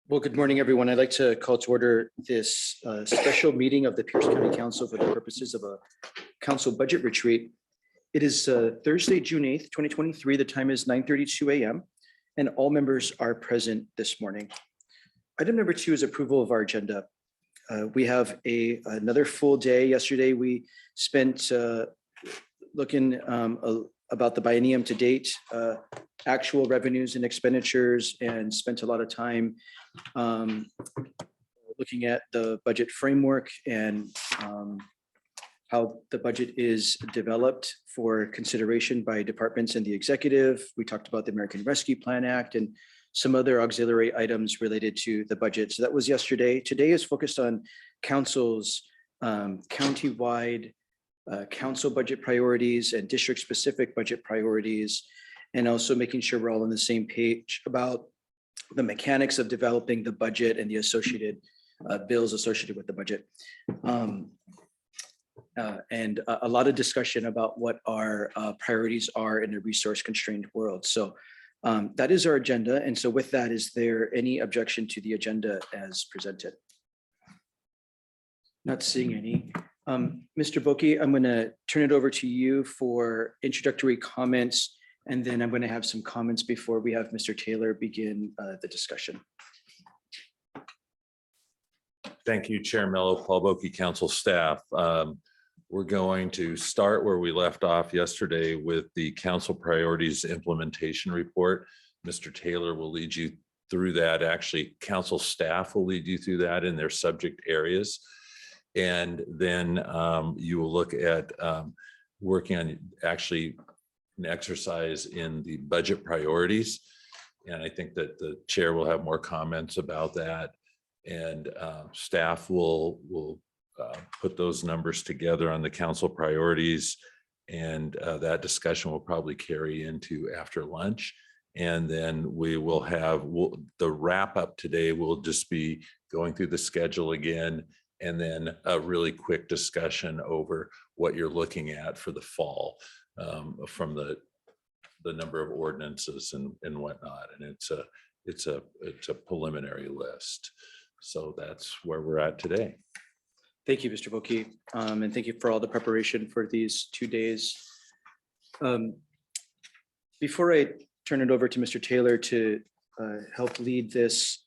Well, good morning, everyone. I'd like to call to order this special meeting of the Pierce County Council for the purposes of a council budget retreat. It is Thursday, June 8th, 2023. The time is 9:32 a.m. and all members are present this morning. Item number 2 is approval of our agenda. We have another full day. Yesterday, we spent looking about the biennium to date, actual revenues and expenditures, and spent a lot of time looking at the budget framework and how the budget is developed for consideration by departments and the executive. We talked about the American Rescue Plan Act and some other auxiliary items related to the budget. So that was yesterday. Today is focused on council's countywide council budget priorities and district specific budget priorities, and also making sure we're all on the same page about the mechanics of developing the budget and the associated bills associated with the budget. And a lot of discussion about what our priorities are in a resource constrained world. So that is our agenda. And so with that, is there any objection to the agenda as presented? Not seeing any. Mr. Boki, I'm going to turn it over to you for introductory comments, and then I'm going to have some comments before we have Mr. Taylor begin the discussion. Thank you, Chair Mello, Paul Boki, council staff. We're going to start where we left off yesterday with the council priorities implementation report. Mr. Taylor will lead you through that. Actually, council staff will lead you through that in their subject areas. And then you will look at working on actually an exercise in the budget priorities. And I think that the chair will have more comments about that. And staff will put those numbers together on the council priorities. And that discussion will probably carry into after lunch. And then we will have the wrap up today will just be going through the schedule again, and then a really quick discussion over what you're looking at for the fall from the number of ordinances and whatnot. And it's a preliminary list. So that's where we're at today. Thank you, Mr. Boki, and thank you for all the preparation for these 2 days. Before I turn it over to Mr. Taylor to help lead this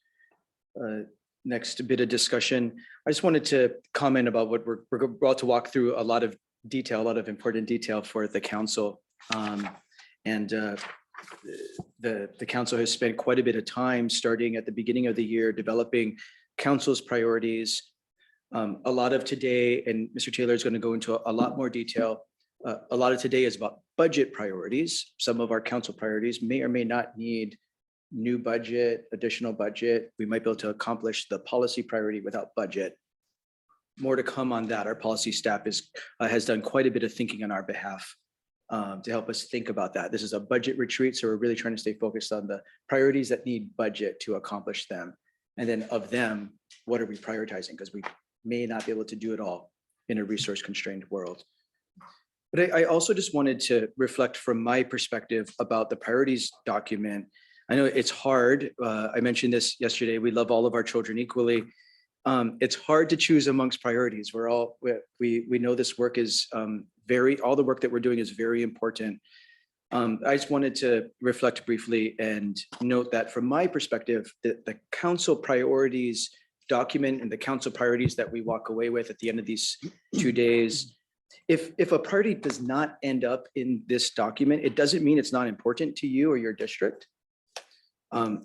next bit of discussion, I just wanted to comment about what we're about to walk through. A lot of detail, a lot of important detail for the council. The council has spent quite a bit of time starting at the beginning of the year developing council's priorities. A lot of today, and Mr. Taylor is going to go into a lot more detail. A lot of today is about budget priorities. Some of our council priorities may or may not need new budget, additional budget. We might be able to accomplish the policy priority without budget. More to come on that. Our policy staff has done quite a bit of thinking on our behalf to help us think about that. This is a budget retreat, so we're really trying to stay focused on the priorities that need budget to accomplish them. And then of them, what are we prioritizing? Because we may not be able to do it all in a resource constrained world. But I also just wanted to reflect from my perspective about the priorities document. I know it's hard. I mentioned this yesterday. We love all of our children equally. It's hard to choose amongst priorities. We know this work is all the work that we're doing is very important. I just wanted to reflect briefly and note that from my perspective, the council priorities document and the council priorities that we walk away with at the end of these 2 days, if a priority does not end up in this document, it doesn't mean it's not important to you or your district.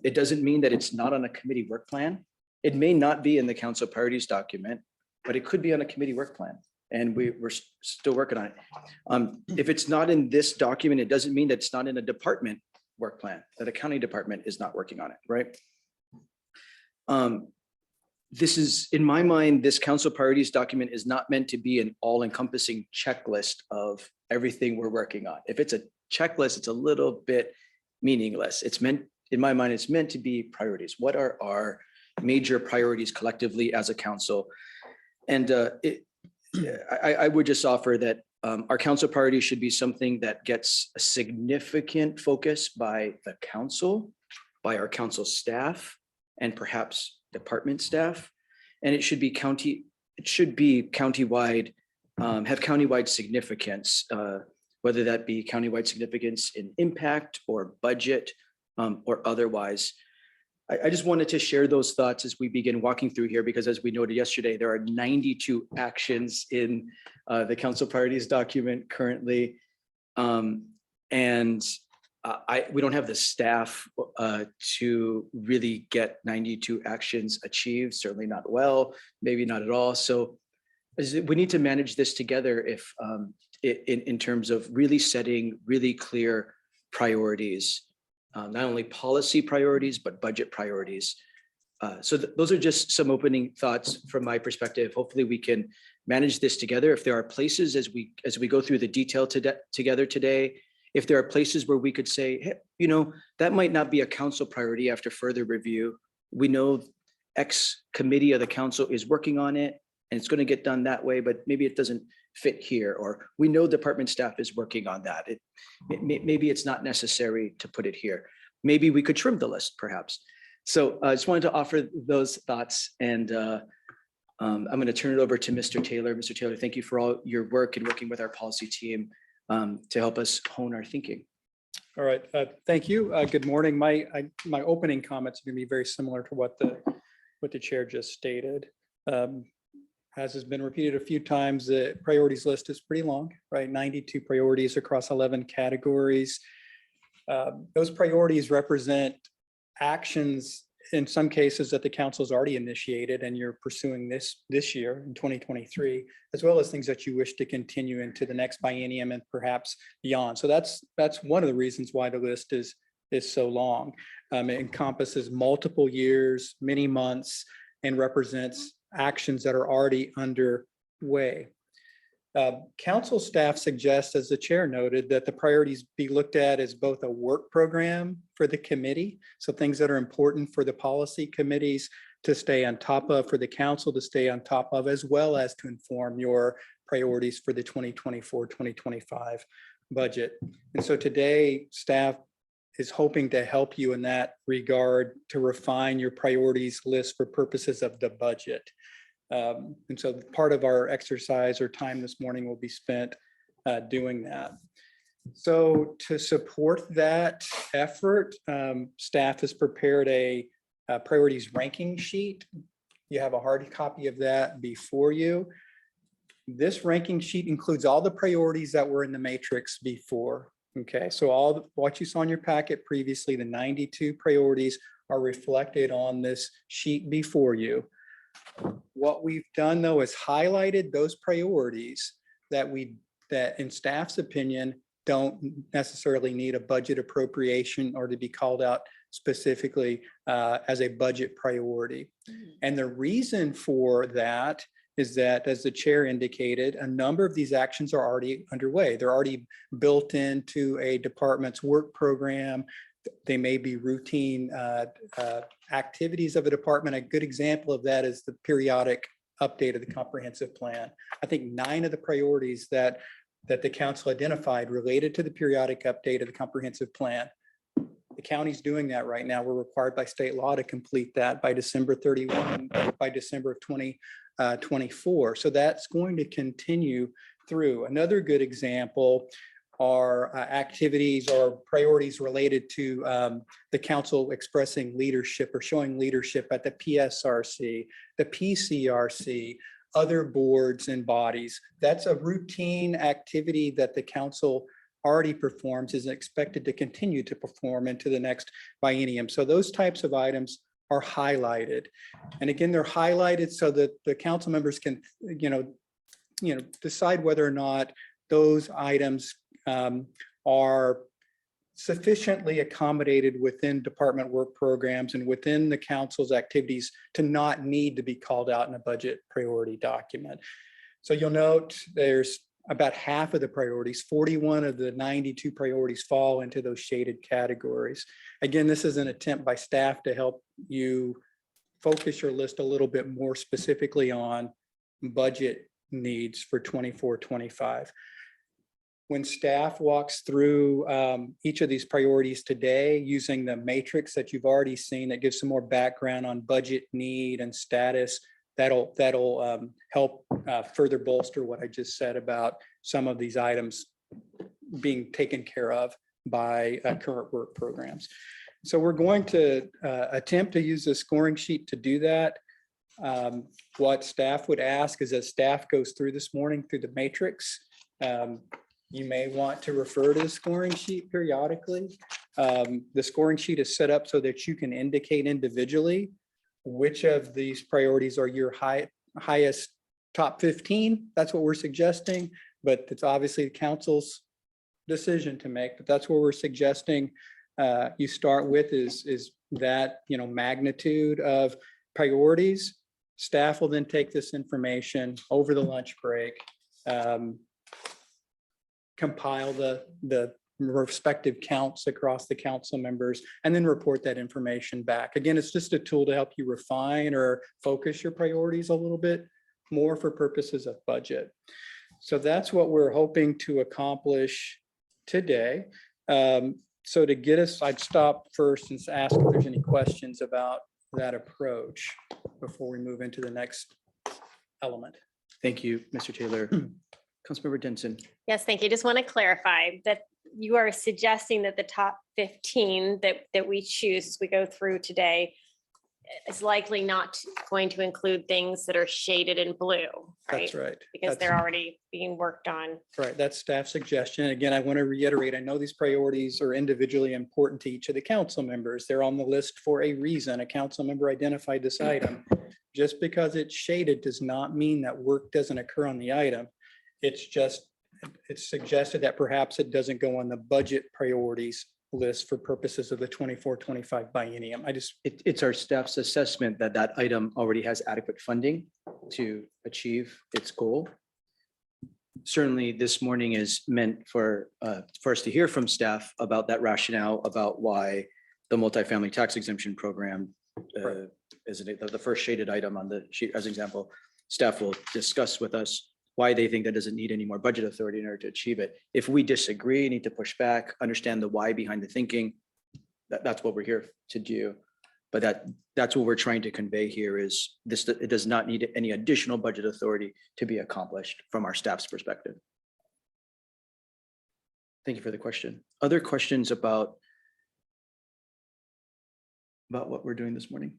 It doesn't mean that it's not on a committee work plan. It may not be in the council priorities document, but it could be on a committee work plan. And we're still working on it. If it's not in this document, it doesn't mean that it's not in a department work plan, that a county department is not working on it, right? This is, in my mind, this council priorities document is not meant to be an all-encompassing checklist of everything we're working on. If it's a checklist, it's a little bit meaningless. It's meant, in my mind, it's meant to be priorities. What are our major priorities collectively as a council? And I would just offer that our council priorities should be something that gets a significant focus by the council, by our council staff, and perhaps department staff. And it should be countywide, have countywide significance, whether that be countywide significance in impact or budget or otherwise. I just wanted to share those thoughts as we begin walking through here, because as we noted yesterday, there are 92 actions in the council priorities document currently. We don't have the staff to really get 92 actions achieved, certainly not well, maybe not at all. So we need to manage this together if in terms of really setting really clear priorities, not only policy priorities, but budget priorities. So those are just some opening thoughts from my perspective. Hopefully we can manage this together. If there are places as we go through the detail together today, if there are places where we could say, hey, you know, that might not be a council priority after further review. We know X committee of the council is working on it and it's going to get done that way, but maybe it doesn't fit here. Or we know department staff is working on that. Maybe it's not necessary to put it here. Maybe we could trim the list perhaps. So I just wanted to offer those thoughts, and I'm going to turn it over to Mr. Taylor. Mr. Taylor, thank you for all your work and working with our policy team to help us hone our thinking. All right, thank you. Good morning. My opening comments are going to be very similar to what the chair just stated. As has been repeated a few times, the priorities list is pretty long, right? 92 priorities across 11 categories. Those priorities represent actions in some cases that the council has already initiated and you're pursuing this year in 2023, as well as things that you wish to continue into the next biennium and perhaps beyond. So that's one of the reasons why the list is so long. It encompasses multiple years, many months, and represents actions that are already underway. Council staff suggests, as the chair noted, that the priorities be looked at as both a work program for the committee, so things that are important for the policy committees to stay on top of, for the council to stay on top of, as well as to inform your priorities for the 2024-2025 budget. And so today, staff is hoping to help you in that regard to refine your priorities list for purposes of the budget. And so part of our exercise or time this morning will be spent doing that. So to support that effort, staff has prepared a priorities ranking sheet. You have a hard copy of that before you. This ranking sheet includes all the priorities that were in the matrix before. Okay, so what you saw in your packet previously, the 92 priorities are reflected on this sheet before you. What we've done though is highlighted those priorities that in staff's opinion don't necessarily need a budget appropriation or to be called out specifically as a budget priority. And the reason for that is that, as the chair indicated, a number of these actions are already underway. They're already built into a department's work program. They may be routine activities of a department. A good example of that is the periodic update of the comprehensive plan. I think 9 of the priorities that the council identified related to the periodic update of the comprehensive plan. The county's doing that right now. We're required by state law to complete that by December 31, by December of 2024. So that's going to continue through. Another good example are activities or priorities related to the council expressing leadership or showing leadership at the PSRC, the PCRC, other boards and bodies. That's a routine activity that the council already performs, is expected to continue to perform into the next biennium. So those types of items are highlighted. And again, they're highlighted so that the council members can, decide whether or not those items are sufficiently accommodated within department work programs and within the council's activities to not need to be called out in a budget priority document. So you'll note there's about half of the priorities, 41 of the 92 priorities fall into those shaded categories. Again, this is an attempt by staff to help you focus your list a little bit more specifically on budget needs for 24-25. when staff walks through each of these priorities today, using the matrix that you've already seen that gives some more background on budget need and status, that'll help further bolster what I just said about some of these items being taken care of by current work programs. So we're going to attempt to use a scoring sheet to do that. What staff would ask is, as staff goes through this morning through the matrix, you may want to refer to the scoring sheet periodically. The scoring sheet is set up so that you can indicate individually which of these priorities are your highest top 15. That's what we're suggesting, but it's obviously the council's decision to make, but that's what we're suggesting. You start with is that, magnitude of priorities. Staff will then take this information over the lunch break, compile the respective counts across the council members, and then report that information back. Again, it's just a tool to help you refine or focus your priorities a little bit more for purposes of budget. So that's what we're hoping to accomplish today. So to get us, I'd stop first and ask if there's any questions about that approach before we move into the next element. Thank you, Mr. Taylor. Councilmember Denson. Yes, thank you. Just want to clarify that you are suggesting that the top 15 that we choose as we go through today is likely not going to include things that are shaded in blue, right? That's right. Because they're already being worked on. Right, that's staff suggestion. Again, I want to reiterate, I know these priorities are individually important to each of the council members. They're on the list for a reason. A council member identified this item. Just because it's shaded does not mean that work doesn't occur on the item. It's suggested that perhaps it doesn't go on the budget priorities list for purposes of the 24-25 biennium. It's our staff's assessment that that item already has adequate funding to achieve its goal. Certainly, this morning is meant for us to hear from staff about that rationale about why the multifamily tax exemption program is the first shaded item on the sheet. As an example, staff will discuss with us why they think that doesn't need any more budget authority in order to achieve it. If we disagree, need to push back, understand the why behind the thinking, that's what we're here to do. But that's what we're trying to convey here is this, it does not need any additional budget authority to be accomplished from our staff's perspective. Thank you for the question. Other questions about what we're doing this morning?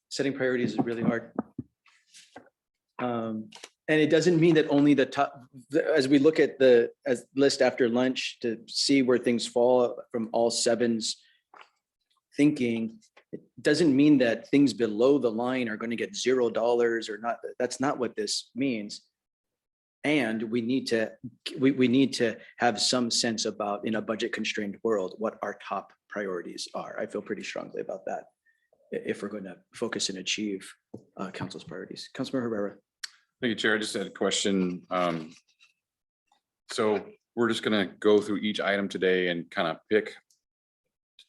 Setting priorities is really hard. And it doesn't mean that only the top, as we look at the list after lunch to see where things fall from all sevens thinking, it doesn't mean that things below the line are going to get $0 or not. That's not what this means. And we need to have some sense about, in a budget constrained world, what our top priorities are. I feel pretty strongly about that if we're going to focus and achieve council's priorities. Councilmember Herrera. Thank you, Chair. I just had a question. So we're just going to go through each item today and kind of pick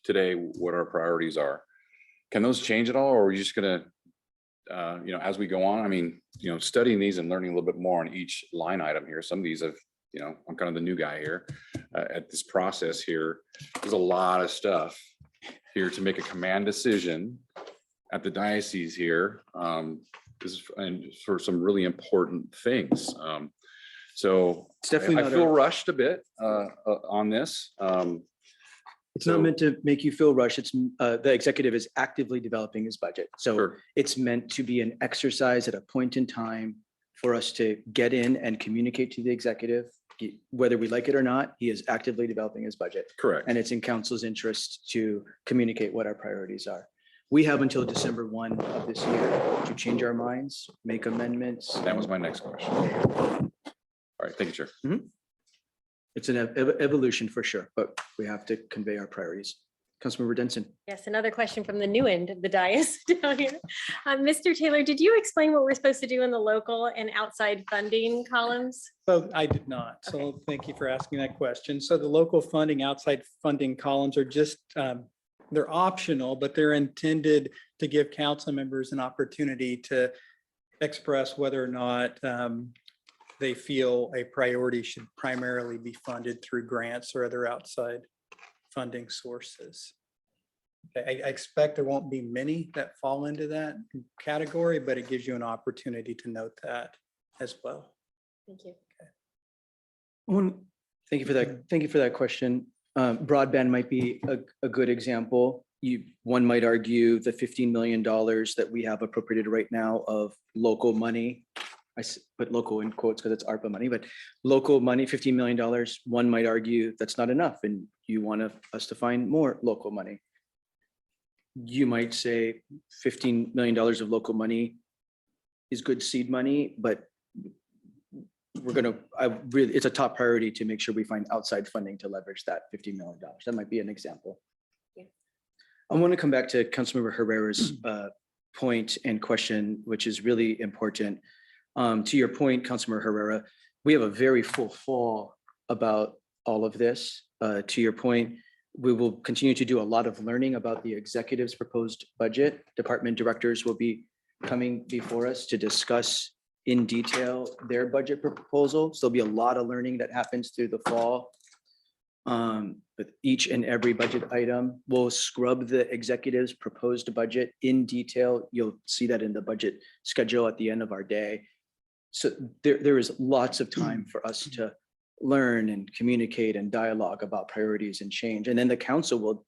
today what our priorities are. Can those change at all, or are we just going to, as we go on? I mean, studying these and learning a little bit more on each line item here. Some of these have, I'm kind of the new guy here at this process here. There's a lot of stuff here to make a command decision at the diocese here. And for some really important things. So It's definitely I feel rushed a bit on this. It's not meant to make you feel rushed. It's the executive is actively developing his budget. So Sure. It's meant to be an exercise at a point in time for us to get in and communicate to the executive, whether we like it or not, he is actively developing his budget. Correct. And it's in council's interest to communicate what our priorities are. We have until December 1 of this year to change our minds, make amendments. That was my next question. All right, thank you, Chair. It's an evolution for sure, but we have to convey our priorities. Councilmember Denson. Yes, another question from the new end of the dais down here. Mr. Taylor, did you explain what we're supposed to do in the local and outside funding columns? So I did not. So thank you for asking that question. So the local funding, outside funding columns are just, they're optional, but they're intended to give council members an opportunity to express whether or not they feel a priority should primarily be funded through grants or other outside funding sources. I expect there won't be many that fall into that category, but it gives you an opportunity to note that as well. Thank you. Thank you for that. Thank you for that question. Broadband might be a good example. One might argue the $15 million that we have appropriated right now of local money. Put local in quotes because it's ARPA money, but local money, $15 million. One might argue that's not enough and you want us to find more local money. You might say $15 million of local money is good seed money, but it's a top priority to make sure we find outside funding to leverage that $15 million. That might be an example. Yeah. I want to come back to Councilmember Herrera's point and question, which is really important. To your point, Councilmember Herrera, we have a very full fall about all of this. To your point, we will continue to do a lot of learning about the executive's proposed budget. Department directors will be coming before us to discuss in detail their budget proposal. So there'll be a lot of learning that happens through the fall. With each and every budget item, we'll scrub the executive's proposed budget in detail. You'll see that in the budget schedule at the end of our day. So there is lots of time for us to learn and communicate and dialogue about priorities and change. And then the council will,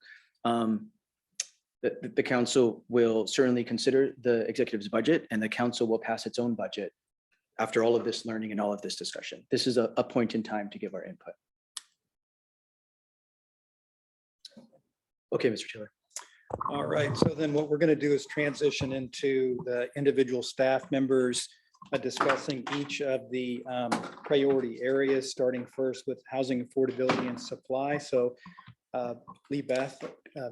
the council will certainly consider the executive's budget, and the council will pass its own budget after all of this learning and all of this discussion. This is a point in time to give our input. Okay, Mr. Taylor. All right, so then what we're going to do is transition into the individual staff members discussing each of the priority areas, starting first with housing affordability and supply. So Lee Beth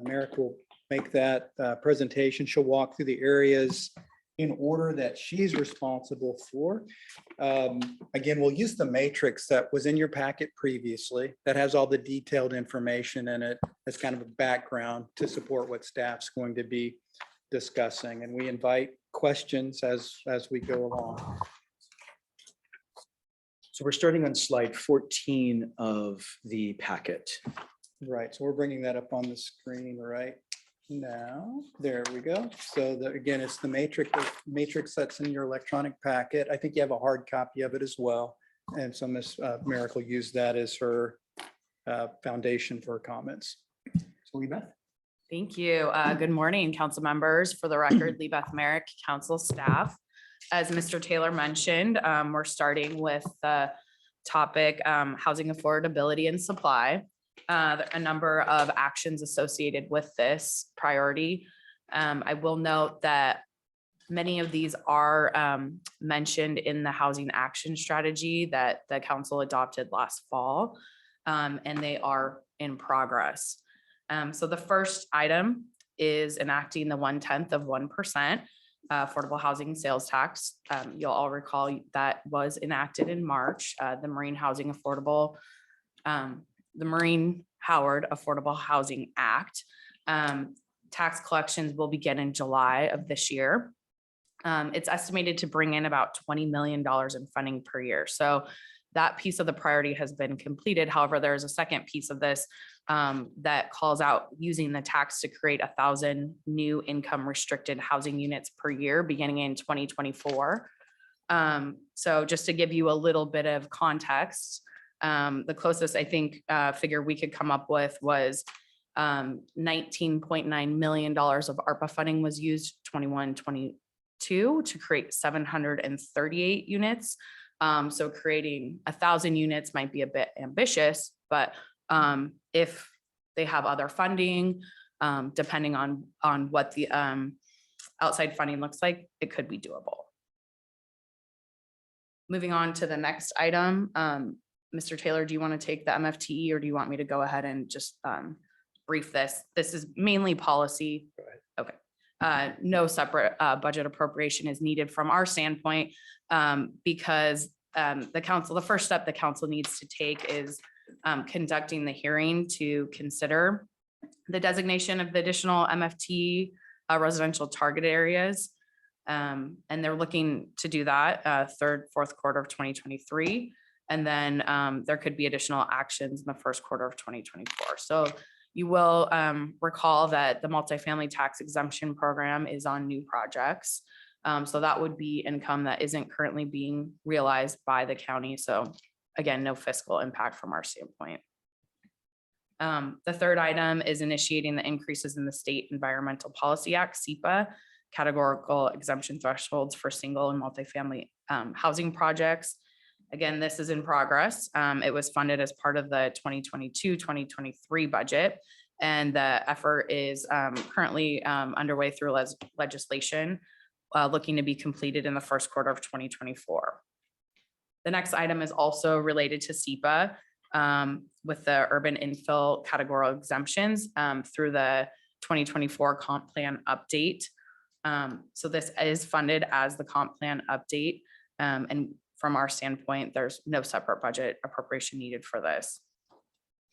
Merrick will make that presentation. She'll walk through the areas in order that she's responsible for. Again, we'll use the matrix that was in your packet previously that has all the detailed information in it as kind of a background to support what staff's going to be discussing. And we invite questions as we go along. So we're starting on slide 14 of the packet. Right, so we're bringing that up on the screen right now. There we go. So again, it's the matrix that's in your electronic packet. I think you have a hard copy of it as well. And so Ms. Merrick will use that as her foundation for her comments. So Lee Beth. Thank you. Good morning, council members. For the record, Lee Beth Merrick, council staff. As Mr. Taylor mentioned, we're starting with the topic housing affordability and supply. A number of actions associated with this priority. I will note that many of these are mentioned in the housing action strategy that the council adopted last fall, and they are in progress. So the first item is enacting the 1/10 of 1% affordable housing sales tax. You'll all recall that was enacted in March, the Marine Howard Affordable Housing Act. Tax collections will begin in July of this year. It's estimated to bring in about $20 million in funding per year. So that piece of the priority has been completed. However, there is a second piece of this that calls out using the tax to create 1,000 new income restricted housing units per year beginning in 2024. So just to give you a little bit of context, the closest I think figure we could come up with was $19.9 million of ARPA funding was used 21-22 to create 738 units. So creating 1,000 units might be a bit ambitious, but if they have other funding, depending on what the outside funding looks like, it could be doable. Moving on to the next item, Mr. Taylor, do you want to take the MFTE or do you want me to go ahead and just brief this? This is mainly policy. Okay. No separate budget appropriation is needed from our standpoint because the first step the council needs to take is conducting the hearing to consider the designation of the additional MFT residential target areas. And they're looking to do that third, fourth quarter of 2023. And then there could be additional actions in the first quarter of 2024. So you will recall that the multifamily tax exemption program is on new projects. So that would be income that isn't currently being realized by the county. So again, no fiscal impact from our standpoint. The third item is initiating the increases in the State Environmental Policy Act, SEPA, categorical exemption thresholds for single and multifamily housing projects. Again, this is in progress. It was funded as part of the 2022-2023 budget. And the effort is currently underway through legislation, looking to be completed in the first quarter of 2024. The next item is also related to SEPA with the urban infill categorical exemptions through the 2024 comp plan update. So this is funded as the comp plan update. And from our standpoint, there's no separate budget appropriation needed for this.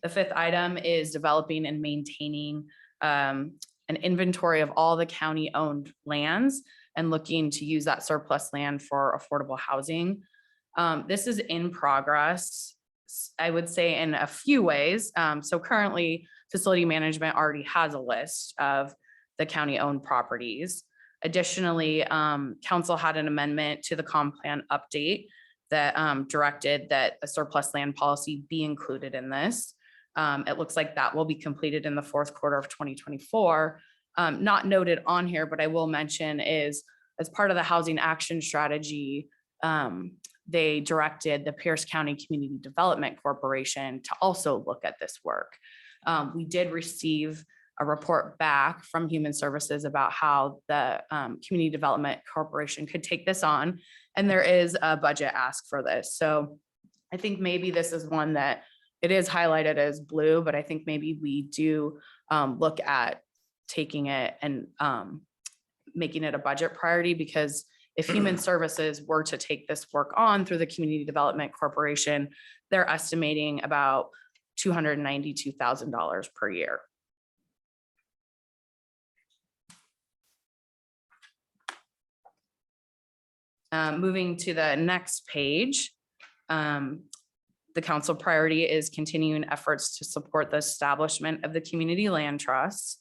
The fifth item is developing and maintaining an inventory of all the county-owned lands and looking to use that surplus land for affordable housing. This is in progress, I would say, in a few ways. So currently, facility management already has a list of the county-owned properties. Additionally, council had an amendment to the comp plan update that directed that a surplus land policy be included in this. It looks like that will be completed in the fourth quarter of 2024. Not noted on here, but I will mention is as part of the housing action strategy, they directed the Pierce County Community Development Corporation to also look at this work. We did receive a report back from Human Services about how the Community Development Corporation could take this on, and there is a budget ask for this. So I think maybe this is one that it is highlighted as blue, but I think maybe we do look at taking it and making it a budget priority, because if Human Services were to take this work on through the Community Development Corporation, they're estimating about $292,000 per year. Moving to the next page, the council priority is continuing efforts to support the establishment of the community land trusts.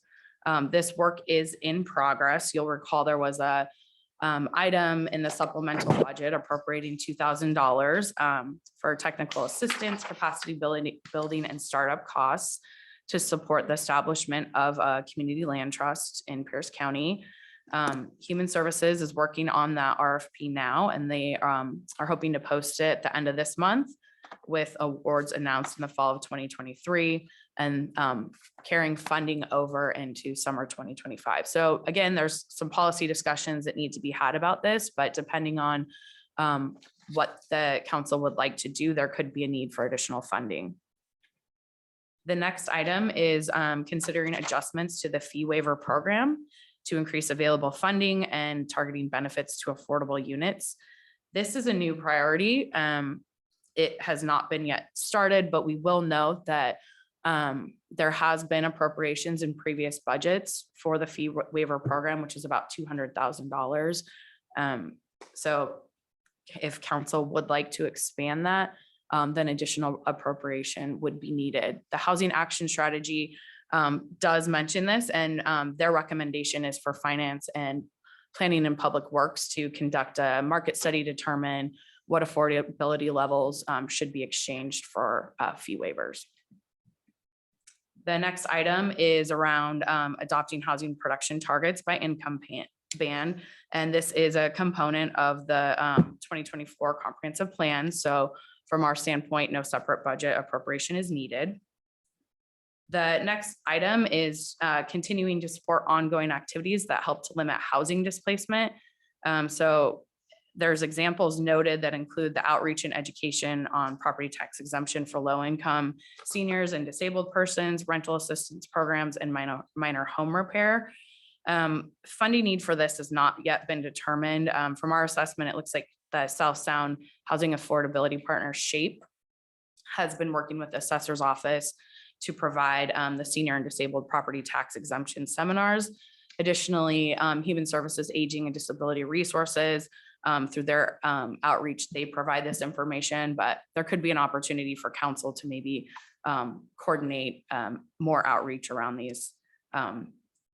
This work is in progress. You'll recall there was a item in the supplemental budget appropriating $2,000 for technical assistance, capacity building and startup costs to support the establishment of a community land trust in Pierce County. Human Services is working on that RFP now, and they are hoping to post it at the end of this month with awards announced in the fall of 2023 and carrying funding over into summer 2025. So again, there's some policy discussions that need to be had about this, but depending on what the council would like to do, there could be a need for additional funding. The next item is considering adjustments to the fee waiver program to increase available funding and targeting benefits to affordable units. This is a new priority. It has not been yet started, but we will note that there has been appropriations in previous budgets for the fee waiver program, which is about $200,000. So if council would like to expand that, then additional appropriation would be needed. The housing action strategy does mention this, and their recommendation is for finance and planning and public works to conduct a market study, determine what affordability levels should be exchanged for fee waivers. The next item is around adopting housing production targets by income band. And this is a component of the 2024 comprehensive plan. So from our standpoint, no separate budget appropriation is needed. The next item is continuing to support ongoing activities that help to limit housing displacement. So there's examples noted that include the outreach and education on property tax exemption for low-income seniors and disabled persons, rental assistance programs, and minor home repair. Funding need for this has not yet been determined. From our assessment, it looks like the South Sound Housing Affordability Partner SHAPE has been working with the assessor's office to provide the senior and disabled property tax exemption seminars. Additionally, Human Services, Aging and Disability Resources, through their outreach, they provide this information, but there could be an opportunity for council to maybe coordinate more outreach around these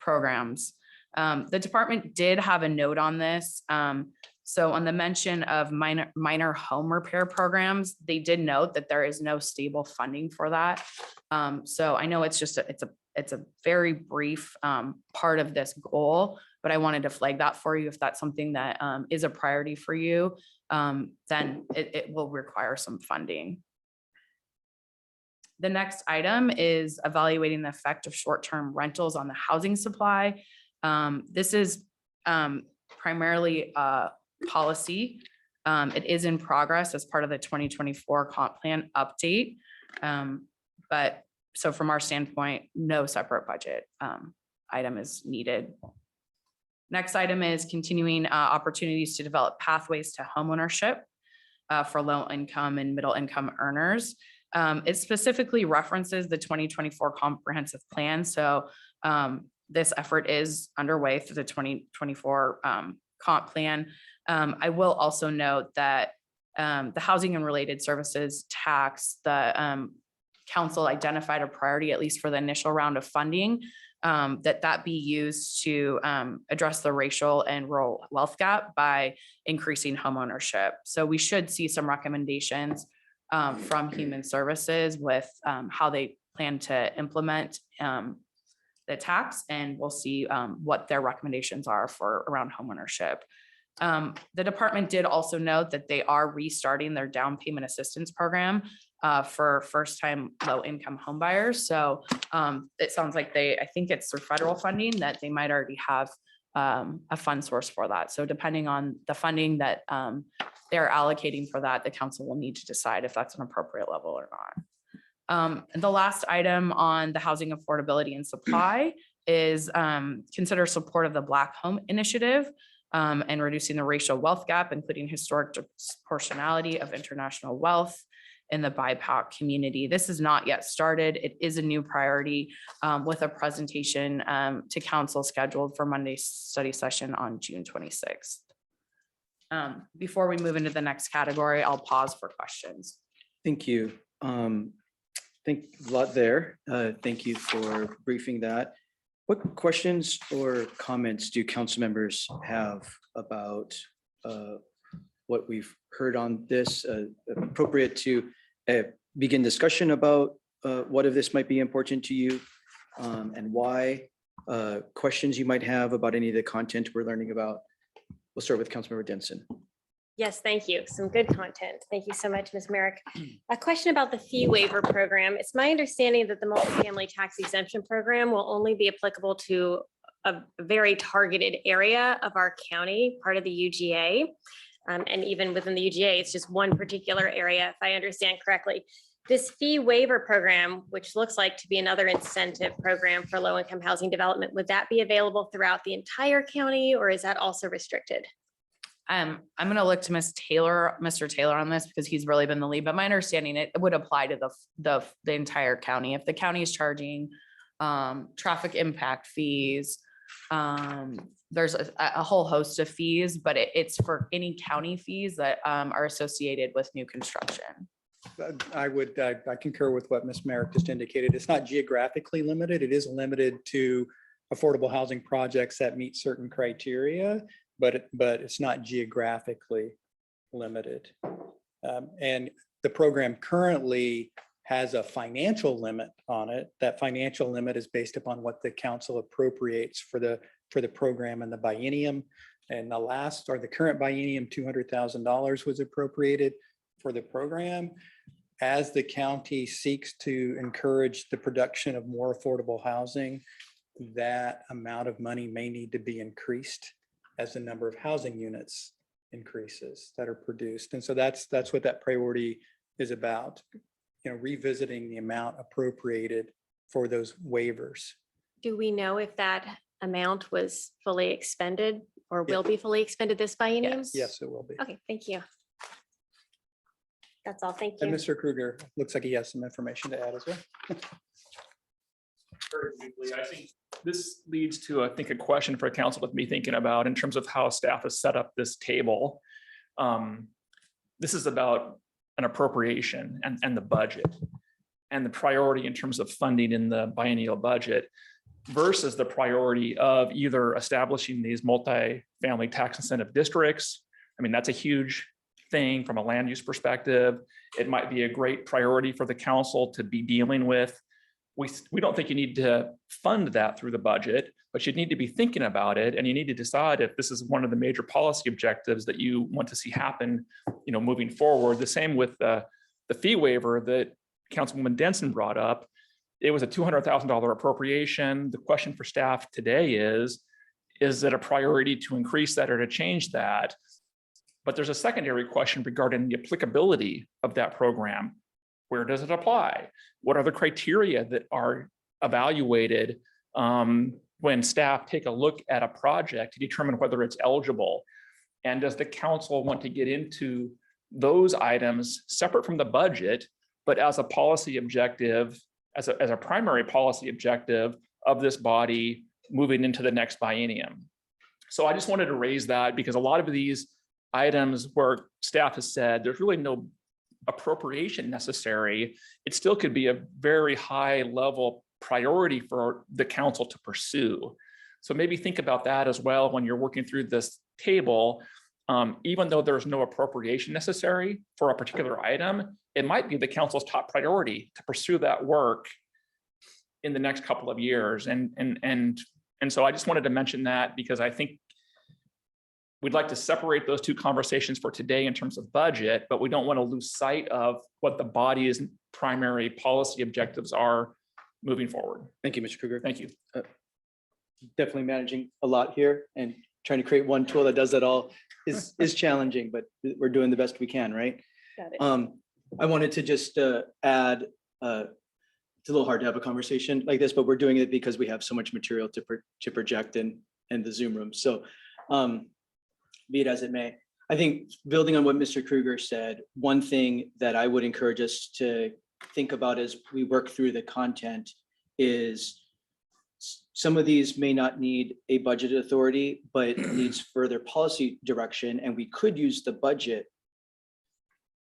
programs. The department did have a note on this. So on the mention of minor home repair programs, they did note that there is no stable funding for that. So I know it's a very brief part of this goal, but I wanted to flag that for you. If that's something that is a priority for you, then it will require some funding. The next item is evaluating the effect of short-term rentals on the housing supply. This is primarily policy. It is in progress as part of the 2024 comp plan update. But so from our standpoint, no separate budget item is needed. Next item is continuing opportunities to develop pathways to homeownership for low income and middle income earners. It specifically references the 2024 comprehensive plan. So this effort is underway through the 2024 comp plan. I will also note that the housing and related services tax, the council identified a priority, at least for the initial round of funding, that be used to address the racial and rural wealth gap by increasing homeownership. So we should see some recommendations from Human Services with how they plan to implement the tax, and we'll see what their recommendations are for around homeownership. The department did also note that they are restarting their down payment assistance program for first-time low-income homebuyers. So it sounds like I think it's through federal funding that they might already have a fund source for that. So depending on the funding that they're allocating for that, the council will need to decide if that's an appropriate level or not. And the last item on the housing affordability and supply is consider support of the Black Home Initiative and reducing the racial wealth gap, including historic disproportionality of international wealth in the BIPOC community. This is not yet started. It is a new priority with a presentation to council scheduled for Monday's study session on June 26th. Before we move into the next category, I'll pause for questions. Thank you. Think a lot there. Thank you for briefing that. What questions or comments do council members have about what we've heard on this? Appropriate to begin discussion about what of this might be important to you and why? Questions you might have about any of the content we're learning about? We'll start with Councilmember Denson. Yes, thank you. Some good content. Thank you so much, Ms. Merrick. A question about the fee waiver program. It's my understanding that the multifamily tax exemption program will only be applicable to a very targeted area of our county, part of the UGA. And even within the UGA, it's just one particular area, if I understand correctly. This fee waiver program, which looks like to be another incentive program for low-income housing development, would that be available throughout the entire county, or is that also restricted? I'm going to look to Mr. Taylor on this because he's really been the lead, but my understanding it would apply to the entire county. If the county is charging traffic impact fees, there's a whole host of fees, but it's for any county fees that are associated with new construction. I concur with what Ms. Merrick just indicated. It's not geographically limited. It is limited to affordable housing projects that meet certain criteria, but it's not geographically limited. And the program currently has a financial limit on it. That financial limit is based upon what the council appropriates for the program and the biennium. And the current biennium, $200,000 was appropriated for the program. As the county seeks to encourage the production of more affordable housing, that amount of money may need to be increased as the number of housing units increases that are produced. And so that's what that priority is about, revisiting the amount appropriated for those waivers. Do we know if that amount was fully expended or will be fully expended this biennium? Yes, it will be. Okay, thank you. That's all. Thank And you. Mr. Kruger looks like he has some information to add as well. Very briefly, I think this leads to, I think, a question for council with me thinking about in terms of how staff has set up this table. This is about an appropriation and the budget and the priority in terms of funding in the biennial budget versus the priority of either establishing these multi-family tax incentive districts. I mean, that's a huge thing from a land use perspective. It might be a great priority for the council to be dealing with. We don't think you need to fund that through the budget, but you need to be thinking about it, and you need to decide if this is one of the major policy objectives that you want to see happen, moving forward. The same with the fee waiver that Councilwoman Denson brought up. It was a $200,000 appropriation. The question for staff today is it a priority to increase that or to change that? But there's a secondary question regarding the applicability of that program. Where does it apply? What are the criteria that are evaluated when staff take a look at a project to determine whether it's eligible? And does the council want to get into those items separate from the budget, but as a policy objective, as a primary policy objective of this body moving into the next biennium? So I just wanted to raise that because a lot of these items where staff has said there's really no appropriation necessary, it still could be a very high level priority for the council to pursue. So maybe think about that as well when you're working through this table. Even though there's no appropriation necessary for a particular item, it might be the council's top priority to pursue that work in the next couple of years. And so I just wanted to mention that because I think we'd like to separate those two conversations for today in terms of budget, but we don't want to lose sight of what the body's primary policy objectives are moving forward. Thank you, Mr. Krueger. Thank you. Definitely managing a lot here and trying to create one tool that does it all is challenging, but we're doing the best we can, right? Got it. I wanted to just add, it's a little hard to have a conversation like this, but we're doing it because we have so much material to project in the Zoom room. So be it as it may, I think building on what Mr. Krueger said, one thing that I would encourage us to think about as we work through the content is some of these may not need a budget authority, but needs further policy direction. And we could use the budget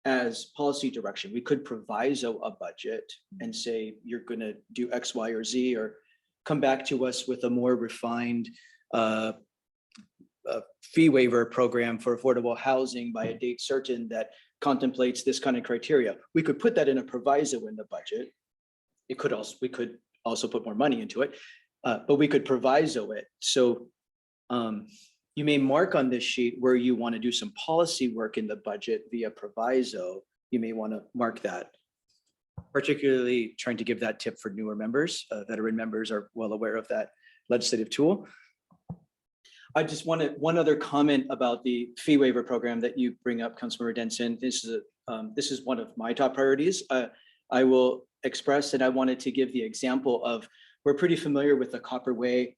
as policy direction. We could proviso a budget and say, you're going to do X, Y, or Z, or come back to us with a more refined fee waiver program for affordable housing by a date certain that contemplates this kind of criteria. We could put that in a proviso in the budget. We could also put more money into it, but we could proviso it. So you may mark on this sheet where you want to do some policy work in the budget via proviso. You may want to mark that, particularly trying to give that tip for newer members. Veteran members are well aware of that legislative tool. I just wanted one other comment about the fee waiver program that you bring up, Councilmember Denson. This is one of my top priorities. I will express that I wanted to give the example of, we're pretty familiar with the Copper Way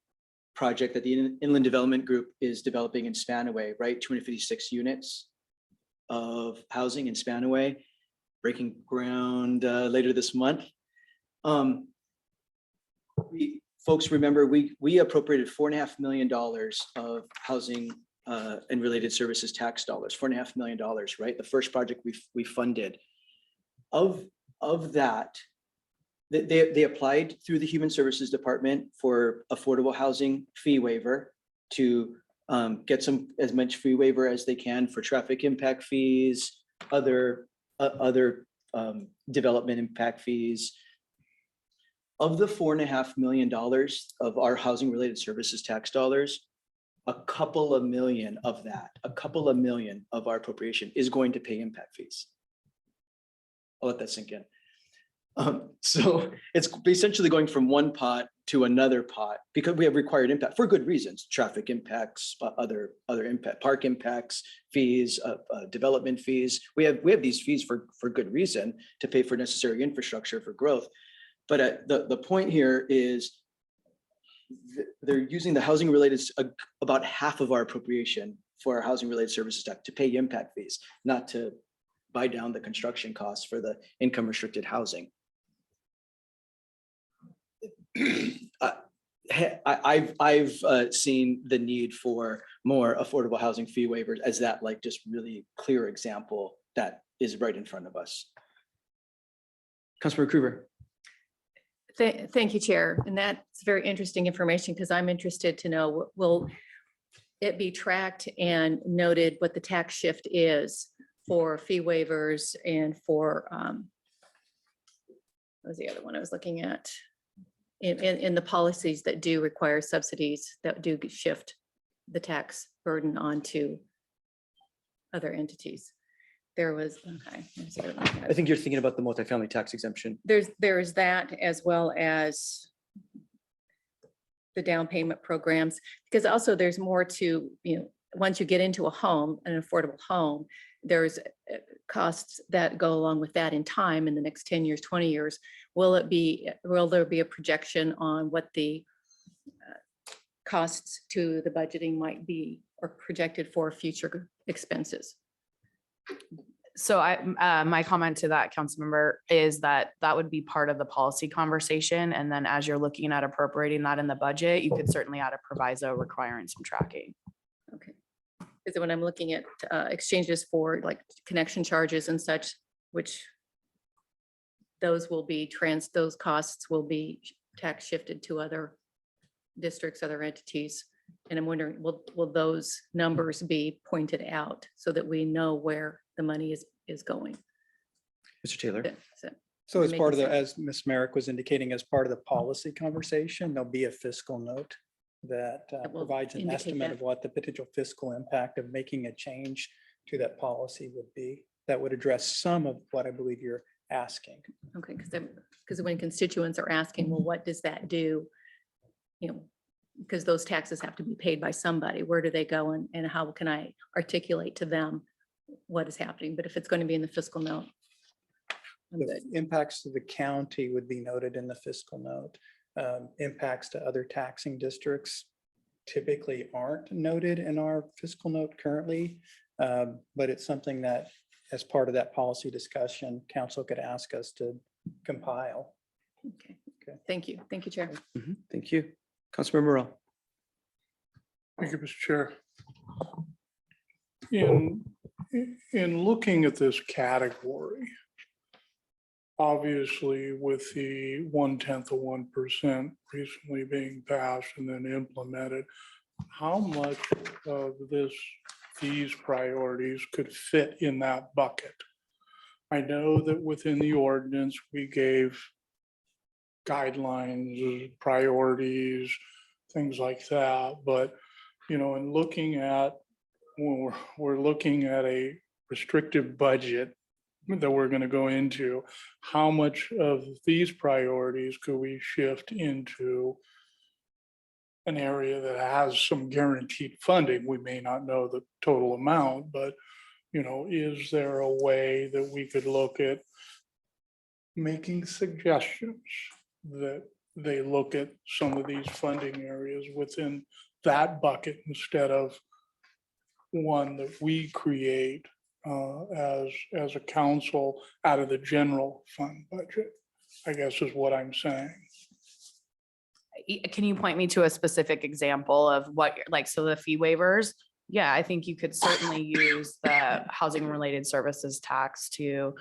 project that the Inland Development Group is developing in Spanaway, right? 256 units of housing in Spanaway, breaking ground later this month. Folks, remember, we appropriated $4.5 million of housing and related services tax dollars, $4.5 million, right? The first project we funded. Of that, they applied through the Human Services Department for affordable housing fee waiver to get as much fee waiver as they can for traffic impact fees, other development impact fees. Of the $4.5 million of our housing related services tax dollars, a couple of million of our appropriation is going to pay impact fees. I'll let that sink in. So it's essentially going from one pot to another pot because we have required impact for good reasons: traffic impacts, other impact, park impacts, fees, development fees. We have these fees for good reason to pay for necessary infrastructure for growth. But the point here is they're using the housing related, about half of our appropriation for our housing related services tax to pay impact fees, not to buy down the construction costs for the income restricted housing. I've seen the need for more affordable housing fee waivers as that like just really clear example that is right in front of us. Councilmember Krueger. Thank you, Chair. And that's very interesting information because I'm interested to know, will it be tracked and noted what the tax shift is for fee waivers and for, what was the other one I was looking at? In the policies that do require subsidies that do shift the tax burden onto other entities. There was, okay. there's the other one. I think you're thinking about the multifamily tax exemption. There's that as well as the down payment programs, because also there's more to, once you get into a home, an affordable home, there's costs that go along with that in time in the next 10 years, 20 years. Will there be a projection on what the costs to the budgeting might be or projected for future expenses? So my comment to that, council member, is that would be part of the policy conversation. And then as you're looking at appropriating that in the budget, you could certainly add a proviso requiring some tracking. Okay. Because when I'm looking at exchanges for like connection charges and such, which those costs will be tax shifted to other districts, other entities. And I'm wondering, will those numbers be pointed out so that we know where the money is going? Mr. Taylor. So as Making part of the, sense. as Ms. Merrick was indicating, as part of the policy conversation, there'll be a fiscal note that That will provides an indicate estimate that. of what the potential fiscal impact of making a change to that policy would be. That would address some of what I believe you're asking. Okay, because when constituents are asking, well, what does that do? Because those taxes have to be paid by somebody. Where do they go and how can I articulate to them what is happening? But if it's going to be in the fiscal note, I'm The good. impacts to the county would be noted in the fiscal note. Impacts to other taxing districts typically aren't noted in our fiscal note currently. But it's something that, as part of that policy discussion, council could ask us to compile. Okay. Thank you. Thank you, Chair. Thank you. Councilmember Morrell. Thank you, Mr. Chair. In looking at this category, obviously with the 0.1% recently being passed and then implemented, how much of these priorities could fit in that bucket? I know that within the ordinance, we gave guidelines, priorities, things like that, but in looking at, when we're looking at a restrictive budget that we're going to go into, how much of these priorities could we shift into an area that has some guaranteed funding? We may not know the total amount, but is there a way that we could look at making suggestions that they look at some of these funding areas within that bucket instead of one that we create as a council out of the general fund budget, I guess is what I'm saying. Can you point me to a specific example of what, so the fee waivers? Yeah, I think you could certainly use the housing related services tax to,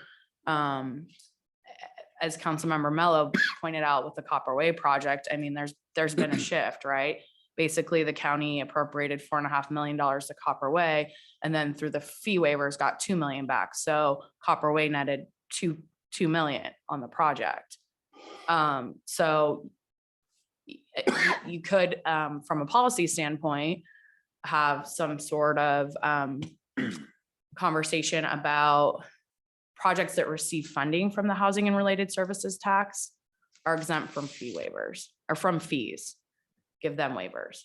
as Councilmember Mello pointed out with the Copper Way project, I mean, there's been a shift, right? Basically, the county appropriated $4.5 million to Copper Way, and then through the fee waivers got 2 million back. So Copper Way netted 2 million on the project. So you could, from a policy standpoint, have some sort of conversation about projects that receive funding from the housing and related services tax are exempt from fee waivers or from fees. Give them waivers.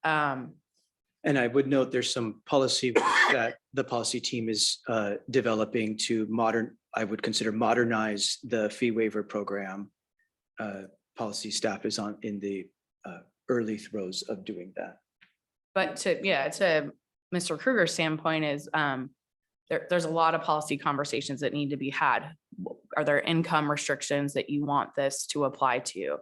And I would note there's some policy that the policy team is developing to I would consider modernize the fee waiver program. Policy staff is in the early throes of doing that. But to Mr. Krueger's standpoint is there's a lot of policy conversations that need to be had. Are there income restrictions that you want this to apply to?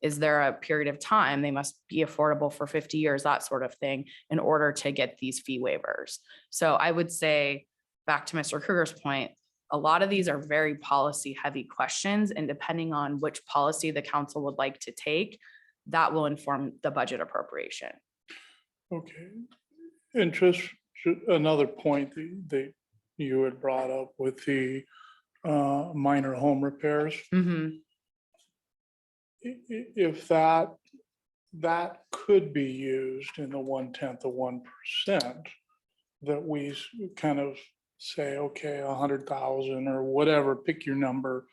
Is there a period of time? They must be affordable for 50 years, that sort of thing, in order to get these fee waivers. So I would say, back to Mr. Kruger's point, a lot of these are very policy heavy questions, and depending on which policy the council would like to take, that will inform the budget appropriation. Okay. And just another point that you had brought up with the minor home repairs. Mhm. If that could be used in the 1/10 of 1%, that we kind of say, okay, 100,000 or whatever, pick your number,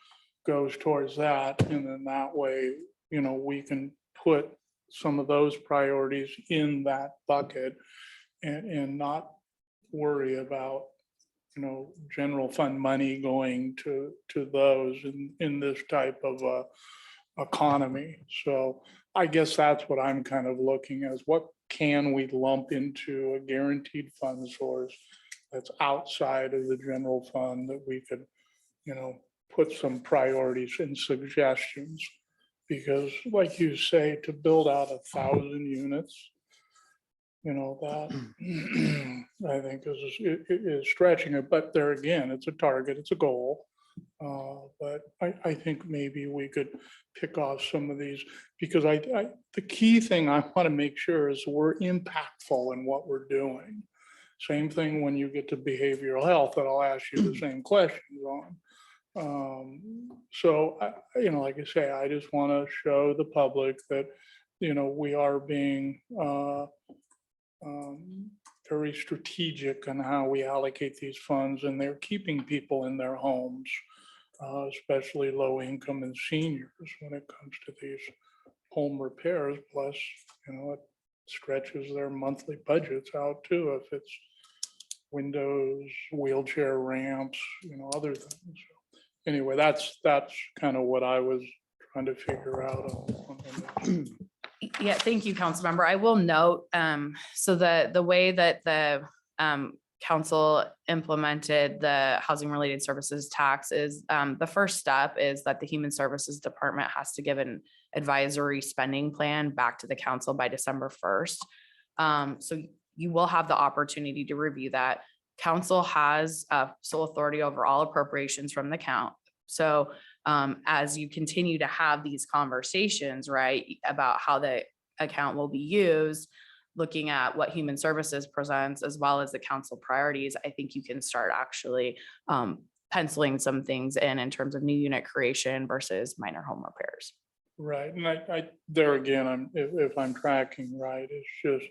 goes towards that. And then that way, we can put some of those priorities in that bucket and not worry about, general fund money going to those in this type of economy. So I guess that's what I'm kind of looking as, what can we lump into a guaranteed fund source that's outside of the general fund that we could, put some priorities and suggestions. Because like you say, to build out 1,000 units, that I think is stretching it, but there again, it's a target, it's a goal. But I think maybe we could pick off some of these, because the key thing I want to make sure is we're impactful in what we're doing. Same thing when you get to behavioral health, that I'll ask you the same questions on. So, like I say, I just want to show the public that, we are being very strategic on how we allocate these funds, and they're keeping people in their homes, especially low income and seniors when it comes to these home repairs. Plus, it stretches their monthly budgets out too, if it's windows, wheelchair ramps, other things. Anyway, that's kind of what I was trying to figure out on this. Yeah, thank you, council member. I will note, so the way that the council implemented the housing related services tax is, the first step is that the Human Services Department has to give an advisory spending plan back to the council by December 1st. So you will have the opportunity to review that. Council has sole authority over all appropriations from the count. So as you continue to have these conversations, right, about how the account will be used, looking at what Human Services presents, as well as the council priorities, I think you can start actually penciling some things in terms of new unit creation versus minor home repairs. Right, and I there again, if I'm tracking right, it's just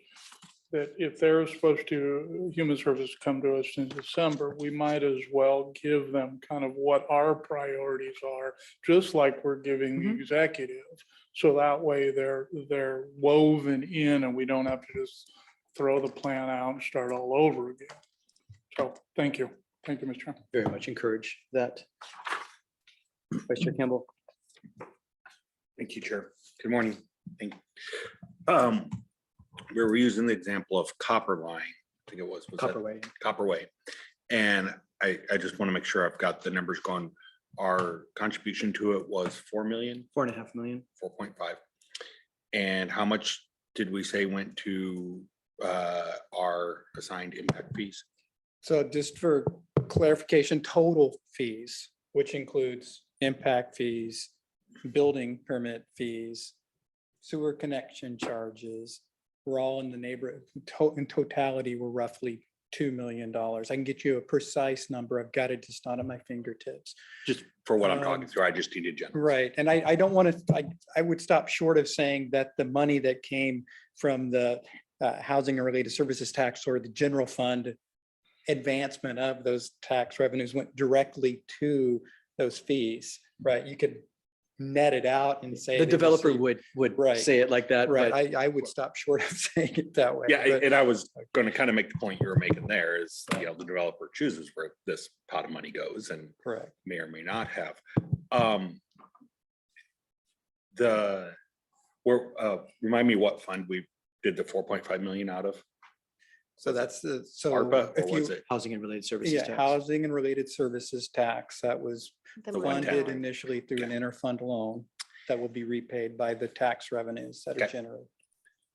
that if they're supposed to, Human Services come to us in December, we might as well give them kind of what our priorities are, just like we're giving the executive. So that way they're woven in and we don't have to just throw the plan out and start all over again. So thank you. Thank you, Mr. Chairman. Very much encourage that. Vice Chair Campbell. Thank you, Chair. Good morning. Thank you. We were using the example of Copper Line, I think it was that Copperway. Copperway. And I just want to make sure I've got the numbers going. Our contribution to it was 4 million, 4.5 million. 4.5. And how much did we say went to our assigned impact fees? So just for clarification, total fees, which includes impact fees, building permit fees, sewer connection charges, we're all in the neighborhood. In totality, we're roughly $2 million. I can get you a precise number. I've got it just not at my fingertips. Just for what I'm talking through, I just needed general. Right. And I don't want to, I would stop short of saying that the money that came from the housing and related services tax or the general fund advancement of those tax revenues went directly to those fees, right? You could net it out and say. The they developer received- would Right. say it like that. Right. but I would stop short of saying it that way. Yeah, but- and I was going to kind of make the point you were making there is, the developer chooses where this pot of money goes and Correct. may or may not have. Remind me what fund we did the 4.5 million out of? So that's the, so. ARPA, if or was you- it? Housing and related services Yeah, tax. housing and related services tax that was The The one funded dollar. initially through an interfund loan. that will be repaid by the tax revenues that are Okay. generated.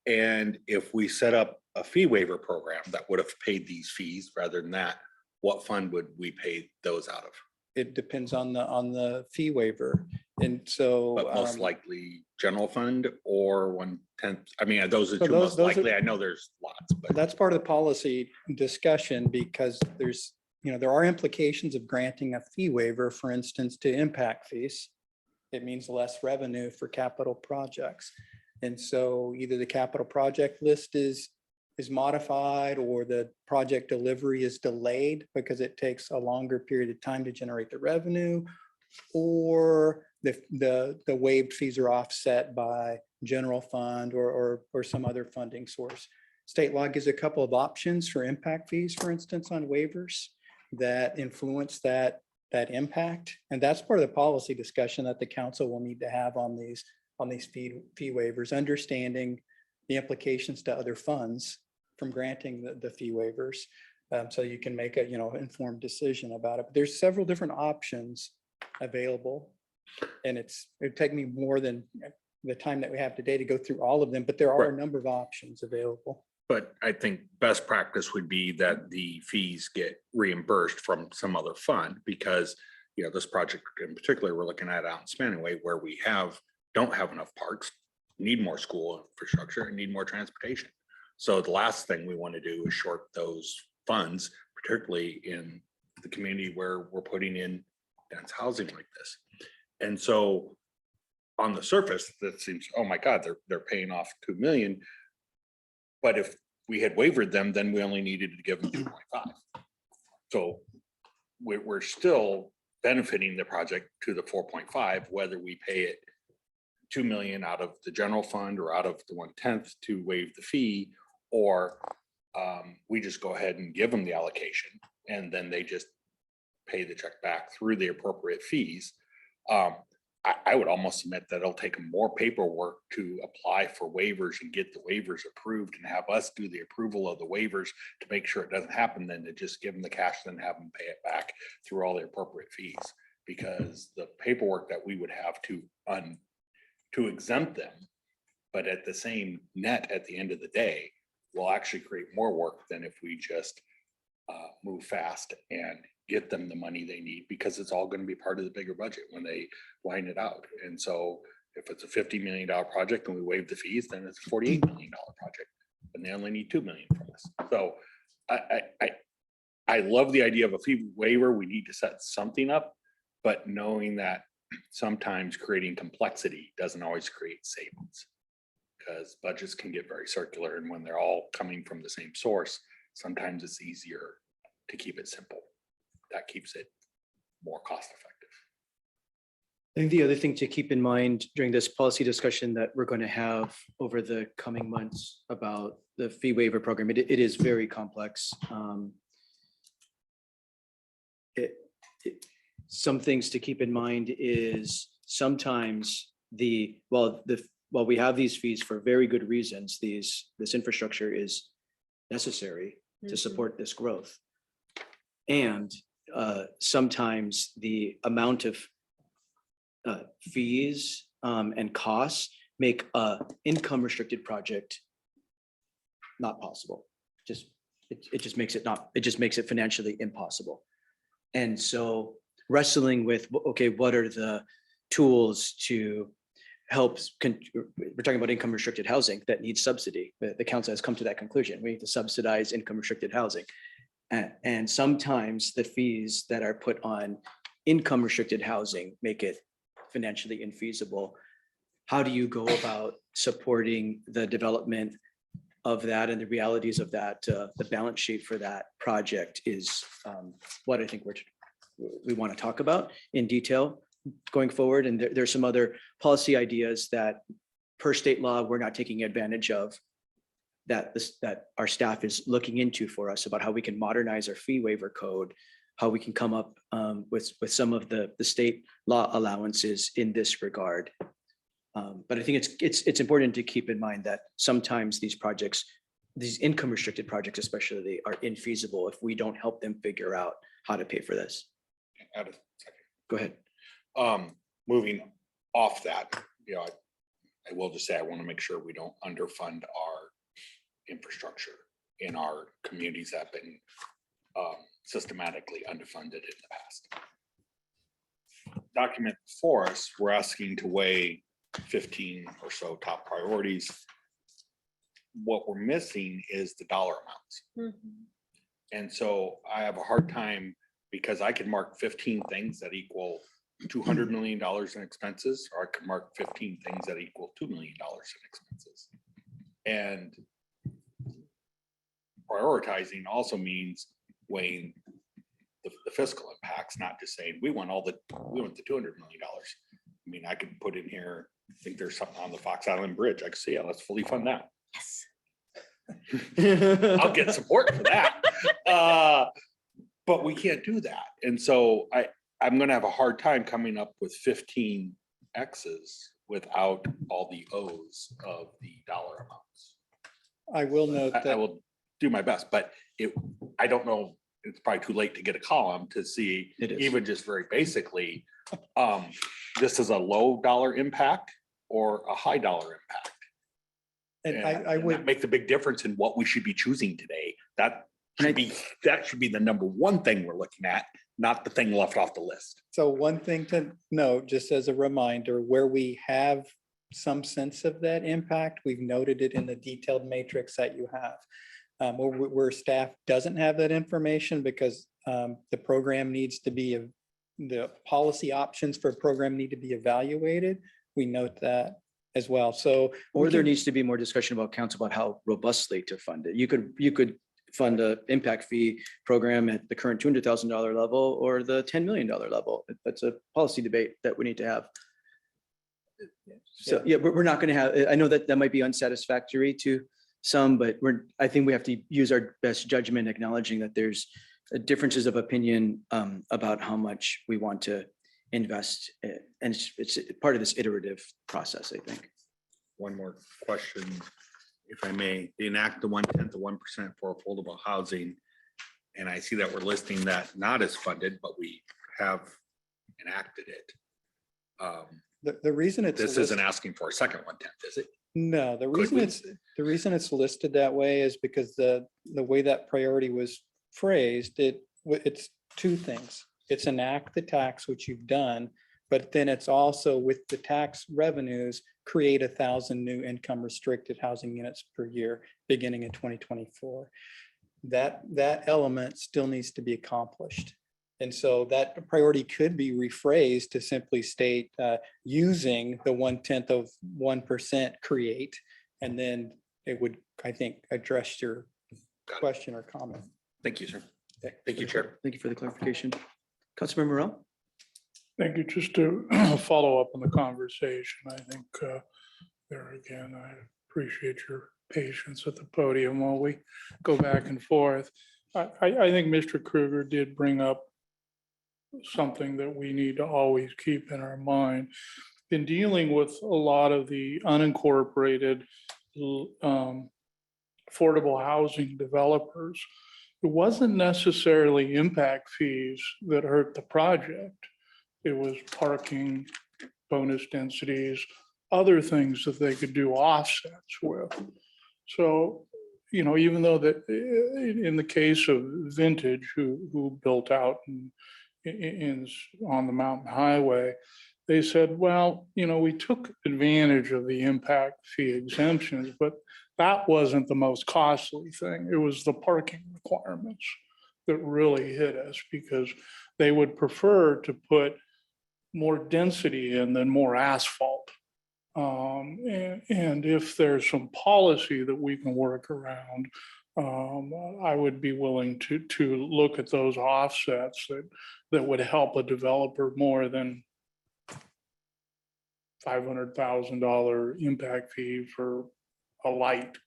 And if we set up a fee waiver program that would have paid these fees rather than that, what fund would we pay those out of? It depends on the fee waiver. And so. But most um, likely general fund or 1/10. I mean, those are So two those most are- likely. I know there's lots, but That's part of the policy discussion because there's, there are implications of granting a fee waiver, for instance, to impact fees. It means less revenue for capital projects. And so either the capital project list is modified or the project delivery is delayed because it takes a longer period of time to generate the revenue, or the waived fees are offset by general fund or some other funding source. State law gives a couple of options for impact fees, for instance, on waivers that influence that impact. And that's part of the policy discussion that the council will need to have on these fee waivers, understanding the implications to other funds from granting the fee waivers. So you can make a, informed decision about it. But there's several different options available. And it'd take me more than the time that we have today to go through all of them, but there are a Right. number of options available. But I think best practice would be that the fees get reimbursed from some other fund because, this project in particular, we're looking at out in Spanning Way where we don't have enough parks, need more school infrastructure and need more transportation. So the last thing we want to do is short those funds, particularly in the community where we're putting in dense housing like this. And so on the surface, that seems, oh my God, they're paying off 2 million. But if we had wavered them, then we only needed to give them 2.5. So we're still benefiting the project to the 4.5, whether we pay it 2 million out of the general fund or out of the 1/10 to waive the fee, or we just go ahead and give them the allocation and then they just pay the check back through the appropriate fees. I would almost submit that it'll take more paperwork to apply for waivers and get the waivers approved and have us do the approval of the waivers to make sure it doesn't happen, than to just give them the cash, then have them pay it back through all the appropriate fees. Because the paperwork that we would have to exempt them, but at the same net at the end of the day, will actually create more work than if we just move fast and get them the money they need, because it's all going to be part of the bigger budget when they line it out. And so if it's a $50 million project and we waive the fees, then it's a $48 million project and they only need 2 million from us. So I love the idea of a fee waiver. We need to set something up, but knowing that sometimes creating complexity doesn't always create savings, because budgets can get very circular. And when they're all coming from the same source, sometimes it's easier to keep it simple. That keeps it more cost effective. I think the other thing to keep in mind during this policy discussion that we're going to have over the coming months about the fee waiver program, it is very complex. Some things to keep in mind is sometimes while we have these fees for very good reasons, this infrastructure is necessary to support this growth. And sometimes the amount of fees and costs make a income restricted project not possible. It just makes it financially impossible. And so wrestling with, okay, what are the tools to help, we're talking about income restricted housing that needs subsidy. The council has come to that conclusion. We need to subsidize income restricted housing. And sometimes the fees that are put on income restricted housing make it financially infeasible. How do you go about supporting the development of that and the realities of that? The balance sheet for that project is what I think we want to talk about in detail going forward. And there's some other policy ideas that per state law, we're not taking advantage of, that our staff is looking into for us about how we can modernize our fee waiver code, how we can come up with some of the state law allowances in this regard. But I think it's important to keep in mind that sometimes these projects, these income restricted projects especially, are infeasible if we don't help them figure out how to pay for this. Add a second. Go ahead. Moving off that, you know, I will just say, I want to make sure we don't underfund our infrastructure in our communities that have been systematically underfunded in the past. Document before us, we're asking to weigh 15 or so top priorities. What we're missing is the dollar amounts. And so I have a hard time because I could mark 15 things that equal $200 million in expenses, or I could mark 15 things that equal $2 million in expenses. And prioritizing also means weighing the fiscal impacts, not just saying we want the $200 million. I mean, I could put in here, I think there's something on the Fox Island Bridge. I could say, yeah, let's fully fund that. Yes. I'll get support for that. But we can't do that. And so I'm gonna have a hard time coming up with 15 X's without all the O's of the dollar amounts. I will note I that, will do my best, but I don't know, it's probably too late to get a column to see, It is. even just very basically, this is a low dollar impact or a high dollar impact. and And I and that would, make the big difference in what we should be choosing today. That And I- should be the number one thing we're looking at, not the thing left off the list. so one thing to note, just as a reminder, where we have some sense of that impact, we've noted it in the detailed matrix that you have. Where staff doesn't have that information because the program needs to be, the policy options for a program need to be evaluated, we note that as well. So. Or we there can- needs to be more discussion about council about how robustly to fund it. You could fund a impact fee program at the current $200,000 level or the $10 million level. That's a policy debate that we need to have. So, yeah, we're not going to have, I know that might be unsatisfactory to some, but I think we have to use our best judgment, acknowledging that there's differences of opinion about how much we want to invest. And it's part of this iterative process, I think. One more question, if I may. They enact the 1/10 to 1% for affordable housing. And I see that we're listing that not as funded, but we have enacted it. The reason it's. This isn't asking for a second 1/10, is it? No, the reason we? the reason it's listed that way is because the way that priority was phrased, it's two things. It's enact the tax, which you've done, but then it's also with the tax revenues, create 1,000 new income restricted housing units per year, beginning in 2024. That element still needs to be accomplished. And so that priority could be rephrased to simply state using the 1/10 of 1% create, and then it would, I think, address your question or comment. Thank you, sir. Thank you, Chair. Thank you for the clarification. Councilmember Morel? Thank you. Just to follow up on the conversation, I think there again, I appreciate your patience at the podium while we go back and forth. I think Mr. Kruger did bring up something that we need to always keep in our mind. In dealing with a lot of the unincorporated affordable housing developers, it wasn't necessarily impact fees that hurt the project. It was parking, bonus densities, other things that they could do offsets with. So, you know, even though that in the case of Vintage, who built out on the mountain highway, they said, well, you know, we took advantage of the impact fee exemptions, but that wasn't the most costly thing. It was the parking requirements that really hit us, because they would prefer to put more density in than more asphalt. And if there's some policy that we can work around, I would be willing to look at those offsets that would help a developer more than $500,000 impact fee for a light.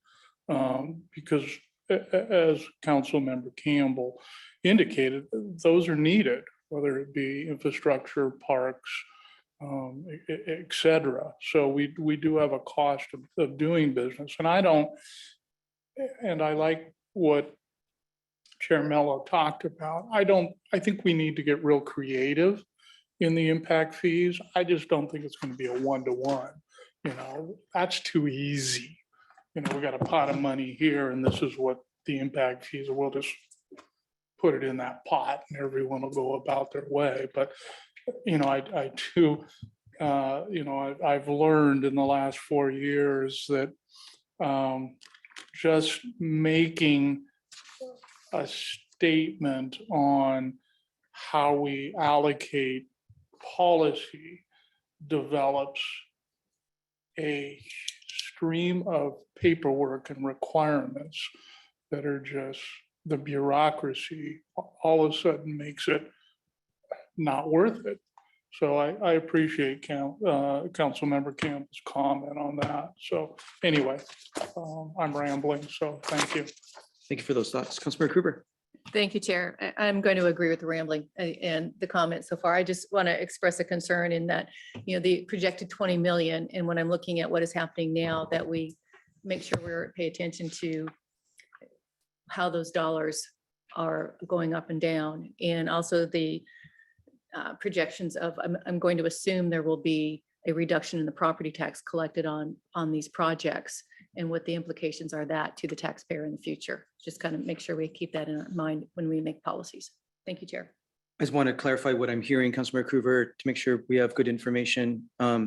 Because as Councilmember Campbell indicated, those are needed, whether it be infrastructure, parks, et cetera. So we do have a cost of doing business. And I like what Chair Mello talked about. I think we need to get real creative in the impact fees. I just don't think it's going to be a 1-to-1. You know, that's too easy. You know, we got a pot of money here and this is what the impact fees are. We'll just put it in that pot and everyone will go about their way. But, you know, I do, you know, I've learned in the last 4 years that just making a statement on how we allocate policy develops a stream of paperwork and requirements that are just, the bureaucracy all of a sudden makes it not worth it. So I appreciate Councilmember Campbell's comment on that. So anyway, I'm rambling, so thank you. Thank you for those thoughts. Councilmember Krueger. Thank you, Chair. I'm going to agree with the rambling and the comments so far. I just want to express a concern in that, you know, the projected 20 million, and when I'm looking at what is happening now, that we make sure we're pay attention to how those dollars are going up and down, and also the projections of, I'm going to assume there will be a reduction in the property tax collected on these projects, and what the implications are that to the taxpayer in the future. Just kind of make sure we keep that in our mind when we make policies. Thank you, Chair. I just want to clarify what I'm hearing, Councilmember Krueger, to make sure we have good information. I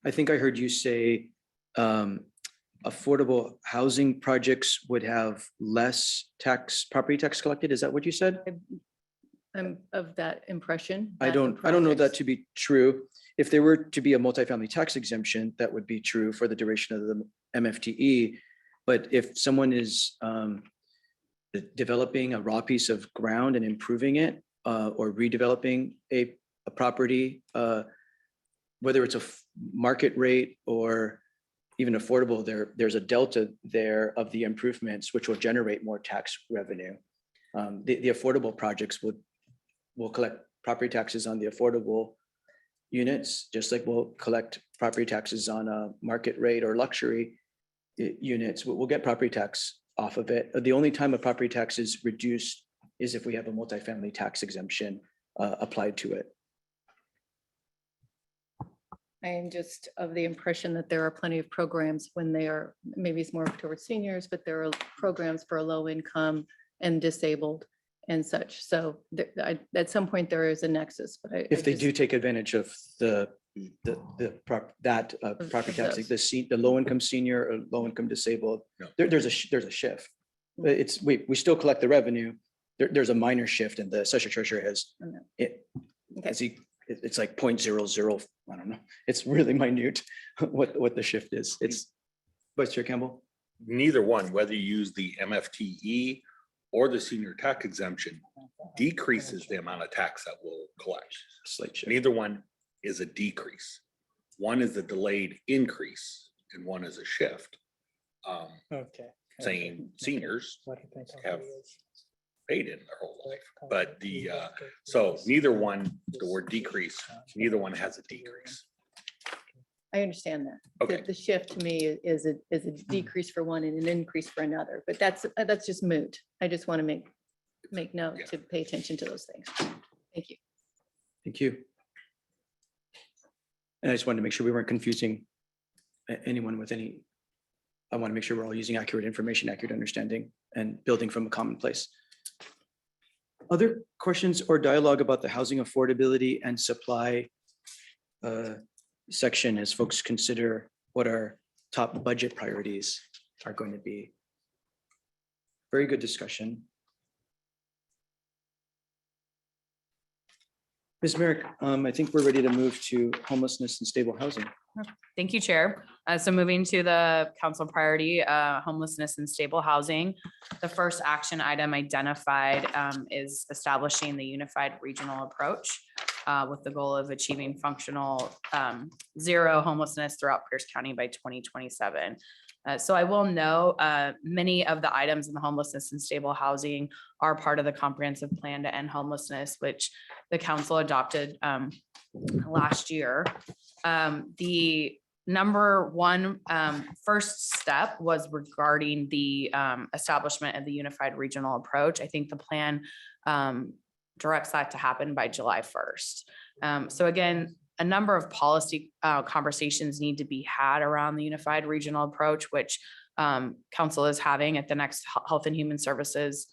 think I heard you say affordable housing projects would have less property tax collected. Is that what you said? I'm of that impression. I that the don't know that projects- to be true. If there were to be a multifamily tax exemption, that would be true for the duration of the MFTE. But if someone is developing a raw piece of ground and improving it, or redeveloping a property, whether it's a market rate or even affordable, there's a delta there of the improvements, which will generate more tax revenue. The affordable projects will collect property taxes on the affordable units, just like we'll collect property taxes on a market rate or luxury units. We'll get property tax off of it. The only time a property tax is reduced is if we have a multifamily tax exemption applied to it. I am just of the impression that there are plenty of programs when they are, maybe it's more towards seniors, but there are programs for low income and disabled and such. So at some point there is a nexus, but If they do take advantage of property tax, like the low income senior or low income disabled, No. there's a shift. It's, we still collect the revenue. There's a minor shift, and the assessor treasurer has Okay. it's like 0.00, I don't know. It's really minute what the shift is. It's Vice Chair Campbell. Neither one, whether you use the MFTE or the senior tax exemption, decreases the amount of tax that we'll collect. Slight shift. Neither one is a decrease. One is a delayed increase and one is a shift. Okay. Saying seniors have paid in their whole life, but so neither one, the word decrease, neither one has a decrease. I understand that. Okay. The shift to me is a decrease for one and an increase for another, but that's just moot. I just want to make note Yeah. to pay attention to those things. Thank you. Thank you. And I just wanted to make sure we weren't confusing anyone with any. I want to make sure we're all using accurate information, accurate understanding, and building from a common place. Other questions or dialogue about the housing affordability and supply section as folks consider what our top budget priorities are going to be? Very good discussion. Ms. Merrick, I think we're ready to move to homelessness and stable housing. Thank you, Chair. So moving to the council priority, homelessness and stable housing. The first action item identified is establishing the unified regional approach with the goal of achieving functional zero homelessness throughout Pierce County by 2027. So I will note many of the items in the homelessness and stable housing are part of the comprehensive plan to end homelessness, which the council adopted last year. The number one first step was regarding the establishment of the unified regional approach. I think the plan directs that to happen by July 1st. So again, a number of policy conversations need to be had around the unified regional approach, which council is having at the next Health and Human Services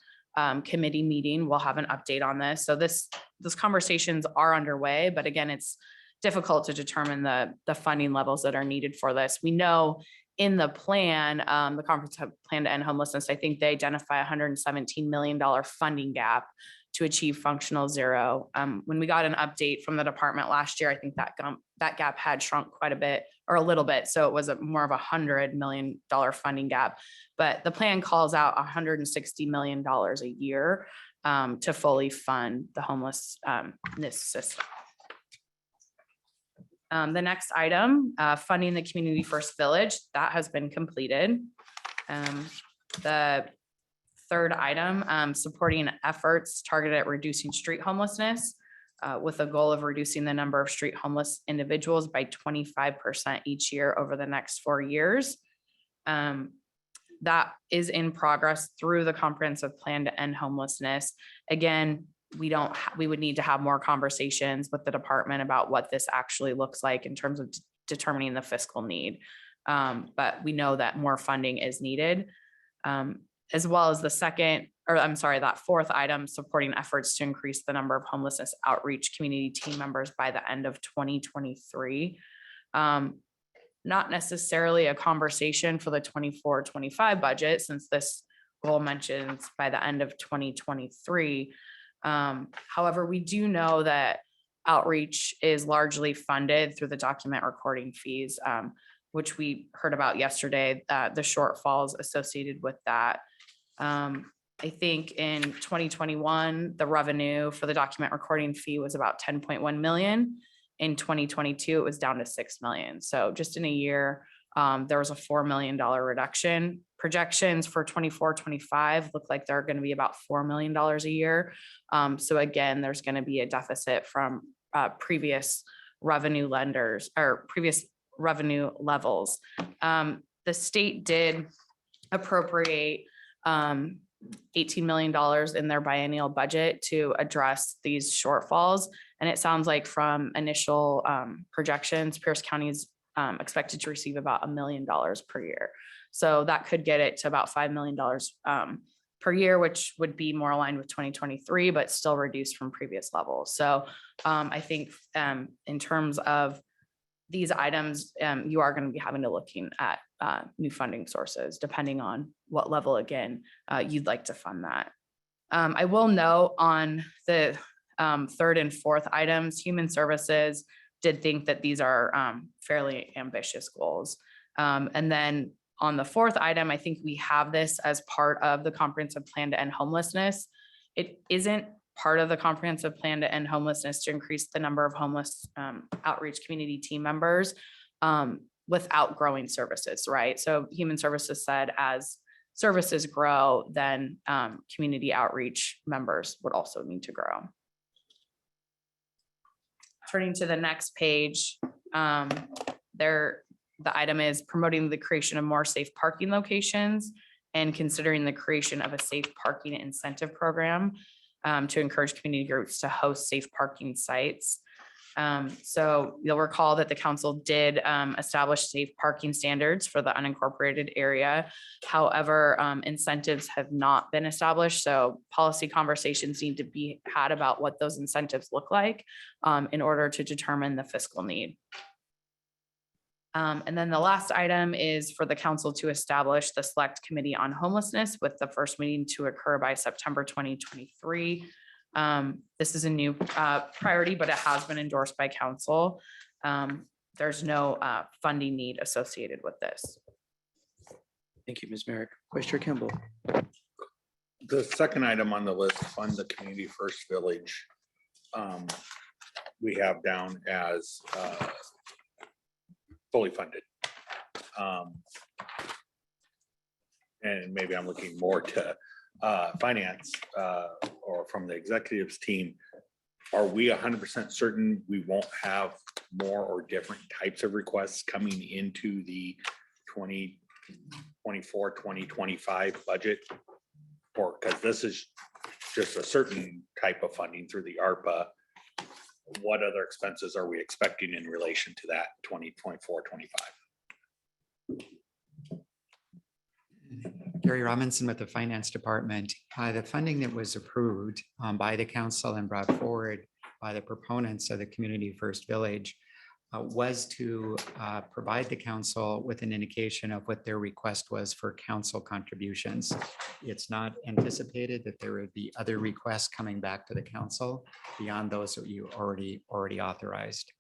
committee meeting. We'll have an update on this. So those conversations are underway, but again, it's difficult to determine the funding levels that are needed for this. We know in the plan, the comprehensive plan to end homelessness, I think they identify $117 million funding gap to achieve functional zero. When we got an update from the department last year, I think that gap had shrunk quite a bit or a little bit. So it was more of $100 million funding gap, but the plan calls out $160 million a year to fully fund the homelessness system. The next item, funding the Community First Village, that has been completed. The third item, supporting efforts targeted at reducing street homelessness with a goal of reducing the number of street homeless individuals by 25% each year over the next 4 years. That is in progress through the comprehensive plan to end homelessness. Again, we would need to have more conversations with the department about what this actually looks like in terms of determining the fiscal need. But we know that more funding is needed, as well as that fourth item, supporting efforts to increase the number of homelessness outreach community team members by the end of 2023. Not necessarily a conversation for the 24-25 budget, since this goal mentions by the end of 2023. However, we do know that outreach is largely funded through the document recording fees, which we heard about yesterday, the shortfalls associated with that. I think in 2021, the revenue for the document recording fee was about 10.1 million. In 2022, it was down to 6 million. So just in a year, there was a $4 million reduction. Projections for 24-25 look like they're going to be about $4 million a year. So again, there's going to be a deficit from previous revenue lenders or previous revenue levels. The state did appropriate $18 million in their biennial budget to address these shortfalls. And it sounds like from initial projections, Pierce County is expected to receive about $1 million per year. So that could get it to about $5 million per year, which would be more aligned with 2023, but still reduced from previous levels. So I think in terms of these items, you are going to be having to looking at new funding sources, depending on what level, again, you'd like to fund that. I will note on the third and fourth items, Human Services did think that these are fairly ambitious goals. And then on the fourth item, I think we have this as part of the comprehensive plan to end homelessness. It isn't part of the comprehensive plan to end homelessness to increase the number of homeless outreach community team members without growing services, right? So Human Services said as services grow, then community outreach members would also need to grow. Turning to the next page, the item is promoting the creation of more safe parking locations and considering the creation of a safe parking incentive program to encourage community groups to host safe parking sites. So you'll recall that the council did establish safe parking standards for the unincorporated area. However, incentives have not been established. So policy conversations need to be had about what those incentives look like in order to determine the fiscal need. And then the last item is for the council to establish the Select Committee on Homelessness with the first meeting to occur by September 2023. This is a new priority, but it has been endorsed by council. There's no funding need associated with this. Thank you, Ms. Merrick. Vice Chair Campbell. The second item on the list, fund the Community First Village. We have down as fully funded. And maybe I'm looking more to finance or from the executives team. Are we 100% certain we won't have more or different types of requests coming into the 2024, 2025 budget? Or because this is just a certain type of funding through the ARPA. what other expenses are we expecting in relation to that 2024, 25? Gary Robinson with the Finance Department. The funding that was approved by the council and brought forward by the proponents of the Community First Village was to provide the council with an indication of what their request was for council contributions. It's not anticipated that there would be other requests coming back to the council beyond those that you already authorized.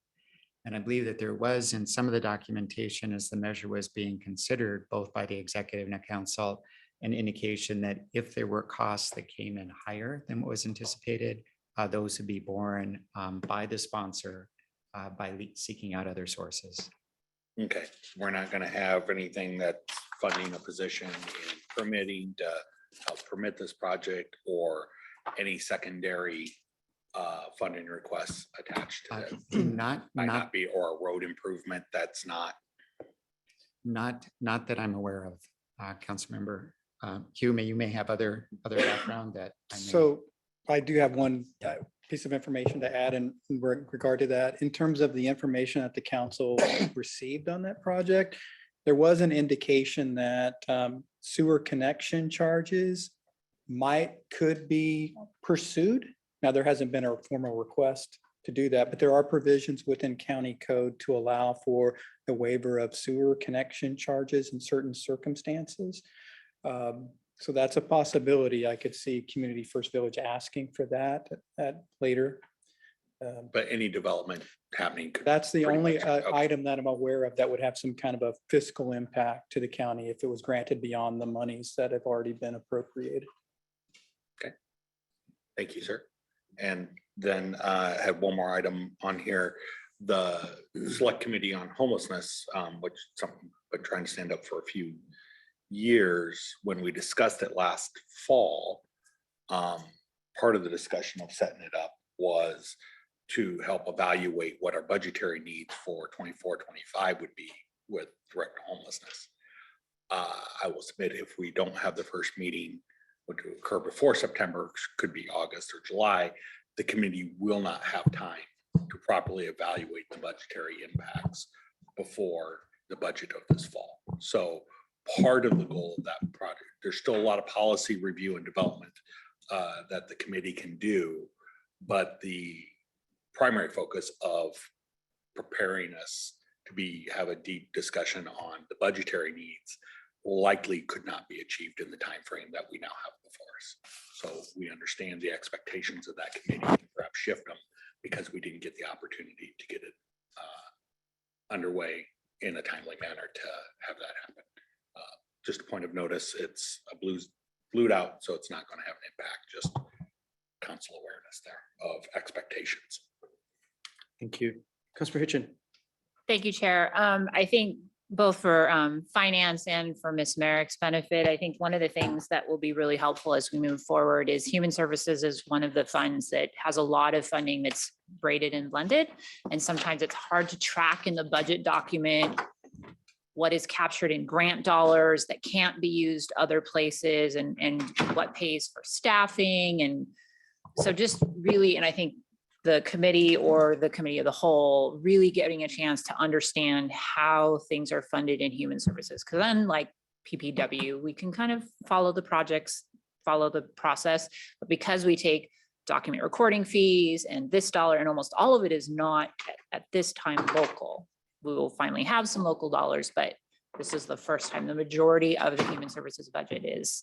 And I believe that there was in some of the documentation as the measure was being considered both by the executive and the council, an indication that if there were costs that came in higher than what was anticipated, those would be borne by the sponsor by seeking out other sources. Okay, we're not gonna have anything that's funding a position in permitting to help permit this project or any secondary funding requests attached to it. Might not be, or a road improvement that's not. Not that I'm aware of, Councilmember. Hugh, you may have other background that. I may- So I do have one piece of information to add in regard to that. In terms of the information that the council received on that project, there was an indication that sewer connection charges could be pursued. Now, there hasn't been a formal request to do that, but there are provisions within county code to allow for the waiver of sewer connection charges in certain circumstances. So that's a possibility. I could see Community First Village asking for that at later. But any development happening. could That's the pretty only much- okay. item that I'm aware of that would have some kind of a fiscal impact to the county if it was granted beyond the monies that have already been appropriated. Thank you, sir. And then I have one more item on here. The Select Committee on Homelessness, which something I've been trying to stand up for a few years, when we discussed it last fall, part of the discussion of setting it up was to help evaluate what our budgetary needs for 24, 25 would be with direct homelessness. I will submit if we don't have the first meeting, would occur before September, could be August or July, the committee will not have time to properly evaluate the budgetary impacts before the budget of this fall. So part of the goal of that project, there's still a lot of policy review and development that the committee can do, but the primary focus of preparing us to have a deep discussion on the budgetary needs likely could not be achieved in the time frame that we now have before us. So we understand the expectations of that committee and perhaps shift them because we didn't get the opportunity to get it underway in a timely manner to have that happen. Just a point of notice, it's a blued out, so it's not going to have an impact, just council awareness there of expectations. Thank you. Councilor Hitchin. Thank you, Chair. I think both for finance and for Ms. Merrick's benefit, I think one of the things that will be really helpful as we move forward is Human Services is one of the funds that has a lot of funding that's braided and blended. And sometimes it's hard to track in the budget document what is captured in grant dollars that can't be used other places and what pays for staffing. And so just really, and I think the committee or the committee of the whole really getting a chance to understand how things are funded in human services. Because unlike PPW, we can kind of follow the projects, follow the process, but because we take document recording fees and this dollar, and almost all of it is not at this time local. We will finally have some local dollars, but this is the first time the majority of the human services budget is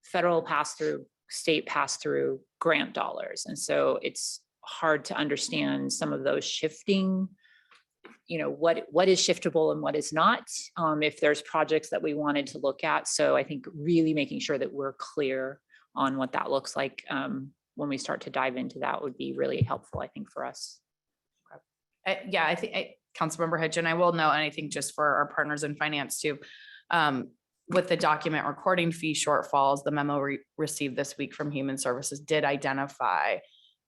federal pass-through, state pass-through, grant dollars. And so it's hard to understand some of those shifting, what is shiftable and what is not, if there's projects that we wanted to look at. So I think really making sure that we're clear on what that looks like when we start to dive into that would be really helpful, I think, for us. Yeah, I think Councilmember Hitchin, I will note, and I think just for our partners in finance too, with the document recording fee shortfalls, the memo received this week from Human Services did identify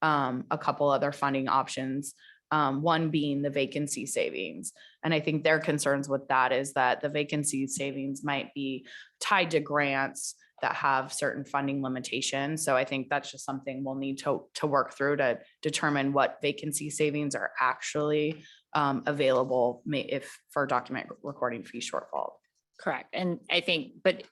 a couple other funding options, one being the vacancy savings. And I think their concerns with that is that the vacancy savings might be tied to grants that have certain funding limitations. So I think that's just something we'll need to work through to determine what vacancy savings are actually available if for document recording fee shortfall. Correct. And I think, but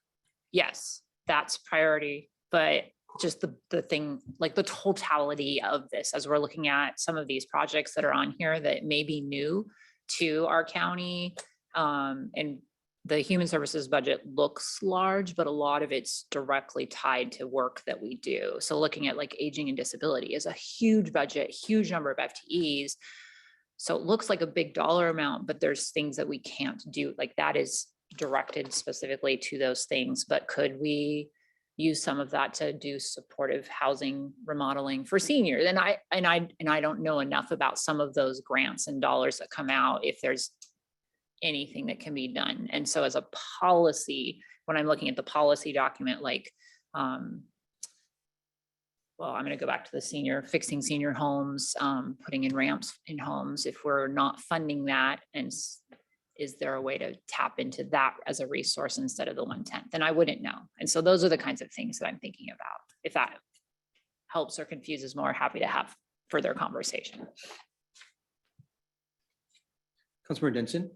yes, that's priority, but just the thing, like the totality of this, as we're looking at some of these projects that are on here that may be new to our county. And the human services budget looks large, but a lot of it's directly tied to work that we do. So looking at like aging and disability is a huge budget, huge number of FTEs. So it looks like a big dollar amount, but there's things that we can't do. Like that is directed specifically to those things. But could we use some of that to do supportive housing remodeling for seniors? And I don't know enough about some of those grants and dollars that come out, if there's anything that can be done. And so as a policy, when I'm looking at the policy document, like, well, I'm going to go back to the fixing senior homes, putting in ramps in homes. If we're not funding that, and is there a way to tap into that as a resource instead of the 1/10? Then I wouldn't know. And so those are the kinds of things that I'm thinking about. If that helps or confuses more, happy to have further conversation. Councilmember Denson?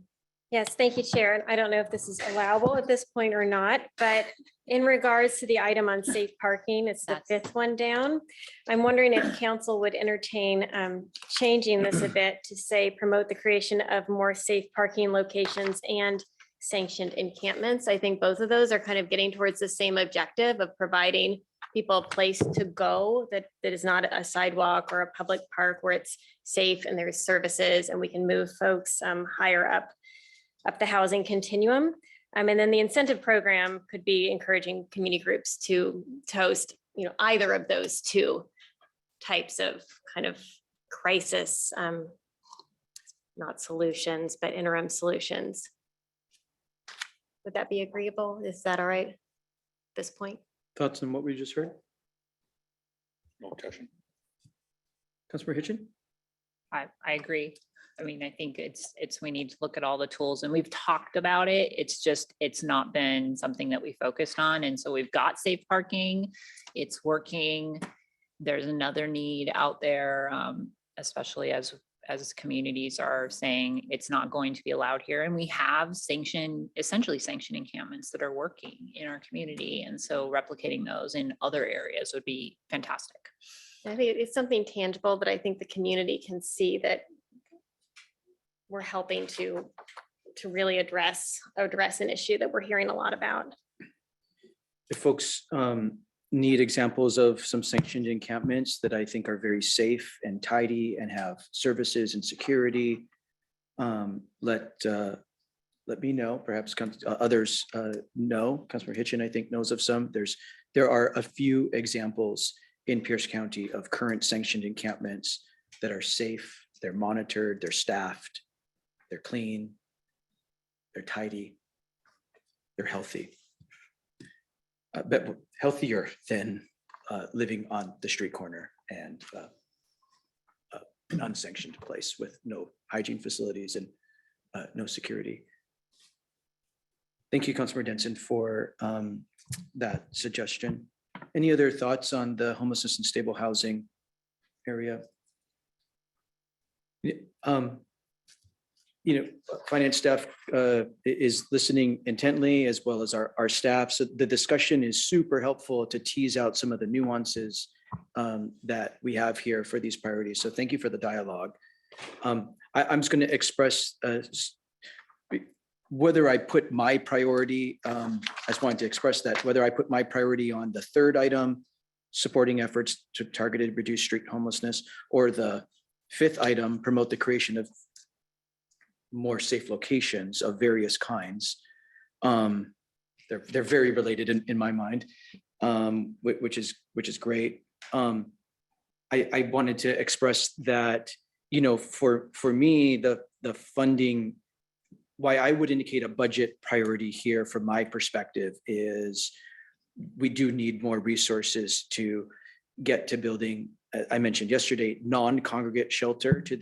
Yes, thank you, Chair. And I don't know if this is allowable at this point or not, but in regards to the item on safe parking, it's the That's- 5th one down. I'm wondering if council would entertain changing this a bit to say promote the creation of more safe parking locations and sanctioned encampments. I think both of those are kind of getting towards the same objective of providing people a place to go that is not a sidewalk or a public park, where it's safe and there's services and we can move folks higher up the housing continuum. And then the incentive program could be encouraging community groups to host, either of those two types of kind of crisis, not solutions, but interim solutions. Would that be agreeable? Is that all right at this point? Thoughts on what we just heard? No objection. Councilmember Hitchin? I agree. I mean, I think we need to look at all the tools, and we've talked about it. It's not been something that we focused on. And so we've got safe parking. It's working. There's another need out there, especially as communities are saying it's not going to be allowed here. And we have essentially sanctioned encampments that are working in our community. And so replicating those in other areas would be fantastic. I think it's something tangible, but I think the community can see that we're helping to really address an issue that we're hearing a lot about. If folks need examples of some sanctioned encampments that I think are very safe and tidy and have services and security, let me know. Perhaps others know. Councilmember Hitchin, I think, knows of some. There are a few examples in Pierce County of current sanctioned encampments that are safe, they're monitored, they're staffed, they're clean, they're tidy, they're healthy. But healthier than living on the street corner and an unsanctioned place with no hygiene facilities and no security. Thank you, Councilmember Denson, for that suggestion. Any other thoughts on the homelessness and stable housing area? Finance staff is listening intently, as well as our staff. So the discussion is super helpful to tease out some of the nuances that we have here for these priorities. So thank you for the dialogue. I'm just going to express whether I put my priority, I just wanted to express that, whether I put my priority on the 3rd item, supporting efforts to targeted reduce street homelessness, or the 5th item, promote the creation of more safe locations of various kinds. They're very related in my mind, which is great. I wanted to express that, for me, the funding, why I would indicate a budget priority here from my perspective is we do need more resources to get to building, I mentioned yesterday, non-congregate shelter to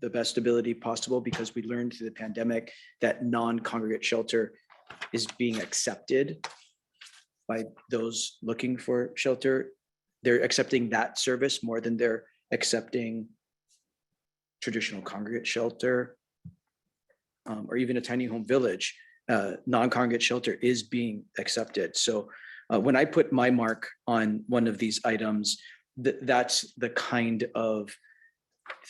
the best ability possible, because we learned through the pandemic that non-congregate shelter is being accepted by those looking for shelter. They're accepting that service more than they're accepting traditional congregate shelter, or even a tiny home village. Non-congregate shelter is being accepted. So when I put my mark on one of these items, that's the kind of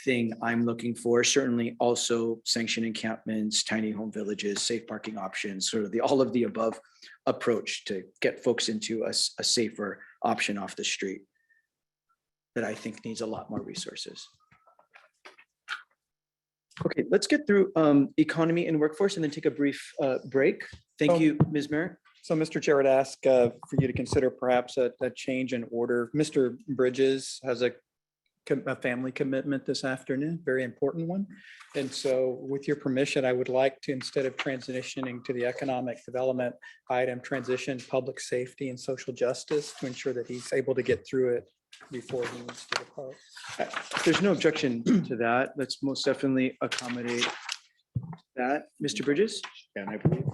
thing I'm looking for. Certainly also sanctioned encampments, tiny home villages, safe parking options, sort of all of the above approach to get folks into a safer option off the street that I think needs a lot more resources. Okay, let's get through economy and workforce and then take a brief break. Thank you, Ms. Merrick. So Mr. Chair would ask for you to consider perhaps a change in order. Mr. Bridges has a family commitment this afternoon, very important one. And so with your permission, I would like to, instead of transitioning to the economic development item, transition public safety and social justice to ensure that he's able to get through it before he needs to depart. There's no objection to that. Let's most definitely accommodate that. Mr. Bridges? And I believe.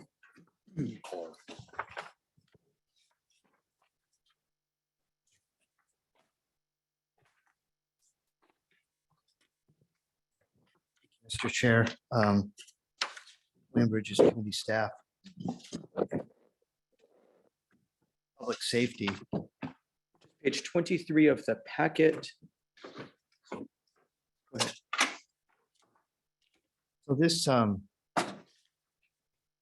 Mr. Chair, William Bridges Committee staff. Public safety. Page 23 of the packet. So this will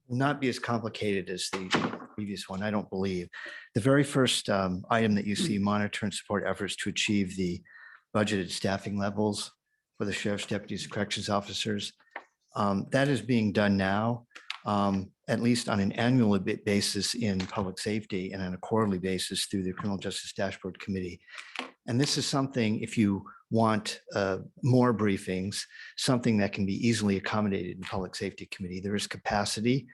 not be as complicated as the previous one, I don't believe. The very first item that you see, monitor and support efforts to achieve the budgeted staffing levels for the sheriff's deputies and corrections officers. That is being done now, at least on an annual basis in public safety and on a quarterly basis through the Criminal Justice Dashboard Committee. And this is something, if you want more briefings, something that can be easily accommodated in Public Safety Committee. There is capacity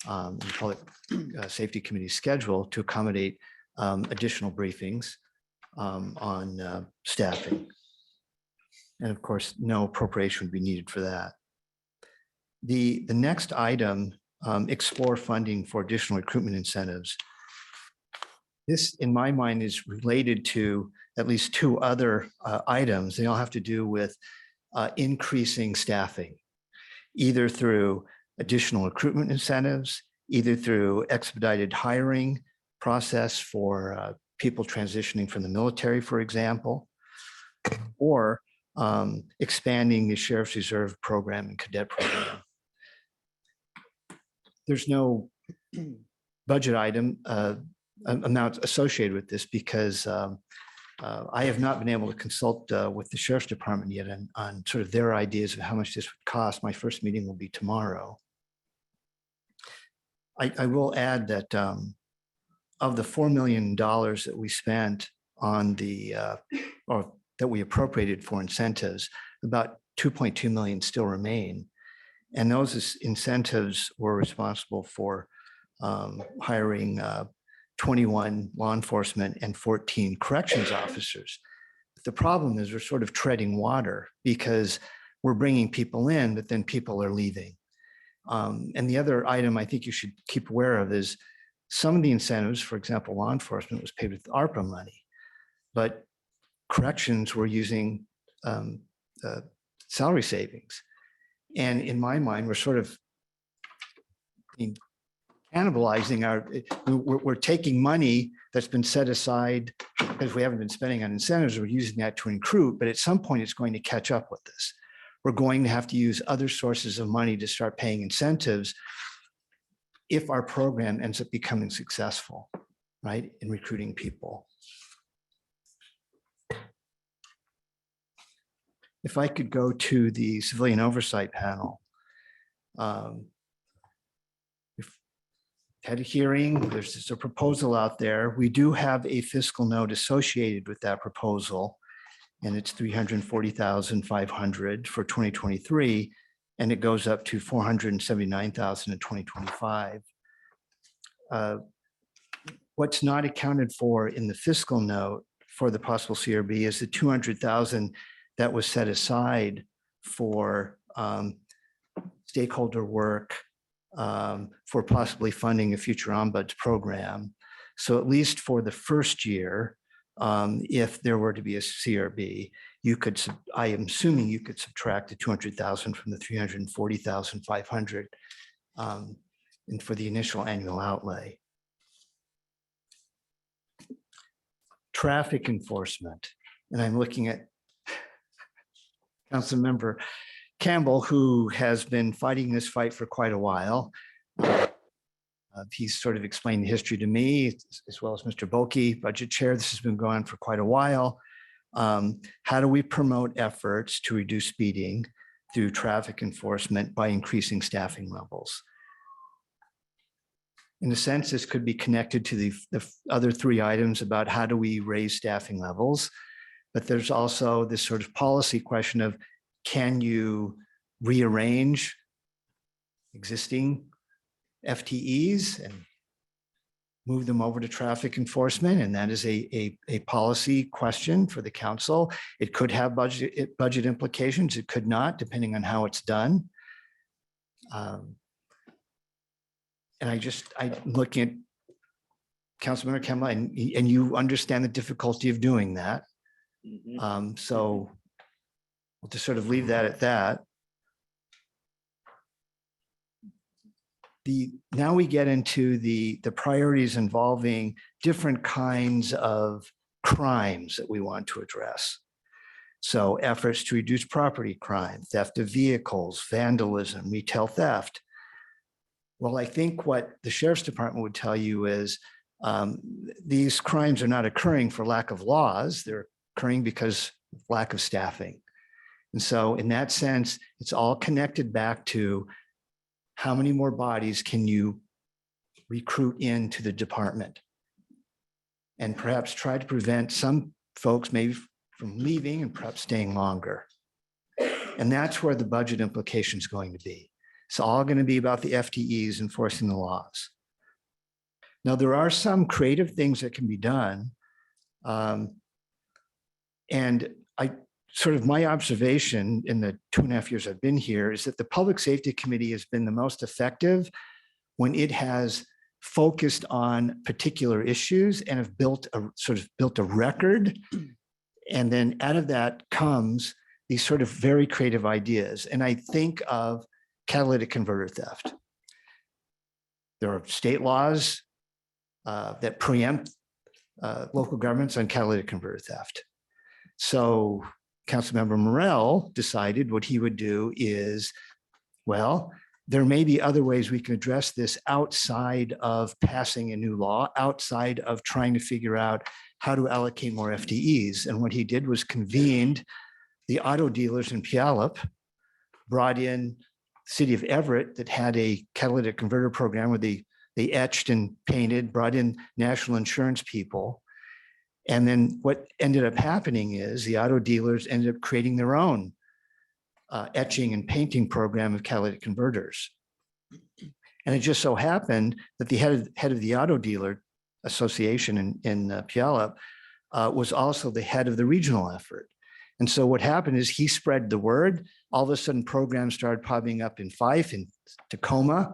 in Public Safety Committee schedule to accommodate additional briefings on staffing. And of course, no appropriation would be needed for that. The next item, explore funding for additional recruitment incentives. This, in my mind, is related to at least two other items. They all have to do with increasing staffing, either through additional recruitment incentives, either through expedited hiring process for people transitioning from the military, for example, or expanding the Sheriff's Reserve program and cadet program. There's no budget item amount associated with this because I have not been able to consult with the Sheriff's Department yet on sort of their ideas of how much this would cost. My first meeting will be tomorrow. I will add that of the $4 million that we spent on the, or that we appropriated for incentives, about 2.2 million still remain. And those incentives were responsible for hiring 21 law enforcement and 14 corrections officers. The problem is we're sort of treading water because we're bringing people in, but then people are leaving. And the other item I think you should keep aware of is some of the incentives, for example, law enforcement was paid with ARPA money, but corrections were using salary savings. And in my mind, we're sort of cannibalizing we're taking money that's been set aside because we haven't been spending on incentives, we're using that to recruit, but at some point it's going to catch up with this. We're going to have to use other sources of money to start paying incentives if our program ends up becoming successful, right, in recruiting people. If I could go to the civilian oversight panel. We've had a hearing, there's a proposal out there. We do have a fiscal note associated with that proposal, and it's $340,500 for 2023, and it goes up to $479,000 in 2025. What's not accounted for in the fiscal note for the possible CRB is the $200,000 that was set aside for stakeholder work, for possibly funding a future ombuds program. So at least for the first year, if there were to be a CRB, you could, I am assuming you could subtract the 200,000 from the 340,500 and for the initial annual outlay. Traffic enforcement, and I'm looking at Councilmember Campbell, who has been fighting this fight for quite a while. He's sort of explained the history to me, as well as Mr. Bulkey, Budget Chair. This has been going on for quite a while. How do we promote efforts to reduce speeding through traffic enforcement by increasing staffing levels? In a sense, this could be connected to the other three items about how do we raise staffing levels. But there's also this sort of policy question of, can you rearrange existing FTEs and move them over to traffic enforcement? And that is a policy question for the council. It could have budget implications. It could not, depending on how it's done. And I'm looking at Councilmember Campbell, and you understand the difficulty of doing that. So we'll just sort of leave that at that. Now we get into the priorities involving different kinds of crimes that we want to address. So efforts to reduce property crime, theft of vehicles, vandalism, retail theft. Well, I think what the Sheriff's Department would tell you is these crimes are not occurring for lack of laws. They're occurring because of lack of staffing. And so in that sense, it's all connected back to how many more bodies can you recruit into the department? And perhaps try to prevent some folks maybe from leaving and perhaps staying longer. And that's where the budget implication is going to be. It's all going to be about the FTEs enforcing the laws. Now, there are some creative things that can be done. And my observation in the 2.5 years I've been here is that the Public Safety Committee has been the most effective when it has focused on particular issues and have built a record. And then out of that comes these sort of very creative ideas. And I think of catalytic converter theft. There are state laws that preempt local governments on catalytic converter theft. So Councilmember Morell decided what he would do is, well, there may be other ways we can address this outside of passing a new law, outside of trying to figure out how to allocate more FTEs. And what he did was convened the auto dealers in Puyallup, brought in City of Everett that had a catalytic converter program where they etched and painted, brought in national insurance people. And then what ended up happening is the auto dealers ended up creating their own etching and painting program of catalytic converters. And it just so happened that the head of the Auto Dealer Association in Puyallup was also the head of the regional effort. And so what happened is he spread the word. All of a sudden, programs started popping up in Fife and Tacoma.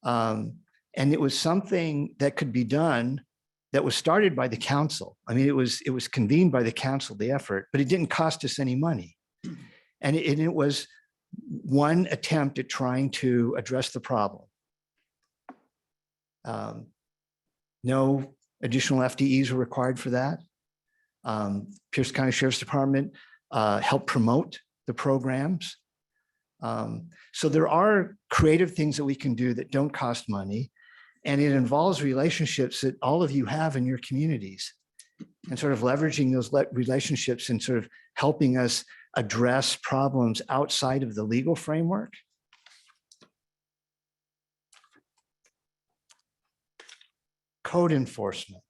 And it was something that could be done that was started by the council. I mean, it was convened by the council, the effort, but it didn't cost us any money. And it was one attempt at trying to address the problem. No additional FTEs were required for that. Pierce County Sheriff's Department helped promote the programs. So there are creative things that we can do that don't cost money. And it involves relationships that all of you have in your communities and sort of leveraging those relationships and sort of helping us address problems outside of the legal framework. Code enforcement.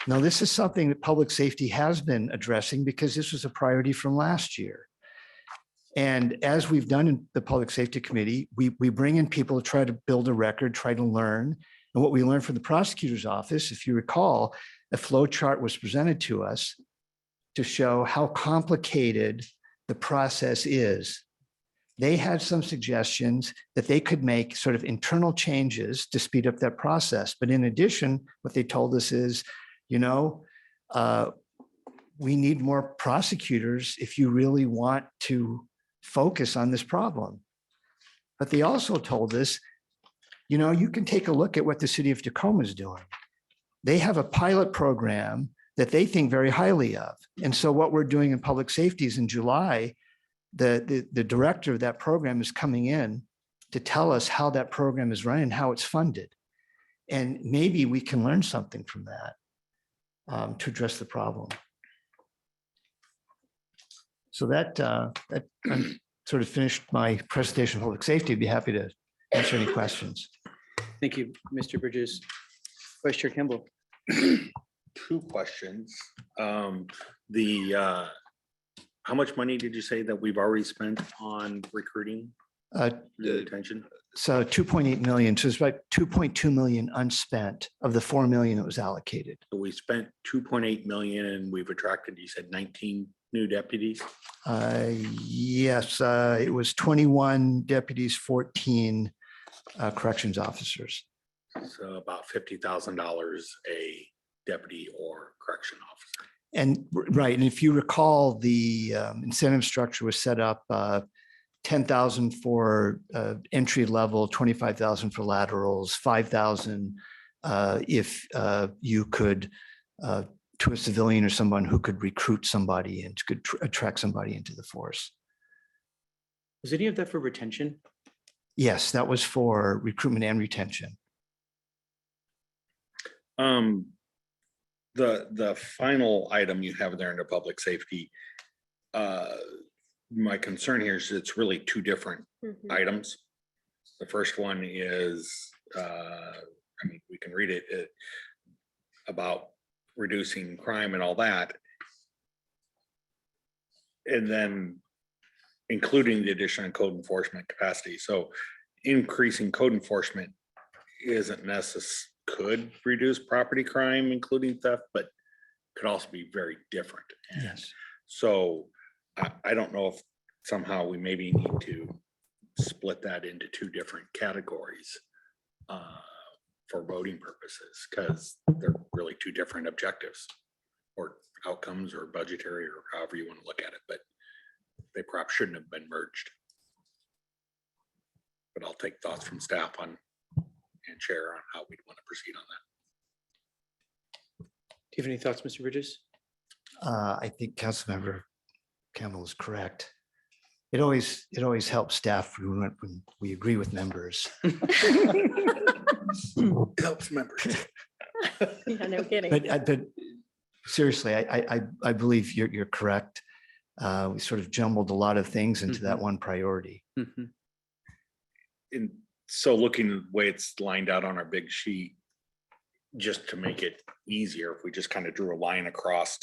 Now, this is something that public safety has been addressing because this was a priority from last year. And as we've done in the Public Safety Committee, we bring in people to try to build a record, try to learn. And what we learned from the prosecutor's office, if you recall, a flow chart was presented to us to show how complicated the process is they had some suggestions that they could make sort of internal changes to speed up that process. But in addition, what they told us is, we need more prosecutors if you really want to focus on this problem. But they also told us, you can take a look at what the city of Tacoma is doing. They have a pilot program that they think very highly of. And so what we're doing in public safety is in July, the director of that program is coming in to tell us how that program is running, how it's funded. And maybe we can learn something from that to address the problem. So that I'm sort of finished my presentation on public safety. I'd be happy to answer any questions. Thank you, Mr. Bridges. Vice Chair Campbell. Two questions. How much money did you say that we've already spent on recruiting retention? So 2.8 million, so it's about 2.2 million unspent of the 4 million that was allocated. So we spent 2.8 million and we've attracted, you said 19 new deputies? Yes, it was 21 deputies, 14 corrections officers. So about $50,000 a deputy or correction officer. And right, and if you recall, the incentive structure was set up 10,000 for entry level, 25,000 for laterals, 5,000 if you could to a civilian or someone who could recruit somebody and could attract somebody into the force. Was any of that for retention? Yes, that was for recruitment and retention. The final item you have there under public safety, my concern here is it's really two different items. The first one is, we can read it about reducing crime and all that. And then including the addition of code enforcement capacity. So increasing code enforcement isn't could reduce property crime, including theft, but could also be very different. Yes. So I don't know if somehow we maybe need to split that into two different categories for voting purposes, because they're really two different objectives or outcomes or budgetary or however you want to look at it, but they perhaps shouldn't have been merged. But I'll take thoughts from staff on and chair on how we'd want to proceed on that. Do you have any thoughts, Mr. Bridges? I think Councilmember Campbell is correct. It always helps staff when we agree with members. Helps members. Yeah, no kidding. But seriously, I believe you're correct. We sort of jumbled a lot of things into that one priority. And so looking at the way it's lined out on our big sheet, just to make it easier, if we just kind of drew a line across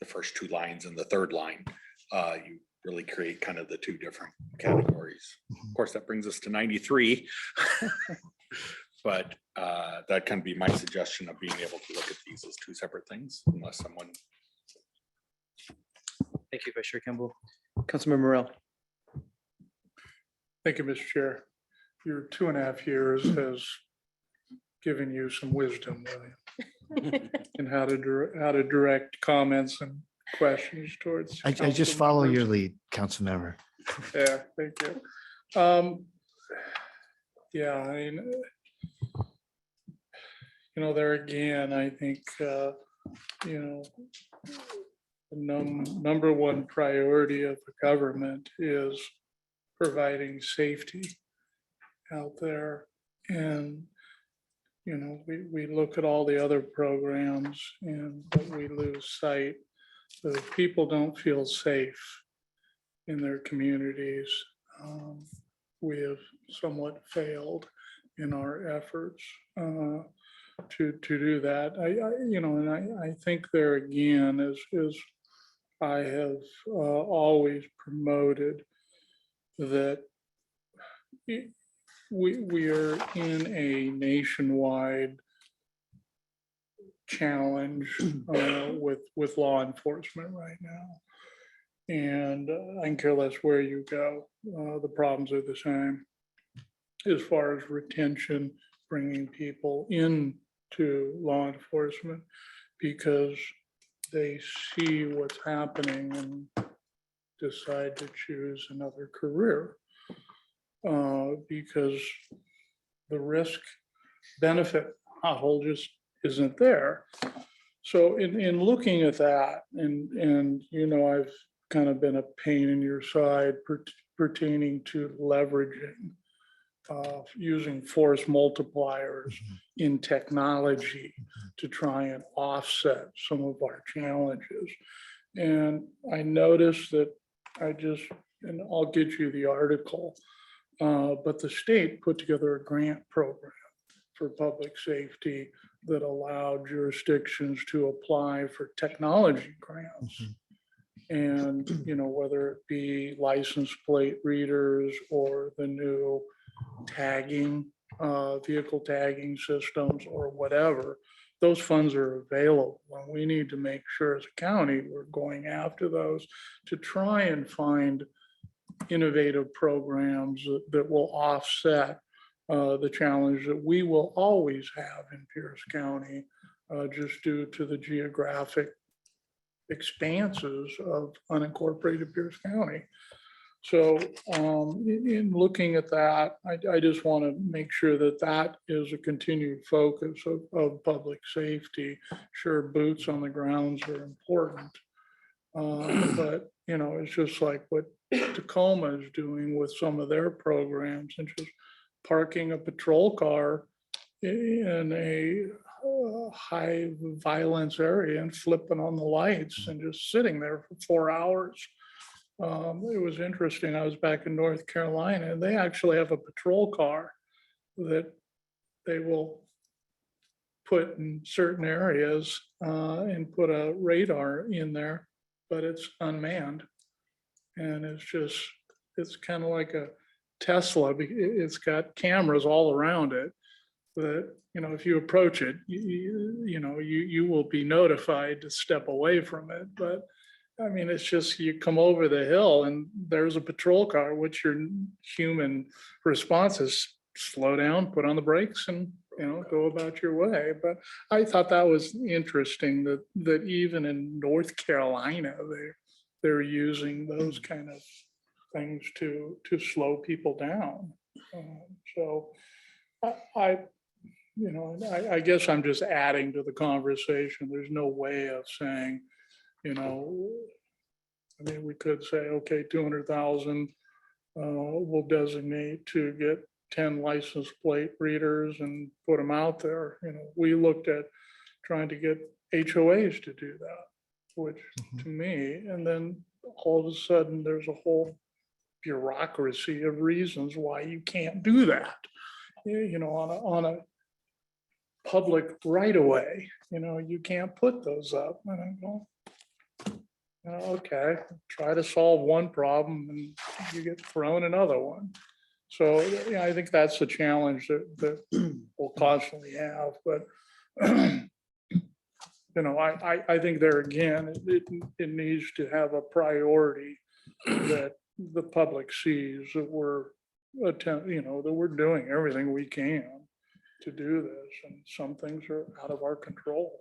the first two lines and the third line, you really create kind of the two different categories. Of course, that brings us to 93. But that can be my suggestion of being able to look at these as two separate things, unless someone. Thank you, Vice Chair Campbell. Councilmember Morel. Thank you, Mr. Chair. Your 2.5 years has given you some wisdom, William, in how to direct comments and questions towards. I just council follow your members. lead, Councilmember. Yeah, thank you. Yeah, I mean, there again, I think, the number one priority of the government is providing safety out there. And, we look at all the other programs and we lose sight that if people don't feel safe in their communities, we have somewhat failed in our efforts to do that. I think there again is I have always promoted that we are in a nationwide challenge with law enforcement right now. And I can care less where you go. The problems are the same. As far as retention, bringing people into law enforcement because they see what's happening and decide to choose another career. Because the risk benefit model just isn't there. So in looking at that, and you know, I've kind of been a pain in your side pertaining to leveraging, using force multipliers in technology to try and offset some of our challenges. And I noticed that and I'll get you the article, but the state put together a grant program for public safety that allowed jurisdictions to apply for technology grants. And, you know, whether it be license plate readers or the new tagging, vehicle tagging systems or whatever, those funds are available. And we need to make sure as a county, we're going after those to try and find innovative programs that will offset the challenge that we will always have in Pierce County, just due to the geographic expanses of unincorporated Pierce County. So in looking at that, I just want to make sure that that is a continued focus of public safety. Sure, boots on the grounds are important. But, you know, it's just like what Tacoma is doing with some of their programs and just parking a patrol car in a high violence area and flipping on the lights and just sitting there for 4 hours. It was interesting. I was back in North Carolina and they actually have a patrol car that they will put in certain areas and put a radar in there, but it's unmanned. And it's kind of like a Tesla. It's got cameras all around it that, you know, if you approach it, you will be notified to step away from it. But I mean, it's just, you come over the hill and there's a patrol car, which your human response is slow down, put on the brakes and, you know, go about your way. But I thought that was interesting that even in North Carolina, they're using those kind of things to slow people down. So I guess I'm just adding to the conversation. There's no way of saying, you know, I mean, we could say, okay, 200,000 we'll designate to get 10 license plate readers and put them out there. You know, we looked at trying to get HOAs to do that, which to me, and then all of a sudden there's a whole bureaucracy of reasons why you can't do that. You know, on a public right of way, you know, you can't put those up. And I go, okay, try to solve one problem and you get thrown another one. So yeah, I think that's the challenge that we'll constantly have. But you know, I think there again, it needs to have a priority that the public sees that we're that we're doing everything we can to do this, and some things are out of our control.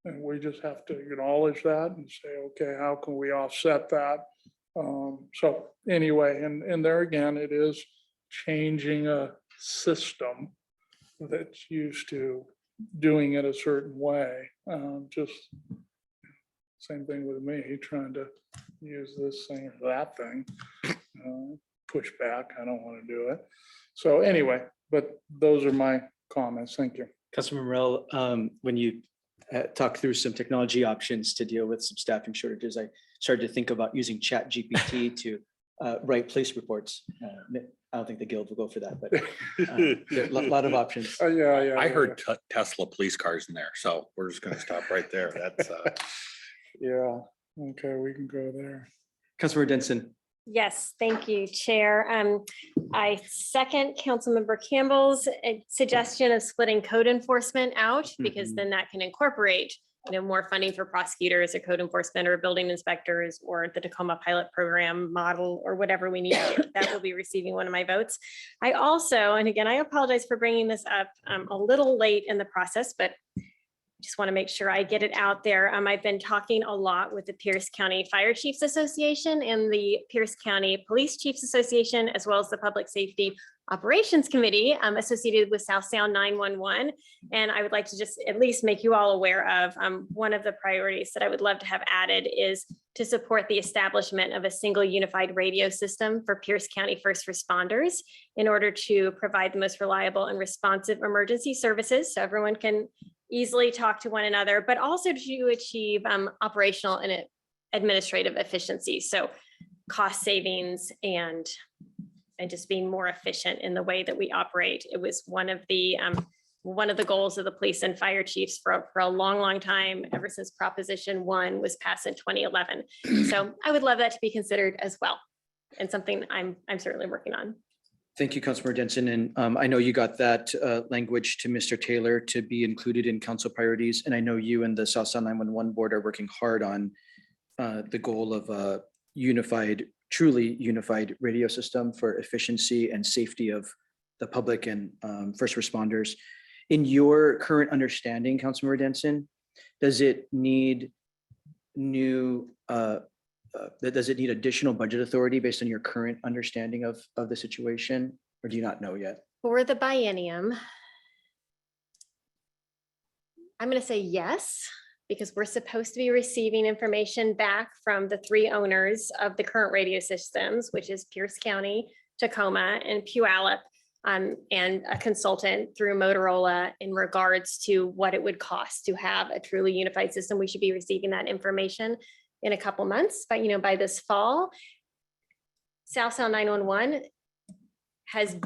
And we just have to acknowledge that and say, okay, how can we offset that? So anyway, and there again, it is changing a system that's used to doing it a certain way. Just same thing with me, trying to use this thing or that thing. Push back, I don't want to do it. So anyway, but those are my comments. Thank you. Councilmember Morell, when you talk through some technology options to deal with some staffing shortages, I started to think about using Chat GPT to write police reports. I don't think the guild will go for that, but there are a lot of options. Yeah. I heard Tesla police cars in there, so we're just gonna stop right there. That's Yeah, okay, we can go there. Councilmember Denson. Yes, thank you, Chair. I second Councilmember Campbell's suggestion of splitting code enforcement out, because then that can incorporate more funding for prosecutors or code enforcement or building inspectors or the Tacoma pilot program model or whatever we need, that will be receiving one of my votes. I also, and again, I apologize for bringing this up a little late in the process, but just want to make sure I get it out there. I've been talking a lot with the Pierce County Fire Chiefs Association and the Pierce County Police Chiefs Association, as well as the Public Safety Operations Committee associated with South Sound 911. And I would like to just at least make you all aware of one of the priorities that I would love to have added is to support the establishment of a single unified radio system for Pierce County first responders in order to provide the most reliable and responsive emergency services so everyone can easily talk to one another, but also to achieve operational and administrative efficiency. So cost savings and just being more efficient in the way that we operate. It was one of the goals of the police and fire chiefs for a long time, ever since Proposition 1 was passed in 2011. So I would love that to be considered as well, and something I'm certainly working on. Thank you, Councilmember Denson. And I know you got that language to Mr. Taylor to be included in council priorities. And I know you and the South Sound 911 board are working hard on the goal of a unified, truly unified radio system for efficiency and safety of the public and first responders. In your current understanding, Councilmember Denson, does it need does it need additional budget authority based on your current understanding of the situation, or do you not know yet? For the biennium, I'm going to say yes, because we're supposed to be receiving information back from the 3 owners of the current radio systems, which is Pierce County, Tacoma, and Puyallup, and a consultant through Motorola in regards to what it would cost to have a truly unified system. We should be receiving that information in a couple months, but by this fall. South Sound 911 has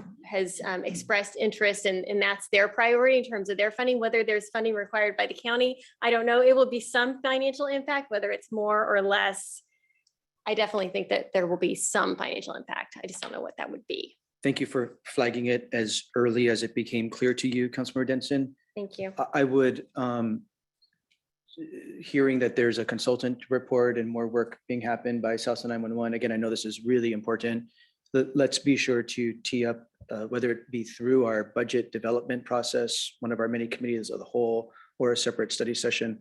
expressed interest, and that's their priority in terms of their funding. Whether there's funding required by the county, I don't know. It will be some financial impact, whether it's more or less. I definitely think that there will be some financial impact. I just don't know what that would be. Thank you for flagging it as early as it became clear to you, Councilmember Denson. Thank you. I would, hearing that there's a consultant report and more work being happened by South Sound 911. Again, I know this is really important. Let's be sure to tee up, whether it be through our budget development process, one of our many committees of the whole, or a separate study session.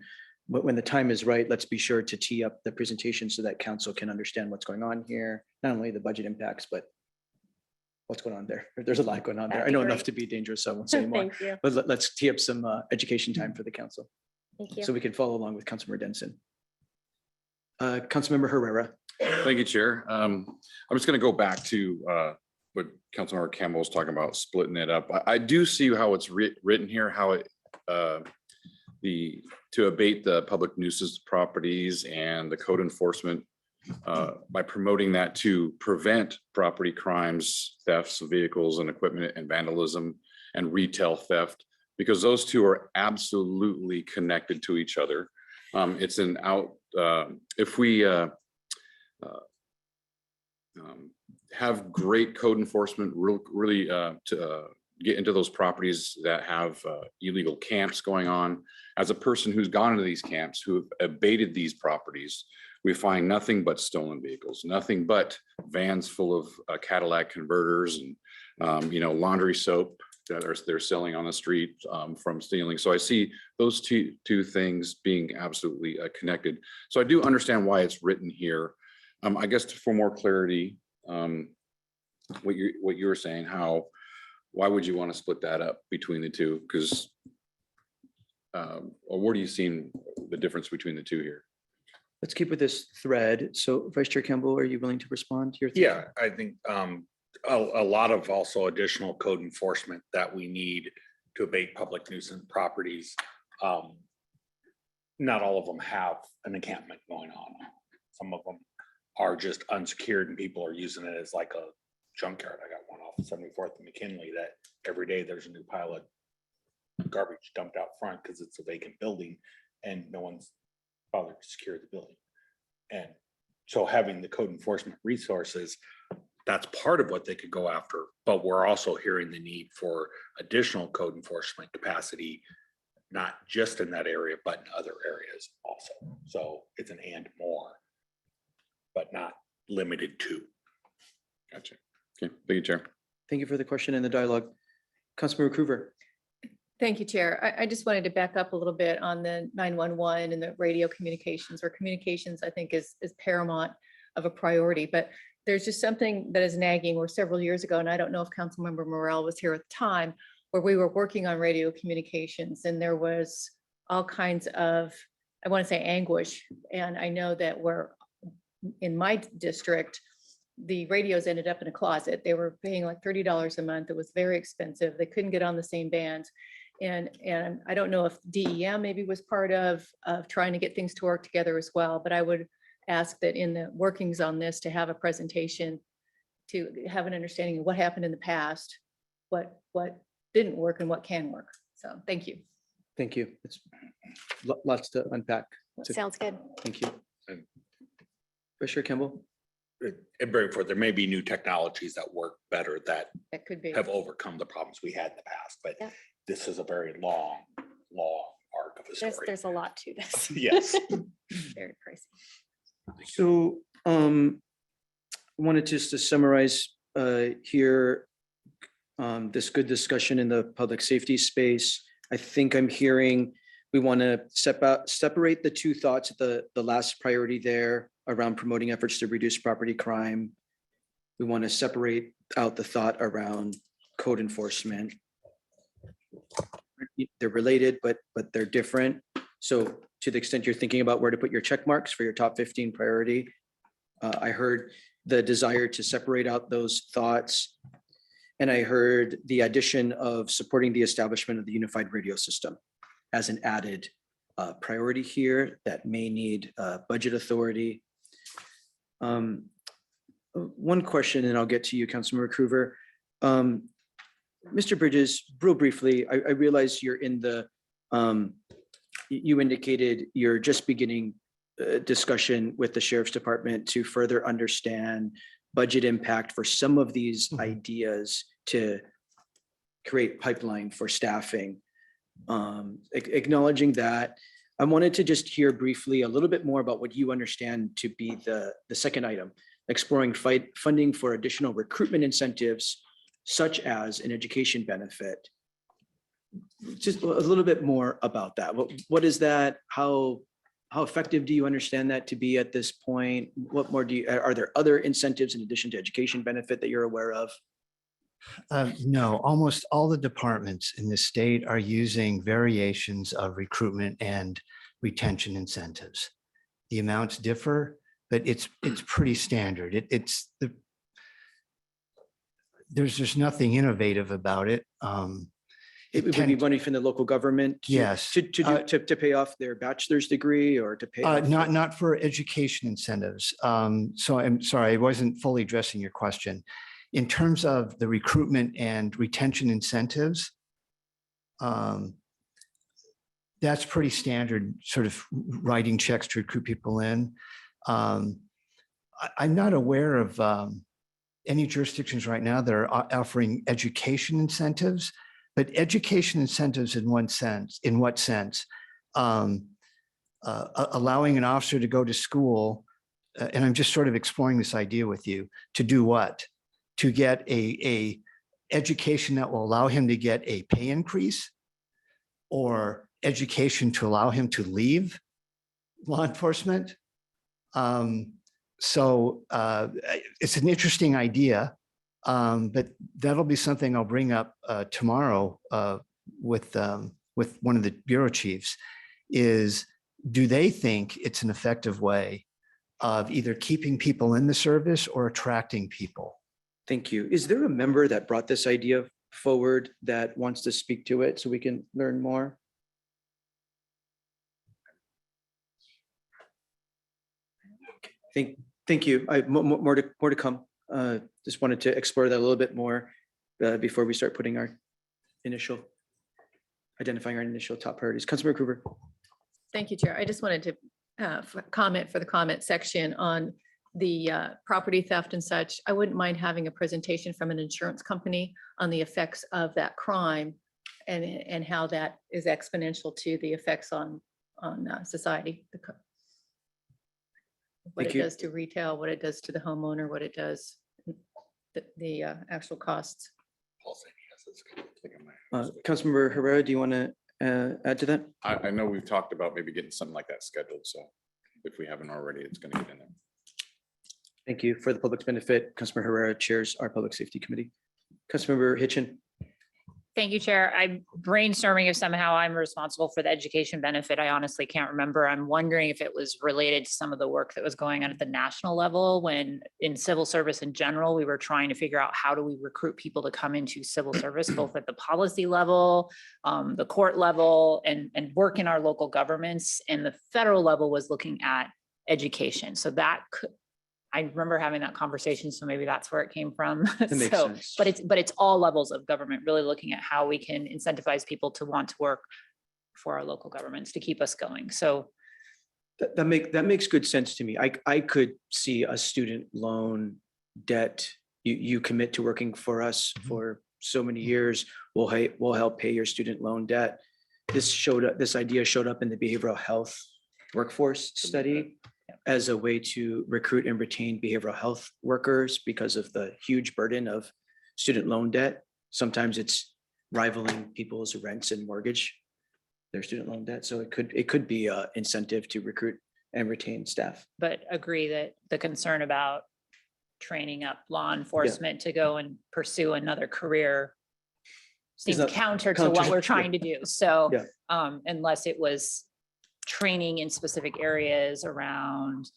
But when the time is right, let's be sure to tee up the presentation so that council can understand what's going on here, not only the budget impacts, but what's going on there. There's a lot going on there. That'd I be know great. enough to be dangerous, so I won't say more. Thank you. But let's tee up some education time for the council Thank you. so we can follow along with Councilmember Denson. Councilmember Herrera. Thank you, Chair. I'm just going to go back to what Councilmember Campbell was talking about, splitting it up. I do see how it's written here, how it to abate the public nuisance properties and the code enforcement by promoting that to prevent property crimes, thefts of vehicles and equipment, and vandalism and retail theft, because those two are absolutely connected to each other. It's an if we have great code enforcement, really to get into those properties that have illegal camps going on. As a person who's gone into these camps, who have abated these properties, we find nothing but stolen vehicles, nothing but vans full of Cadillac converters and laundry soap that they're selling on the street from stealing. So I see those two things being absolutely connected. So I do understand why it's written here. I guess for more clarity, what you were saying, why would you want to split that up between the two? Because or what are you seeing the difference between the two here? Let's keep with this thread. So Vice Chair Campbell, are you willing to respond to your? Yeah, I think a lot of also additional code enforcement that we need to abate public nuisance properties. Not all of them have an encampment going on. Some of them are just unsecured and people are using it as like a junkyard. I got one off 74th and McKinley that every day there's a new pile of garbage dumped out front because it's a vacant building and no one's bothered to secure the building. And so having the code enforcement resources, that's part of what they could go after, but we're also hearing the need for additional code enforcement capacity not just in that area, but in other areas also. So it's an and more, but not limited to. Gotcha. Okay, thank you, Chair. Thank you for the question and the dialogue. Councilmember Coover. Thank you, Chair. I just wanted to back up a little bit on the 911 and the radio communications, or communications, I think is paramount of a priority. But there's just something that is nagging, or several years ago, and I don't know if Councilmember Morel was here at the time, where we were working on radio communications, and there was all kinds of, I want to say, anguish. And I know that in my district, the radios ended up in a closet. They were paying like $30 a month. It was very expensive. They couldn't get on the same bands. And I don't know if DEM maybe was part of trying to get things to work together as well, but I would ask that in the workings on this, to have a presentation, to have an understanding of what happened in the past, what didn't work and what can work. So thank you. Thank you. It's lots to unpack. So Sounds good. thank you. Commissioner Kimball. And bring forth, there may be new technologies that work better that That could be. have overcome the problems we had in the past, but Yeah. this is a very long arc of a story. There's a lot to this. Yes. Very pricey. So wanted just to summarize here this good discussion in the public safety space. I think I'm hearing we want to separate the two thoughts, the last priority there around promoting efforts to reduce property crime. We want to separate out the thought around code enforcement. They're related, but they're different. So to the extent you're thinking about where to put your check marks for your top 15 priority, I heard the desire to separate out those thoughts. And I heard the addition of supporting the establishment of the unified radio system as an added priority here that may need budget authority. One question, and I'll get to you, Councilmember Coover. Mr. Bridges, real briefly, I realize you're in the, you indicated you're just beginning discussion with the Sheriff's Department to further understand budget impact for some of these ideas to create pipeline for staffing. Acknowledging that, I wanted to just hear briefly a little bit more about what you understand to be the second item, exploring funding for additional recruitment incentives, such as an education benefit. Just a little bit more about that. What is that? How effective do you understand that to be at this point? What more are there other incentives in addition to education benefit that you're aware of? No, almost all the departments in the state are using variations of recruitment and retention incentives. The amounts differ, but it's pretty standard. There's just nothing innovative about it. It would be money from the local government? Yes. To pay off their bachelor's degree or to pay? Not for education incentives. So I'm sorry, I wasn't fully addressing your question. In terms of the recruitment and retention incentives, that's pretty standard, sort of writing checks to recruit people in. I'm not aware of any jurisdictions right now that are offering education incentives, but education incentives in what sense? Allowing an officer to go to school, and I'm just sort of exploring this idea with you, to do what? To get a education that will allow him to get a pay increase, or education to allow him to leave law enforcement. So it's an interesting idea, but that'll be something I'll bring up tomorrow with one of the bureau chiefs. Is, do they think it's an effective way of either keeping people in the service or attracting people? Thank you. Is there a member that brought this idea forward that wants to speak to it so we can learn more? Thank you. More to come. Just wanted to explore that a little bit more before we start putting identifying our initial top priorities. Councilmember Coover. Thank you, Chair. I just wanted to comment for the comment section on the property theft and such. I wouldn't mind having a presentation from an insurance company on the effects of that crime and how that is exponential to the effects on society. What Thank it you. does to retail, what it does to the homeowner, what it does, the actual costs. Councilmember Herrera, do you want to add to that? I know we've talked about maybe getting something like that scheduled, so if we haven't already, it's gonna get in there. Thank you. For the public's benefit, Councilmember Herrera chairs our Public Safety Committee. Councilmember Hitchin. Thank you, Chair. I'm brainstorming if somehow I'm responsible for the education benefit. I honestly can't remember. I'm wondering if it was related to some of the work that was going on at the national level when in civil service in general, we were trying to figure out how do we recruit people to come into civil service, both at the policy level, the court level, and work in our local governments. And the federal level was looking at education. So that could, I remember having that conversation, so maybe that's where it came from. That makes So, sense. but it's all levels of government, really looking at how we can incentivize people to want to work for our local governments to keep us going. So That makes good sense to me. I could see a student loan debt. You commit to working for us for so many years. We'll help pay your student loan debt. This idea showed up in the behavioral health workforce study as a way to recruit and retain behavioral health workers because of the huge burden of student loan debt. Sometimes it's rivaling people's rents and mortgage, their student loan debt. So it could be an incentive to recruit and retain staff. but agree that the concern about training up law enforcement to go and pursue another career seems not counter to what we're yeah. trying to do. So Yeah. unless it was training in specific areas around,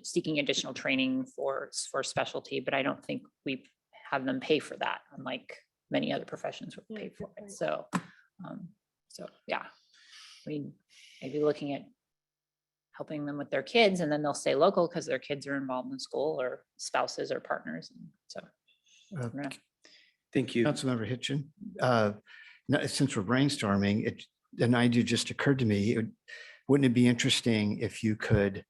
seeking additional training for specialty, but I don't think we have them pay for that, unlike many other professions would pay for it. So, yeah, I mean, maybe looking at helping them with their kids, and then they'll stay local because their kids are involved in school or spouses or partners. And so, yeah. Thank you. Councilmember Hitchin, since we're brainstorming, an idea just occurred to me. Wouldn't it be interesting if you could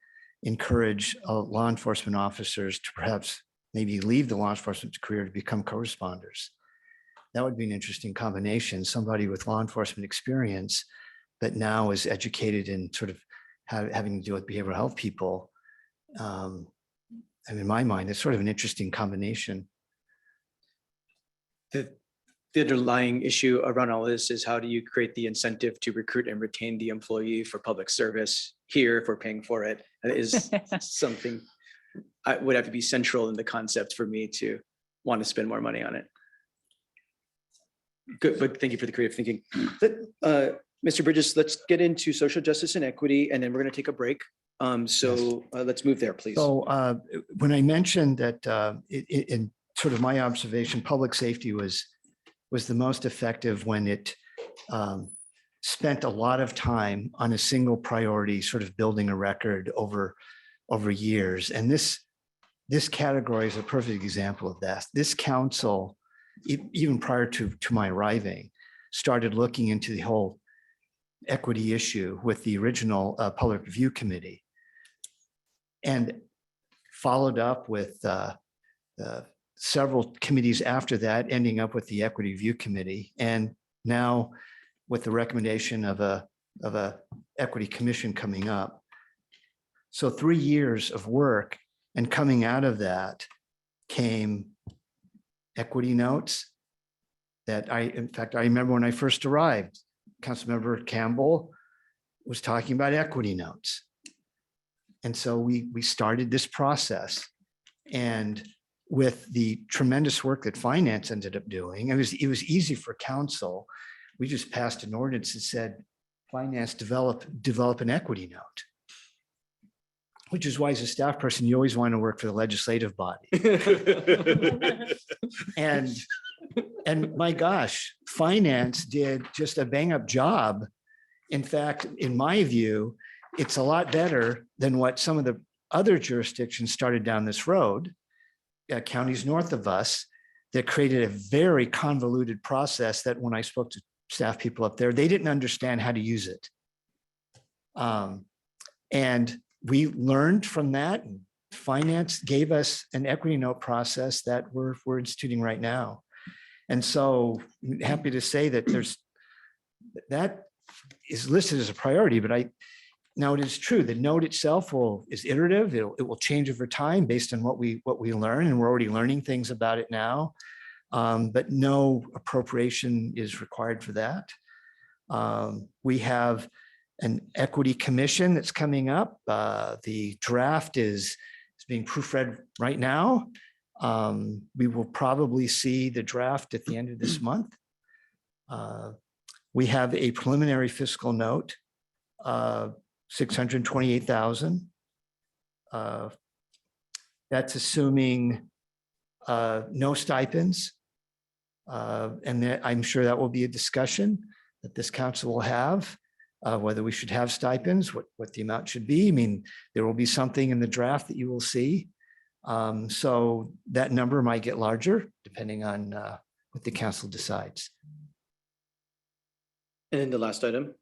encourage law enforcement officers to perhaps maybe leave the law enforcement career to become co-responders? That would be an interesting combination. Somebody with law enforcement experience, but now is educated in sort of having to deal with behavioral health people. And in my mind, it's sort of an interesting combination. The underlying issue around all this is how do you create the incentive to recruit and retain the employee for public service here if we're paying for it? That is something I would have to be central in the concept for me to want to spend more money on it. Good, but thank you for the creative thinking. Mr. Bridges, let's get into social justice and equity, and then we're going to take a break. Let's move there, please. So when I mentioned that in sort of my observation, public safety was the most effective when it spent a lot of time on a single priority, sort of building a record over years. And this category is a perfect example of that. This council, even prior to my arriving, started looking into the whole equity issue with the original Public Review Committee and followed up with several committees after that, ending up with the Equity Review Committee. And now with the recommendation of a equity commission coming up. So 3 years of work, and coming out of that came equity notes that in fact, I remember when I first arrived, Councilmember Campbell was talking about equity notes. And so we started this process, and with the tremendous work that finance ended up doing, it was easy for council. We just passed an ordinance that said, finance develop an equity note, which is why as a staff person, you always want to work for the legislative body. And my gosh, finance did just a bang up job. In fact, in my view, it's a lot better than what some of the other jurisdictions started down this road, counties north of us, that created a very convoluted process that when I spoke to staff people up there, they didn't understand how to use it. And we learned from that. And finance gave us an equity note process that we're instituting right now. And so I'm happy to say that that is listed as a priority, but now it is true, the note itself is iterative. It will change over time based on what we learn, and we're already learning things about it now. But no appropriation is required for that. We have an equity commission that's coming up. The draft is being proofread right now. We will probably see the draft at the end of this month. We have a preliminary fiscal note, 628,000. That's assuming no stipends. And I'm sure that will be a discussion that this council will have, whether we should have stipends, what the amount should be. I mean, there will be something in the draft that you will see. So that number might get larger depending on what the council decides. And then the last item.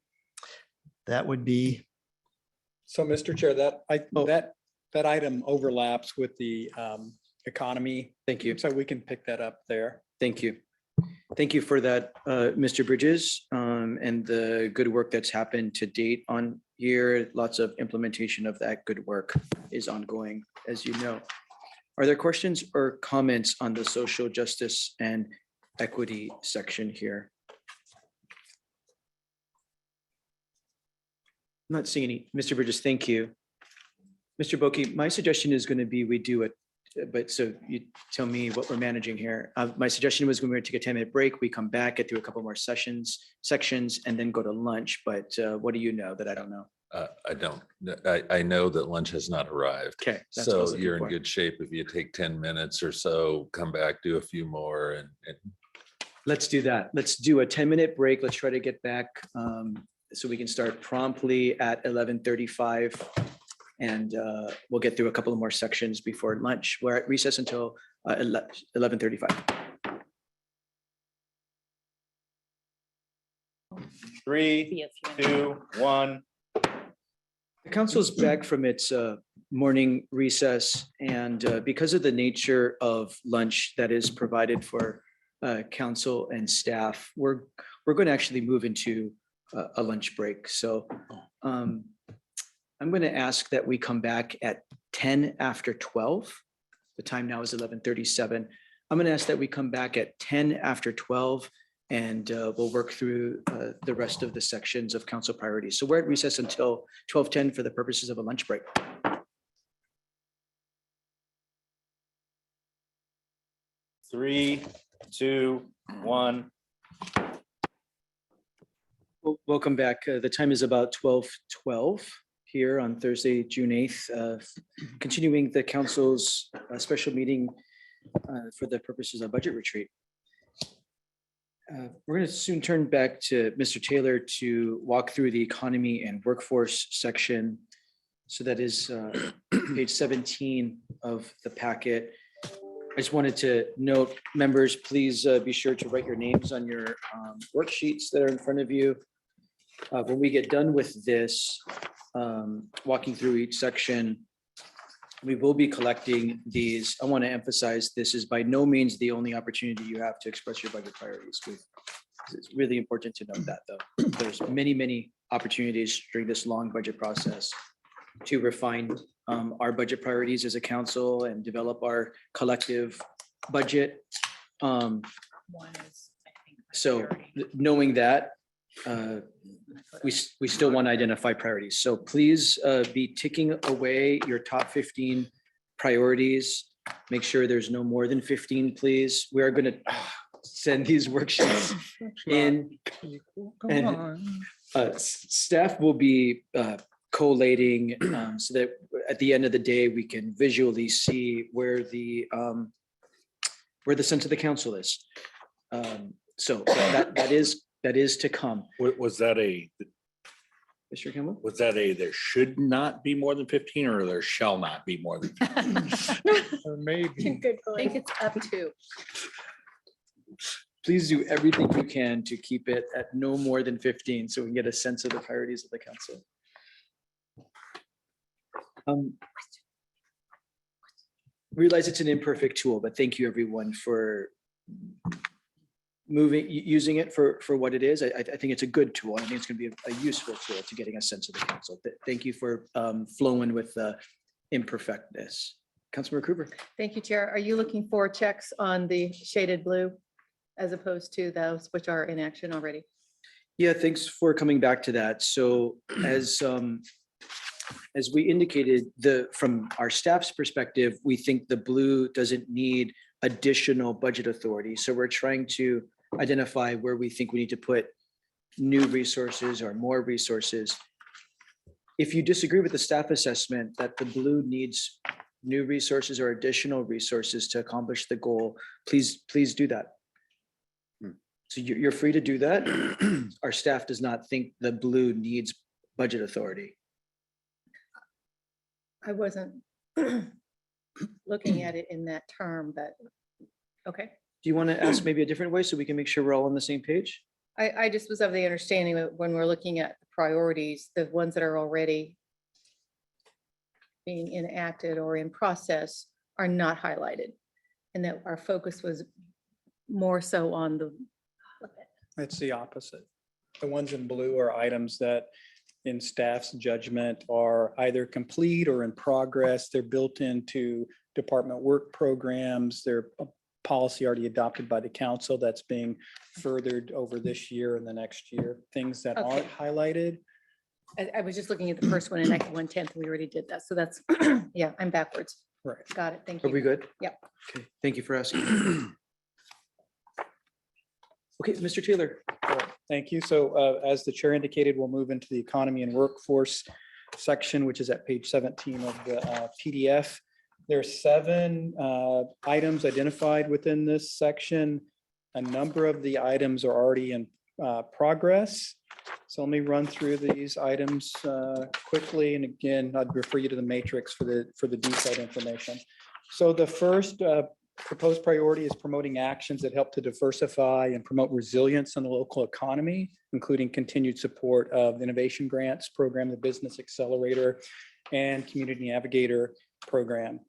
That would be, So, Mr. Chair, that item overlaps with the economy. Thank you. So we can pick that up there. Thank you. Thank you for that, Mr. Bridges, and the good work that's happened to date on here. Lots of implementation of that good work is ongoing, as you know. Are there questions or comments on the social justice and equity section here? I'm not seeing any. Mr. Bridges, thank you. Mr. Boki, my suggestion is going to be we do it, but so you tell me what we're managing here. My suggestion was when we were to take a 10-minute break, we come back, get through a couple more sections, and then go to lunch. But what do you know that I don't know? I don't. I know that lunch has not arrived. Okay. that's what I was So looking you're in for. good shape if you take 10 minutes or so, come back, do a few more and Let's do that. Let's do a 10-minute break. Let's try to get back so we can start promptly at 11:35. And we'll get through a couple of more sections before lunch. We're at recess until 11:35. 3, 2, 1. The council's back from its morning recess, and because of the nature of lunch that is provided for council and staff, we're going to actually move into a lunch break. So I'm going to ask that we come back at 10 after 12. The time now is 11:37. I'm going to ask that we come back at 10 after 12, and we'll work through the rest of the sections of council priorities. So we're at recess until 12:10 for the purposes of a lunch break. Three, 2, 1. Welcome back. The time is about 12:12 here on Thursday, June 8th, continuing the council's special meeting for the purposes of budget retreat. We're going to soon turn back to Mr. Taylor to walk through the economy and workforce section. So that is page 17 of the packet. I just wanted to note, members, please be sure to write your names on your worksheets that are in front of you. When we get done with this, walking through each section, we will be collecting these. I want to emphasize this is by no means the only opportunity you have to express your budget priorities. It's really important to note that, though. There's many, many opportunities during this long budget process to refine our budget priorities as a council and develop our collective budget. So knowing that, we still want to identify priorities. So please be ticking away your top 15 priorities. Make sure there's no more than 15, please. We are going to send these worksheets in. And staff will be collating so that at the end of the day, we can visually see where the sense of the council is. So that is to come. Was that Mr. Campbell? was that there should not be more than 15 or there shall not be more than 15? Or maybe. I think it's up to. Please do everything you can to keep it at no more than 15 so we can get a sense of the priorities of the council. Realize it's an imperfect tool, but thank you everyone for using it for what it is. I think it's a good tool. I think it's going to be a useful tool to getting a sense of the council. Thank you for flowing with the imperfectness. Councilmember Cooper. Thank you, Chair. Are you looking for checks on the shaded blue as opposed to those which are in action already? Yeah, thanks for coming back to that. So as we indicated, from our staff's perspective, we think the blue doesn't need additional budget authority. So we're trying to identify where we think we need to put new resources or more resources. If you disagree with the staff assessment that the blue needs new resources or additional resources to accomplish the goal, please do that. So you're free to do that. Our staff does not think the blue needs budget authority. I wasn't looking at it in that term, but okay. Do you want to ask maybe a different way so we can make sure we're all on the same page? I just was of the understanding that when we're looking at the priorities, the ones that are already being enacted or in process are not highlighted. And that our focus was more so on the, It's the opposite. The ones in blue are items that in staff's judgment are either complete or in progress. They're built into department work programs. They're a policy already adopted by the council that's being furthered over this year and the next year. Things that Okay. aren't highlighted. I was just looking at the first one in Act 110, we already did that. So that's, yeah, I'm backwards. Right. Got it. Thank Are we you. good? Yep. Okay, thank you for asking. Okay, Mr. Taylor. Thank you. So as the chair indicated, we'll move into the economy and workforce section, which is at page 17 of the PDF. There are 7 items identified within this section. A number of the items are already in progress. So let me run through these items quickly. And again, I'd refer you to the matrix for the detailed information. So the first proposed priority is promoting actions that help to diversify and promote resilience in the local economy, including continued support of the innovation grants program, the Business Accelerator, and Community Navigator program.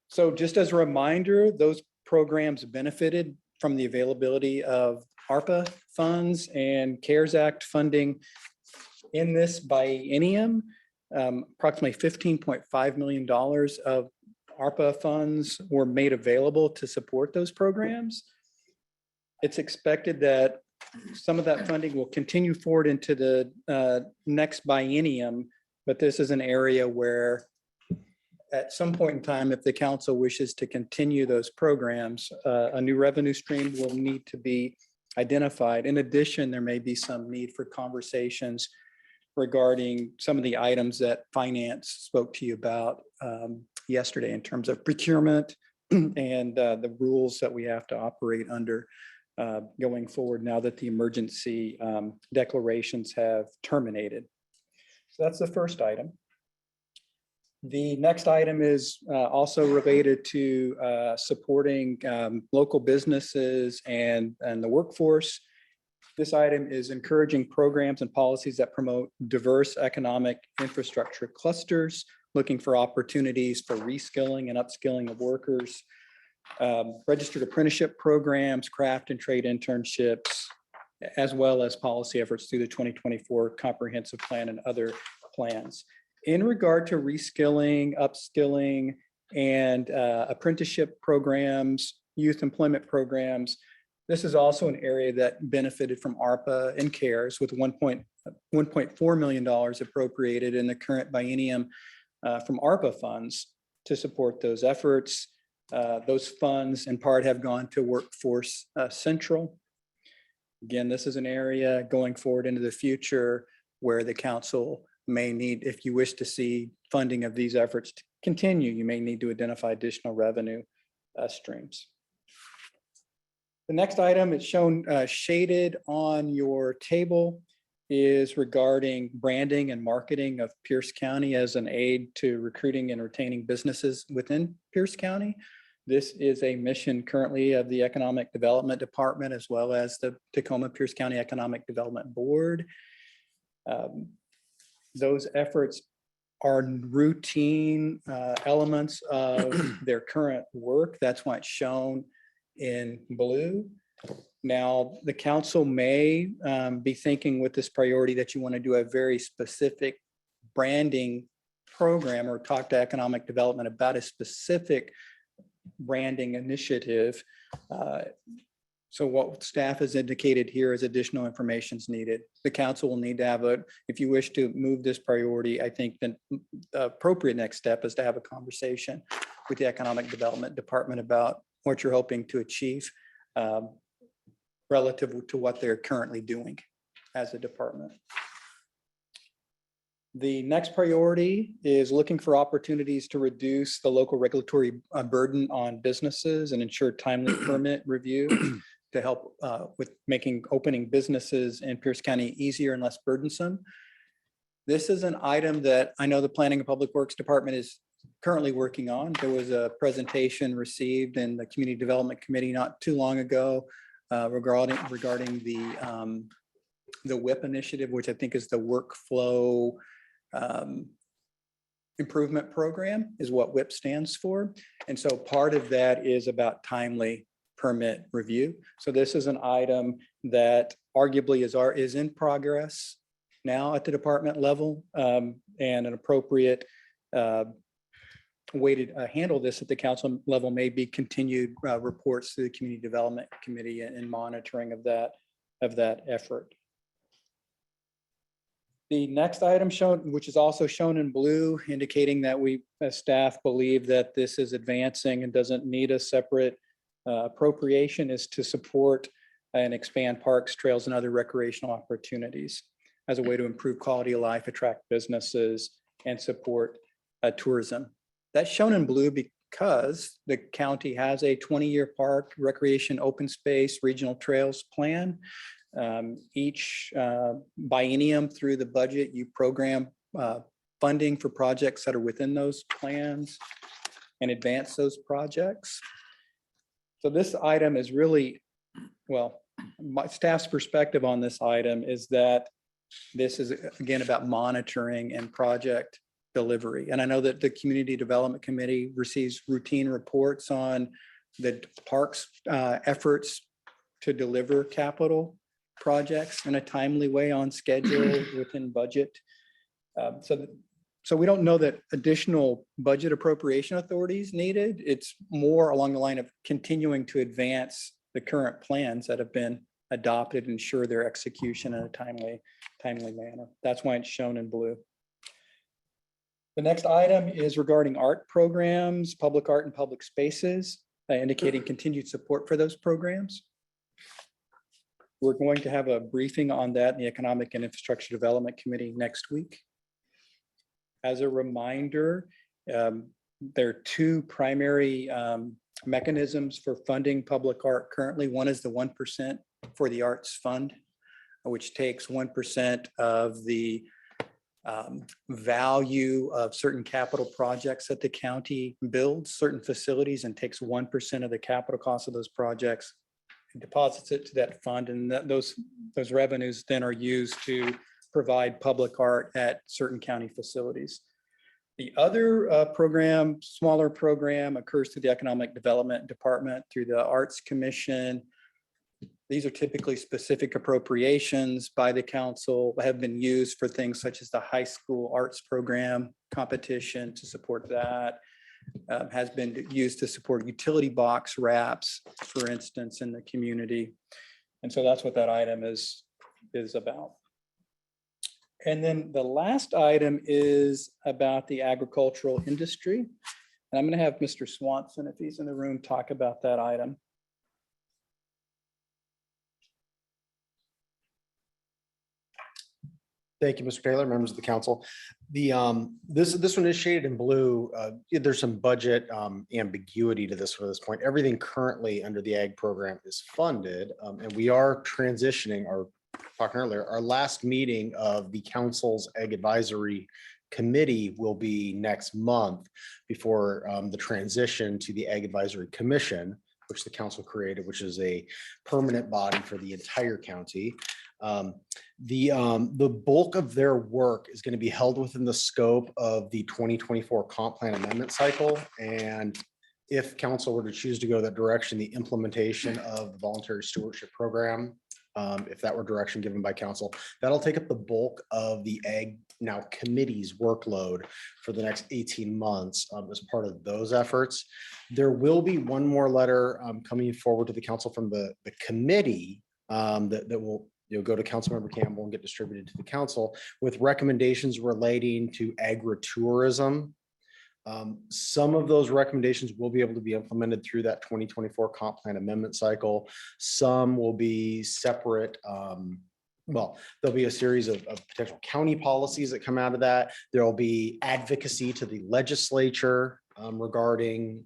So just as a reminder, those programs benefited from the availability of ARPA funds and CARES Act funding in this biennium. Approximately $15.5 million of ARPA funds were made available to support those programs. It's expected that some of that funding will continue forward into the next biennium, but this is an area where at some point in time, if the council wishes to continue those programs, a new revenue stream will need to be identified. In addition, there may be some need for conversations regarding some of the items that finance spoke to you about yesterday in terms of procurement and the rules that we have to operate under going forward now that the emergency declarations have terminated. So that's the first item. The next item is also related to supporting local businesses and the workforce. This item is encouraging programs and policies that promote diverse economic infrastructure clusters, looking for opportunities for reskilling and upskilling of workers, registered apprenticeship programs, craft and trade internships, as well as policy efforts through the 2024 comprehensive plan and other plans. In regard to reskilling, upskilling, and apprenticeship programs, youth employment programs, this is also an area that benefited from ARPA and CARES with $1.4 million appropriated in the current biennium from ARPA funds to support those efforts. Those funds in part have gone to Workforce Central. Again, this is an area going forward into the future where the council may need, if you wish to see funding of these efforts to continue, you may need to identify additional revenue streams. The next item is shown shaded on your table is regarding branding and marketing of Pierce County as an aid to recruiting and retaining businesses within Pierce County. This is a mission currently of the Economic Development Department as well as the Tacoma Pierce County Economic Development Board. Those efforts are routine elements of their current work. That's why it's shown in blue. Now, the council may be thinking with this priority that you want to do a very specific branding program or talk to economic development about a specific branding initiative. So what staff has indicated here is additional information is needed. The council will need to have if you wish to move this priority, I think the appropriate next step is to have a conversation with the Economic Development Department about what you're hoping to achieve relative to what they're currently doing as a department. The next priority is looking for opportunities to reduce the local regulatory burden on businesses and ensure timely permit review to help with making opening businesses in Pierce County easier and less burdensome. This is an item that I know the Planning and Public Works Department is currently working on. There was a presentation received in the Community Development Committee not too long ago regarding the WIP initiative, which I think is the workflow improvement program is what WIP stands for. And so part of that is about timely permit review. So this is an item that arguably is in progress now at the department level, and an appropriate way to handle this at the council level may be continued reports to the Community Development Committee and monitoring of that effort. The next item shown, which is also shown in blue, indicating that we as staff believe that this is advancing and doesn't need a separate appropriation, is to support and expand parks, trails, and other recreational opportunities as a way to improve quality of life, attract businesses, and support tourism. That's shown in blue because the county has a 20-year park, recreation, open space, regional trails plan. Each biennium through the budget, you program funding for projects that are within those plans and advance those projects. So this item is really, well, my staff's perspective on this item is that this is again about monitoring and project delivery. And I know that the Community Development Committee receives routine reports on the parks efforts to deliver capital projects in a timely way, on schedule, within budget. So we don't know that additional budget appropriation authority is needed. It's more along the line of continuing to advance the current plans that have been adopted, and ensure their execution in a timely manner. That's why it's shown in blue. The next item is regarding art programs, public art and public spaces, indicating continued support for those programs. We're going to have a briefing on that in the Economic and Infrastructure Development Committee next week. As a reminder, there are two primary mechanisms for funding public art currently. One is the 1% for the Arts Fund, which takes 1% of the value of certain capital projects that the county builds, certain facilities, and takes 1% of the capital cost of those projects, and deposits it to that fund. And those revenues then are used to provide public art at certain county facilities. The other program, smaller program, occurs through the Economic Development Department through the Arts Commission. These are typically specific appropriations by the council, have been used for things such as the high school arts program competition to support that. Has been used to support utility box wraps, for instance, in the community. And so that's what that item is about. And then the last item is about the agricultural industry. And I'm going to have Mr. Swanson, if he's in the room, talk about that item. Thank you, Mr. Taylor, members of the council. The this one initiated in blue. There's some budget ambiguity to this for this point. Everything currently under the ag program is funded, and we are transitioning. Talking earlier, our last meeting of the council's ag advisory committee will be next month before the transition to the ag advisory commission, which the council created, which is a permanent body for the entire county. The bulk of their work is going to be held within the scope of the 2024 comp plan amendment cycle, and if council were to choose to go that direction, the implementation of the voluntary stewardship program, if that were direction given by council, that'll take up the bulk of the Ag Now Committee's workload for the next 18 months as part of those efforts. There will be one more letter coming forward to the council from the committee that will go to Councilmember Campbell and get distributed to the council with recommendations relating to agritourism. Some of those recommendations will be able to be implemented through that 2024 comp plan amendment cycle. Some will be separate. Well, there'll be a series of potential county policies that come out of that. There'll be advocacy to the legislature regarding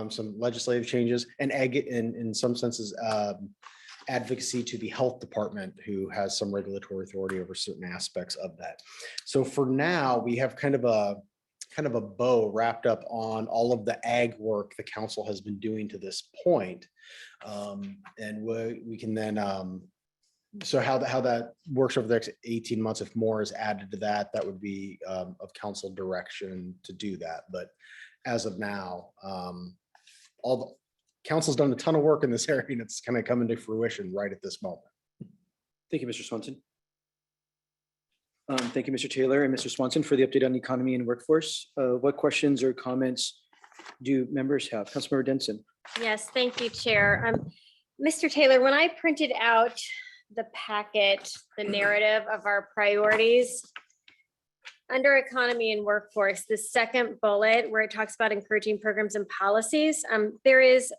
some legislative changes and in some senses, advocacy to the health department, who has some regulatory authority over certain aspects of that. So for now, we have kind of a bow wrapped up on all of the ag work the council has been doing to this point. And we can then, so how that works over the next 18 months, if more is added to that, that would be of council direction to do that. But as of now, all the council's done a ton of work in this area, and it's kind of coming to fruition right at this moment. Thank you, Mr. Swanson. Thank you, Mr. Taylor and Mr. Swanson, for the update on economy and workforce. What questions or comments do members have? Councilmember Denson. Yes, thank you, Chair. Mr. Taylor, when I printed out the packet, the narrative of our priorities, under economy and workforce, the second bullet where it talks about encouraging programs and policies, there is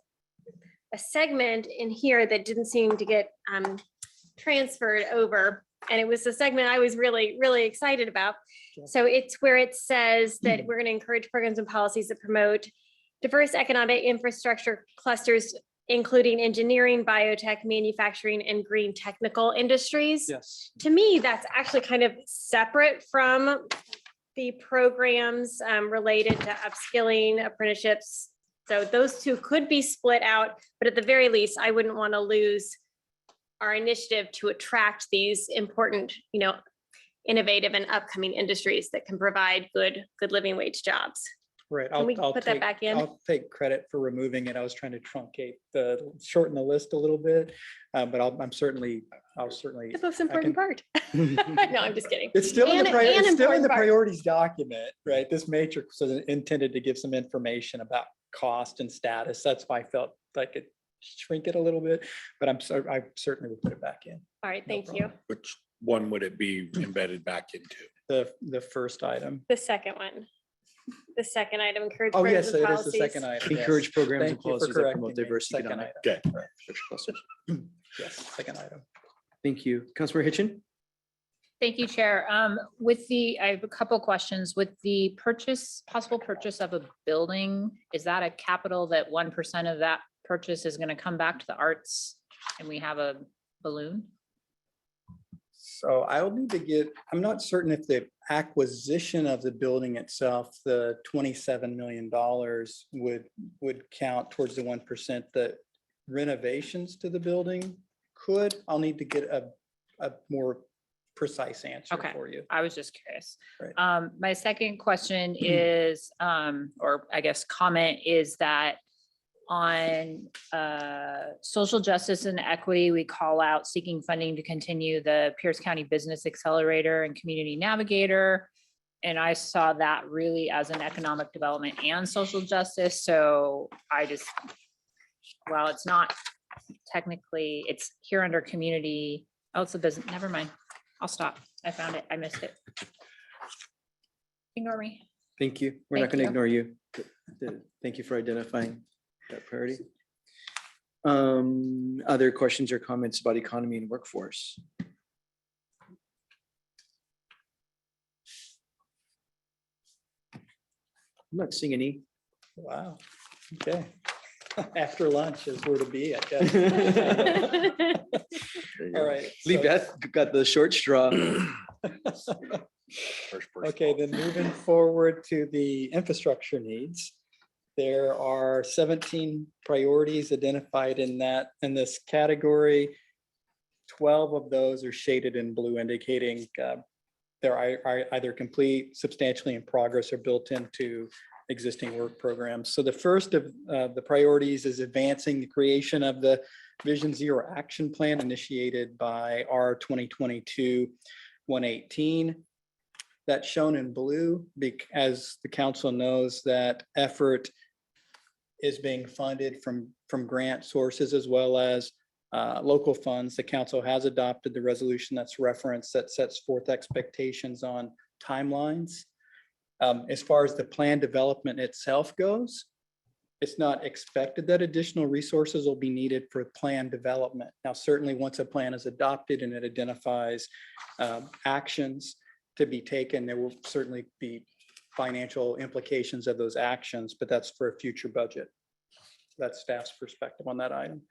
a segment in here that didn't seem to get transferred over. And it was a segment I was really, really excited about. So it's where it says that we're going to encourage programs and policies that promote diverse economic infrastructure clusters, including engineering, biotech, manufacturing, and green technical industries. Yes. To me, that's actually kind of separate from the programs related to upskilling, apprenticeships. So those two could be split out, but at the very least, I wouldn't want to lose our initiative to attract these important, innovative and upcoming industries that can provide good living wage jobs. Right. Can we put that take- back in? I'll take credit for removing it. I was trying to shorten the list a little bit, but I'll certainly. The most important part. No, I'm just kidding. It's still in the And it's still in important the part. priorities document, right? This matrix is intended to give some information about cost and status. That's why I felt like it shrink it a little bit, but I certainly would put it back in. All right, No thank you. problem. Which one would it be embedded back into? The first item. The second one. The second item, encourage. Oh, programs yes, and it is the policies. second item. yes. Encourage programs and Thank you for policies that promote correcting me. diverse Second economic item. Okay. clusters. Yes, second item. Thank you. Councilmember Hitchin. Thank you, Chair. I have a couple questions. With the possible purchase of a building, is that a capital that 1% of that purchase is going to come back to the arts and we have a balloon? So I'll need to I'm not certain if the acquisition of the building itself, the $27 million would count towards the 1%. The renovations to the building could. I'll need to get a more precise answer Okay. for you. I was just curious. Right. My second question is, or I guess comment is that on social justice and equity, we call out seeking funding to continue the Pierce County Business Accelerator and Community Navigator. And I saw that really as an economic development and social justice. So while it's not technically, it's here under community. Oh, it's a business. Never mind. I'll stop. I found it. I missed it. Ignore me. Thank you. We're not Thank going to you. ignore you. Thank you for identifying that priority. Other questions or comments about economy and workforce? I'm not seeing any. Wow. Okay. After lunch is where to be, I guess. All right. Lee so- Beth got the short straw. First person. Okay, then moving forward to the infrastructure needs. There are 17 priorities identified in this category. 12 of those are shaded in blue, indicating they're either complete, substantially in progress, or built into existing work programs. So the first of the priorities is advancing the creation of the Vision Zero Action Plan initiated by R 2022-118. That's shown in blue, as the council knows that effort is being funded from grant sources as well as local funds. The council has adopted the resolution that's referenced that sets forth expectations on timelines. As far as the plan development itself goes, it's not expected that additional resources will be needed for plan development. Now, certainly once a plan is adopted and it identifies actions to be taken, there will certainly be financial implications of those actions, but that's for a future budget. That's staff's perspective on that item.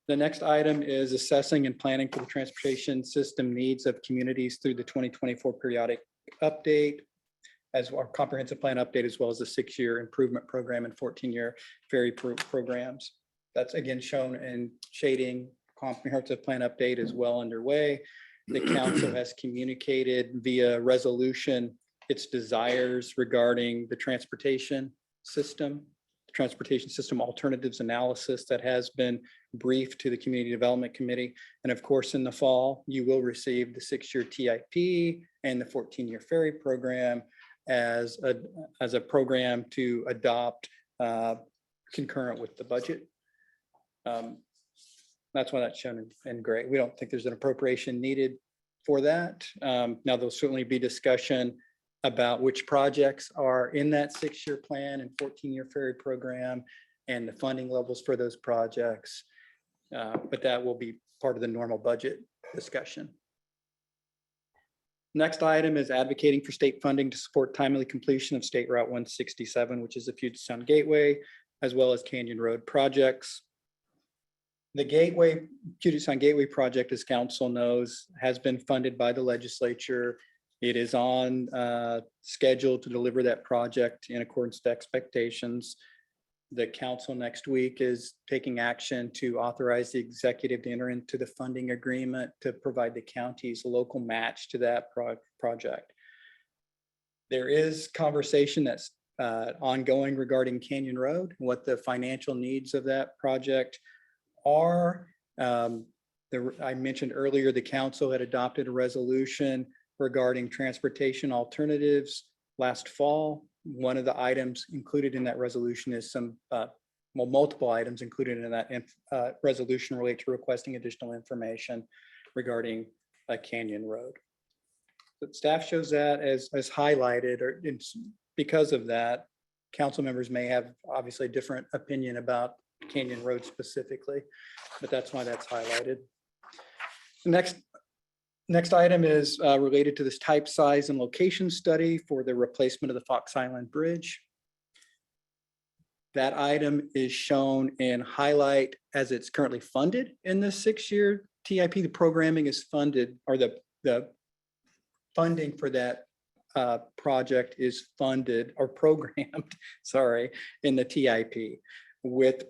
The next item is assessing and planning for the transportation system needs of communities through the 2024 periodic update, as our comprehensive plan update, as well as the 6-year improvement program and 14-year ferry programs. That's again shown in shading. Comprehensive plan update is well underway. The council has communicated via resolution its desires regarding the transportation system alternatives analysis that has been briefed to the Community Development Committee. And of course, in the fall, you will receive the 6-year TIP and the 14-year ferry program as a program to adopt concurrent with the budget. That's why that's shown in gray. We don't think there's an appropriation needed for that. Now, there'll certainly be discussion about which projects are in that 6-year plan and 14-year ferry program and the funding levels for those projects. But that will be part of the normal budget discussion. Next item is advocating for state funding to support timely completion of State Route 167, which is the Puget Sound Gateway, as well as Canyon Road projects. The Puget Sound Gateway project, as council knows, has been funded by the legislature. It is on schedule to deliver that project in accordance to expectations. The council next week is taking action to authorize the executive to enter into the funding agreement to provide the county's local match to that project. There is conversation that's ongoing regarding Canyon Road, what the financial needs of that project are. I mentioned earlier, the council had adopted a resolution regarding transportation alternatives last fall. One of the items included in that resolution is multiple items included in that resolution relate to requesting additional information regarding a Canyon Road. But staff shows that as highlighted, or because of that, council members may have obviously a different opinion about Canyon Road specifically, but that's why that's highlighted. Next item is related to this type, size, and location study for the replacement of the Fox Island Bridge. That item is shown in highlight as it's currently funded in the 6-year TIP. The programming is funded, or the funding for that project is funded or programmed, sorry, in the TIP. With the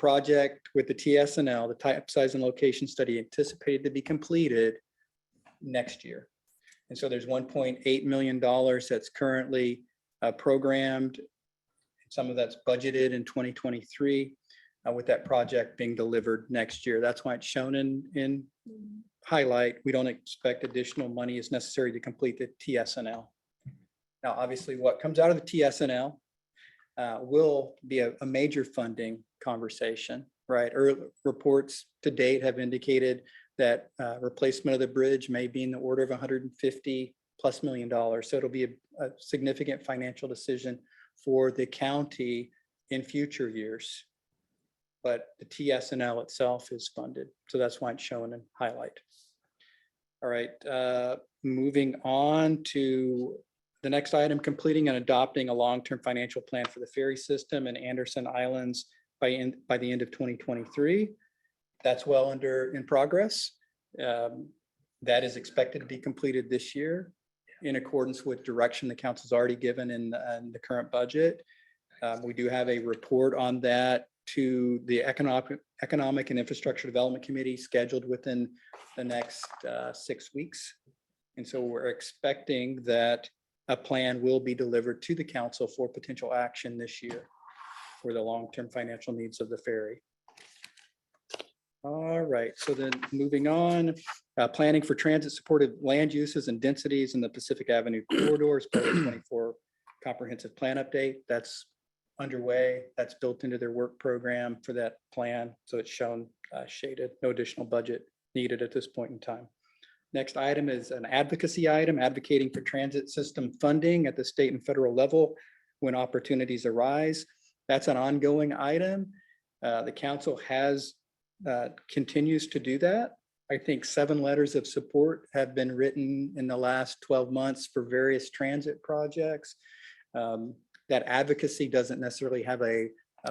TSNL, the type, size, and location study anticipated to be completed next year. And so there's $1.8 million that's currently programmed. Some of that's budgeted in 2023 with that project being delivered next year. That's why it's shown in highlight. We don't expect additional money is necessary to complete the TSNL. Now, obviously, what comes out of the TSNL will be a major funding conversation, right? Reports to date have indicated that replacement of the bridge may be in the order of $150+ million. So it'll be a significant financial decision for the county in future years. But the TSNL itself is funded. So that's why it's shown in highlight. All right, moving on to the next item, completing and adopting a long-term financial plan for the ferry system in Anderson Islands by the end of 2023. That's well in progress. That is expected to be completed this year in accordance with direction the council's already given in the current budget. We do have a report on that to the Economic and Infrastructure Development Committee scheduled within the next 6 weeks. And so we're expecting that a plan will be delivered to the council for potential action this year for the long-term financial needs of the ferry. All right, so then moving on, planning for transit supported land uses and densities in the Pacific Avenue corridors, part of the 24 comprehensive plan update. That's underway. That's built into their work program for that plan. So it's shown shaded, no additional budget needed at this point in time. Next item is an advocacy item, advocating for transit system funding at the state and federal level when opportunities arise. That's an ongoing item. The council has continues to do that. I think 7 letters of support have been written in the last 12 months for various transit projects. That advocacy doesn't necessarily have a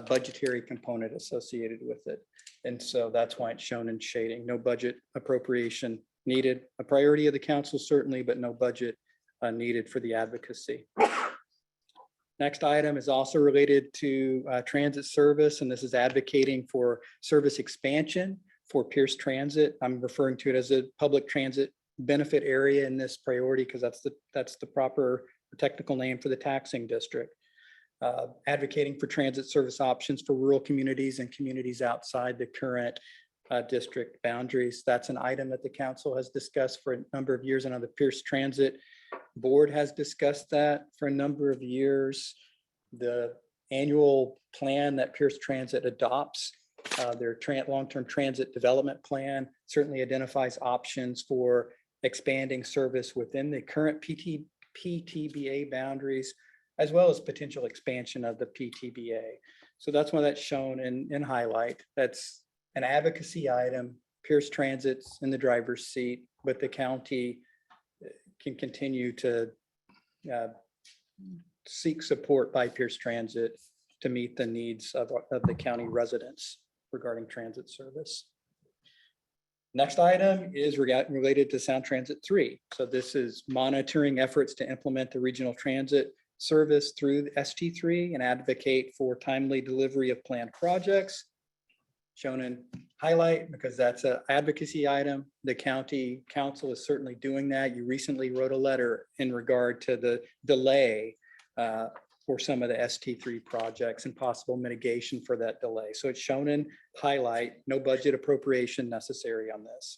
budgetary component associated with it. And so that's why it's shown in shading. No budget appropriation needed. A priority of the council certainly, but no budget needed for the advocacy. Next item is also related to transit service, and this is advocating for service expansion for Pierce Transit. I'm referring to it as a public transit benefit area in this priority because that's the proper technical name for the taxing district. Advocating for transit service options for rural communities and communities outside the current district boundaries. That's an item that the council has discussed for a number of years, and on the Pierce Transit Board has discussed that for a number of years. The annual plan that Pierce Transit adopts, their long-term transit development plan, certainly identifies options for expanding service within the current PTBA boundaries, as well as potential expansion of the PTBA. So that's why that's shown in highlight. That's an advocacy item. Pierce Transit's in the driver's seat, but the county can continue to seek support by Pierce Transit to meet the needs of the county residents regarding transit service. Next item is related to Sound Transit 3. So this is monitoring efforts to implement the regional transit service through the ST3 and advocate for timely delivery of planned projects. Shown in highlight because that's an advocacy item. The county council is certainly doing that. You recently wrote a letter in regard to the delay for some of the ST3 projects and possible mitigation for that delay. So it's shown in highlight, no budget appropriation necessary on this.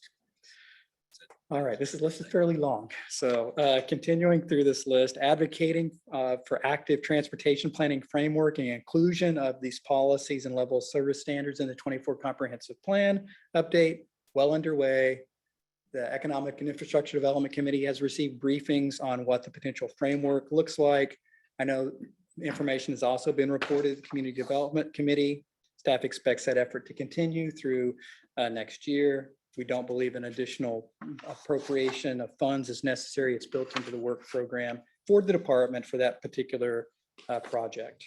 All right, this list is fairly long. So continuing through this list, advocating for active transportation planning framework and inclusion of these policies and level of service standards in the 24 comprehensive plan update, well underway. The Economic and Infrastructure Development Committee has received briefings on what the potential framework looks like. I know information has also been reported to the Community Development Committee. Staff expects that effort to continue through next year. We don't believe an additional appropriation of funds is necessary. It's built into the work program for the department for that particular project.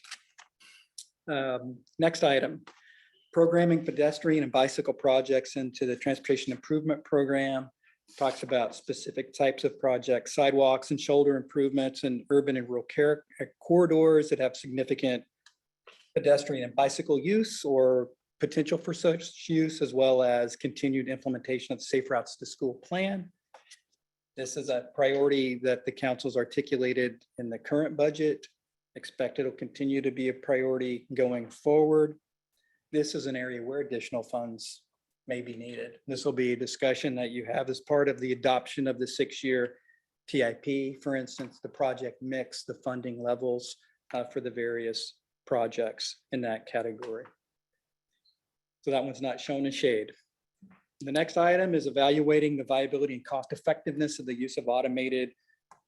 Next item, programming pedestrian and bicycle projects into the transportation improvement program. Talks about specific types of projects, sidewalks and shoulder improvements in urban and rural corridors that have significant pedestrian and bicycle use or potential for such use, as well as continued implementation of the Safe Routes to School plan. This is a priority that the council's articulated in the current budget. Expect it'll continue to be a priority going forward. This is an area where additional funds may be needed. This will be a discussion that you have as part of the adoption of the 6-year TIP. For instance, the project mix, the funding levels for the various projects in that category. So that one's not shown in shade. The next item is evaluating the viability and cost effectiveness of the use of automated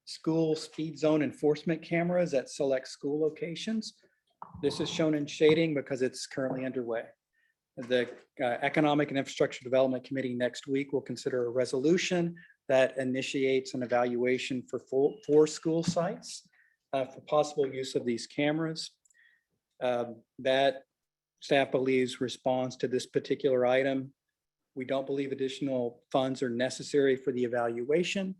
school speed zone enforcement cameras at select school locations. This is shown in shading because it's currently underway. The Economic and Infrastructure Development Committee next week will consider a resolution that initiates an evaluation for 4 school sites for possible use of these cameras. That staff believes responds to this particular item. We don't believe additional funds are necessary for the evaluation.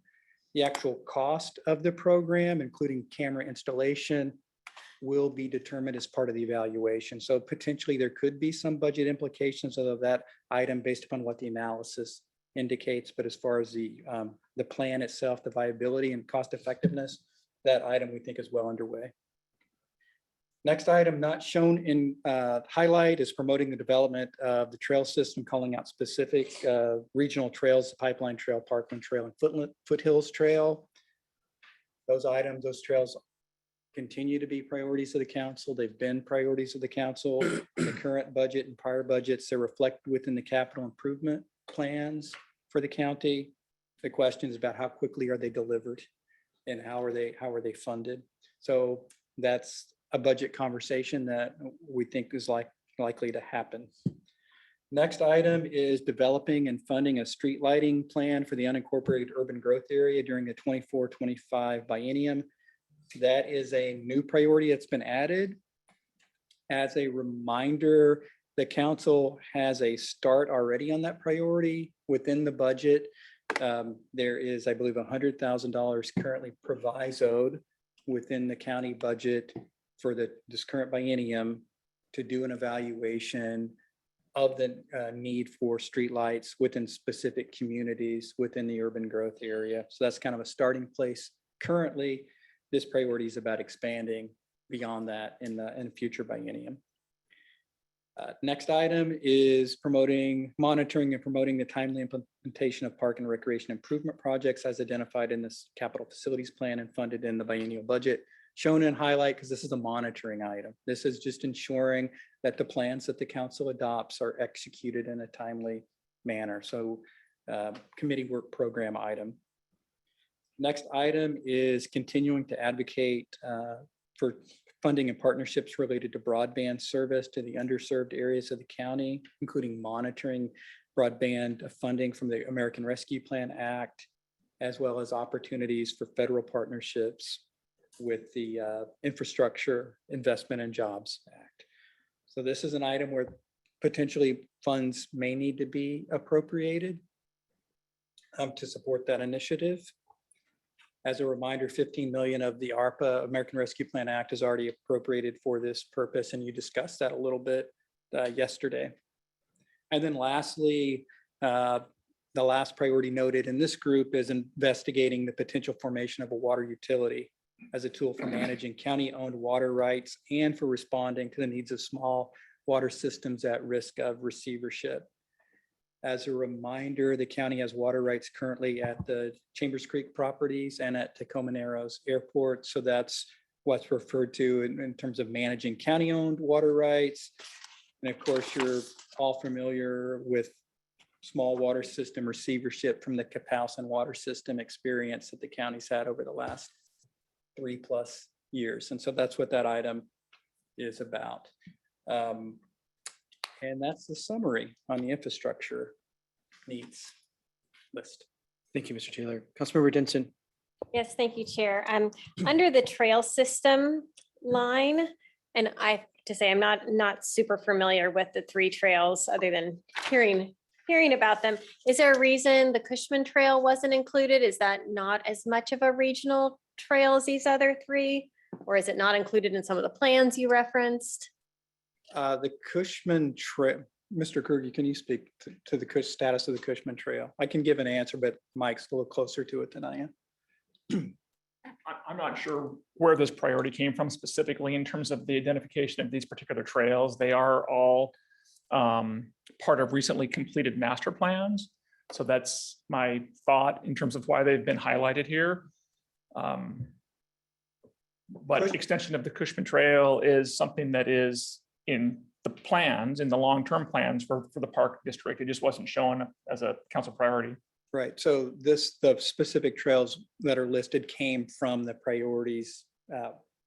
The actual cost of the program, including camera installation, will be determined as part of the evaluation. So potentially there could be some budget implications of that item based upon what the analysis indicates. But as far as the plan itself, the viability and cost effectiveness, that item we think is well underway. Next item not shown in highlight is promoting the development of the trail system, calling out specific regional trails, Pipeline Trail, Parkland Trail, and Foothills Trail. Those items, those trails continue to be priorities of the council. They've been priorities of the council. The current budget and prior budgets, they're reflected within the capital improvement plans for the county. The question is about how quickly are they delivered and how are they funded? So that's a budget conversation that we think is likely to happen. Next item is developing and funding a street lighting plan for the unincorporated urban growth area during the 24-25 biennium. That is a new priority that's been added. As a reminder, the council has a start already on that priority within the budget. There is, I believe, $100,000 currently provisoed within the county budget for this current biennium to do an evaluation of the need for streetlights within specific communities within the urban growth area. So that's kind of a starting place. Currently, this priority is about expanding beyond that in the future biennium. Next item is monitoring and promoting the timely implementation of park and recreation improvement projects as identified in this capital facilities plan and funded in the biennial budget. Shown in highlight because this is a monitoring item. This is just ensuring that the plans that the council adopts are executed in a timely manner. So committee work program item. Next item is continuing to advocate for funding and partnerships related to broadband service to the underserved areas of the county, including monitoring broadband funding from the American Rescue Plan Act, as well as opportunities for federal partnerships with the Infrastructure Investment and Jobs Act. So this is an item where potentially funds may need to be appropriated to support that initiative. As a reminder, 15 million of the ARPA, American Rescue Plan Act, is already appropriated for this purpose, and you discussed that a little bit yesterday. And then lastly, the last priority noted in this group is investigating the potential formation of a water utility as a tool for managing county-owned water rights and for responding to the needs of small water systems at risk of receivership. As a reminder, the county has water rights currently at the Chambers Creek properties and at Tacoma Narrows Airport. So that's what's referred to in terms of managing county-owned water rights. And of course, you're all familiar with small water system receivership from the Kapowson water system experience that the county's had over the last 3+ years. And so that's what that item is about. And that's the summary on the infrastructure needs list. Thank you, Mr. Taylor. Councilmember Denson. Yes, thank you, Chair. Under the trail system line, and I have to say, I'm not super familiar with the 3 trails other than hearing about them. Is there a reason the Cushman Trail wasn't included? Is that not as much of a regional trail as these other 3? Or is it not included in some of the plans you referenced? The Cushman Trail, Mr. Kruger, can you speak to the status of the Cushman Trail? I can give an answer, but Mike's a little closer to it than I am. I'm not sure where this priority came from specifically in terms of the identification of these particular trails. They are all part of recently completed master plans. So that's my thought in terms of why they've been highlighted here. But extension of the Cushman Trail is something that is in the plans, in the long-term plans for the park district. It just wasn't shown as a council priority. Right. So the specific trails that are listed came from the priorities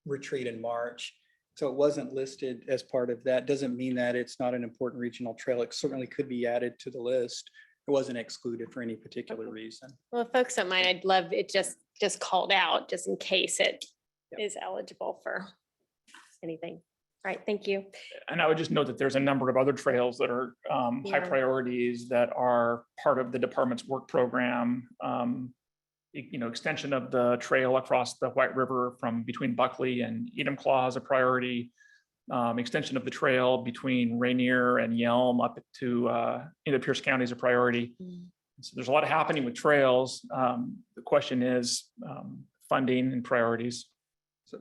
retreat in March. So it wasn't listed as part of that. Doesn't mean that it's not an important regional trail. It certainly could be added to the list. It wasn't excluded for any particular reason. Well, if folks don't mind, I'd love it just called out just in case it is eligible for anything. All right, thank you. And I would just note that there's a number of other trails that are high Yeah. priorities that are part of the department's work program. Extension of the trail across the White River from between Buckley and Enumclaw is a priority. Extension of the trail between Rainier and Yelm up to into Pierce County is a priority. So there's a lot happening with trails. The question is funding and priorities.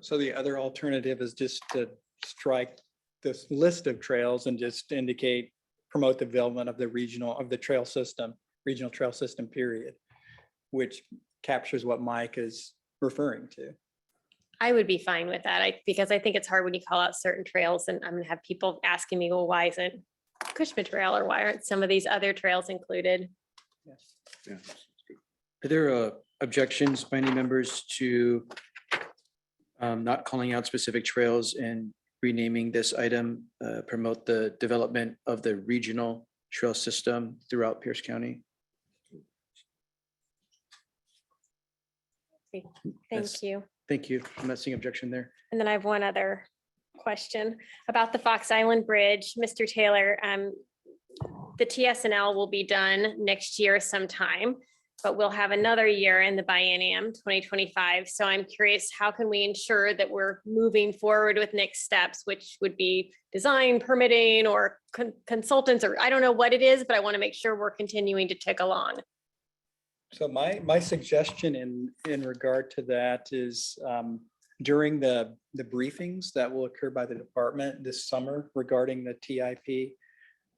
So the other alternative is just to strike this list of trails and just indicate, promote the development of the trail system, regional trail system, period, which captures what Mike is referring to. I would be fine with that. Because I think it's hard when you call out certain trails and I'm gonna have people asking me, well, why isn't Cushman Trail or why aren't some of these other trails included? Yes. Yeah. Are there objections by any members to not calling out specific trails and renaming this item, promote the development of the regional trail system throughout Pierce County? Thank Yes. you. Thank you. I'm not seeing objection there. And then I have one other question about the Fox Island Bridge. Mr. Taylor, the TSNL will be done next year sometime, but we'll have another year in the biennium 2025. So I'm curious, how can we ensure that we're moving forward with next steps, which would be design, permitting, or consultants, or I don't know what it is, but I want to make sure we're continuing to tick along. So my suggestion in regard to that is during the briefings that will occur by the department this summer regarding the TIP,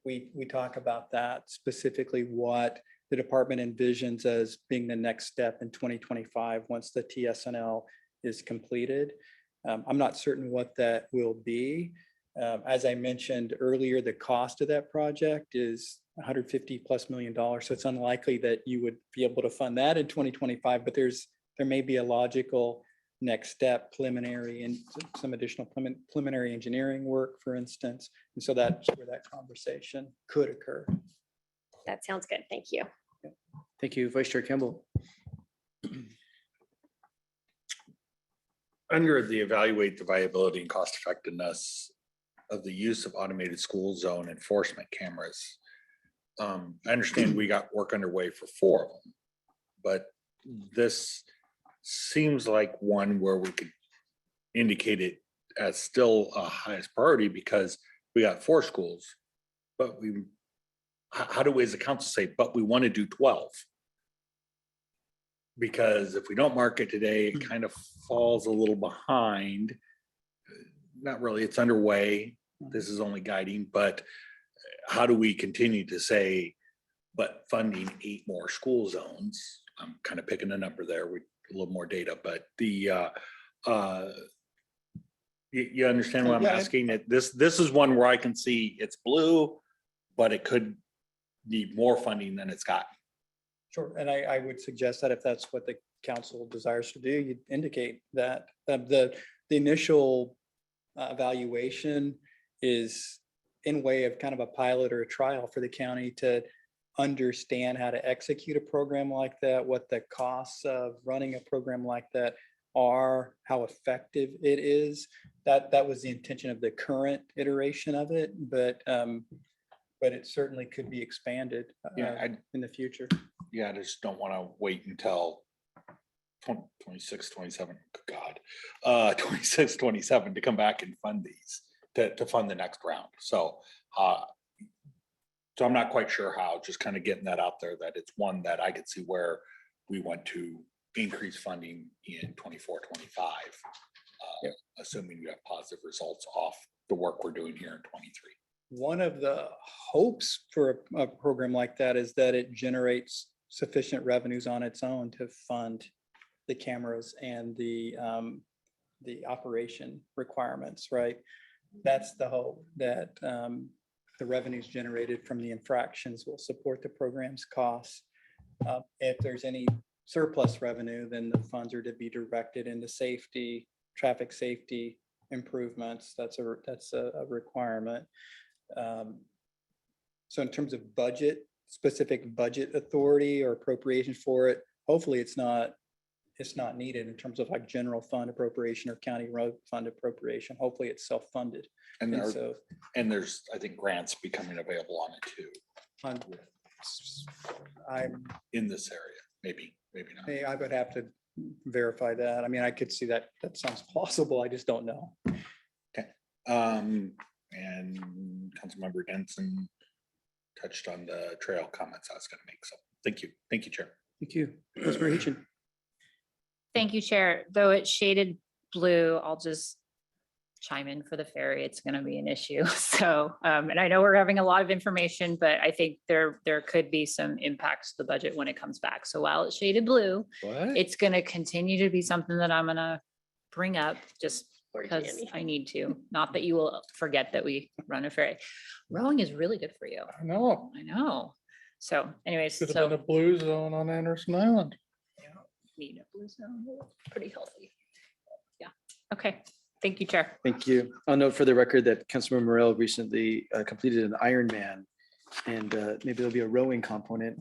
we talk about that specifically, what the department envisions as being the next step in 2025 once the TSNL is completed. I'm not certain what that will be. As I mentioned earlier, the cost of that project is $150+ million. So it's unlikely that you would be able to fund that in 2025, but there may be a logical next step, preliminary and some additional preliminary engineering work, for instance. And so that's where that conversation could occur. That sounds good. Thank you. Thank you, Vice Chair Campbell. Under the evaluate the viability and cost effectiveness of the use of automated school zone enforcement cameras. I understand we got work underway for 4 of them, but this seems like one where we could indicate it as still a highest priority because we got 4 schools, but how do we as a council say, but we want to do 12? Because if we don't mark it today, it kind of falls a little behind. Not really, it's underway. This is only guiding, but how do we continue to say, but funding 8 more school zones? I'm kind of picking a number there with a little more data, but the, you understand what I'm Yeah. asking? This is one where I can see it's blue, but it could need more funding than it's got. Sure, and I would suggest that if that's what the council desires to do, you indicate that. The initial evaluation is in way of kind of a pilot or a trial for the county to understand how to execute a program like that, what the costs of running a program like that are, how effective it is. That was the intention of the current iteration of it, but it certainly could be expanded in the future. Yeah, I just don't want to wait until 26, 27, God, 26, 27 to come back and fund these, to fund the next round. So I'm not quite sure how, just kind of getting that out there, that it's one that I could see where we want to increase funding in 24, 25, assuming we have positive results off the work we're doing here in 23. One of the hopes for a program like that is that it generates sufficient revenues on its own to fund the cameras and the operation requirements, right? That's the hope, that the revenues generated from the infractions will support the program's costs. If there's any surplus revenue, then the funds are to be directed into safety, traffic safety improvements. That's a requirement. So in terms of budget, specific budget authority or appropriation for it, hopefully it's not needed in terms of like general fund appropriation or county road fund appropriation. Hopefully it's self-funded. And there's, I think, grants becoming available on it too. I'm In this area, maybe not. I would have to verify that. I mean, I could see that. That sounds plausible. I just don't know. Okay. And Councilmember Denson touched on the trail comments I was going to make. So thank you. Thank you, Chair. Thank you. Councilmember Hitchin. Thank you, Chair. Though it's shaded blue, I'll just chime in for the ferry. It's going to be an issue. So, and I know we're having a lot of information, but I think there could be some impacts to the budget when it comes back. So while it's shaded blue, it's going to continue to be something that I'm going to bring up just Poor because Jamie. I need to. Not that you will forget that we run a ferry. Rowing is really good for you. I know. I know. So anyways, Could have been a so blue zone on Anderson Island. need a blue zone, pretty healthy. Yeah. Okay. Thank you, Chair. Thank you. I'll note for the record that Councilmember Morel recently completed an Ironman, and maybe there'll be a rowing component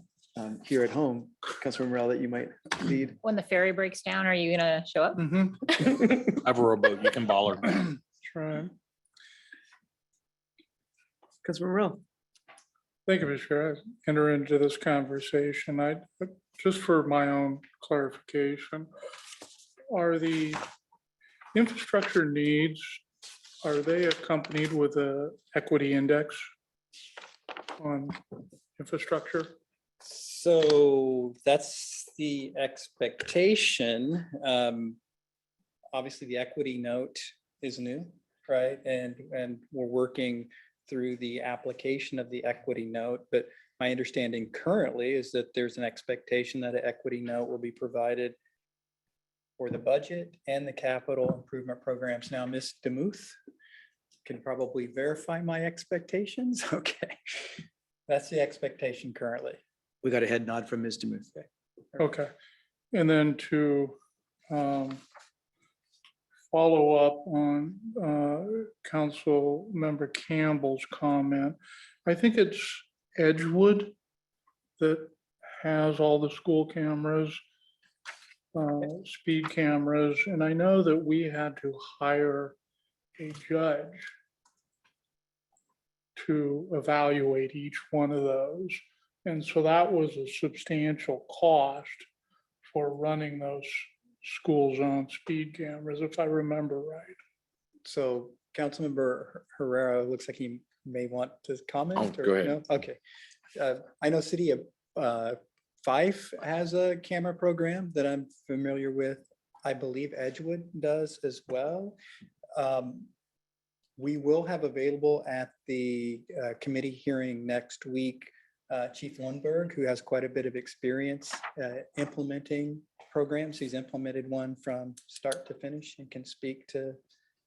here at home, Councilmember Morel, that you might lead. When the ferry breaks down, are you gonna show up? Mhm. I have a rowboat. You can ball her. That's right. Councilmember Morel. Thank you, Mr. Chair. I enter into this conversation. Just for my own clarification, are the infrastructure needs, are they accompanied with a equity index on infrastructure? So that's the expectation. Obviously, the equity note is new, right? And we're working through the application of the equity note. But my understanding currently is that there's an expectation that an equity note will be provided for the budget and the capital improvement programs. Now, Ms. DeMuth can probably verify my expectations. Okay. That's the expectation currently. We got a head nod from Ms. DeMuth. Okay. And then to follow up on Council Member Campbell's comment, I think it's Edgewood that has all the school cameras, speed cameras, and I know that we had to hire a judge to evaluate each one of those. And so that was a substantial cost for running those school zone speed cameras, if I remember right. So Councilmember Herrera, looks like he may want to comment. Oh, or go ahead. no? Okay. I know City of Fife has a camera program that I'm familiar with. I believe Edgewood does as well. We will have available at the committee hearing next week, Chief Lundberg, who has quite a bit of experience implementing programs. He's implemented one from start to finish and can speak to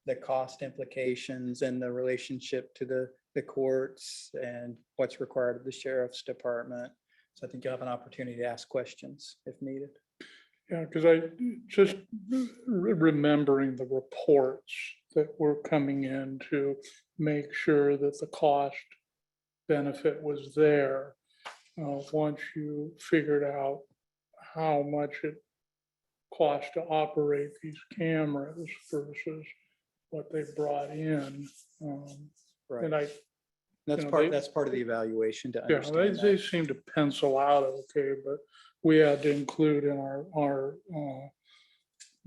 the cost implications and the relationship to the courts and what's required of the sheriff's department. So I think you'll have an opportunity to ask questions if needed. Yeah, because I just remembering the reports that were coming in to make sure that the cost benefit was there. Once you figured out how much it costs to operate these cameras versus what they brought in. And I, That's you know, part, that's part of the evaluation to yeah, understand they that. seem to pencil out okay, but we had to include in our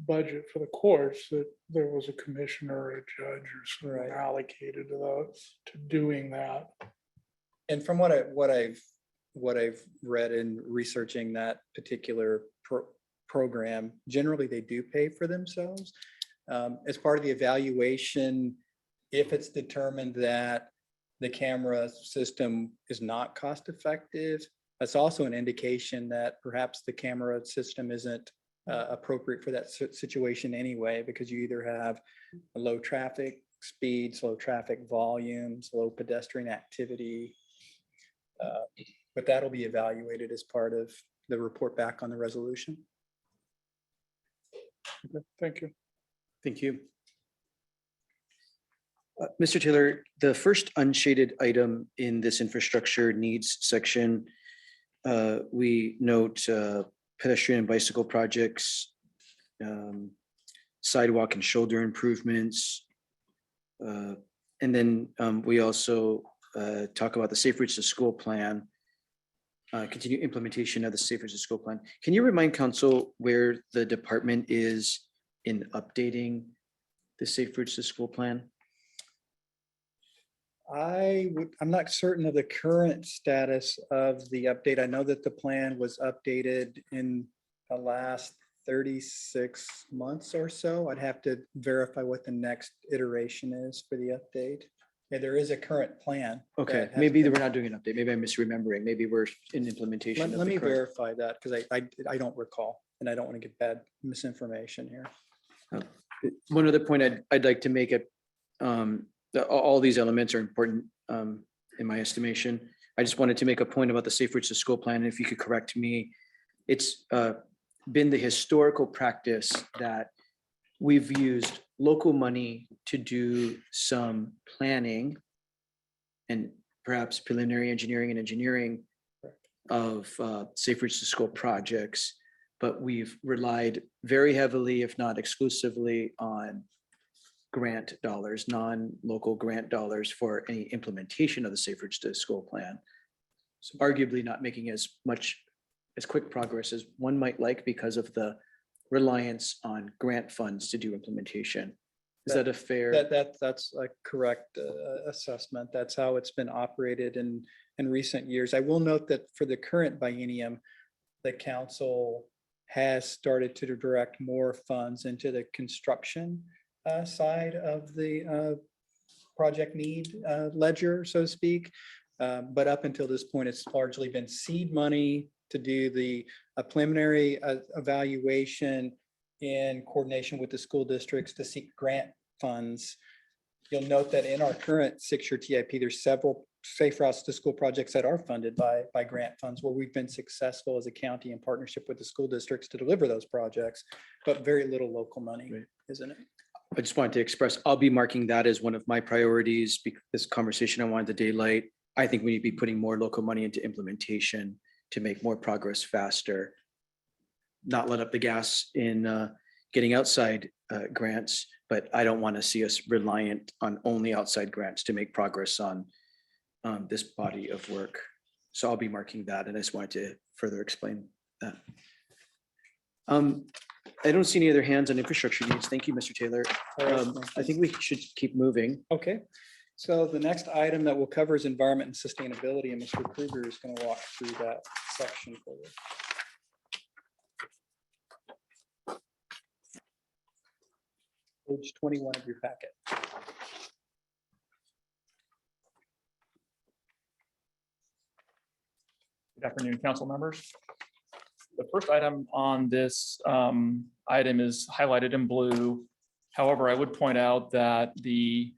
budget for the courts that there was a commissioner or a judge or something Right. allocated to doing that. And from what I've read in researching that particular program, generally they do pay for themselves. As part of the evaluation, if it's determined that the camera system is not cost effective, that's also an indication that perhaps the camera system isn't appropriate for that situation anyway, because you either have low traffic speeds, low traffic volumes, low pedestrian activity. But that'll be evaluated as part of the report back on the resolution. Okay, thank you. Thank you. Mr. Taylor, the first unshaded item in this infrastructure needs section, we note pedestrian and bicycle projects, sidewalk and shoulder improvements. And then we also talk about the Safe Routes to School plan, continue implementation of the Safe Routes to School plan. Can you remind council where the department is in updating the Safe Routes to School plan? I'm not certain of the current status of the update. I know that the plan was updated in the last 36 months or so. I'd have to verify what the next iteration is for the update. Yeah, there is a current plan. Okay, that has maybe been- we're not doing an update. Maybe I'm misremembering. Maybe we're in implementation. Let of let the me current- verify that because I don't recall and I don't want to get bad misinformation here. One other point I'd like to make it, all these elements are important in my estimation. I just wanted to make a point about the Safe Routes to School plan. If you could correct me, it's been the historical practice that we've used local money to do some planning and perhaps preliminary engineering of Safe Routes to School projects, but we've relied very heavily, if not exclusively, on grant dollars, non-local grant dollars for any implementation of the Safe Routes to School plan. So arguably not making as quick progress as one might like because of the reliance on grant funds to do implementation. Is that a fair? That's a correct assessment. That's how it's been operated in recent years. I will note that for the current biennium, the council has started to direct more funds into the construction side of the project need ledger, so to speak. But up until this point, it's largely been seed money to do the preliminary evaluation in coordination with the school districts to seek grant funds. You'll note that in our current 6-year TIP, there's several Safe Routes to School projects that are funded by grant funds where we've been successful as a county in partnership with the school districts to deliver those projects, but very little local money, isn't it? I just wanted to express, I'll be marking that as one of my priorities because this conversation I wanted to daylight. I think we need to be putting more local money into implementation to make more progress faster. Not let up the gas in getting outside grants, but I don't want to see us reliant on only outside grants to make progress on this body of work. So I'll be marking that, and I just wanted to further explain that. I don't see any other hands on infrastructure needs. Thank you, Mr. Taylor. I think we should keep moving. Okay, so the next item that we'll cover is environment and sustainability, and Mr. Kruger is going to walk through that section for you. Page 21 of your packet. Good afternoon, council members. The first item on this item is highlighted in blue. However, I would point out that the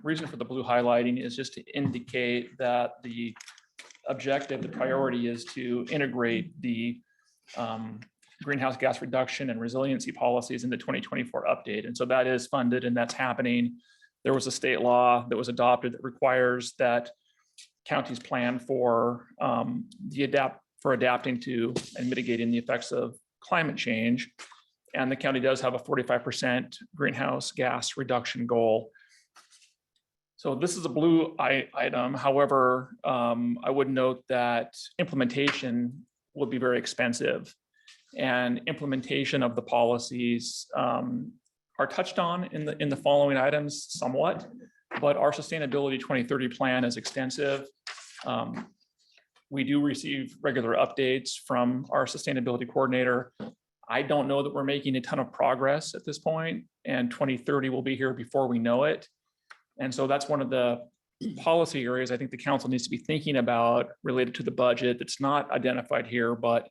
reason for the blue highlighting is just to indicate that the objective, the priority is to integrate the greenhouse gas reduction and resiliency policies in the 2024 update. And so that is funded and that's happening. There was a state law that was adopted that requires that counties plan for adapting to and mitigating the effects of climate change. And the county does have a 45% greenhouse gas reduction goal. So this is a blue item. However, I would note that implementation will be very expensive. And implementation of the policies are touched on in the following items somewhat, but our Sustainability 2030 plan is extensive. We do receive regular updates from our sustainability coordinator. I don't know that we're making a ton of progress at this point, and 2030 will be here before we know it. And so that's one of the policy areas I think the council needs to be thinking about related to the budget that's not identified here, but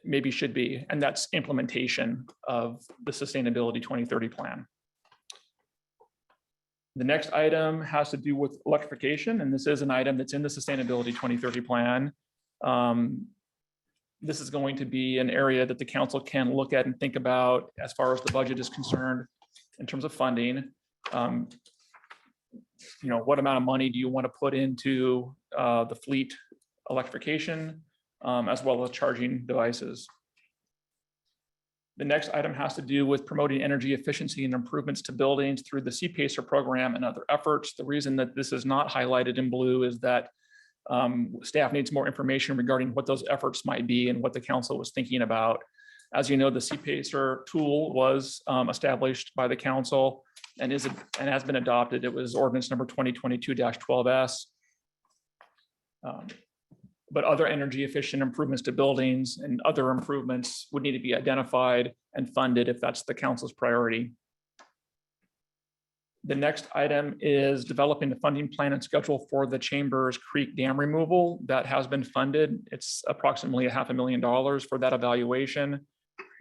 maybe should be, and that's implementation of the Sustainability 2030 plan. The next item has to do with electrification, and this is an item that's in the Sustainability 2030 plan. This is going to be an area that the council can look at and think about as far as the budget is concerned in terms of funding. What amount of money do you want to put into the fleet electrification as well as charging devices? The next item has to do with promoting energy efficiency and improvements to buildings through the CPACER program and other efforts. The reason that this is not highlighted in blue is that staff needs more information regarding what those efforts might be and what the council was thinking about. As you know, the CPACER tool was established by the council and has been adopted. It was ordinance number 2022-12S. But other energy efficient improvements to buildings and other improvements would need to be identified and funded if that's the council's priority. The next item is developing the funding plan and schedule for the Chambers Creek Dam removal that has been funded. It's approximately $500,000 for that evaluation.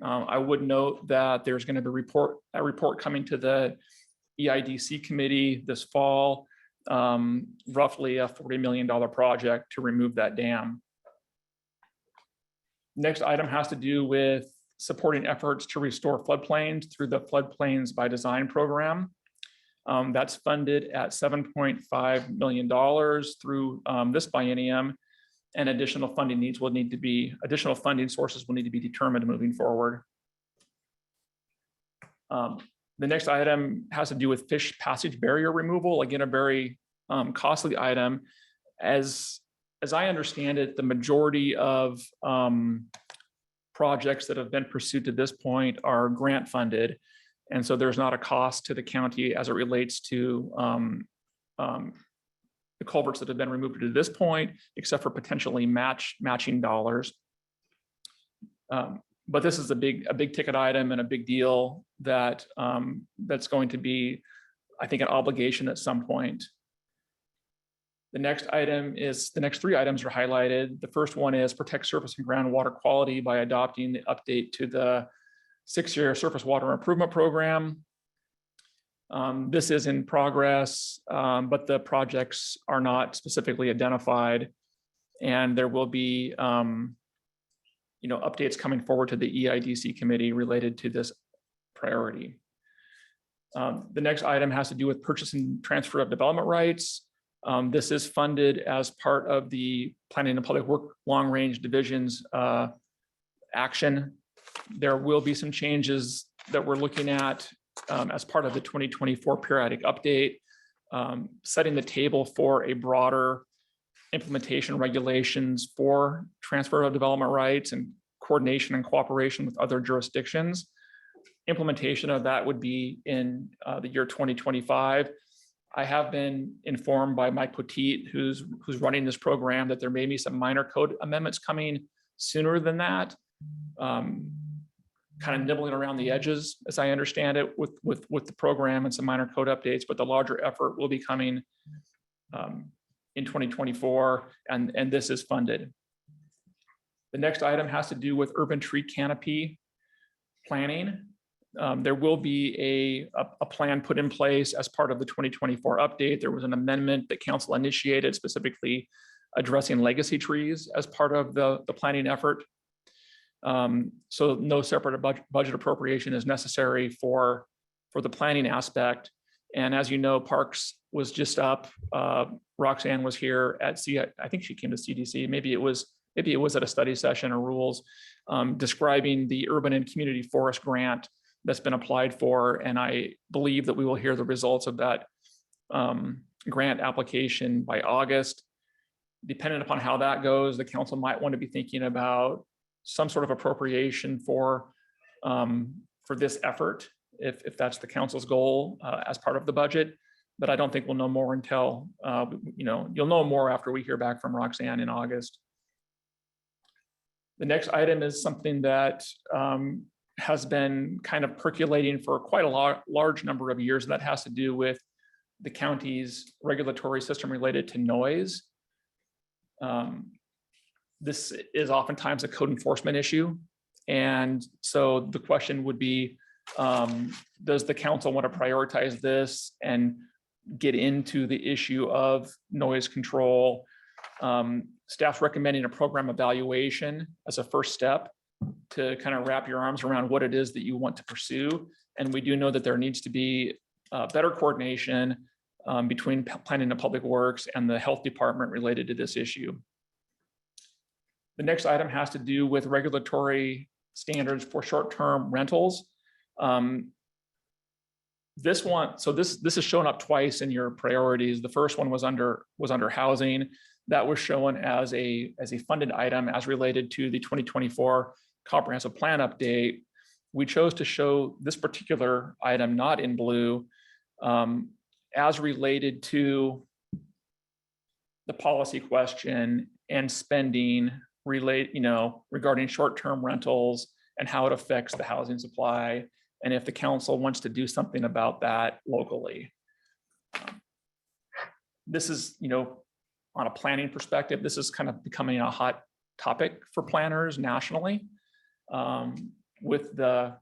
I would note that there's going to be a report coming to the EIDC committee this fall, roughly a $40 million project to remove that dam. Next item has to do with supporting efforts to restore floodplains through the Floodplains by Design program. That's funded at $7.5 million through this biennium, and additional funding sources will need to be determined moving forward. The next item has to do with fish passage barrier removal. Again, a very costly item. As I understand it, the majority of projects that have been pursued to this point are grant funded. And so there's not a cost to the county as it relates to the culverts that have been removed to this point, except for potentially matching dollars. But this is a big ticket item and a big deal that that's going to be, I think, an obligation at some point. The next three items are highlighted. The first one is protect surface and groundwater quality by adopting the update to the 6-year surface water improvement program. This is in progress, but the projects are not specifically identified, and there will be updates coming forward to the EIDC committee related to this priority. The next item has to do with purchase and transfer of development rights. This is funded as part of the Planning and Public Work Long Range Division's action. There will be some changes that we're looking at as part of the 2024 periodic update, setting the table for a broader implementation regulations for transfer of development rights and coordination and cooperation with other jurisdictions. Implementation of that would be in the year 2025. I have been informed by Mike Poteet, who's running this program, that there may be some minor code amendments coming sooner than that. Kind of nibbling around the edges, as I understand it, with the program and some minor code updates, but the larger effort will be coming in 2024, and this is funded. The next item has to do with urban tree canopy planning. There will be a plan put in place as part of the 2024 update. There was an amendment that council initiated specifically addressing legacy trees as part of the planning effort. So no separate budget appropriation is necessary for the planning aspect. And as you know, Parks was just up. Roxanne was here at I think she came to CDC. Maybe it was at a study session or rules describing the urban and community forest grant that's been applied for. And I believe that we will hear the results of that grant application by August. Depending upon how that goes, the council might want to be thinking about some sort of appropriation for this effort, if that's the council's goal as part of the budget. But I don't think we'll know more until, you'll know more after we hear back from Roxanne in August. The next item is something that has been kind of percolating for quite a large number of years, and that has to do with the county's regulatory system related to noise. This is oftentimes a code enforcement issue. And so the question would be, does the council want to prioritize this and get into the issue of noise control? Staff's recommending a program evaluation as a first step to kind of wrap your arms around what it is that you want to pursue. And we do know that there needs to be better coordination between Planning and Public Works and the Health Department related to this issue. The next item has to do with regulatory standards for short-term rentals. This is shown up twice in your priorities. The first one was under housing. That was shown as a funded item as related to the 2024 comprehensive plan update. We chose to show this particular item not in blue as related to the policy question and spending regarding short-term rentals and how it affects the housing supply, and if the council wants to do something about that locally. This is, on a planning perspective, this is kind of becoming a hot topic for planners nationally, with the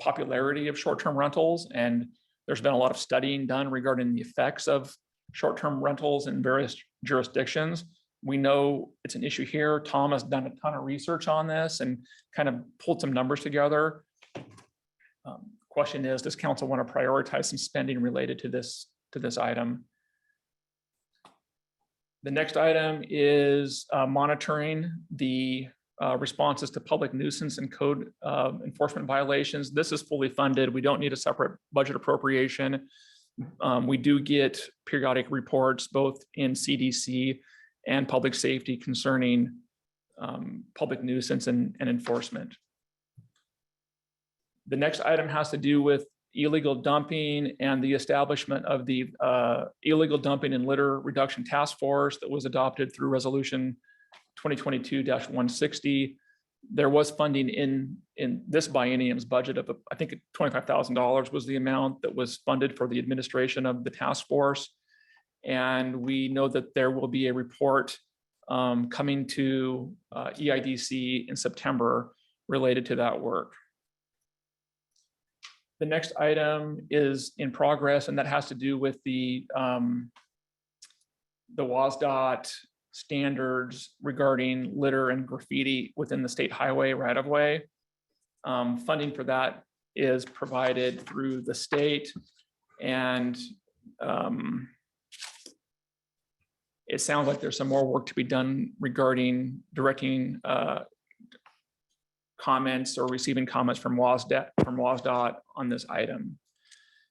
popularity of short-term rentals. And there's been a lot of studying done regarding the effects of short-term rentals in various jurisdictions. We know it's an issue here. Tom has done a ton of research on this and kind of pulled some numbers together. Question is, does council want to prioritize some spending related to this item? The next item is monitoring the responses to public nuisance and code enforcement violations. This is fully funded. We don't need a separate budget appropriation. We do get periodic reports both in CDC and public safety concerning public nuisance and enforcement. The next item has to do with illegal dumping and the establishment of the illegal dumping and litter reduction task force that was adopted through resolution 2022-160. There was funding in this biennium's budget of, I think $25,000 was the amount that was funded for the administration of the task force. And we know that there will be a report coming to EIDC in September related to that work. The next item is in progress, and that has to do with the WSDOT standards regarding litter and graffiti within the state highway right-of-way. Funding for that is provided through the state, and it sounds like there's some more work to be done regarding directing comments or receiving comments from WSDOT on this item.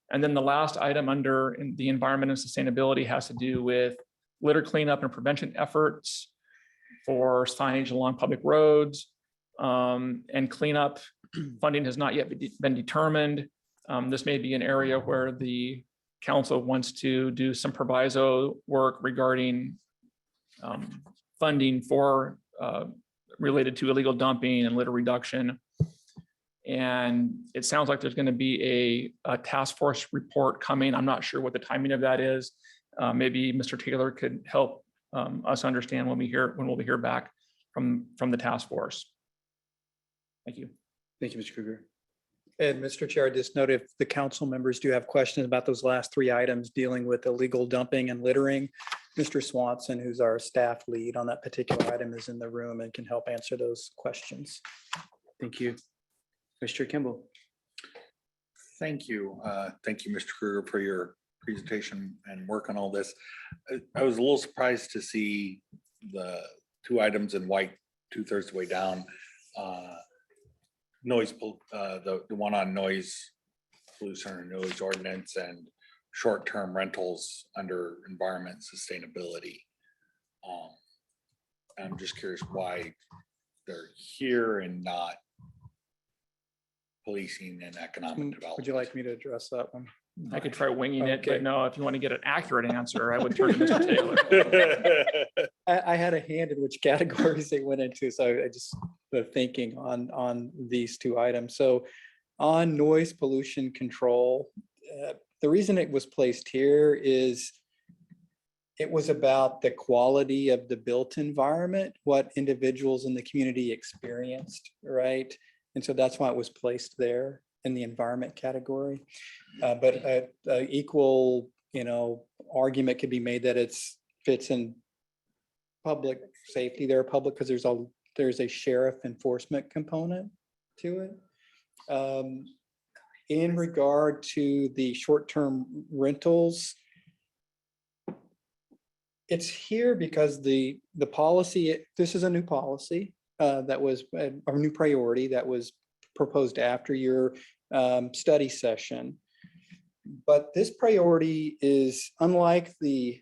And then the last item under the environment and sustainability has to do with litter cleanup and prevention efforts for signage along public roads, and cleanup. Funding has not yet been determined. This may be an area where the council wants to do some proviso work regarding funding for related to illegal dumping and litter reduction. And it sounds like there's going to be a task force report coming. I'm not sure what the timing of that is. Maybe Mr. Taylor could help us understand when we'll be hear back from the task force. Thank you. Thank you, Mr. Krueger. And Mr. Chair, I just note if the council members do have questions about those last three items dealing with illegal dumping and littering, Mr. Swanson, who's our staff lead on that particular item, is in the room and can help answer those questions. Thank you. Vice Chair Kimball. Thank you. Thank you, Mr. Krueger, for your presentation and work on all this. I was a little surprised to see the two items in white, 2/3 of the way down. The one on noise pollution or noise ordinance and short-term rentals under environment sustainability. I'm just curious why they're here and not policing and economic development. Would you like me to address that one? I could try winging it, Okay. but no, if you want to get an accurate answer, I would turn to Mr. Taylor. I had a hand in which categories they went into, so I just the thinking on these two items. So on noise pollution control, the reason it was placed here is it was about the quality of the built environment, what individuals in the community experienced, right? And so that's why it was placed there in the environment category. But equal, argument could be made that it's fits in public safety. They're public because there's a sheriff enforcement component to it. In regard to the short-term rentals, it's here because the policy, this is a new policy that was a new priority that was proposed after your study session. But this priority is unlike the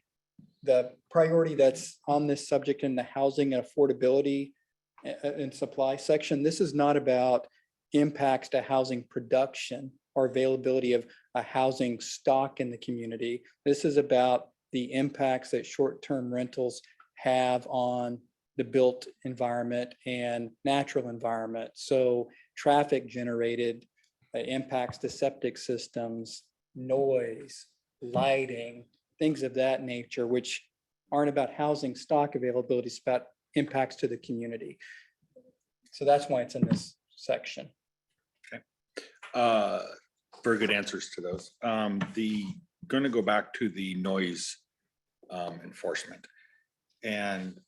priority that's on this subject in the housing and affordability and supply section. This is not about impacts to housing production or availability of a housing stock in the community. This is about the impacts that short-term rentals have on the built environment and natural environment. So traffic generated impacts to septic systems, noise, lighting, things of that nature, which aren't about housing stock availability, it's about impacts to the community. So that's why it's in this section. Very good answers to those. Going to go back to the noise enforcement. And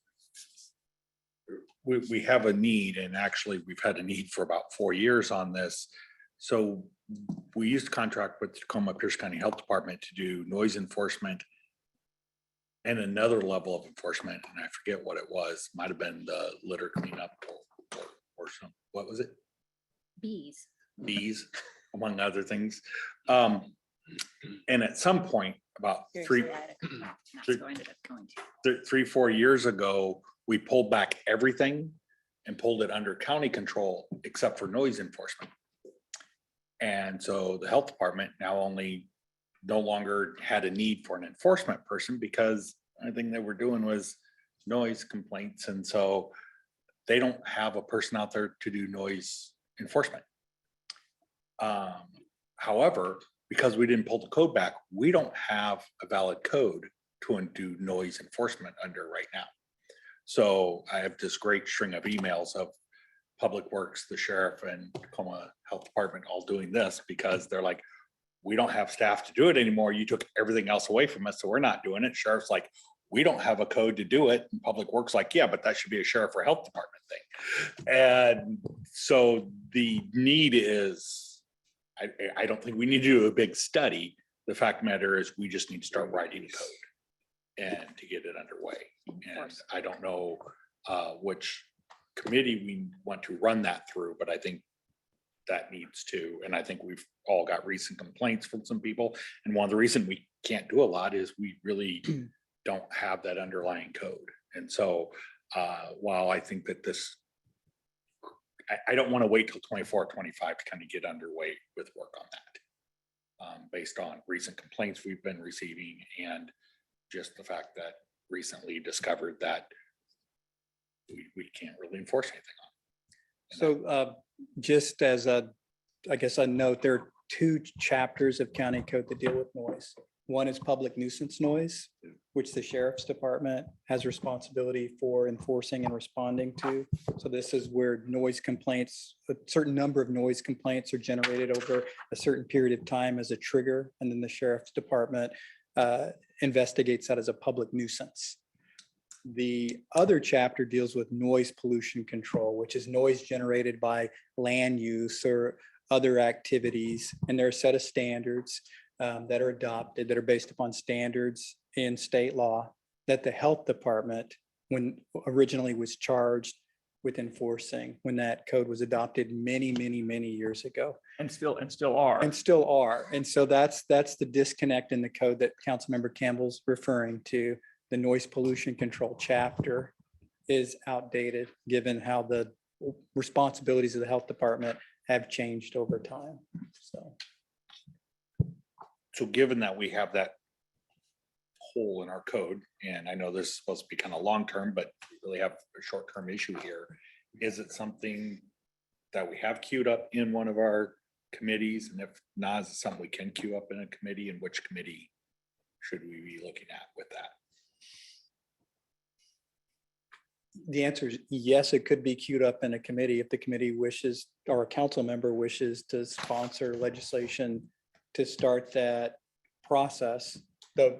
we have a need, and actually we've had a need for about 4 years on this. So we used to contract with Tacoma Pierce County Health Department to do noise enforcement and another level of enforcement, and I forget what it was, might have been the litter cleanup or some, what was it? Bees. Bees, among other things. And at some point, about three, That's what I ended up going to. 4 years ago, we pulled back everything and pulled it under county control, except for noise enforcement. And so the health department now no longer had a need for an enforcement person, because the thing they were doing was noise complaints. And so they don't have a person out there to do noise enforcement. However, because we didn't pull the code back, we don't have a valid code to do noise enforcement under right now. So I have this great string of emails of Public Works, the sheriff, and Tacoma Health Department all doing this, because they're like, we don't have staff to do it anymore. You took everything else away from us, so we're not doing it. Sheriff's like, we don't have a code to do it. And Public Works like, yeah, but that should be a sheriff or health department thing. And so the need is, I don't think we need to do a big study. The fact of the matter is, we just need to start writing code and to get it underway. And I don't know which committee we want to run that through, but I think that needs to, and I think we've all got recent complaints from some people. And one of the reasons we can't do a lot is we really don't have that underlying code. And so while I think that this, I don't want to wait till 24, 25 to kind of get underway with work on that. Based on recent complaints we've been receiving, and just the fact that recently discovered that we can't really enforce anything on. So just as a, I guess a note, there are 2 chapters of county code that deal with noise. One is public nuisance noise, which the sheriff's department has responsibility for enforcing and responding to. So this is where noise complaints, a certain number of noise complaints are generated over a certain period of time as a trigger. And then the sheriff's department investigates that as a public nuisance. The other chapter deals with noise pollution control, which is noise generated by land use or other activities. And there are a set of standards that are adopted, that are based upon standards in state law that the health department, when originally was charged with enforcing, when that code was adopted many, many, many years ago. And still are. And still are. And so that's the disconnect in the code that Councilmember Campbell's referring to. The noise pollution control chapter is outdated, given how the responsibilities of the health department have changed over time. So given that we have that hole in our code, and I know this is supposed to be kind of long-term, but we really have a short-term issue here. Is it something that we have queued up in one of our committees? And if not, is it something we can queue up in a committee? And which committee should we be looking at with that? The answer is yes, it could be queued up in a committee if the committee wishes, or a council member wishes to sponsor legislation to start that process. The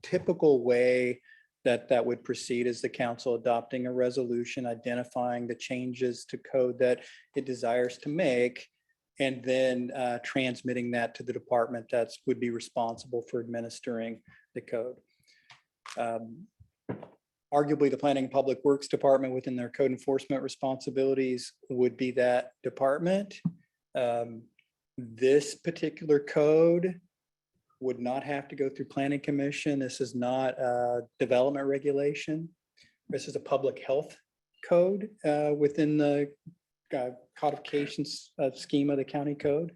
typical way that would proceed is the council adopting a resolution, identifying the changes to code that it desires to make, and then transmitting that to the department that would be responsible for administering the code. Arguably, the Planning and Public Works Department within their code enforcement responsibilities would be that department. This particular code would not have to go through Planning Commission. This is not a development regulation. This is a public health code within the codification scheme of the county code.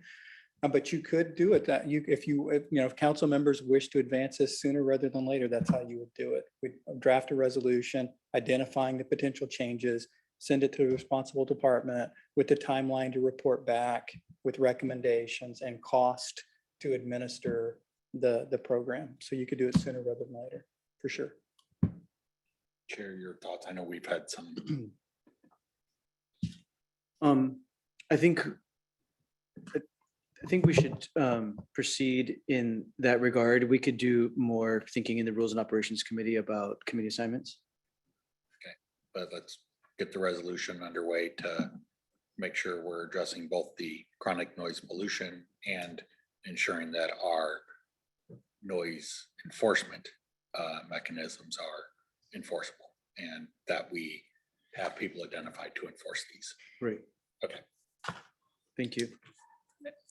But you could do it that if council members wish to advance this sooner rather than later, that's how you would do it. We draft a resolution identifying the potential changes, send it to the responsible department with the timeline to report back with recommendations and cost to administer the program. So you could do it sooner rather than later, for sure. Share your thoughts. I know we've had some. I think we should proceed in that regard. We could do more thinking in the Rules and Operations Committee about committee assignments. But let's get the resolution underway to make sure we're addressing both the chronic noise pollution and ensuring that our noise enforcement mechanisms are enforceable and that we have people identified to enforce these. Right. Okay. Thank you.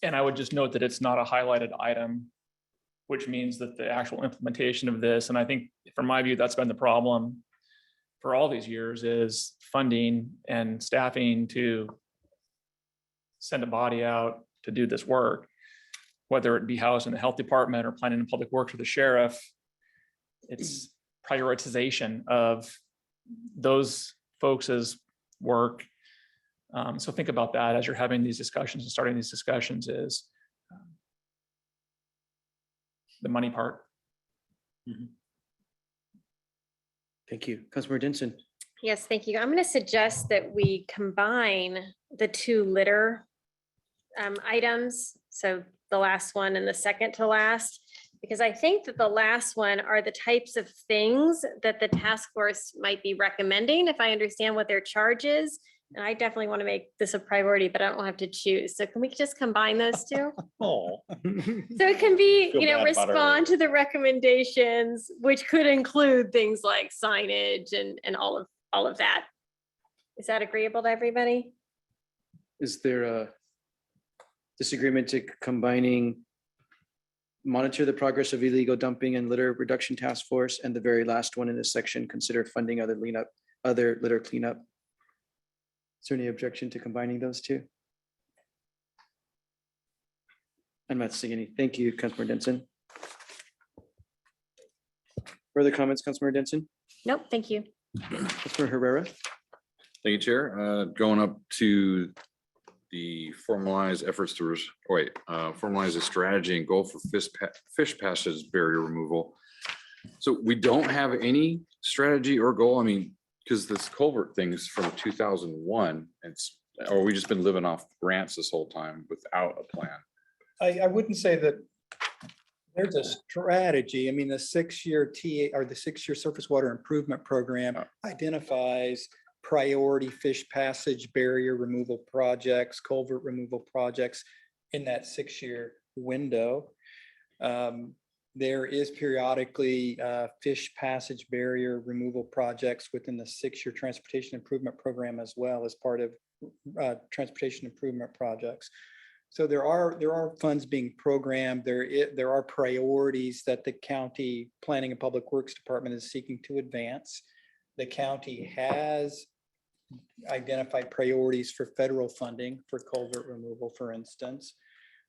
And I would just note that it's not a highlighted item, which means that the actual implementation of this, and I think from my view, that's been the problem for all these years, is funding and staffing to send a body out to do this work, whether it be housed in the health department or planning and public works or the sheriff. It's prioritization of those folks' work. So think about that as you're having these discussions and starting these discussions is the money part. Thank you. Councilmember Denson. Yes, thank you. I'm going to suggest that we combine the two litter items. So the last one and the second to last, because I think that the last one are the types of things that the task force might be recommending, if I understand what their charge is. And I definitely want to make this a priority, but I don't have to choose. So can we just combine those two? Oh. So it can be, Feel bad about her. respond to the recommendations, which could include things like signage and all of that. Is that agreeable to everybody? Is there a disagreement to combining monitor the progress of illegal dumping and litter reduction task force, and the very last one in this section, consider funding other litter cleanup? Is there any objection to combining those two? I'm not seeing any. Thank you, Councilmember Denson. Further comments, Councilmember Denson? Nope, thank you. Councilmember Herrera? Thank you, Chair. Going up to the formalized efforts to, formalize a strategy and goal for fish passage barrier removal. So we don't have any strategy or goal. I mean, because this culvert thing is from 2001, or we just been living off grants this whole time without a plan. I wouldn't say that there's a strategy. I mean, the 6-year TA or the 6-year surface water improvement program identifies priority fish passage barrier removal projects, culvert removal projects in that 6-year window. There is periodically fish passage barrier removal projects within the 6-year transportation improvement program as well as part of transportation improvement projects. So there are funds being programmed. There are priorities that the county planning and public works department is seeking to advance. The county has identified priorities for federal funding for culvert removal, for instance.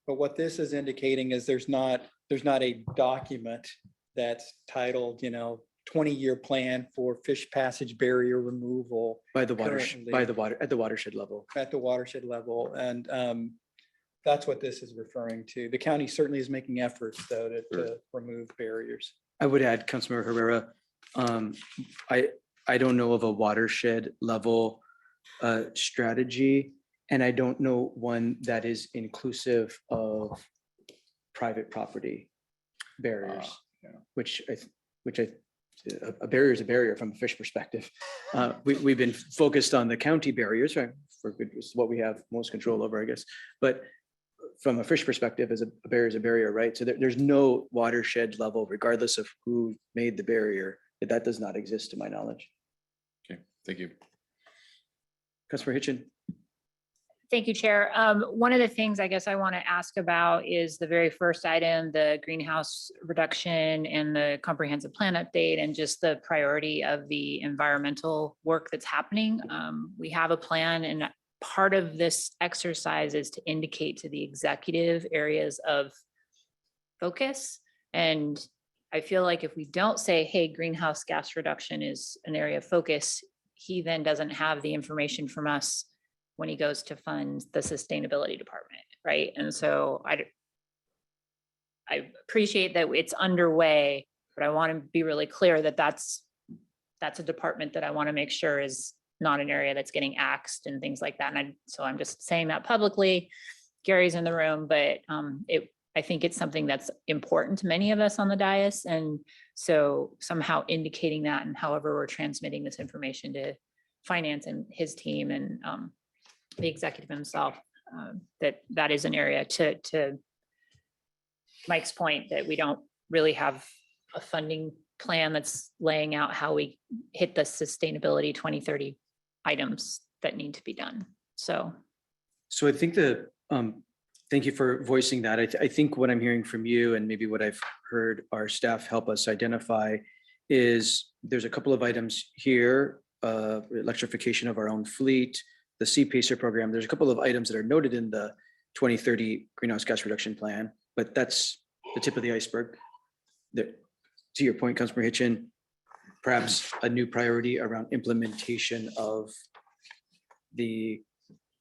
But what this is indicating is there's not a document that's titled, 20-year plan for fish passage barrier removal. By the water, currently at the watershed level. At the watershed level. And that's what this is referring to. The county certainly is making efforts, though, to remove barriers. I would add, Councilmember Herrera, I don't know of a watershed level strategy, and I don't know one that is inclusive of private property barriers, which a barrier is a barrier from a fish perspective. We've been focused on the county barriers, right? For good, is what we have most control over, I guess. But from a fish perspective, as a barrier is a barrier, right? So there's no watershed level, regardless of who made the barrier, that does not exist to my knowledge. Okay, thank you. Councilmember Hitchin. Thank you, Chair. One of the things I guess I want to ask about is the very first item, the greenhouse reduction and the comprehensive plan update, and just the priority of the environmental work that's happening. We have a plan, and part of this exercise is to indicate to the executive areas of focus. And I feel like if we don't say, hey, greenhouse gas reduction is an area of focus, he then doesn't have the information from us when he goes to fund the sustainability department, right? And so I appreciate that it's underway, but I want to be really clear that that's a department that I want to make sure is not an area that's getting axed and things like that. And so I'm just saying that publicly. Gary's in the room, but I think it's something that's important to many of us on the dais. And so somehow indicating that, and however we're transmitting this information to finance and his team and the executive himself, that is an area to Mike's point, that we don't really have a funding plan that's laying out how we hit the sustainability 2030 items that need to be done. So I think thank you for voicing that. I think what I'm hearing from you, and maybe what I've heard our staff help us identify, is there's a couple of items here, electrification of our own fleet, the CPACER program. There's a couple of items that are noted in the 2030 greenhouse gas reduction plan, but that's the tip of the iceberg. To your point, Councilmember Hitchin, perhaps a new priority around implementation of the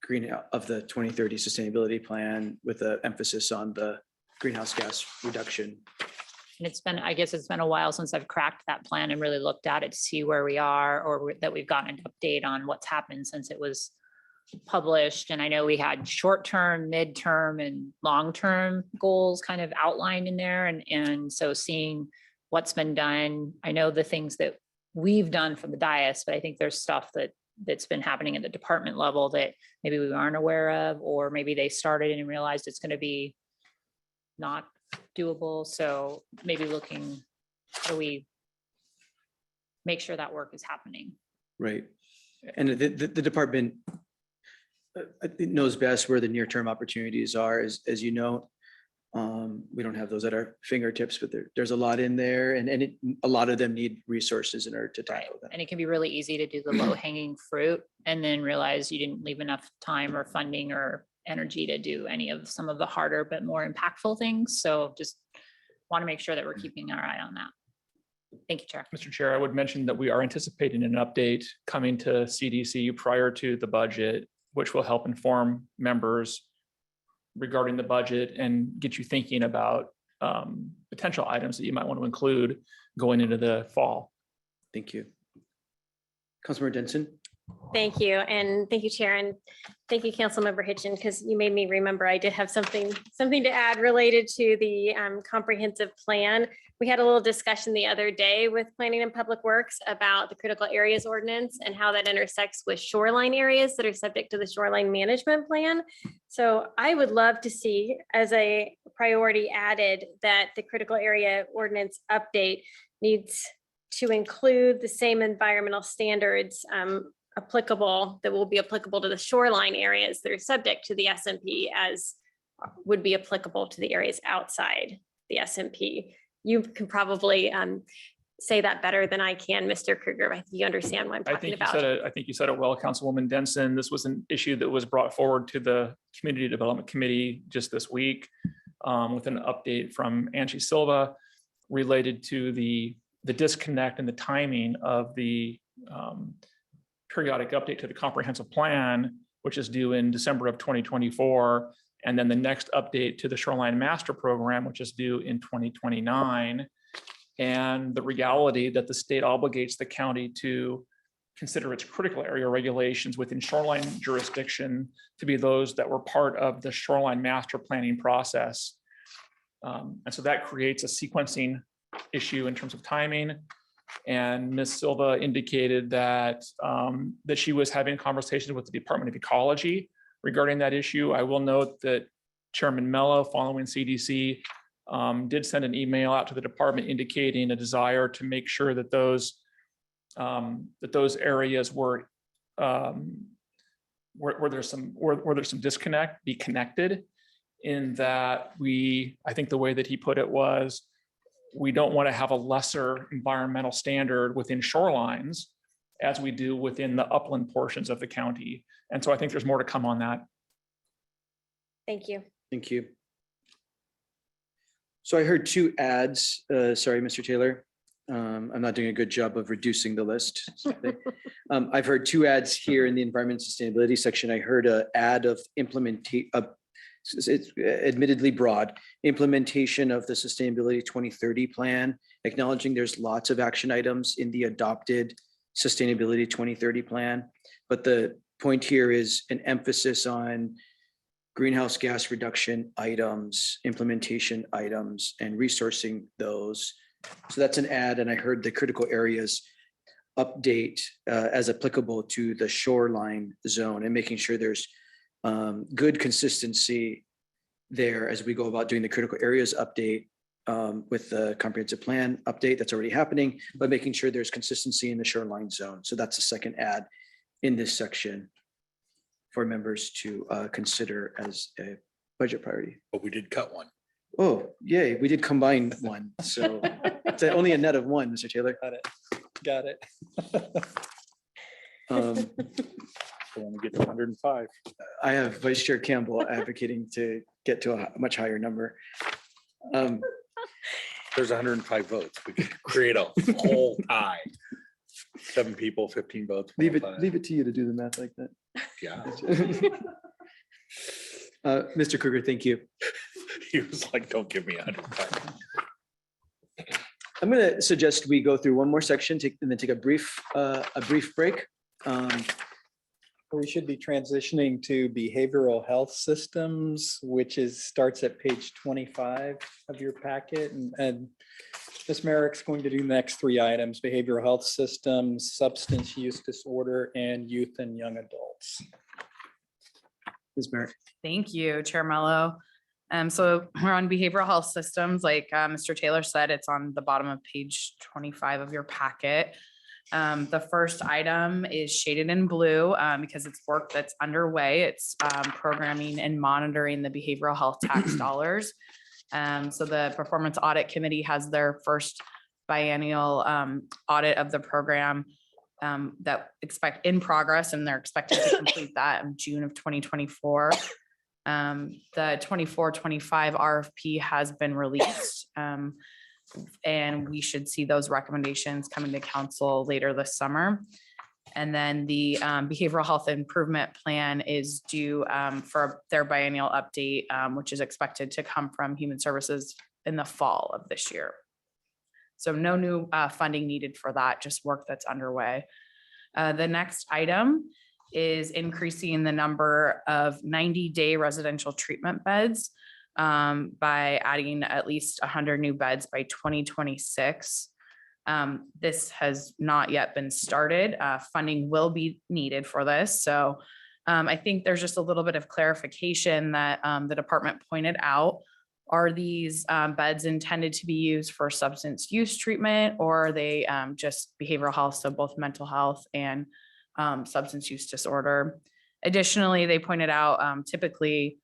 2030 sustainability plan with an emphasis on the greenhouse gas reduction. and I guess it's been a while since I've cracked that plan and really looked at it to see where we are, or that we've gotten an update on what's happened since it was published. And I know we had short-term, mid-term, and long-term goals kind of outlined in there. And so seeing what's been done, I know the things that we've done from the dais, but I think there's stuff that's been happening at the department level that maybe we aren't aware of, or maybe they started and realized it's going to be not doable. So maybe looking, how do we make sure that work is happening? Right. And the department knows best where the near-term opportunities are, as you know. We don't have those at our fingertips, but there's a lot in there, and a lot of them need resources in order to tackle them. And it can be really easy to do the low hanging fruit and then realize you didn't leave enough time or funding or energy to do any of some of the harder but more impactful things. So just want to make sure that we're keeping our eye on that. Thank you, Chair. Mr. Chair, I would mention that we are anticipating an update coming to CDC prior to the budget, which will help inform members regarding the budget and get you thinking about potential items that you might want to include going into the fall. Thank you. Councilmember Denson. Thank you. And thank you, Chair. And thank you, Councilmember Hitchin, because you made me remember I did have something to add related to the comprehensive plan. We had a little discussion the other day with Planning and Public Works about the critical areas ordinance and how that intersects with shoreline areas that are subject to the shoreline management plan. So I would love to see as a priority added that the critical area ordinance update needs to include the same environmental standards that will be applicable to the shoreline areas that are subject to the SMP as would be applicable to the areas outside the SMP. You can probably say that better than I can, Mr. Krueger. I think you understand what I'm talking about. I think you said it well, Councilwoman Denson. This was an issue that was brought forward to the Community Development Committee just this week with an update from Angie Silva related to the disconnect and the timing of the periodic update to the comprehensive plan, which is due in December of 2024. And then the next update to the Shoreline Master Program, which is due in 2029. And the reality that the state obligates the county to consider its critical area regulations within shoreline jurisdiction to be those that were part of the shoreline master planning process. And so that creates a sequencing issue in terms of timing. And Ms. Silva indicated that that she was having conversations with the Department of Ecology regarding that issue. I will note that Chairman Mello, following CDC, did send an email out to the department indicating a desire to make sure that those areas were where there's some disconnect be connected, in that I think the way that he put it was, we don't want to have a lesser environmental standard within shorelines as we do within the upland portions of the county. And so I think there's more to come on that. Thank you. Thank you. So I heard two ads. Sorry, Mr. Taylor. I'm not doing a good job of reducing the list. I've heard two ads here in the environment and sustainability section. I heard an ad of it's admittedly broad, implementation of the Sustainability 2030 plan, acknowledging there's lots of action items in the adopted Sustainability 2030 plan. But the point here is an emphasis on greenhouse gas reduction items, implementation items, and resourcing those. So that's an ad, and I heard the critical areas update as applicable to the shoreline zone and making sure there's good consistency there as we go about doing the critical areas update with the comprehensive plan update that's already happening, but making sure there's consistency in the shoreline zone. So that's the second ad in this section for members to consider as a budget priority. But we did cut one. Oh, yay, we did combine one. So it's only a net of one, Mr. Taylor. Got it. Want to get to 105. I have Vice Chair Campbell advocating to get to a much higher number. There's 105 votes. We could create a whole tie. 7 people, 15 votes. Leave it 105. to you to do the math like that. Yeah. Mr. Kruger, thank you. He was like, don't give me 105. I'm going to suggest we go through one more section, and then take a brief break. We should be transitioning to behavioral health systems, which starts at page 25 of your packet. And Ms. Merrick's going to do the next three items: behavioral health systems, substance use disorder, and youth and young adults. Ms. Merrick. Thank you, Chair Mello. So we're on behavioral health systems. Like Mr. Taylor said, it's on the bottom of page 25 of your packet. The first item is shaded in blue because it's work that's underway. It's programming and monitoring the behavioral health tax dollars. So the Performance Audit Committee has their first biennial audit of the program that in progress, and they're expected to complete that in June of 2024. The 24-25 RFP has been released. And we should see those recommendations coming to council later this summer. And then the behavioral health improvement plan is due for their biennial update, which is expected to come from Human Services in the fall of this year. So no new funding needed for that, just work that's underway. The next item is increasing the number of 90-day residential treatment beds by adding at least 100 new beds by 2026. This has not yet been started. Funding will be needed for this. So I think there's just a little bit of clarification that the department pointed out. Are these beds intended to be used for substance use treatment, or are they just behavioral health, so both mental health and substance use disorder? Additionally, they pointed out typically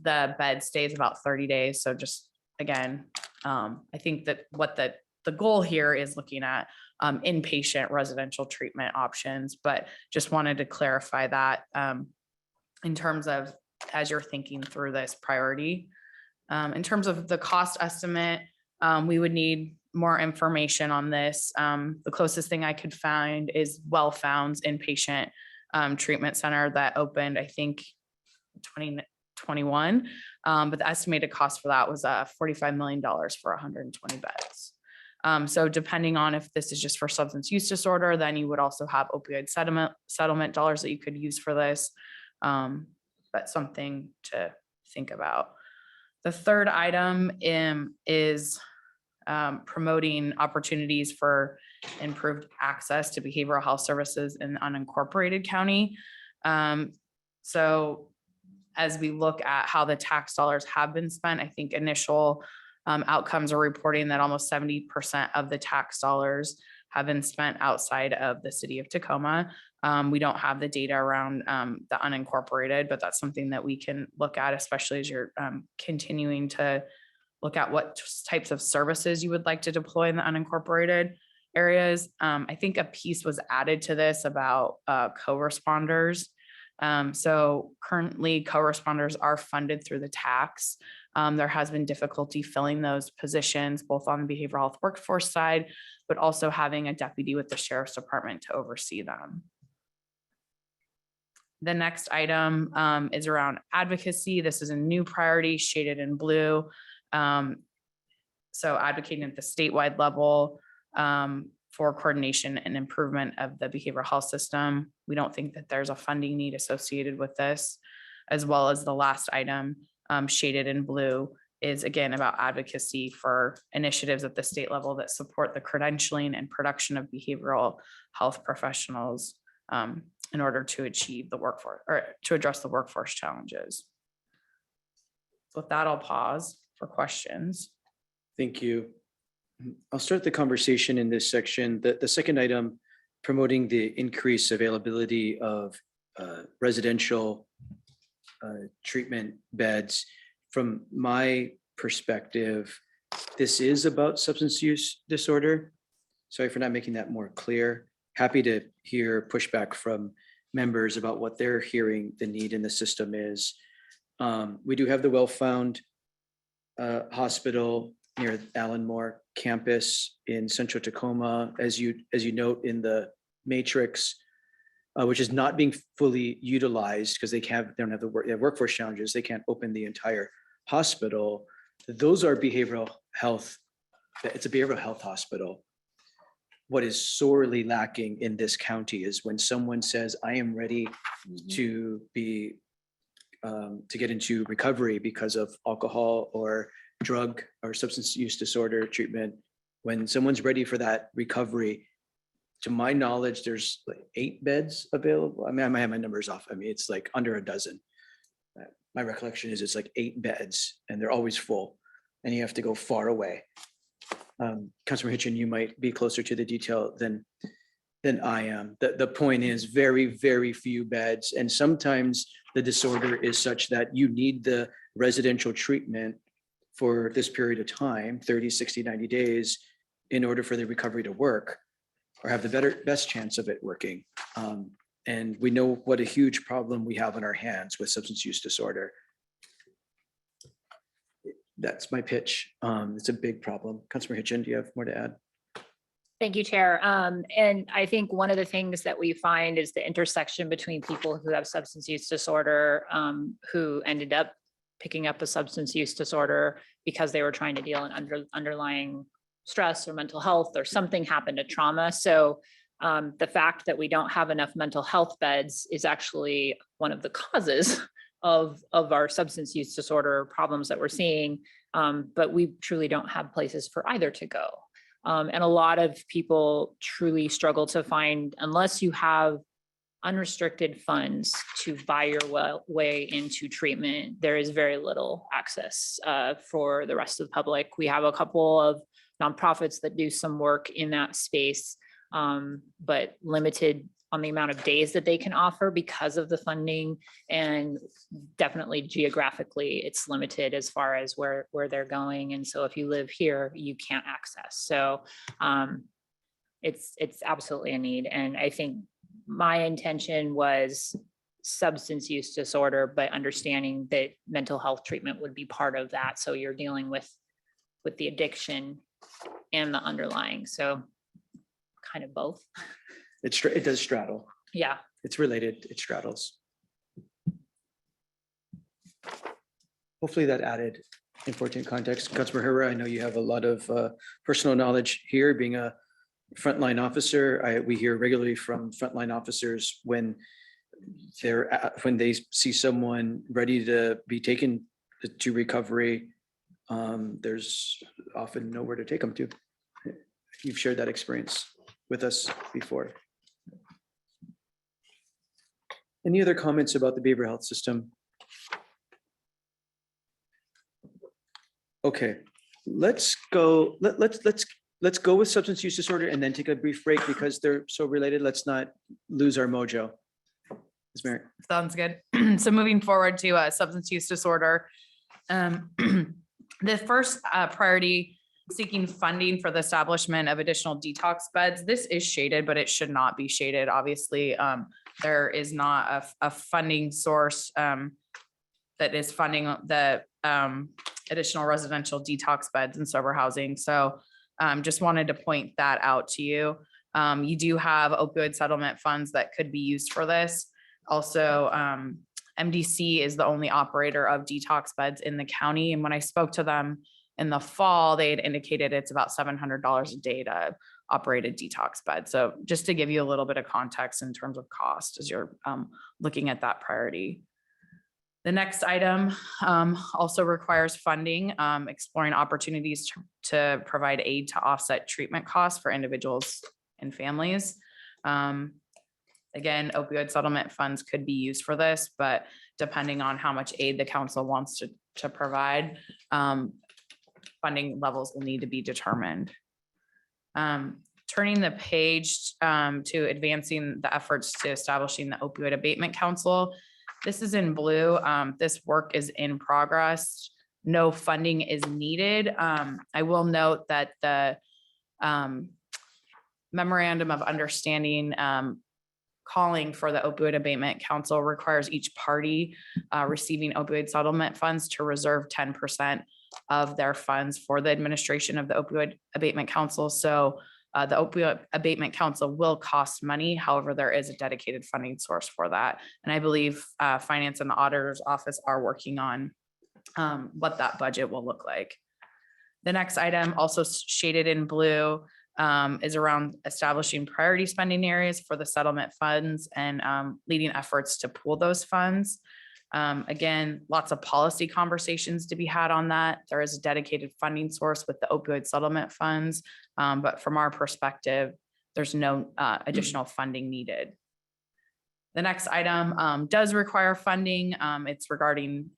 the bed stays about 30 days. So just again, I think that what the goal here is looking at inpatient residential treatment options, but just wanted to clarify that in terms of as you're thinking through this priority. In terms of the cost estimate, we would need more information on this. The closest thing I could find is Wellfound's inpatient treatment center that opened, I think, 2021. But the estimated cost for that was $45 million for 120 beds. So depending on if this is just for substance use disorder, then you would also have opioid settlement dollars that you could use for this. But something to think about. The third item is promoting opportunities for improved access to behavioral health services in unincorporated county. So as we look at how the tax dollars have been spent, I think initial outcomes are reporting that almost 70% of the tax dollars have been spent outside of the city of Tacoma. We don't have the data around the unincorporated, but that's something that we can look at, especially as you're continuing to look at what types of services you would like to deploy in the unincorporated. areas. I think a piece was added to this about co-responders. So currently co-responders are funded through the tax. There has been difficulty filling those positions, both on the behavioral health workforce side, but also having a deputy with the sheriff's department to oversee them. The next item is around advocacy. This is a new priority shaded in blue. So advocating at the statewide level for coordination and improvement of the behavioral health system. We don't think that there's a funding need associated with this, as well as the last item shaded in blue is again about advocacy for initiatives at the state level that support the credentialing and production of behavioral health professionals in order to achieve the workforce or to address the workforce challenges. With that, I'll pause for questions. Thank you. I'll start the conversation in this section. The second item, promoting the increased availability of residential treatment beds. From my perspective, this is about substance use disorder. Sorry for not making that more clear. Happy to hear pushback from members about what they're hearing the need in the system is. We do have the Well-Found Hospital near Allen Moore campus in Central Tacoma, as you note in the matrix, which is not being fully utilized because they don't have they have workforce challenges. They can't open the entire hospital. Those are behavioral health. It's a behavioral health hospital. What is sorely lacking in this county is when someone says, I am ready to be to get into recovery because of alcohol or drug or substance use disorder treatment. When someone's ready for that recovery, to my knowledge, there's like 8 beds available. I mean, I might have my numbers off. I mean, it's like under a dozen. My recollection is it's like 8 beds and they're always full and you have to go far away. Councilor Hitchin, you might be closer to the detail than I am. The point is very, very few beds. And sometimes the disorder is such that you need the residential treatment for this period of time, 30, 60, 90 days, in order for the recovery to work or have the best chance of it working. And we know what a huge problem we have on our hands with substance use disorder. That's my pitch. It's a big problem. Councilor Hitchin, do you have more to add? Thank you, Chair. And I think one of the things that we find is the intersection between people who have substance use disorder, who ended up picking up a substance use disorder because they were trying to deal in underlying stress or mental health or something happened to trauma. So the fact that we don't have enough mental health beds is actually one of the causes of our substance use disorder problems that we're seeing. But we truly don't have places for either to go. And a lot of people truly struggle to find, unless you have unrestricted funds to buy your way into treatment, there is very little access for the rest of the public. We have a couple of nonprofits that do some work in that space, but limited on the amount of days that they can offer because of the funding, and definitely geographically it's limited as far as where they're going. And so if you live here, you can't access. So it's absolutely a need. And I think my intention was substance use disorder, but understanding that mental health treatment would be part of that. So you're dealing with the addiction and the underlying. So kind of both. It does straddle. Yeah. It's related. It straddles. Hopefully that added important context. Councilor Herrera, I know you have a lot of personal knowledge here, being a frontline officer. We hear regularly from frontline officers when they see someone ready to be taken to recovery, there's often nowhere to take them to. You've shared that experience with us before. Any other comments about the behavioral health system? Okay, let's go. Let's go with substance use disorder and then take a brief break because they're so related. Let's not lose our mojo. Ms. Merrick. Sounds good. So moving forward to substance use disorder. The first priority seeking funding for the establishment of additional detox beds. This is shaded, but it should not be shaded. Obviously, there is not a funding source that is funding the additional residential detox beds and sober housing. So just wanted to point that out to you. You do have opioid settlement funds that could be used for this. Also, MDC is the only operator of detox beds in the county. And when I spoke to them in the fall, they had indicated it's about $700 a day to operate a detox bed. So just to give you a little bit of context in terms of cost as you're looking at that priority. The next item also requires funding, exploring opportunities to provide aid to offset treatment costs for individuals and families. Again, opioid settlement funds could be used for this, but depending on how much aid the council wants to provide, funding levels will need to be determined. Turning the page to advancing the efforts to establishing the opioid abatement council. This is in blue. This work is in progress. No funding is needed. I will note that the memorandum of understanding calling for the opioid abatement council requires each party receiving opioid settlement funds to reserve 10% of their funds for the administration of the opioid abatement council. So the opioid abatement council will cost money. However, there is a dedicated funding source for that. And I believe finance and the auditor's office are working on what that budget will look like. The next item, also shaded in blue, is around establishing priority spending areas for the settlement funds and leading efforts to pool those funds. Again, lots of policy conversations to be had on that. There is a dedicated funding source with the opioid settlement funds, but from our perspective, there's no additional funding needed. The next item does require funding. It's regarding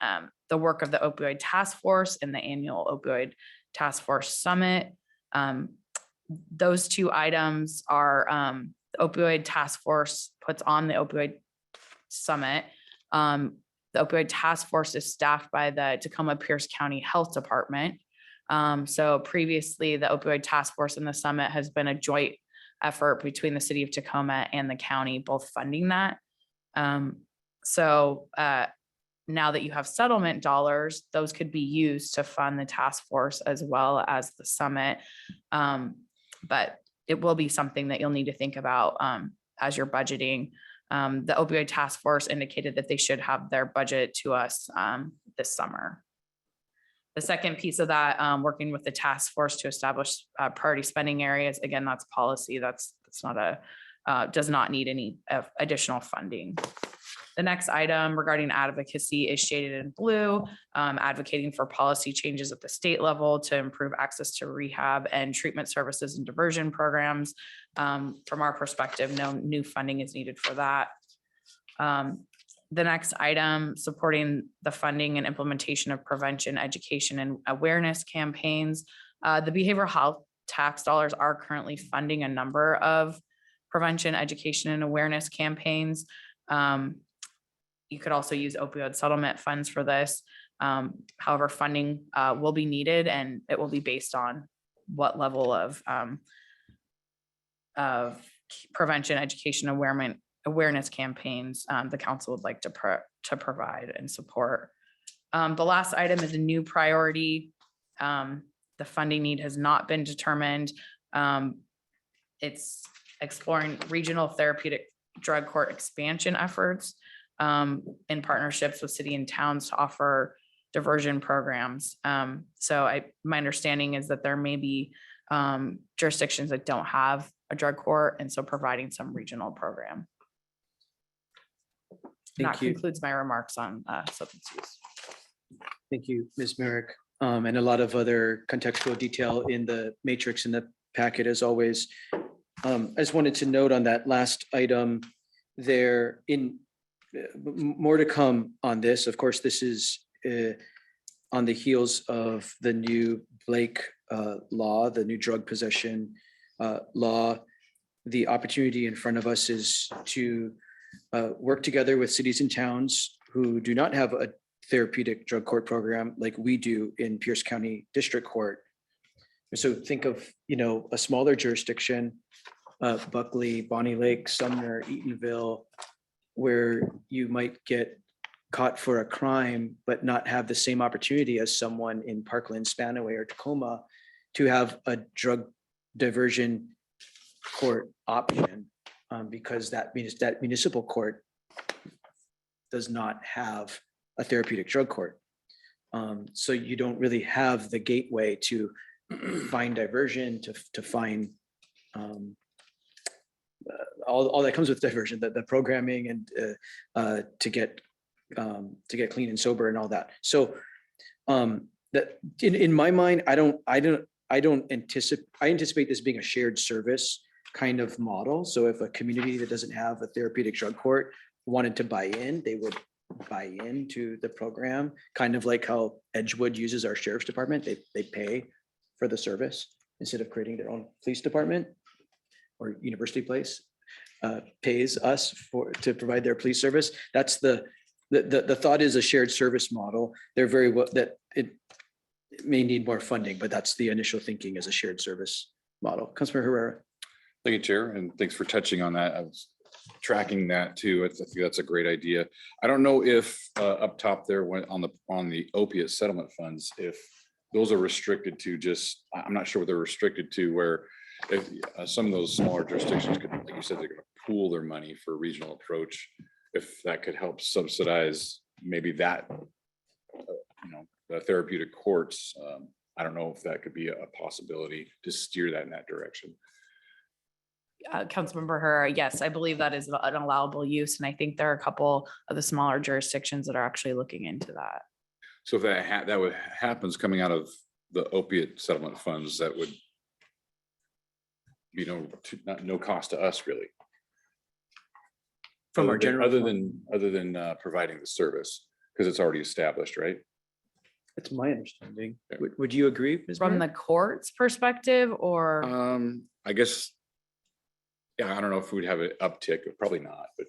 the work of the opioid task force and the annual opioid task force summit. Those two items are the opioid task force puts on the opioid summit. The opioid task force is staffed by the Tacoma Pierce County Health Department. So previously the opioid task force and the summit has been a joint effort between the city of Tacoma and the county, both funding that. Now that you have settlement dollars, those could be used to fund the task force as well as the summit. But it will be something that you'll need to think about as you're budgeting. The opioid task force indicated that they should have their budget to us this summer. The second piece of that, working with the task force to establish priority spending areas. Again, that's policy. That's not does not need any additional funding. The next item regarding advocacy is shaded in blue, advocating for policy changes at the state level to improve access to rehab and treatment services and diversion programs. From our perspective, no new funding is needed for that. The next item, supporting the funding and implementation of prevention, education, and awareness campaigns. The behavioral health tax dollars are currently funding a number of prevention, education, and awareness campaigns. You could also use opioid settlement funds for this. However, funding will be needed and it will be based on what level of prevention, education, awareness campaigns the council would like to provide and support. The last item is a new priority. The funding need has not been determined. It's exploring regional therapeutic drug court expansion efforts in partnerships with city and towns to offer diversion programs. My understanding is that there may be jurisdictions that don't have a drug court, and so providing some regional program. That concludes my remarks on substance use. Thank you, Ms. Merrick. And a lot of other contextual detail in the matrix in the packet as always. I just wanted to note on that last item there more to come on this. Of course, this is on the heels of the new Blake law, the new drug possession law. The opportunity in front of us is to work together with cities and towns who do not have a therapeutic drug court program like we do in Pierce County District Court. So think of, a smaller jurisdiction, Buckley, Bonnie Lake, Sumner, Eatonville, where you might get caught for a crime, but not have the same opportunity as someone in Parkland, Spanaway, or Tacoma to have a drug diversion court option, because that means that municipal court does not have a therapeutic drug court. So you don't really have the gateway to find diversion, to find all that comes with diversion, the programming, and to get clean and sober and all that. So that in my mind, I anticipate this being a shared service kind of model. So if a community that doesn't have a therapeutic drug court wanted to buy in, they would buy into the program, kind of like how Edgewood uses our sheriff's department. They pay for the service instead of creating their own police department, or University Place pays us to provide their police service. That's the thought is a shared service model. They're very well, that it may need more funding, but that's the initial thinking as a shared service model. Councilmember Herrera. Thank you, Chair, and thanks for touching on that. I was tracking that too. I think that's a great idea. I don't know if up top there went on the opiate settlement funds, if those are restricted to just, I'm not sure what they're restricted to, where if some of those smaller jurisdictions could, like you said, they're going to pool their money for a regional approach. If that could help subsidize maybe that, the therapeutic courts. I don't know if that could be a possibility to steer that in that direction. Councilmember Herrera, yes, I believe that is an allowable use. And I think there are a couple of the smaller jurisdictions that are actually looking into that. So if that would happens coming out of the opiate settlement funds, that would be no cost to us really. From our general other fund. than providing the service, because it's already established, right? That's my understanding. Would you agree, Ms. From the Merritt? court's perspective, or I guess, yeah, I don't know if we'd have an uptick, probably not, but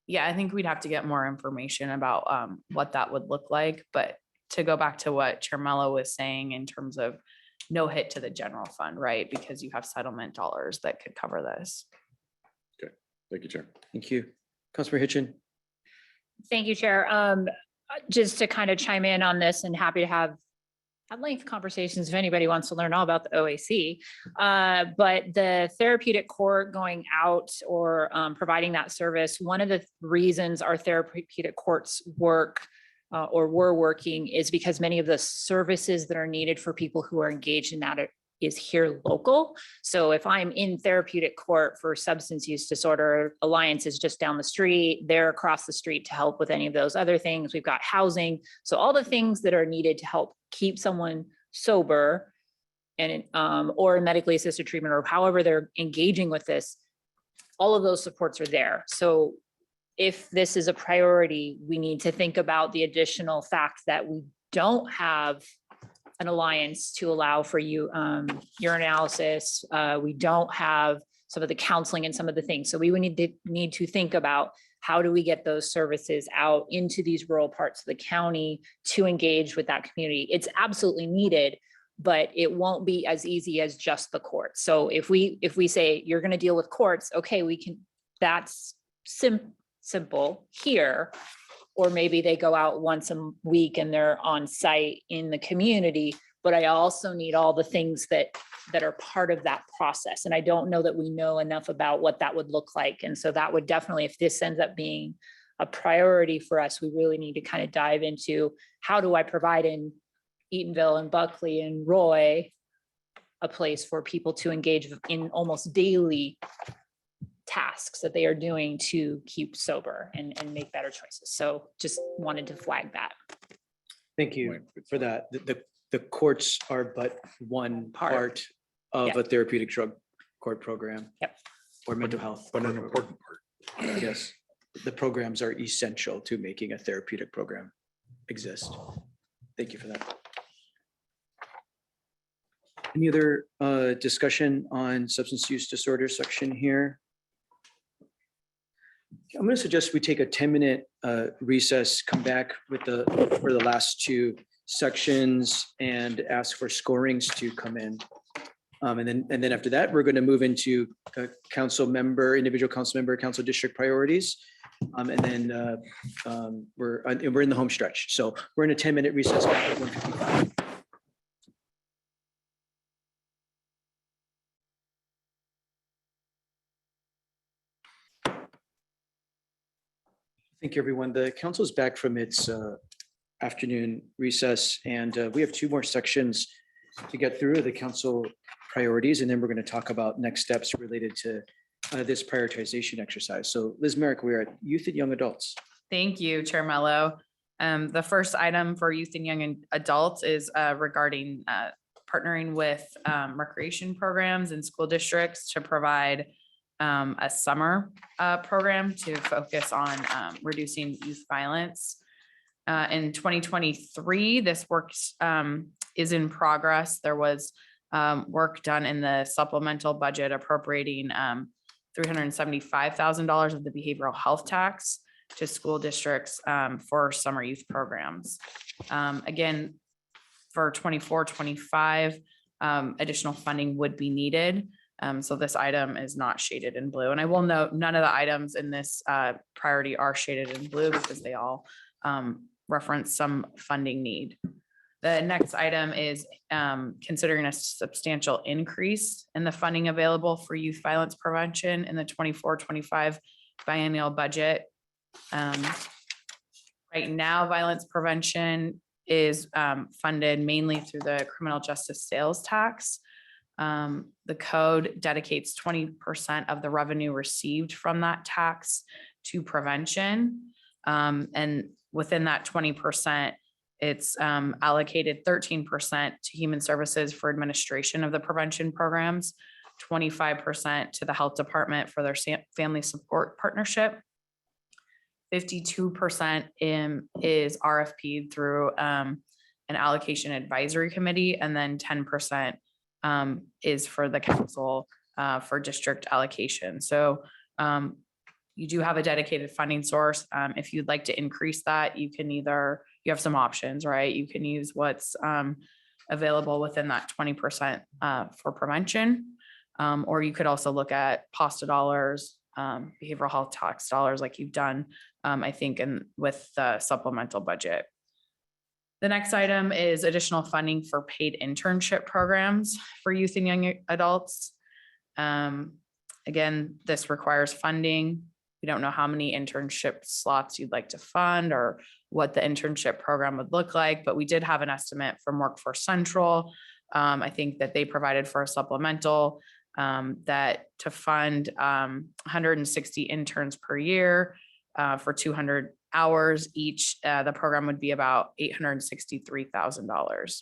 yeah, I think we'd have to get more information about what that would look like. But to go back to what Chair Mello was saying in terms of no hit to the general fund, right? Because you have settlement dollars that could cover this. okay. Thank you, Chair. Thank you. Councilmember Hitchin. Thank you, Chair. Just to kind of chime in on this, and happy to have length conversations if anybody wants to learn all about the OAC. But the therapeutic court going out or providing that service, one of the reasons our therapeutic courts work or were working is because many of the services that are needed for people who are engaged in that is here local. So if I'm in therapeutic court for substance use disorder, Alliance is just down the street, they're across the street to help with any of those other things. We've got housing. So all the things that are needed to help keep someone sober and or medically assisted treatment, or however they're engaging with this, all of those supports are there. So if this is a priority, we need to think about the additional fact that we don't have an Alliance to allow for urinalysis. We don't have some of the counseling and some of the things. So we would need to think about how do we get those services out into these rural parts of the county to engage with that community. It's absolutely needed, but it won't be as easy as just the courts. So if we say you're going to deal with courts, okay, we can, that's simple here. Or maybe they go out once a week and they're on site in the community, but I also need all the things that are part of that process. And I don't know that we know enough about what that would look like. And so that would definitely, if this ends up being a priority for us, we really need to kind of dive into how do I provide in Eatonville and Buckley and Roy a place for people to engage in almost daily tasks that they are doing to keep sober and make better choices. So just wanted to flag that. Thank you for that. The courts are but one part of Yeah. a therapeutic drug court program. Yep. Or mental health. But an important part. Yes, the programs are essential to making a therapeutic program exist. Thank you for that. Any other discussion on substance use disorder section here? I'm going to suggest we take a 10-minute recess, come back with for the last two sections and ask for scorings to come in. And then after that, we're going to move into individual council member, council district priorities. And then we're in the home stretch. So we're in a 10-minute recess. Back at 1:55. Thank you, everyone. The council is back from its afternoon recess, and we have 2 more sections to get through the council priorities, and then we're going to talk about next steps related to this prioritization exercise. So Liz Merrick, we're at youth and young adults. Thank you, Chair Mello. The first item for youth and young adults is regarding partnering with recreation programs and school districts to provide a summer program to focus on reducing youth violence. In 2023, this work is in progress. There was work done in the supplemental budget appropriating $375,000 of the behavioral health tax to school districts for summer youth programs. Again, for 24-25, additional funding would be needed. So this item is not shaded in blue. And I will note, none of the items in this priority are shaded in blue because they all reference some funding need. The next item is considering a substantial increase in the funding available for youth violence prevention in the 24-25 biennial budget. Right now, violence prevention is funded mainly through the criminal justice sales tax. The code dedicates 20% of the revenue received from that tax to prevention. And within that 20%, it's allocated 13% to human services for administration of the prevention programs, 25% to the health department for their family support partnership. 52% is RFP through an allocation advisory committee, and then 10% is for the council for district allocation. So you do have a dedicated funding source. If you'd like to increase that, you can you have some options, right? You can use what's available within that 20% for prevention, or you could also look at PASTA dollars, behavioral health tax dollars like you've done, I think, with the supplemental budget. The next item is additional funding for paid internship programs for youth and young adults. Again, this requires funding. We don't know how many internship slots you'd like to fund or what the internship program would look like, but we did have an estimate from Workforce Central. I think that they provided for a supplemental that to fund 160 interns per year for 200 hours each. The program would be about $863,000.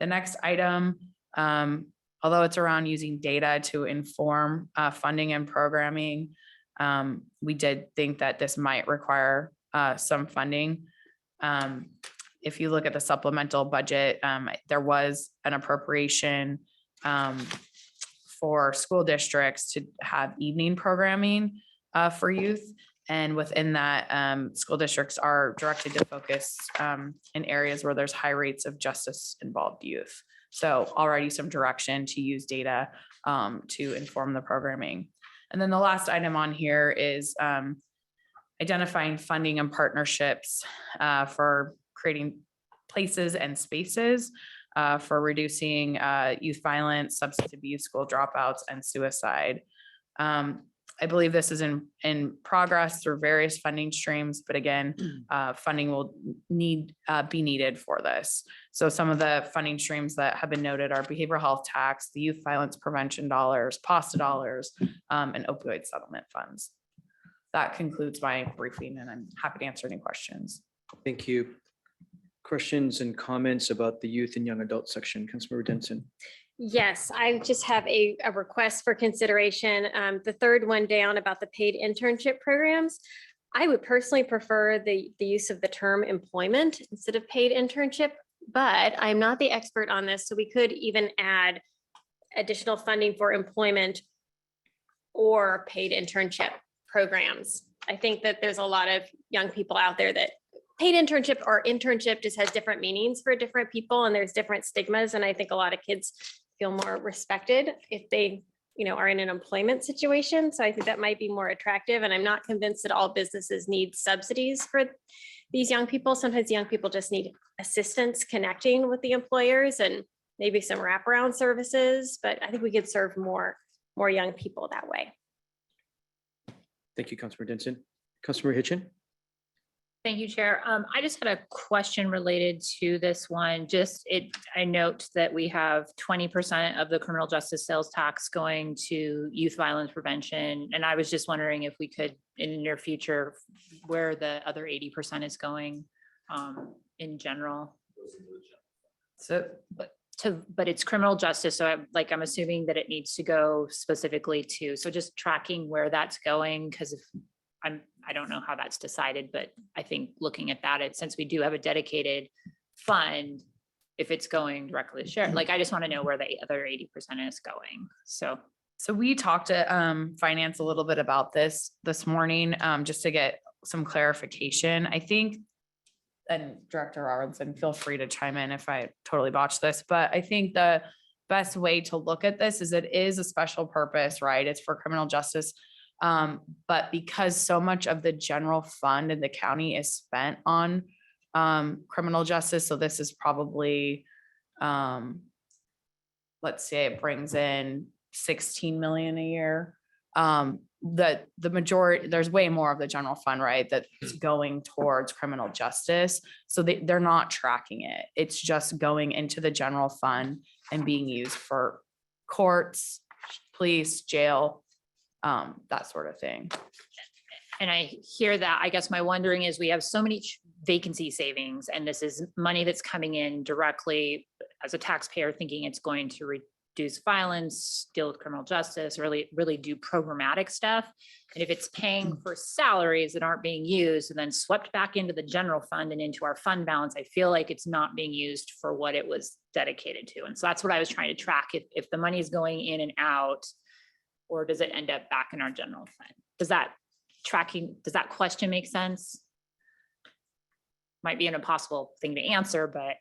The next item, although it's around using data to inform funding and programming, we did think that this might require some funding. If you look at the supplemental budget, there was an appropriation for school districts to have evening programming for youth. And within that, school districts are directed to focus in areas where there's high rates of justice involved youth. So already some direction to use data to inform the programming. And then the last item on here is identifying funding and partnerships for creating places and spaces for reducing youth violence, substance abuse, school dropouts, and suicide. I believe this is in progress through various funding streams, but again, funding will be needed for this. So some of the funding streams that have been noted are behavioral health tax, the youth violence prevention dollars, PASTA dollars, and opioid settlement funds. That concludes my briefing, and I'm happy to answer any questions. Thank you. Questions and comments about the youth and young adult section? Councilmember Denson. Yes, I just have a request for consideration. The third one down about the paid internship programs. I would personally prefer the use of the term employment instead of paid internship, but I'm not the expert on this. So we could even add additional funding for employment or paid internship programs. I think that there's a lot of young people out there that paid internship or internship just has different meanings for different people and there's different stigmas. And I think a lot of kids feel more respected if they, are in an employment situation. So I think that might be more attractive. And I'm not convinced that all businesses need subsidies for these young people. Sometimes young people just need assistance connecting with the employers and maybe some wraparound services, but I think we could serve more young people that way. Thank you, Councilmember Denson. Councilmember Hitchin? Thank you, Chair. I just had a question related to this one. I note that we have 20% of the criminal justice sales tax going to youth violence prevention. And I was just wondering if we could, in the near future, where the other 80% is going in general. But it's criminal justice. So I'm assuming that it needs to go specifically to, so just tracking where that's going, because if I don't know how that's decided, but I think looking at that, since we do have a dedicated fund, if it's going directly to share, I just want to know where the other 80% is going. So we talked to finance a little bit about this morning, just to get some clarification. I think, and Director Arlenson, feel free to chime in if I totally botched this, but I think the best way to look at this is it is a special purpose, right? It's for criminal justice. But because so much of the general fund in the county is spent on criminal justice, so this is probably, let's say it brings in 16 million a year. The majority, there's way more of the general fund, right, that's going towards criminal justice. So they're not tracking it. It's just going into the general fund and being used for courts, police, jail, that sort of thing. And I hear that. I guess my wondering is we have so many vacancy savings, and this is money that's coming in directly as a taxpayer thinking it's going to reduce violence, deal with criminal justice, really do programmatic stuff. And if it's paying for salaries that aren't being used and then swept back into the general fund and into our fund balance, I feel like it's not being used for what it was dedicated to. And so that's what I was trying to track. If the money is going in and out, or does it end up back in our general fund? Does that question make sense? Might be an impossible thing to answer, but.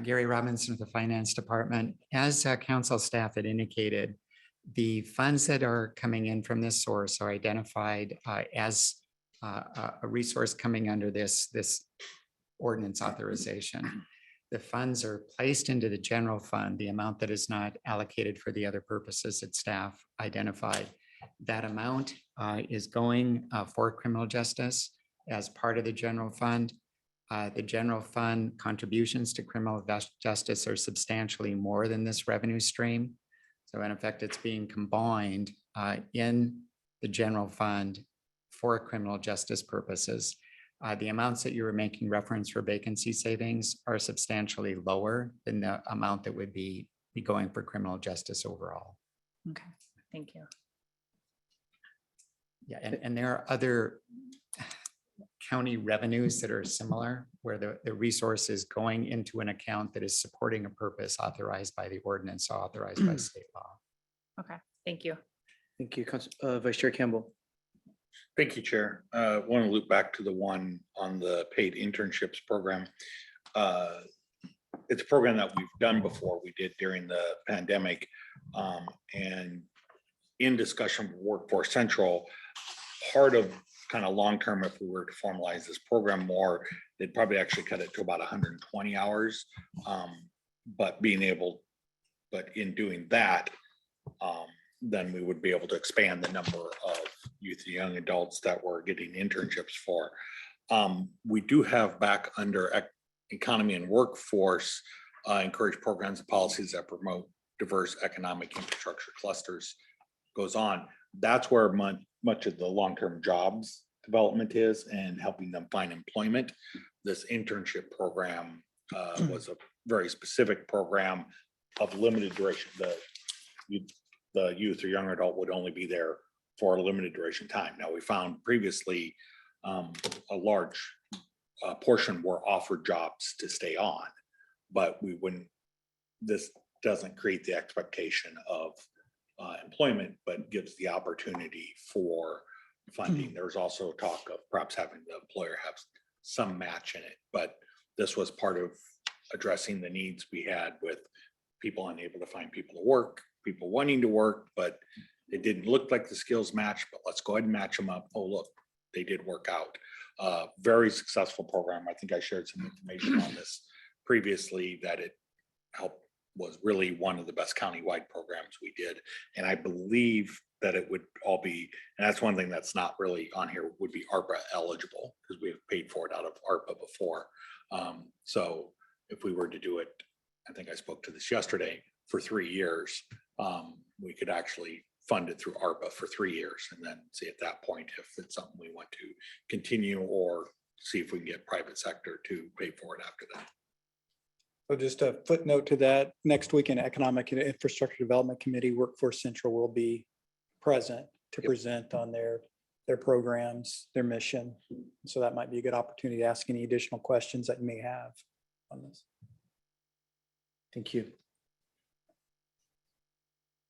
Gary Robinson with the Finance Department. As council staff had indicated, the funds that are coming in from this source are identified as a resource coming under this ordinance authorization. The funds are placed into the general fund, the amount that is not allocated for the other purposes that staff identified. That amount is going for criminal justice as part of the general fund. The general fund contributions to criminal justice are substantially more than this revenue stream. So in effect, it's being combined in the general fund for criminal justice purposes. The amounts that you were making reference for vacancy savings are substantially lower than the amount that would be going for criminal justice overall. Okay, thank you. Yeah, and there are other county revenues that are similar, where the resource is going into an account that is supporting a purpose authorized by the ordinance, authorized by state law. Okay, thank you. Thank you, Vice Chair Campbell. Thank you, Chair. Want to loop back to the one on the paid internships program. It's a program that we've done before. We did during the pandemic. And in discussion with Workforce Central, part of kind of long-term, if we were to formalize this program more, they'd probably actually cut it to about 120 hours. But in doing that, then we would be able to expand the number of youth and young adults that we're getting internships for. We do have back under economy and workforce, encourage programs and policies that promote diverse economic infrastructure clusters goes on. That's where much of the long-term jobs development is and helping them find employment. This internship program was a very specific program of limited duration. The youth or young adult would only be there for a limited duration time. Now, we found previously a large portion were offered jobs to stay on, but this doesn't create the expectation of employment, but gives the opportunity for funding. There's also talk of perhaps having the employer have some match in it, but this was part of addressing the needs we had with people unable to find people to work, people wanting to work, but it didn't look like the skills matched, but let's go ahead and match them up. Oh, look, they did work out. Very successful program. I think I shared some information on this previously, that it helped, was really one of the best countywide programs we did. And I believe that it would all be, and that's one thing that's not really on here, would be ARPA eligible, because we have paid for it out of ARPA before. So if we were to do it, I think I spoke to this yesterday, for 3 years, we could actually fund it through ARPA for 3 years, and then see at that point if it's something we want to continue, or see if we can get private sector to pay for it after that. So just a footnote to that, next week in Economic and Infrastructure Development Committee, Workforce Central will be present to present on their programs, their mission. So that might be a good opportunity to ask any additional questions that you may have on this. Thank you.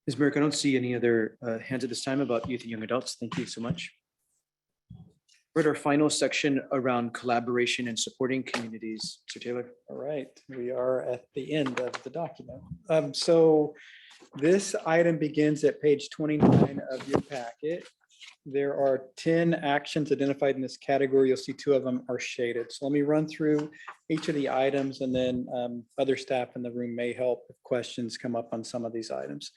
Ms. Merrick, I don't see any other hands at this time about youth and young adults. Thank you so much. We're at our final section around collaboration and supporting communities. Mr. Taylor. All right, we are at the end of the document. So this item begins at page 29 of your packet. There are 10 actions identified in this category. You'll see 2 of them are shaded. So let me run through each of the items, and then other staff in the room may help if questions come up on some of these items.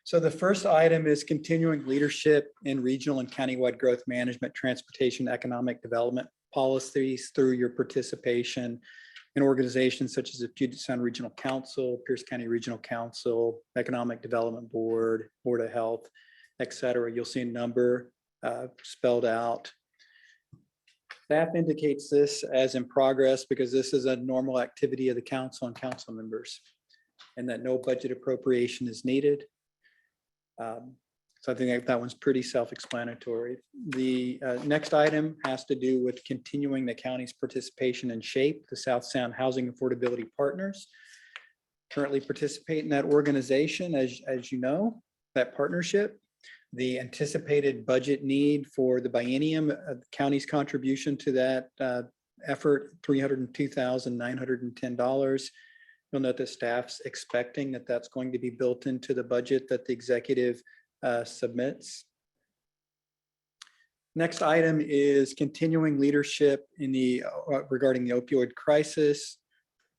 So the first item is continuing leadership in regional and countywide growth management, transportation, economic development policies through your participation in organizations such as the Puget Sound Regional Council, Pierce County Regional Council, Economic Development Board, Board of Health, et cetera. You'll see a number spelled out. Staff indicates this as in progress because this is a normal activity of the council and council members, and that no budget appropriation is needed. So I think that one's pretty self-explanatory. The next item has to do with continuing the county's participation in SHAPE, the South Sound Housing Affordability Partners. Currently participate in that organization, as you know, that partnership. The anticipated budget need for the biennium of the county's contribution to that effort, $302,910. You'll note that staff's expecting that that's going to be built into the budget that the executive submits. Next item is continuing leadership in the regarding the opioid crisis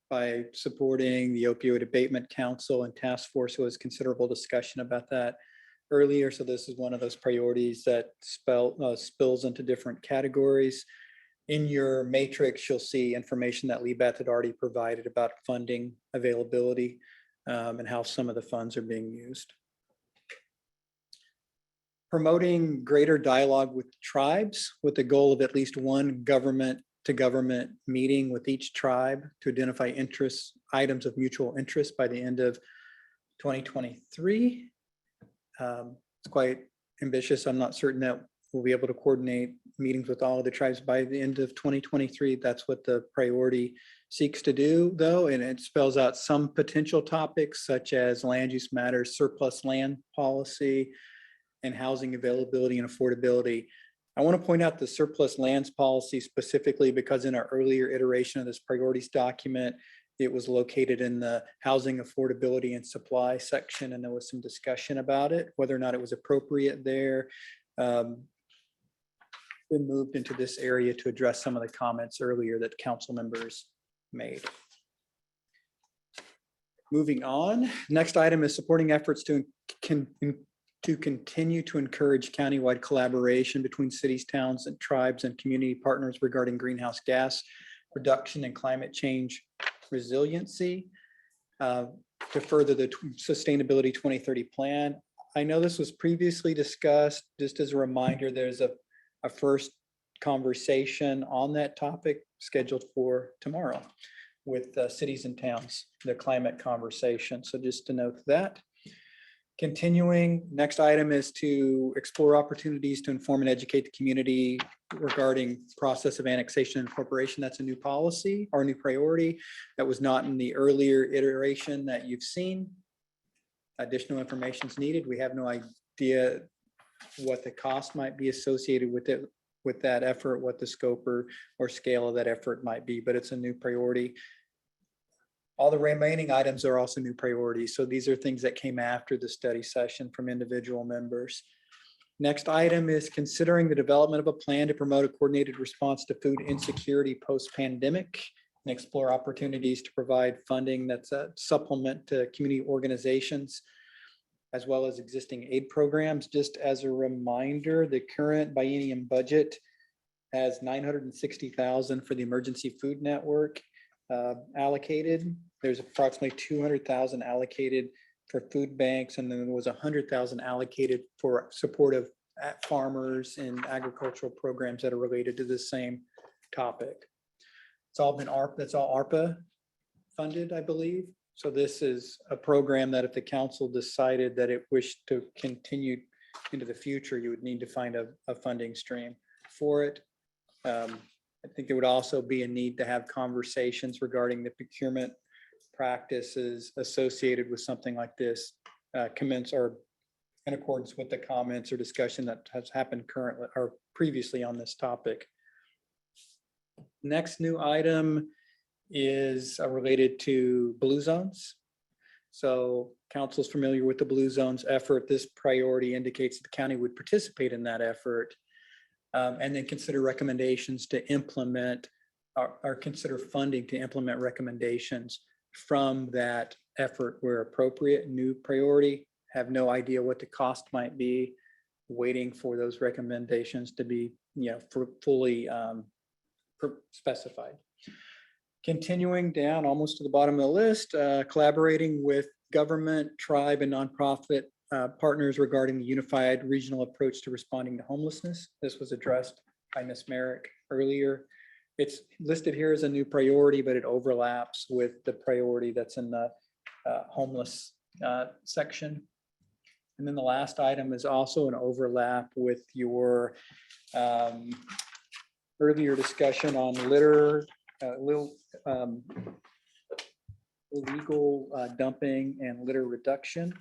by supporting the Opioid Abatement Council and Task Force. There was considerable discussion about that earlier. So this is one of those priorities that spills into different categories. In your matrix, you'll see information that LeBeth had already provided about funding availability and how some of the funds are being used. Promoting greater dialogue with tribes with the goal of at least one government to government meeting with each tribe to identify items of mutual interest by the end of 2023. It's quite ambitious. I'm not certain that we'll be able to coordinate meetings with all of the tribes by the end of 2023. That's what the priority seeks to do, though, and it spells out some potential topics such as land use matters, surplus land policy, and housing availability and affordability. I want to point out the surplus lands policy specifically because in our earlier iteration of this priorities document, it was located in the housing affordability and supply section, and there was some discussion about it, whether or not it was appropriate there. Been moved into this area to address some of the comments earlier that council members made. Moving on, next item is supporting efforts to continue to encourage countywide collaboration between cities, towns, and tribes and community partners regarding greenhouse gas reduction and climate change resiliency to further the Sustainability 2030 plan. I know this was previously discussed. Just as a reminder, there's a first conversation on that topic scheduled for tomorrow with cities and towns, the climate conversation. So just to note that. Continuing, next item is to explore opportunities to inform and educate the community regarding process of annexation and incorporation. That's a new policy or a new priority that was not in the earlier iteration that you've seen. Additional information is needed. We have no idea what the cost might be associated with it with that effort, what the scope or scale of that effort might be, but it's a new priority. All the remaining items are also new priorities. So these are things that came after the study session from individual members. Next item is considering the development of a plan to promote a coordinated response to food insecurity post-pandemic and explore opportunities to provide funding that's a supplement to community organizations as well as existing aid programs. Just as a reminder, the current biennium budget has $960,000 for the Emergency Food Network allocated. There's approximately 200,000 allocated for food banks, and then there was 100,000 allocated for support of farmers and agricultural programs that are related to the same topic. It's all been that's all ARPA funded, I believe. So this is a program that if the council decided that it wished to continue into the future, you would need to find a funding stream for it. I think there would also be a need to have conversations regarding the procurement practices associated with something like this, commence or in accordance with the comments or discussion that has happened currently or previously on this topic. Next new item is related to blue zones. So council's familiar with the blue zones effort. This priority indicates that the county would participate in that effort and then consider recommendations to implement or consider funding to implement recommendations from that effort where appropriate. New priority, have no idea what the cost might be, waiting for those recommendations to be, fully specified. Continuing down almost to the bottom of the list, collaborating with government, tribe, and nonprofit partners regarding the unified regional approach to responding to homelessness. This was addressed by Ms. Merrick earlier. It's listed here as a new priority, but it overlaps with the priority that's in the homeless section. And then the last item is also an overlap with your earlier discussion on litter, illegal dumping and litter reduction.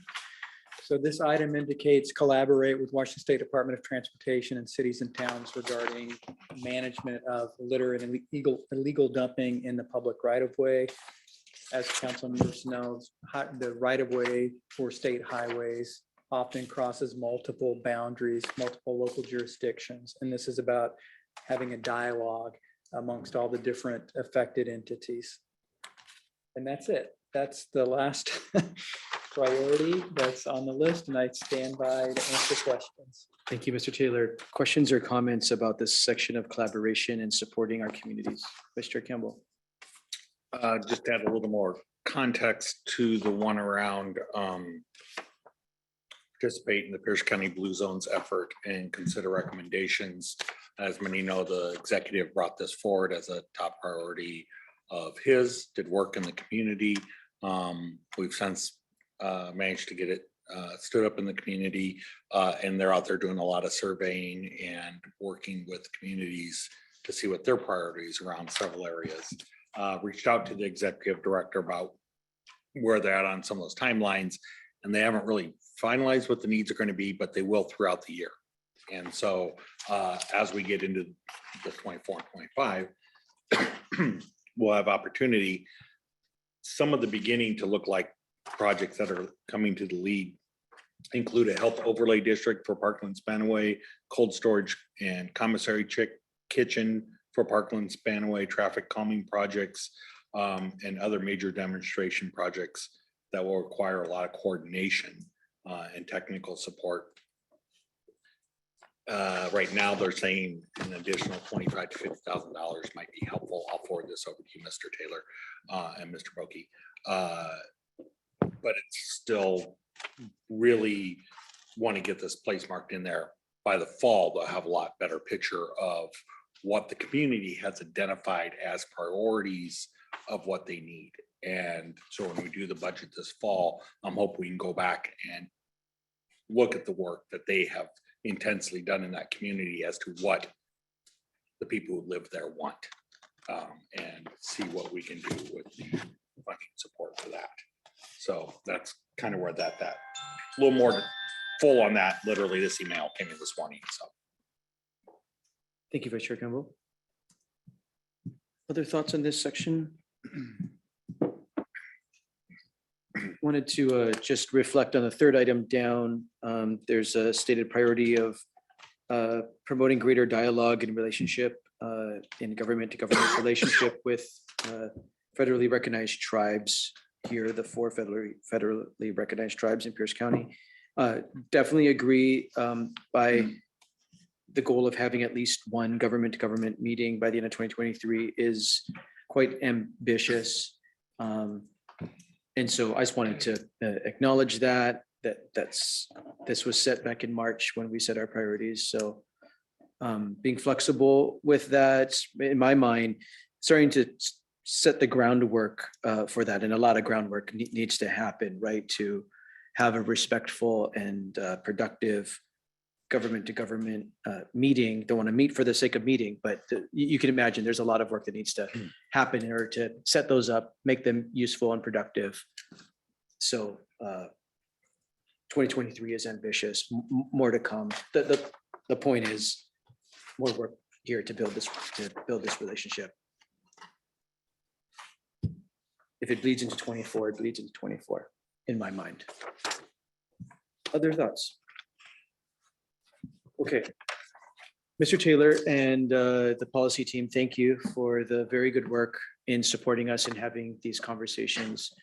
So this item indicates collaborate with Washington State Department of Transportation and cities and towns regarding management of litter and illegal dumping in the public right of way. As council members know, the right of way for state highways often crosses multiple boundaries, multiple local jurisdictions. And this is about having a dialogue amongst all the different affected entities. And that's it. That's the last priority that's on the list, and I stand by to answer questions. Thank you, Mr. Taylor. Questions or comments about this section of collaboration and supporting our communities? Mr. Campbell. Just to add a little more context to the one around participate in the Pierce County Blue Zones effort and consider recommendations. As many know, the executive brought this forward as a top priority of his, did work in the community. We've since managed to get it stood up in the community, and they're out there doing a lot of surveying and working with communities to see what their priorities around several areas. Reached out to the executive director about where they're at on some of those timelines, and they haven't really finalized what the needs are going to be, but they will throughout the year. And so as we get into the 24 and 25, we'll have opportunity, some of the beginning to look like projects that are coming to the lead include a health overlay district for Parkland Spanaway, cold storage and commissary kitchen for Parkland Spanaway, traffic calming projects, and other major demonstration projects that will require a lot of coordination and technical support. Right now, they're saying an additional $25,000 to $50,000 might be helpful. I'll forward this over to you, Mr. Taylor and Mr. Boki. But it's still really want to get this place marked in there. By the fall, they'll have a lot better picture of what the community has identified as priorities of what they need. And so when we do the budget this fall, I'm hoping we can go back and look at the work that they have intensely done in that community as to what the people who live there want, and see what we can do with funding support for that. So that's kind of where that a little more full on that. Literally, this email came in this morning. So Thank you, Vice Chair Campbell. Other thoughts on this section? Wanted to just reflect on the third item down. There's a stated priority of promoting greater dialogue and relationship in government to government relationship with federally recognized tribes. Here, the 4 federally recognized tribes in Pierce County. Definitely agree by the goal of having at least one government to government meeting by the end of 2023 is quite ambitious. And so I just wanted to acknowledge this was set back in March when we set our priorities. So being flexible with that, in my mind, starting to set the groundwork for that, and a lot of groundwork needs to happen, right? To have a respectful and productive government to government meeting. Don't want to meet for the sake of meeting, but you can imagine there's a lot of work that needs to happen in order to set those up, make them useful and productive. So 2023 is ambitious, more to come. The point is more work here to build this relationship. If it bleeds into 24, it bleeds into 24 in my mind. Other thoughts? Okay. Mr. Taylor and the policy team, thank you for the very good work in supporting us in having these conversations.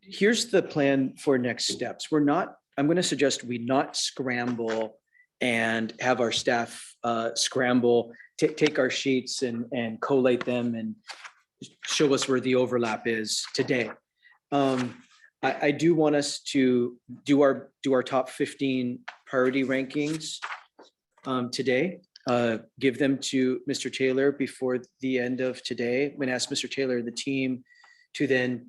Here's the plan for next steps. I'm going to suggest we not scramble and have our staff scramble, take our sheets and collate them and show us where the overlap is today. I do want us to do our top 15 priority rankings today. Give them to Mr. Taylor before the end of today. I'm going to ask Mr. Taylor and the team to then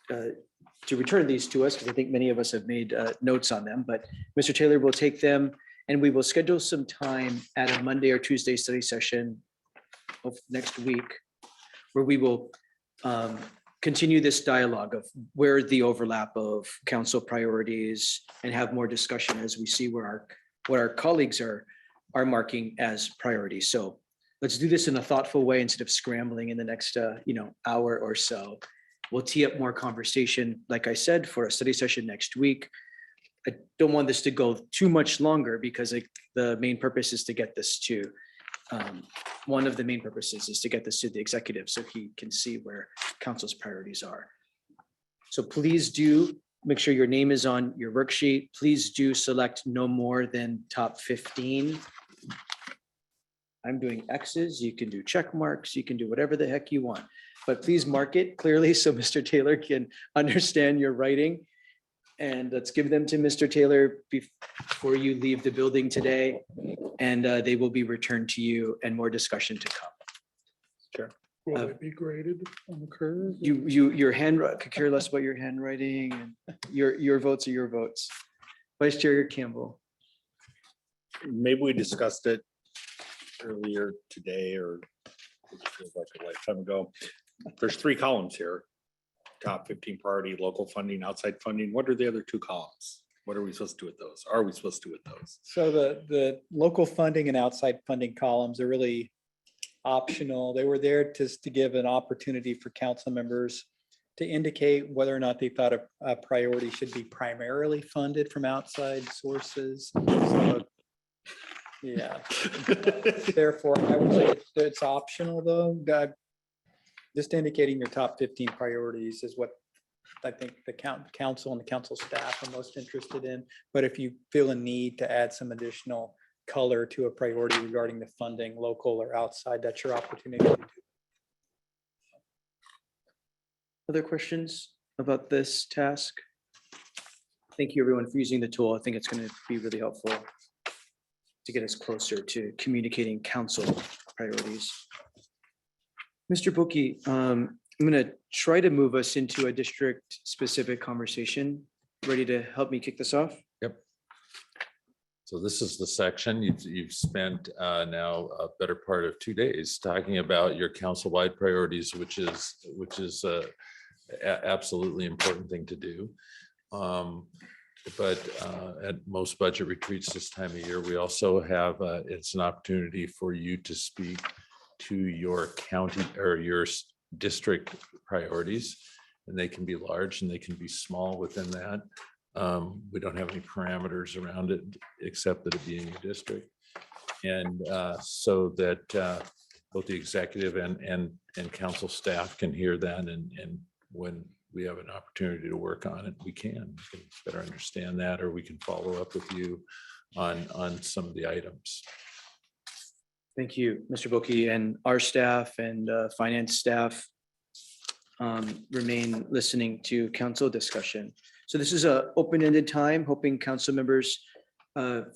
to return these to us, because I think many of us have made notes on them, but Mr. Taylor will take them and we will schedule some time at a Monday or Tuesday study session of next week where we will continue this dialogue of where the overlap of council priorities and have more discussion as we see what our colleagues are marking as priorities. So let's do this in a thoughtful way instead of scrambling in the next hour or so. We'll tee up more conversation, like I said, for a study session next week. I don't want this to go too much longer because the main purpose is to get this to one of the main purposes is to get this to the executive so he can see where council's priorities are. So please do make sure your name is on your worksheet. Please do select no more than top 15. I'm doing X's. You can do check marks. You can do whatever the heck you want, but please mark it clearly so Mr. Taylor can understand your writing. And let's give them to Mr. Taylor before you leave the building today, and they will be returned to you and more discussion to come. Sure. Will it be graded on the curve? Your hand could care less about your handwriting, and your votes are your votes. Vice Chair Campbell. Maybe we discussed it earlier today, or it feels like a lifetime ago. There's 3 columns here. Top 15 priority, local funding, outside funding. What are the other 2 columns? What are we supposed to do with those? Are we supposed to do with those? So the local funding and outside funding columns are really optional. They were there just to give an opportunity for council members to indicate whether or not they thought a priority should be primarily funded from outside sources. So, yeah. Therefore, I would say it's optional though. Just indicating your top 15 priorities is what I think the council and the council staff are most interested in. But if you feel a need to add some additional color to a priority regarding the funding, local or outside, that's your opportunity to do. Other questions about this task? Thank you everyone for using the tool. I think it's going to be really helpful to get us closer to communicating council priorities. Mr. Bookey, I'm going to try to move us into a district-specific conversation. Ready to help me kick this off? Yep. So this is the section you've spent now a better part of 2 days talking about your council-wide priorities, which is a absolutely important thing to do. but at most budget retreats this time of year, we also have, it's an opportunity for you to speak to your county or your district priorities. And they can be large and they can be small within that. We don't have any parameters around it, except that it being a district. And so that both the executive and council staff can hear that. And when we have an opportunity to work on it, we can better understand that, or we can follow up with you on some of the items. Thank you, Mr. Boki, and our staff and finance staff remain listening to council discussion. So this is an open-ended time, hoping council members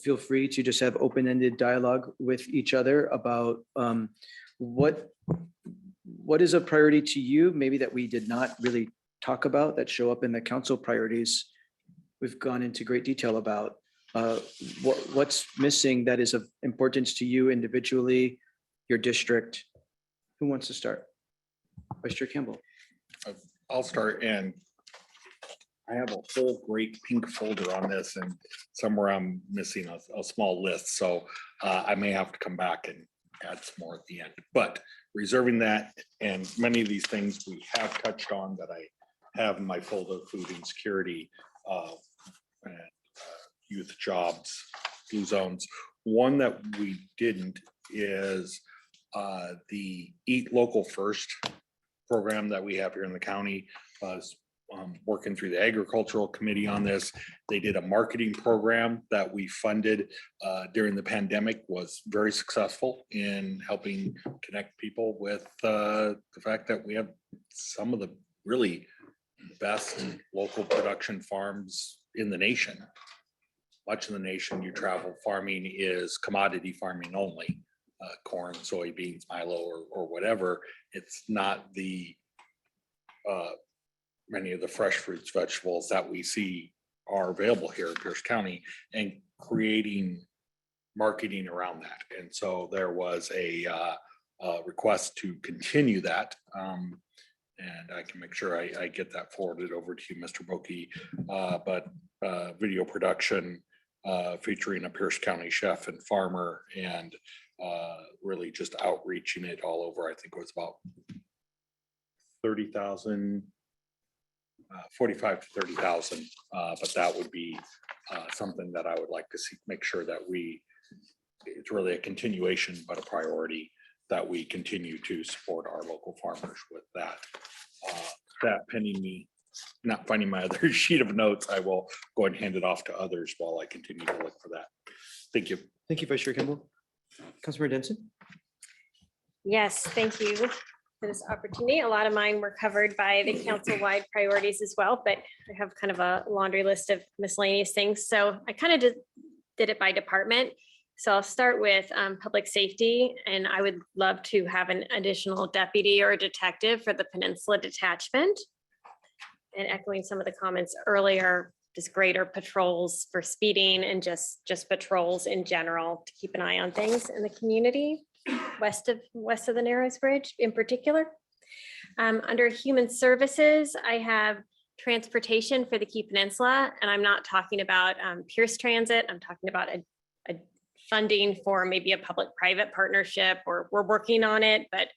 feel free to just have open-ended dialogue with each other about what is a priority to you, maybe that we did not really talk about that show up in the council priorities. We've gone into great detail about what's missing that is of importance to you individually, your district. Who wants to start? Vice Chair Campbell. I'll start, and I have a whole great pink folder on this, and somewhere I'm missing a small list, so I may have to come back and add some more at the end. But reserving that, and many of these things we have touched on that I have in my folder: food insecurity, and youth jobs, blue zones. One that we didn't is the Eat Local First program that we have here in the county. Working through the agricultural committee on this. They did a marketing program that we funded during the pandemic, was very successful in helping connect people with the fact that we have some of the really best local production farms in the nation. Much of the nation you travel, farming is commodity farming only, corn, soybeans, milo, or whatever. It's not the many of the fresh fruits, vegetables that we see are available here in Pierce County, and creating marketing around that. And so there was a request to continue that. And I can make sure I get that forwarded over to you, Mr. Boki. But video production featuring a Pierce County chef and farmer, and really just outreaching it all over. I think it was about 30,000, 45 to 30,000. But that would be something that I would like to see, make sure that it's really a continuation, but a priority, that we continue to support our local farmers with that. That pending me not finding my other sheet of notes, I will go and hand it off to others while I continue to look for that. Thank you. Thank you, Vice Chair Campbell. Councilmember Denson. Yes, thank you for this opportunity. A lot of mine were covered by the council-wide priorities as well, but I have kind of a laundry list of miscellaneous things. So I kind of did it by department. So I'll start with public safety, and I would love to have an additional deputy or a detective for the Peninsula Detachment. And echoing some of the comments earlier, just greater patrols for speeding and just patrols in general to keep an eye on things in the community west of the Narrows Bridge in particular. Under human services, I have transportation for the Key Peninsula, and I'm not talking about Pierce Transit. I'm talking about a funding for maybe a public-private partnership, or we're working on it, but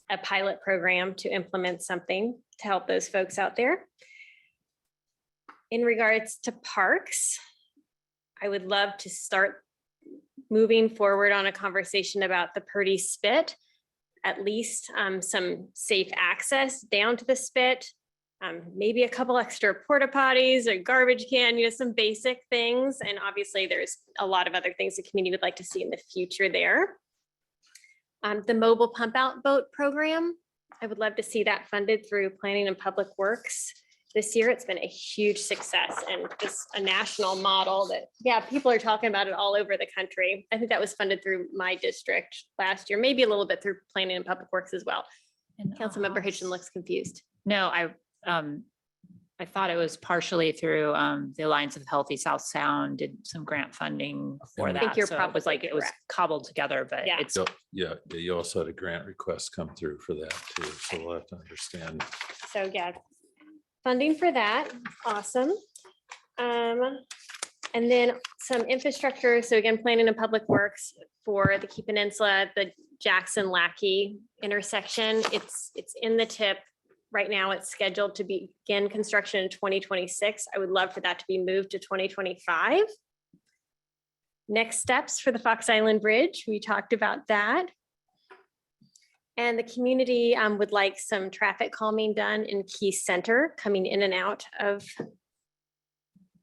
a pilot program to implement something to help those folks out there. In regards to parks, I would love to start moving forward on a conversation about the Purdy Spit, at least some safe access down to the spit, maybe a couple extra porta potties, a garbage can, some basic things. And obviously there's a lot of other things the community would like to see in the future there. The mobile pump out boat program, I would love to see that funded through Planning and Public Works. This year, it's been a huge success and just a national model that, yeah, people are talking about it all over the country. I think that was funded through my district last year, maybe a little bit through Planning and Public Works as well. And Councilmember Hitchen looks confused. No, I thought it was partially through the Alliance of Healthy South Sound, did some grant funding for that. I think you're So it was like, probably it was correct. cobbled together, but Yeah. it's, So, yeah, you also had a grant request come through for that too, so we'll have to understand. So yeah, funding for that, awesome. And then some infrastructure. So again, planning and public works for the Key Peninsula, the Jackson Lackey intersection. It's in the tip. Right now, it's scheduled to begin construction in 2026. I would love for that to be moved to 2025. Next steps for the Fox Island Bridge. We talked about that. And the community would like some traffic calming done in Key Center, coming in and out of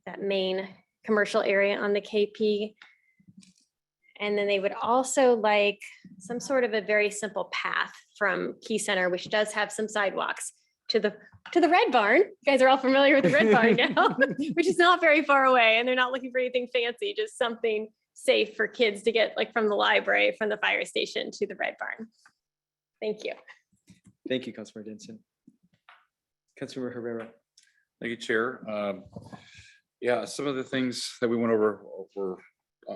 that main commercial area on the KP. And then they would also like some sort of a very simple path from Key Center, which does have some sidewalks, to the Red Barn. You guys are all familiar with the Red Barn now, which is not very far away. And they're not looking for anything fancy, just something safe for kids to get, like from the library, from the fire station to the Red Barn. Thank you. Thank you, Councilmember Denson. Councilmember Herrera. Thank you, Chair. Yeah, some of the things that we went over were,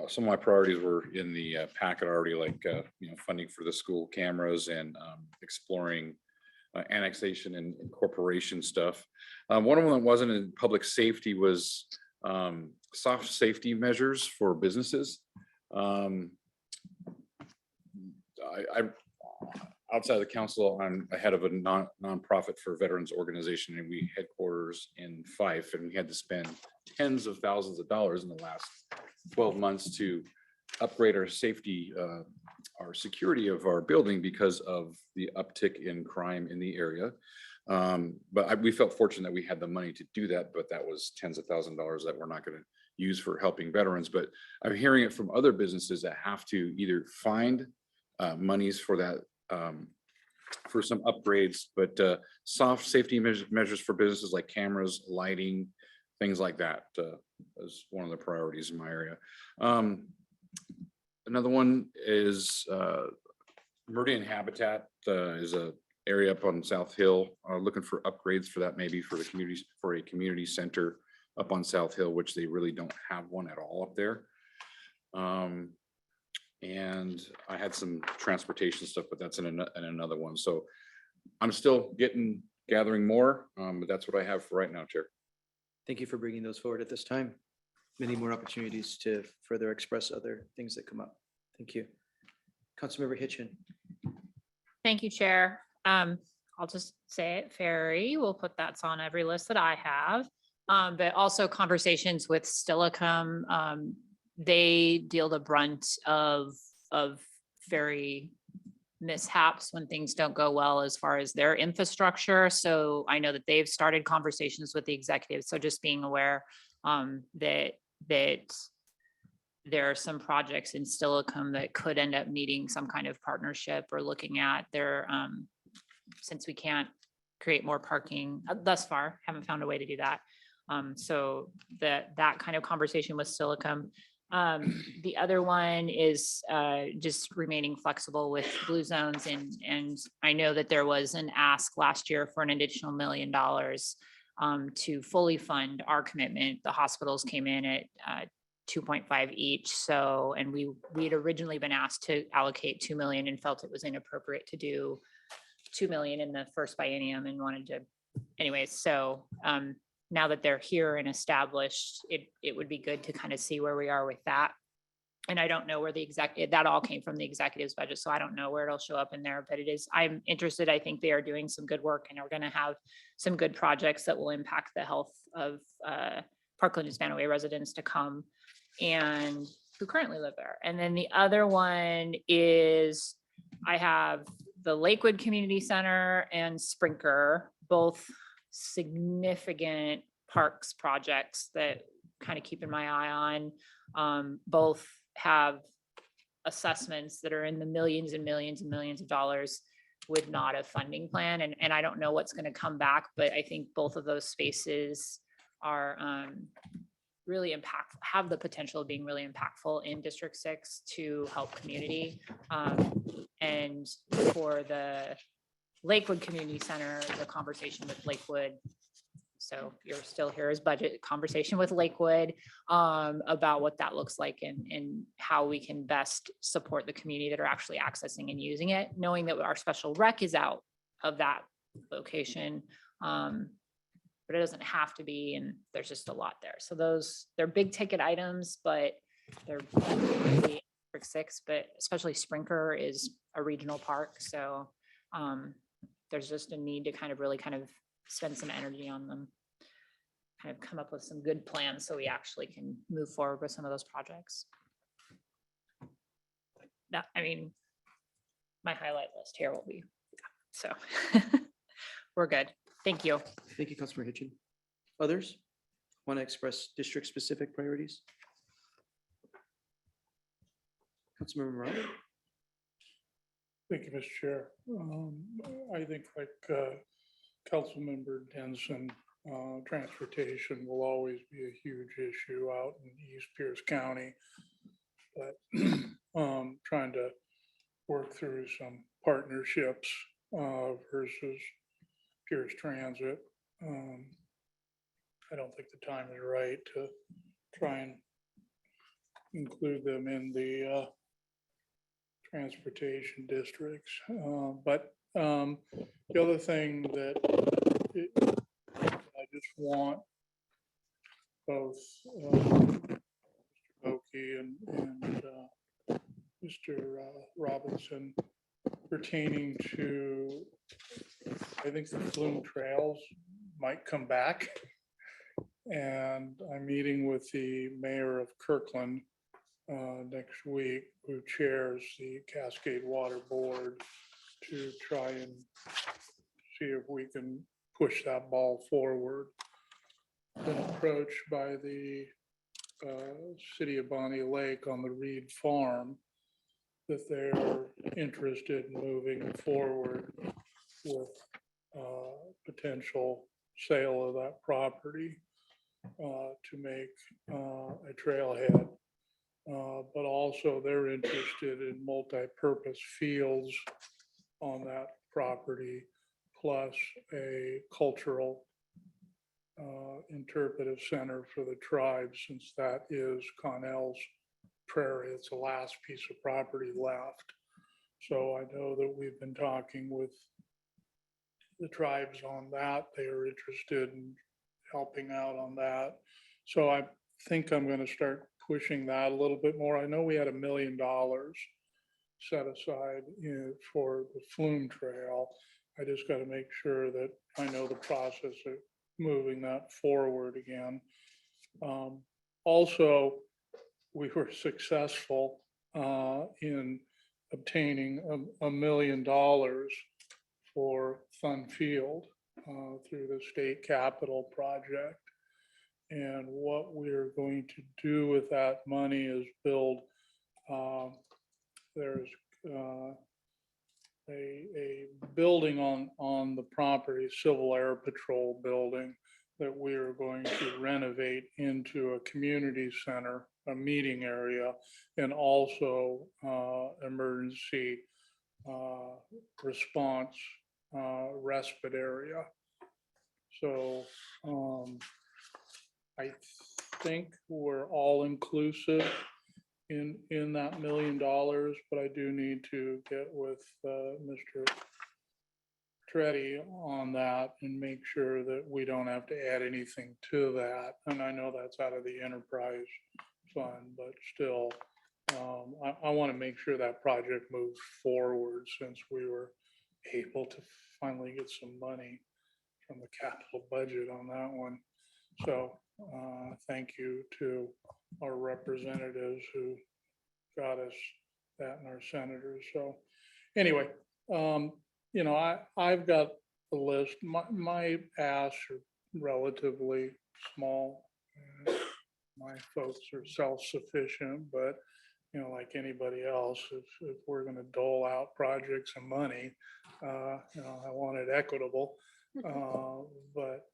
some of my priorities were in the packet already, like, funding for the school cameras and exploring annexation and incorporation stuff. One of them that wasn't in public safety was soft safety measures for businesses. Outside of the council, I'm ahead of a nonprofit for veterans organization, and we headquarters in Fife, and we had to spend tens of thousands of dollars in the last 12 months to upgrade our safety, our security of our building because of the uptick in crime in the area. But we felt fortunate that we had the money to do that, but that was tens of thousands of dollars that we're not going to use for helping veterans. But I'm hearing it from other businesses that have to either find monies for that, for some upgrades, but soft safety measures for businesses like cameras, lighting, things like that is one of the priorities in my area. Another one is Meridian Habitat is a area up on South Hill, looking for upgrades for that, maybe for the communities, for a community center up on South Hill, which they really don't have one at all up there. And I had some transportation stuff, but that's in another one. So I'm still gathering more, but that's what I have for right now, Chair. Thank you for bringing those forward at this time. Many more opportunities to further express other things that come up. Thank you. Councilmember Hitchin. Thank you, Chair. I'll just say it, Ferry. We'll put that on every list that I have. But also conversations with Stillicum. They deal the brunt of very mishaps when things don't go well as far as their infrastructure. So I know that they've started conversations with the executives. So just being aware that there are some projects in Stillicum that could end up needing some kind of partnership or looking at their, since we can't create more parking thus far, haven't found a way to do that. So that kind of conversation with Stillicum. The other one is just remaining flexible with blue zones. And I know that there was an ask last year for an additional $1 million to fully fund our commitment. The hospitals came in at 2.5 each. So, and we had originally been asked to allocate 2 million and felt it was inappropriate to do 2 million in the first biennium and wanted to, anyways. So now that they're here and established, it would be good to kind of see where we are with that. And I don't know where that all came from the executive's budget. So I don't know where it'll show up in there, but I'm interested. I think they are doing some good work and are going to have some good projects that will impact the health of Parkland and Spanaway residents to come and who currently live there. And then the other one is I have the Lakewood Community Center and Sprinker, both significant parks projects that kind of keeping my eye on. Both have assessments that are in the millions and millions and millions of dollars with not a funding plan. And I don't know what's going to come back, but I think both of those spaces are really impactful, have the potential of being really impactful in District 6 to help community. And for the Lakewood Community Center, the conversation with Lakewood. So you're still here as budget conversation with Lakewood about what that looks like and how we can best support the community that are actually accessing and using it, knowing that our special rec is out of that location. but it doesn't have to be, and there's just a lot there. So they're big ticket items, but they're really District 6, but especially Sprinker is a regional park, so there's just a need to kind of really kind of spend some energy on them. Kind of come up with some good plans so we actually can move forward with some of those projects. That, I mean, my highlight list here will be, so we're good. Thank you. Thank you, Councilmember Hitchin. Others want to express district-specific priorities? Councilmember Morales? Thank you, Mr. Chair. I think like Councilmember Denson, transportation will always be a huge issue out in East Pierce County. But trying to work through some partnerships versus Pierce Transit. I don't think the time is right to try and include them in the transportation districts. But the other thing that I just want both Mr. Boki and Mr. Robinson pertaining to, I think the Flume Trails might come back. And I'm meeting with the mayor of Kirkland next week, who chairs the Cascade Water Board, to try and see if we can push that ball forward. Been approached by the city of Bonnie Lake on the Reed Farm that they're interested in moving forward with potential sale of that property to make a trailhead. But also they're interested in multi-purpose fields on that property, plus a cultural interpretive center for the tribe, since that is Connell's Prairie. It's the last piece of property left. So I know that we've been talking with the tribes on that. They are interested in helping out on that. So I think I'm going to start pushing that a little bit more. I know we had $1 million set aside for the Flume Trail. I just got to make sure that I know the process of moving that forward again. Also, we were successful in obtaining $1 million for Fun Field through the state capital project. And what we're going to do with that money is build, there's a building on the property, Civil Air Patrol building, that we are going to renovate into a community center, a meeting area, and also emergency response respite area. So I think we're all inclusive in that $1 million, but I do need to get with Mr. Treddy on that and make sure that we don't have to add anything to that. And I know that's out of the enterprise fund, but still, I want to make sure that project moves forward, since we were able to finally get some money from the capital budget on that one. So thank you to our representatives who got us that, and our senators. So anyway, you know, I've got a list. My asks are relatively small. My folks are self-sufficient, but you know, like anybody else, if we're going to dole out projects and money, you know, I want it equitable. But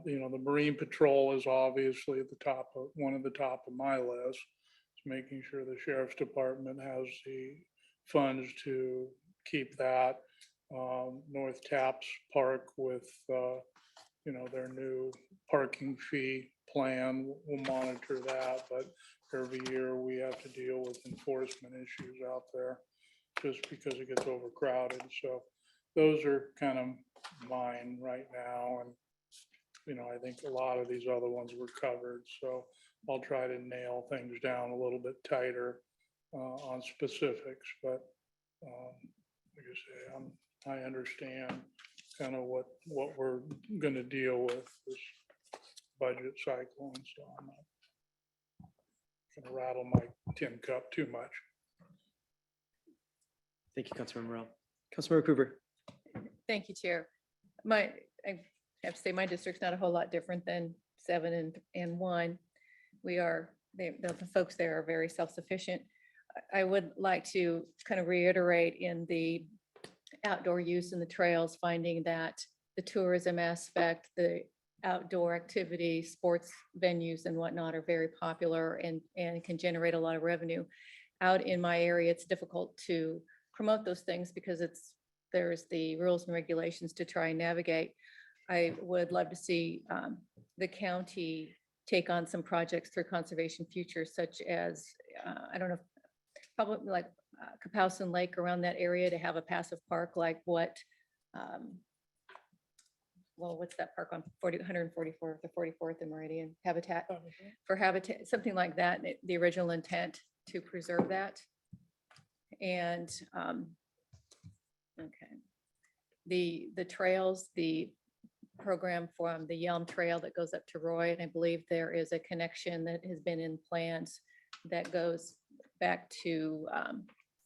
you know, the Marine Patrol is obviously at the top of one of the top of my list. It's making sure the Sheriff's Department has the funds to keep that. North Taps Park with you know, their new parking fee plan, we'll monitor that, but every year we have to deal with enforcement issues out there just because it gets overcrowded. So those are kind of mine right now. And I think a lot of these other ones were covered, so I'll try to nail things down a little bit tighter on specifics, but like I say, I understand kind of what we're gonna deal with this budget cycle, and so I'm not gonna rattle my tin cup too much. Thank you, Councilmember Morel. Councilmember Cooper. Thank you, Chair. I have to say, my district's not a whole lot different than 7 and 1. The folks there are very self-sufficient. I would like to kind of reiterate in the outdoor use in the trails, finding that the tourism aspect, the outdoor activity, sports venues and whatnot are very popular and can generate a lot of revenue. Out in my area, it's difficult to promote those things because there's the rules and regulations to try and navigate. I would love to see the county take on some projects through Conservation Futures, such as, I don't know, probably like Kapowson Lake around that area, to have a passive park like what, what's that park on 144th or 44th and Meridian, Habitat for Habitat, something like that, the original intent to preserve that. And okay, the trails, the program from the Yelm Trail that goes up to Roy, and I believe there is a connection that has been in plans that goes back to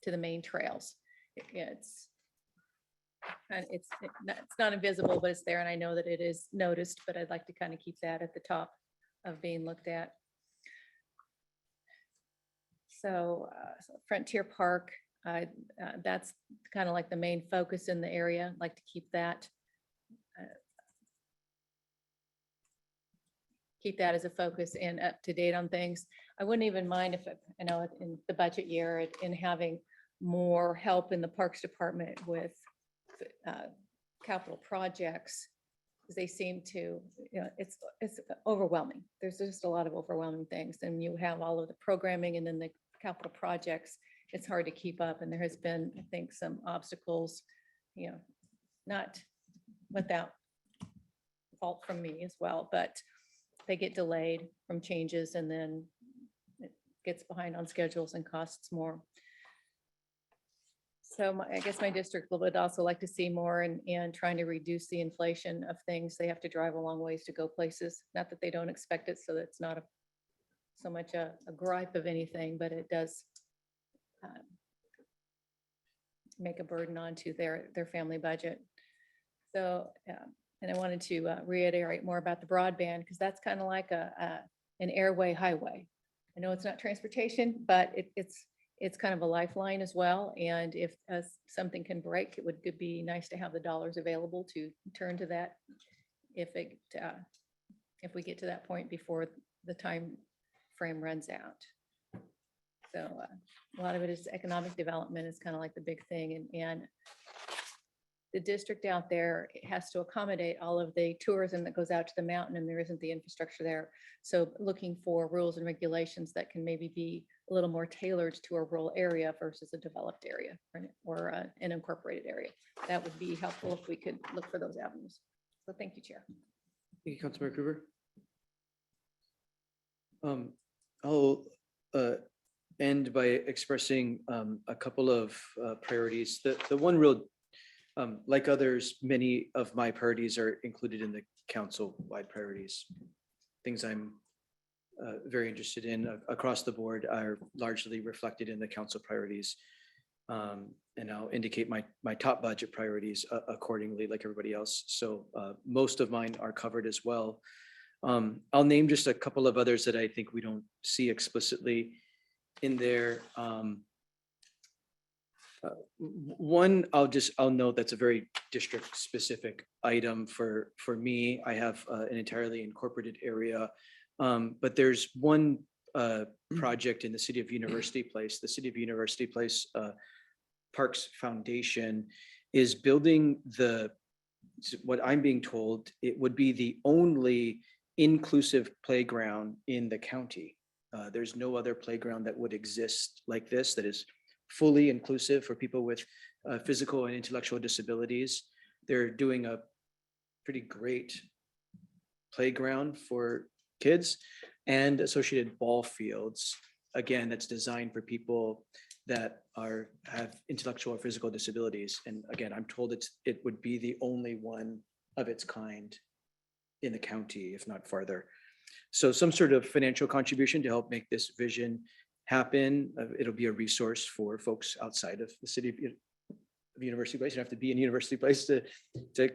the main trails. It's not invisible, but it's there, and I know that it is noticed, but I'd like to kind of keep that at the top of being looked at. So Frontier Park, that's kind of like the main focus in the area. I'd like to keep that as a focus and up to date on things. I wouldn't even mind if, I know in the budget year, in having more help in the Parks Department with capital projects, because they seem to, it's overwhelming. There's just a lot of overwhelming things, and you have all of the programming and then the capital projects. It's hard to keep up, and there has been, I think, some obstacles, not without fault from me as well, but they get delayed from changes, and then it gets behind on schedules and costs more. So I guess my district would also like to see more in trying to reduce the inflation of things. They have to drive a long ways to go places. Not that they don't expect it, so that's not so much a gripe of anything, but it does make a burden onto their family budget. So, and I wanted to reiterate more about the broadband, because that's kind of like an airway highway. I know it's not transportation, but it's kind of a lifeline as well. And if something can break, it would be nice to have the dollars available to turn to that if we get to that point before the time frame runs out. So a lot of it is economic development is kind of like the big thing. And the district out there has to accommodate all of the tourism that goes out to the mountain, and there isn't the infrastructure there. So looking for rules and regulations that can maybe be a little more tailored to a rural area versus a developed area or an incorporated area. That would be helpful if we could look for those avenues. So thank you, Chair. Thank you, Councilmember Cooper. I'll end by expressing a couple of priorities. The one real, like others, many of my priorities are included in the council-wide priorities. Things I'm very interested in across the board are largely reflected in the council priorities. And I'll indicate my top budget priorities accordingly, like everybody else. So most of mine are covered as well. I'll name just a couple of others that I think we don't see explicitly in there. One, I'll note that's a very district specific item for me. I have an entirely incorporated area, but there's one project in the city of University Place. The city of University Place Parks Foundation is building what I'm being told, it would be the only inclusive playground in the county. There's no other playground that would exist like this that is fully inclusive for people with physical and intellectual disabilities. They're doing a pretty great playground for kids and associated ball fields. Again, that's designed for people that have intellectual or physical disabilities. And again, I'm told it would be the only one of its kind in the county, if not farther. So some sort of financial contribution to help make this vision happen. It'll be a resource for folks outside of the city of University Place. You don't have to be in University Place to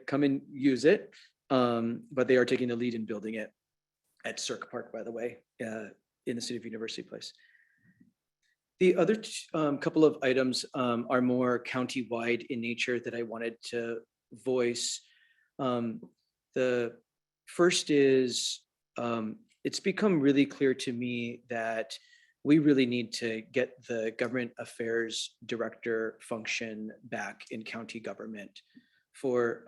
come and use it. But they are taking the lead in building it at Cirque Park, by the way, in the city of University Place. The other couple of items are more county-wide in nature that I wanted to voice. The first is, it's become really clear to me that we really need to get the government affairs director function back in county government. For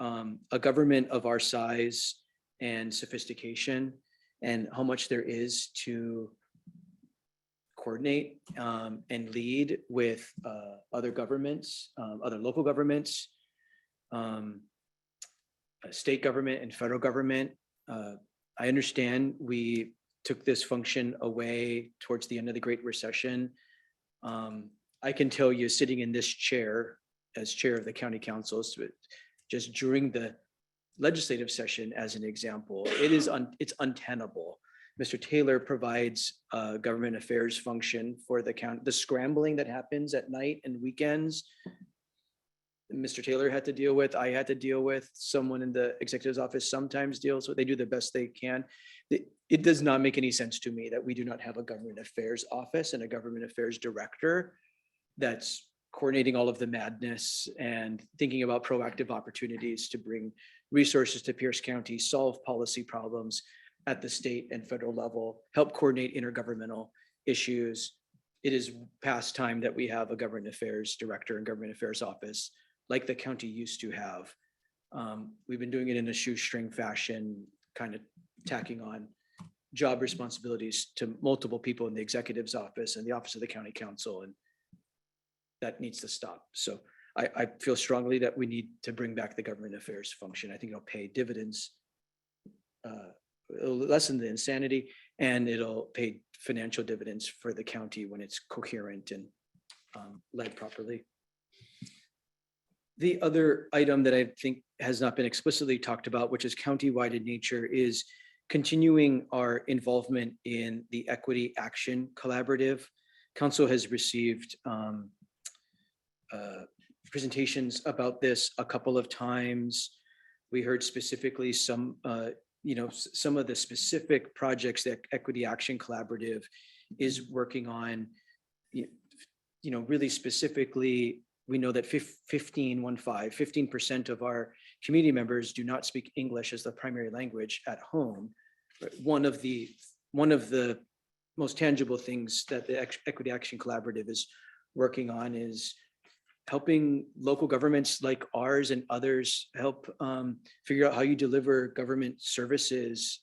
a government of our size and sophistication, and how much there is to coordinate and lead with other governments, other local governments, state government and federal government. I understand we took this function away towards the end of the Great Recession. I can tell you, sitting in this chair as chair of the county councils, just during the legislative session, as an example, it's untenable. Mr. Taylor provides a government affairs function for the county. The scrambling that happens at night and weekends, Mr. Taylor had to deal with, I had to deal with, someone in the executive's office sometimes deals with. They do the best they can. It does not make any sense to me that we do not have a government affairs office and a government affairs director that's coordinating all of the madness and thinking about proactive opportunities to bring resources to Pierce County, solve policy problems at the state and federal level, help coordinate intergovernmental issues. It is past time that we have a government affairs director and government affairs office like the county used to have. We've been doing it in a shoestring fashion, kind of tacking on job responsibilities to multiple people in the executive's office and the office of the county council, and that needs to stop. So I feel strongly that we need to bring back the government affairs function. I think it'll pay dividends, it'll lessen the insanity, and it'll pay financial dividends for the county when it's coherent and led properly. The other item that I think has not been explicitly talked about, which is county-wide in nature, is continuing our involvement in the Equity Action Collaborative. Council has received presentations about this a couple of times. We heard specifically some of the specific projects that Equity Action Collaborative is working on. Really specifically, we know that 15% of our community members do not speak English as the primary language at home. One of the most tangible things that the Equity Action Collaborative is working on is helping local governments like ours and others help figure out how you deliver government services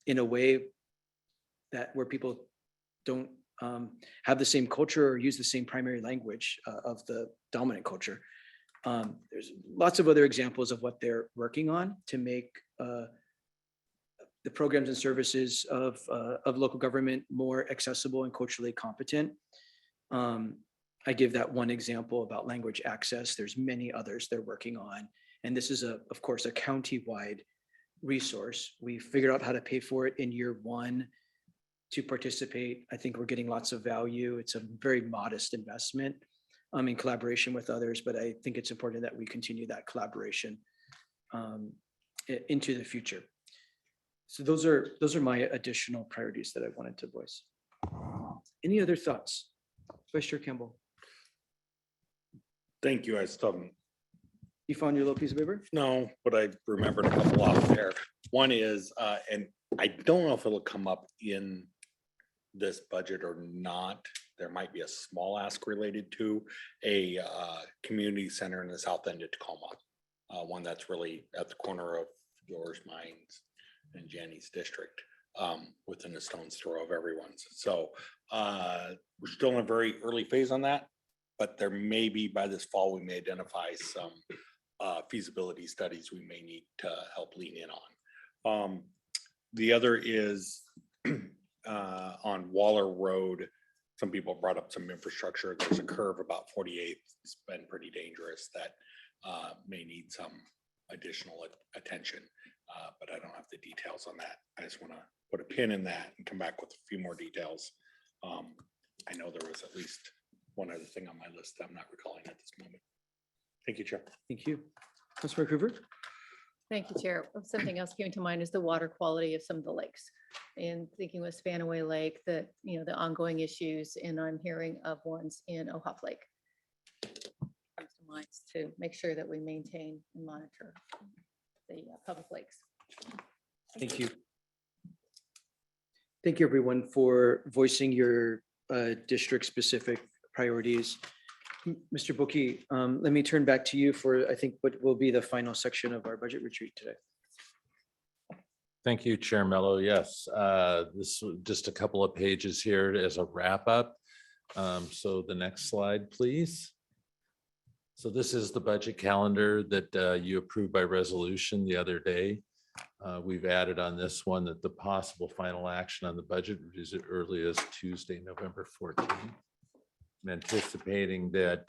in a way where people don't have the same culture or use the same primary language of the dominant culture. There's lots of other examples of what they're working on to make the programs and services of local government more accessible and culturally competent. I give that one example about language access. There's many others they're working on. And this is, of course, a county-wide resource. We figured out how to pay for it in year one to participate. I think we're getting lots of value. It's a very modest investment in collaboration with others, but I think it's important that we continue that collaboration into the future. So those are my additional priorities that I wanted to voice. Any other thoughts? Vice Chair Campbell. Thank you. I still You found your little piece of paper? no, but I remembered a couple off there. One is, and I don't know if it'll come up in this budget or not. There might be a small ask related to a community center in the south end of Tacoma. One that's really at the corner of yours, mine, and Jenny's district, within a stone's throw of everyone's. So we're still in a very early phase on that, but there may be, by this fall, we may identify some feasibility studies we may need to help lean in on. The other is on Waller Road. Some people brought up some infrastructure. There's a curve about 48th. It's been pretty dangerous that may need some additional attention. But I don't have the details on that. I just want to put a pin in that and come back with a few more details. I know there was at least one other thing on my list that I'm not recalling at this moment. Thank you, Chair. Thank you. Councilmember Hoover? Thank you, Chair. Something else came to mind is the water quality of some of the lakes. And thinking with Spanaway Lake, that, you know, the ongoing issues, and I'm hearing of ones in Ohop Lake. Comes to mind to make sure that we maintain and monitor the public lakes. Thank you. Thank you, everyone, for voicing your district-specific priorities. Mr. Boki, let me turn back to you for, I think, what will be the final section of our budget retreat today. Thank you, Chair Mello. Yes, this was just a couple of pages here as a wrap up. So the next slide, please. So this is the budget calendar that you approved by resolution the other day. We've added on this one that the possible final action on the budget is as early as Tuesday, November 14th. I'm anticipating that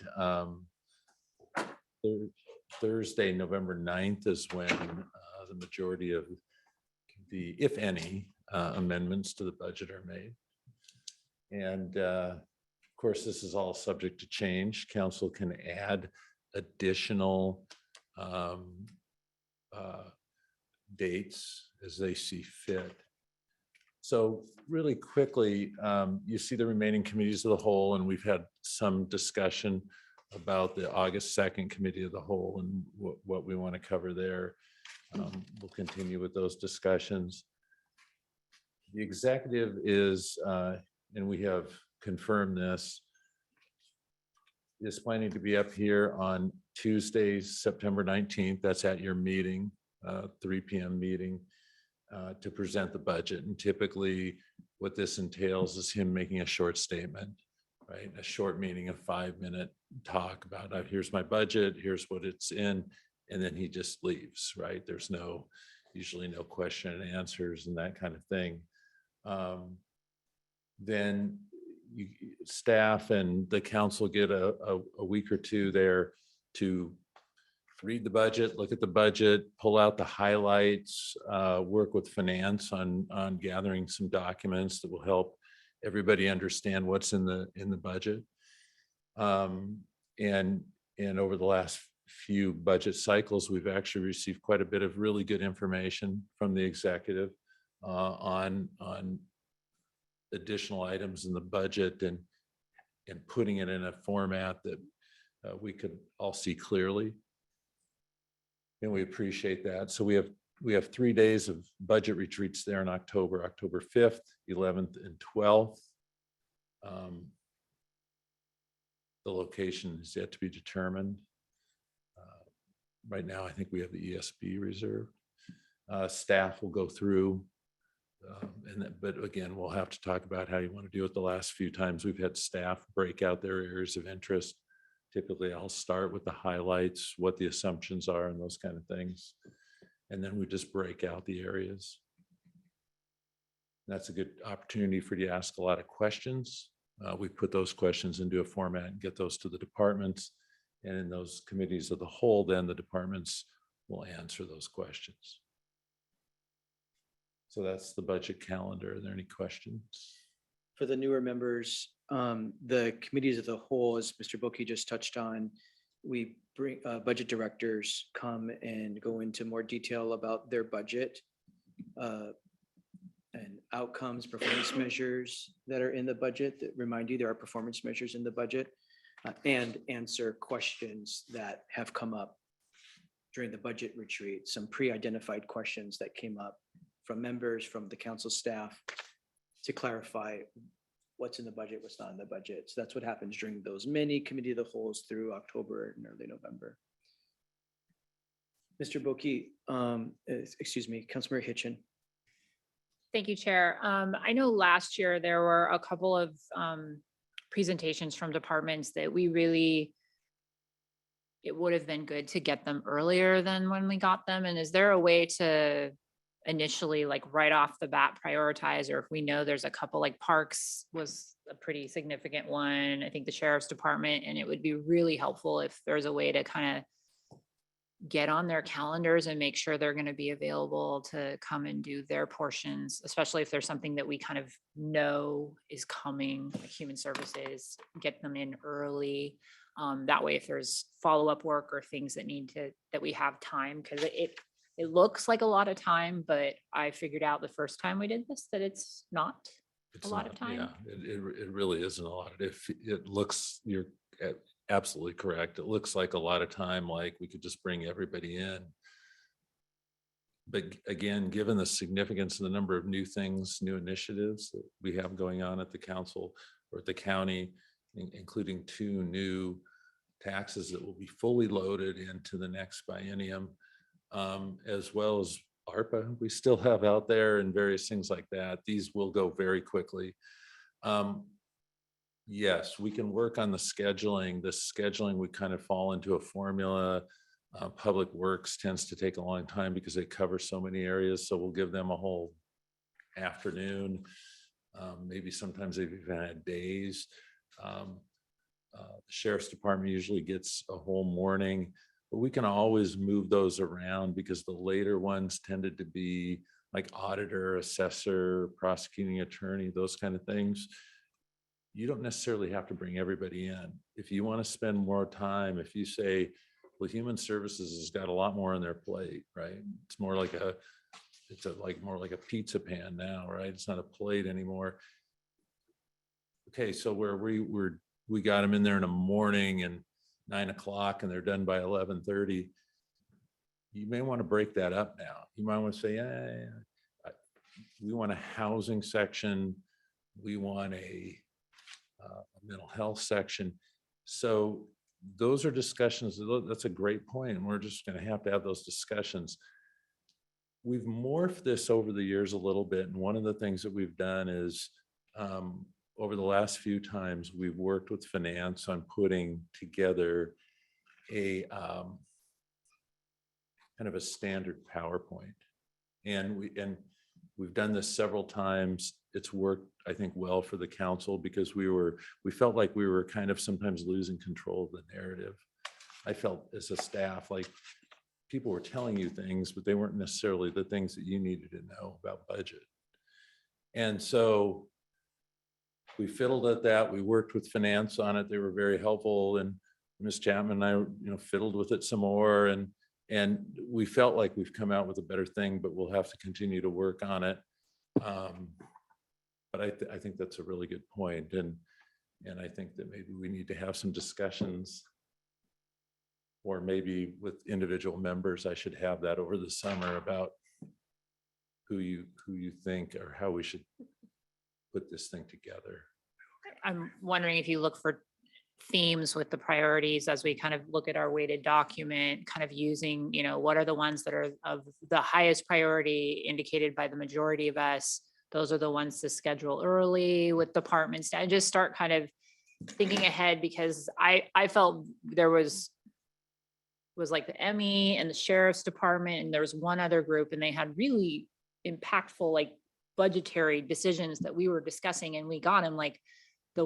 Thursday, November 9th is when the majority of the, if any, amendments to the budget are made. And of course, this is all subject to change. Council can add additional dates as they see fit. So really quickly, you see the remaining committees of the whole, and we've had some discussion about the August 2nd committee of the whole and what we want to cover there. We'll continue with those discussions. The executive is, and we have confirmed this, is planning to be up here on Tuesday, September 19th. That's at your meeting, 3 p.m. meeting, to present the budget. And typically what this entails is him making a short statement, right? A short meeting, a 5-minute talk about, here's my budget, here's what it's in, and then he just leaves, right? There's usually no question and answers and that kind of thing. Then staff and the council get a week or two there to read the budget, look at the budget, pull out the highlights, work with finance on gathering some documents that will help everybody understand what's in the budget. And over the last few budget cycles, we've actually received quite a bit of really good information from the executive on additional items in the budget and putting it in a format that we could all see clearly. And we appreciate that. So we have 3 days of budget retreats there in October 5th, 11th, and 12th. The location is yet to be determined. Right now, I think we have the ESB reserved. Staff will go through, but again, we'll have to talk about how you want to do it. The last few times we've had staff break out their areas of interest. Typically, I'll start with the highlights, what the assumptions are and those kind of things. And then we just break out the areas. That's a good opportunity for you to ask a lot of questions. We put those questions into a format and get those to the departments. And in those committees of the whole, then the departments will answer those questions. So that's the budget calendar. Are there any questions? For the newer members, the committees of the whole, as Mr. Boki just touched on, we bring budget directors come and go into more detail about their budget and outcomes, performance measures that are in the budget that remind you there are performance measures in the budget, and answer questions that have come up during the budget retreat, some pre-identified questions that came up from members, from the council staff, to clarify what's in the budget, what's not in the budget. So that's what happens during those many committee of the wholes through October and early November. Mr. Boki, excuse me, Councilmember Hitchin. Thank you, Chair. I know last year there were a couple of presentations from departments that it would have been good to get them earlier than when we got them. And is there a way to initially, like right off the bat, prioritize, or if we know there's a couple, like parks was a pretty significant one, I think the sheriff's department, and it would be really helpful if there's a way to kind of get on their calendars and make sure they're going to be available to come and do their portions, especially if there's something that we kind of know is coming, like human services, get them in early. That way, if there's follow-up work or things that that we have time, because it looks like a lot of time, but I figured out the first time we did this that it's not It's a lot of not, time. yeah, it really isn't a lot. If it looks, you're absolutely correct. It looks like a lot of time, like we could just bring everybody in. But again, given the significance of the number of new things, new initiatives that we have going on at the council or at the county, including 2 new taxes that will be fully loaded into the next biennium, as well as ARPA we still have out there and various things like that. These will go very quickly. Yes, we can work on the scheduling. The scheduling would kind of fall into a formula. Public Works tends to take a long time because they cover so many areas. So we'll give them a whole afternoon. Maybe sometimes they've even had days. The Sheriff's Department usually gets a whole morning, but we can always move those around because the later ones tended to be like auditor, assessor, prosecuting attorney, those kind of things. You don't necessarily have to bring everybody in. If you want to spend more time, if you say, well, human services has got a lot more on their plate, right? It's more like more like a pizza pan now, right? It's not a plate anymore. Okay, so where we got them in there in the morning and 9 o'clock and they're done by 11:30. You may want to break that up now. You might want to say, we want a housing section. We want a mental health section. So those are discussions. That's a great point. And we're just going to have those discussions. We've morphed this over the years a little bit. And one of the things that we've done is over the last few times, we've worked with finance on putting together a kind of a standard PowerPoint. And we've done this several times. It's worked, I think, well for the council because we felt like we were kind of sometimes losing control of the narrative. I felt as a staff, like people were telling you things, but they weren't necessarily the things that you needed to know about budget. And so we fiddled at that. We worked with finance on it. They were very helpful. And Ms. Chapman and I, fiddled with it some more. And we felt like we've come out with a better thing, but we'll have to continue to work on it. But I think that's a really good point. And I think that maybe we need to have some discussions, or maybe with individual members, I should have that over the summer about who you think or how we should put this thing together. I'm wondering if you look for themes with the priorities as we kind of look at our weighted document, kind of using, what are the ones that are of the highest priority indicated by the majority of us. Those are the ones to schedule early with departments and just start kind of thinking ahead, because I felt there was like the ME and the Sheriff's Department, and there was one other group, and they had really impactful like budgetary decisions that we were discussing, and we got them like the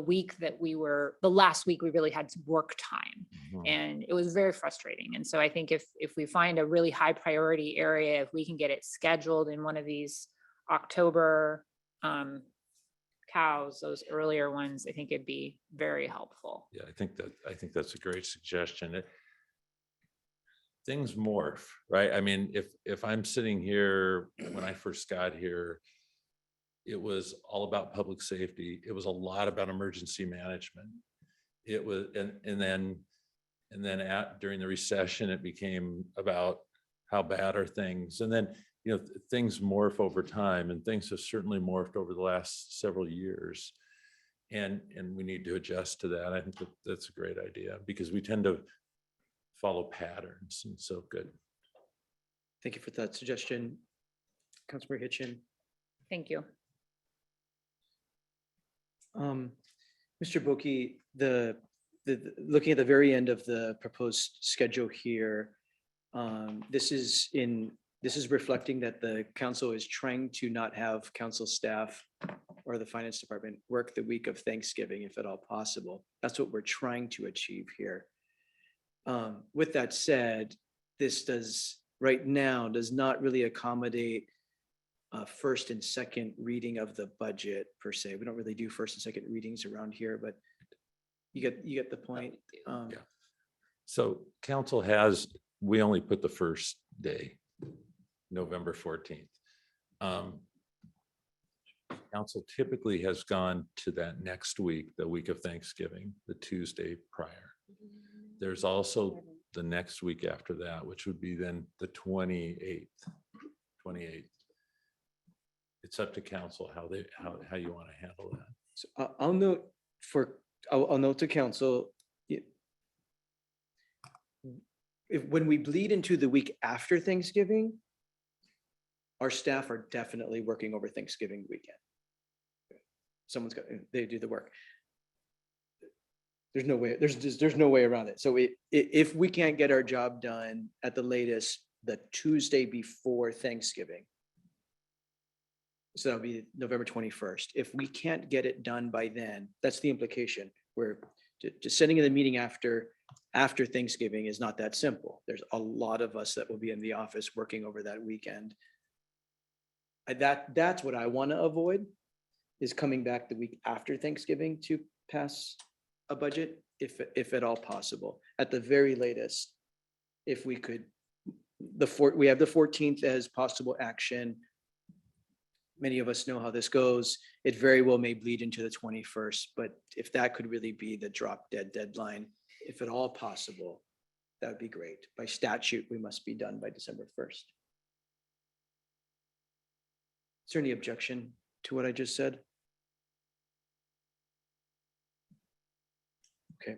last week we really had work time. And it was very frustrating. And so I think if we find a really high priority area, if we can get it scheduled in one of these October cows, those earlier ones, I think it'd be very helpful. Yeah, I think that's a great suggestion. Things morph, right? I mean, if I'm sitting here, when I first got here, it was all about public safety. It was a lot about emergency management. It was, and then during the recession, it became about how bad are things. And then, things morph over time, and things have certainly morphed over the last several years. And we need to adjust to that. I think that's a great idea because we tend to follow patterns. And so good. Thank you for that suggestion, Councilmember Hitchin. Thank you. Mr. Boki, looking at the very end of the proposed schedule here, this is This is reflecting that the council is trying to not have council staff or the finance department work the week of Thanksgiving, if at all possible. That's what we're trying to achieve here. With that said, this right now does not really accommodate first and second reading of the budget per se. We don't really do first and second readings around here, but you get the point. Yeah. So council we only put the first day, November 14th. Council typically has gone to that next week, the week of Thanksgiving, the Tuesday prior. There's also the next week after that, which would be then the 28th. It's up to council how you want to handle that. So I'll note to council. When we bleed into the week after Thanksgiving, our staff are definitely working over Thanksgiving weekend. They do the work. There's no way, there's no way around it. So if we can't get our job done at the latest, the Tuesday before Thanksgiving, so that'll be November 21st. If we can't get it done by then, that's the implication. We're just sitting in the meeting after Thanksgiving is not that simple. There's a lot of us that will be in the office working over that weekend. That's what I want to avoid, is coming back the week after Thanksgiving to pass a budget, if at all possible. At the very latest, if we could, we have the 14th as possible action. Many of us know how this goes. It very well may bleed into the 21st, but if that could really be the drop dead deadline, if at all possible, that would be great. By statute, we must be done by December 1st. Is there any objection to what I just said? Okay.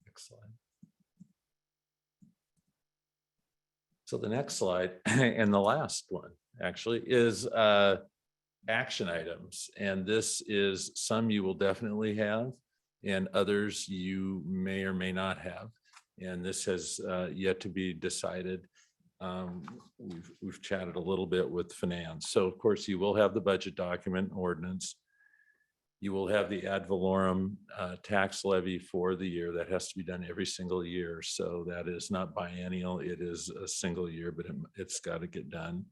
Excellent. So the next slide and the last one actually is action items. And this is some you will definitely have and others you may or may not have. And this has yet to be decided. We've chatted a little bit with finance. So of course you will have the budget document ordinance. You will have the ad valorem tax levy for the year. That has to be done every single year. So that is not biennial. It is a single year, but it's got to get done.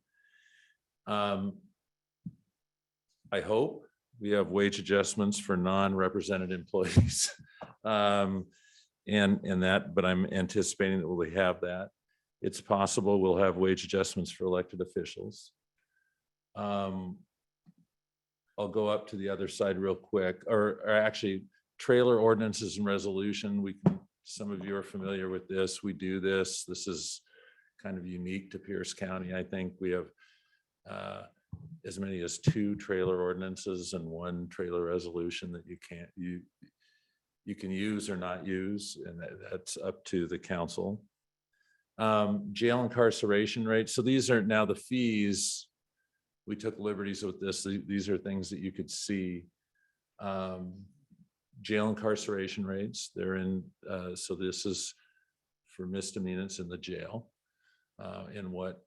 I hope we have wage adjustments for non-represented employees. And that, but I'm anticipating that we'll have that. It's possible we'll have wage adjustments for elected officials. I'll go up to the other side real quick, or actually trailer ordinances and resolution. Some of you are familiar with this. We do this. This is kind of unique to Pierce County. I think we have as many as 2 trailer ordinances and 1 trailer resolution that you can use or not use, and that's up to the council. Jail incarceration rates. So these are now the fees. We took liberties with this. These are things that you could see. Jail incarceration rates, they're in, so this is for misdemeanors in the jail, and what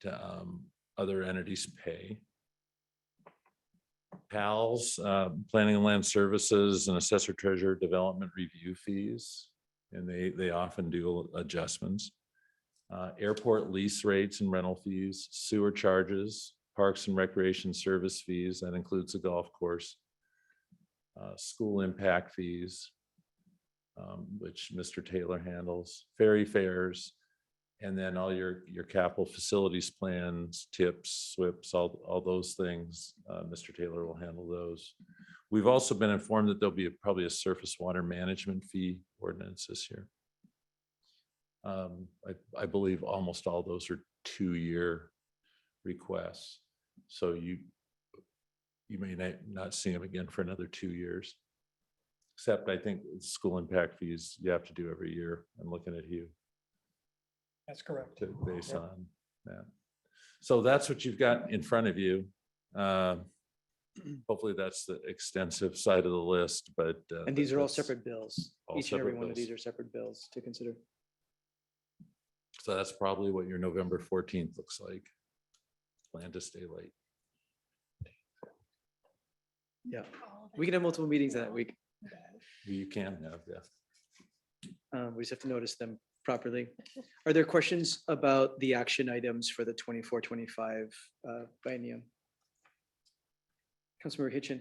other entities pay. PALS, Planning and Land Services, and Assessor Treasurer Development Review fees, and they often do adjustments. Airport lease rates and rental fees, sewer charges, Parks and Recreation Service fees, that includes the golf course, school impact fees, which Mr. Taylor handles, ferry fares, and then all your capital facilities plans, tips, SWIPs, all those things. Mr. Taylor will handle those. We've also been informed that there'll be probably a surface water management fee ordinance this year. I believe almost all those are 2-year requests. So you may not see them again for another 2 years. Except I think school impact fees you have to do every year. I'm looking at you. That's correct. Based on that. So that's what you've got in front of you. Hopefully that's the extensive side of the list, but. And these are all that's separate bills. all Each and every separate one of bills. these are separate bills to consider. So that's probably what your November 14th looks like. Plan to stay late. Yeah, we can have multiple meetings that week. You can have, yeah. We just have to notice them properly. Are there questions about the action items for the 24-25 biennium? Councilmember Hitchin.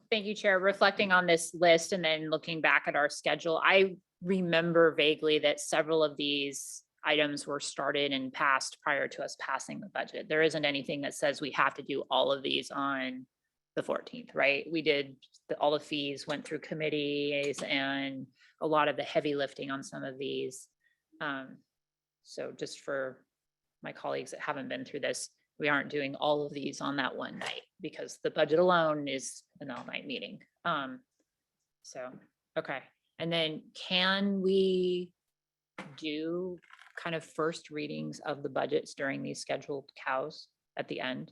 Thank you, Chair. Reflecting on this list and then looking back at our schedule, I remember vaguely that several of these items were started and passed prior to us passing the budget. There isn't anything that says we have to do all of these on the 14th, right? We did, all the fees went through committees and a lot of the heavy lifting on some of these. So just for my colleagues that haven't been through this, we aren't doing all of these on that one night because the budget alone is an all-night meeting. So, okay. And then can we do kind of first readings of the budgets during these scheduled cows at the end?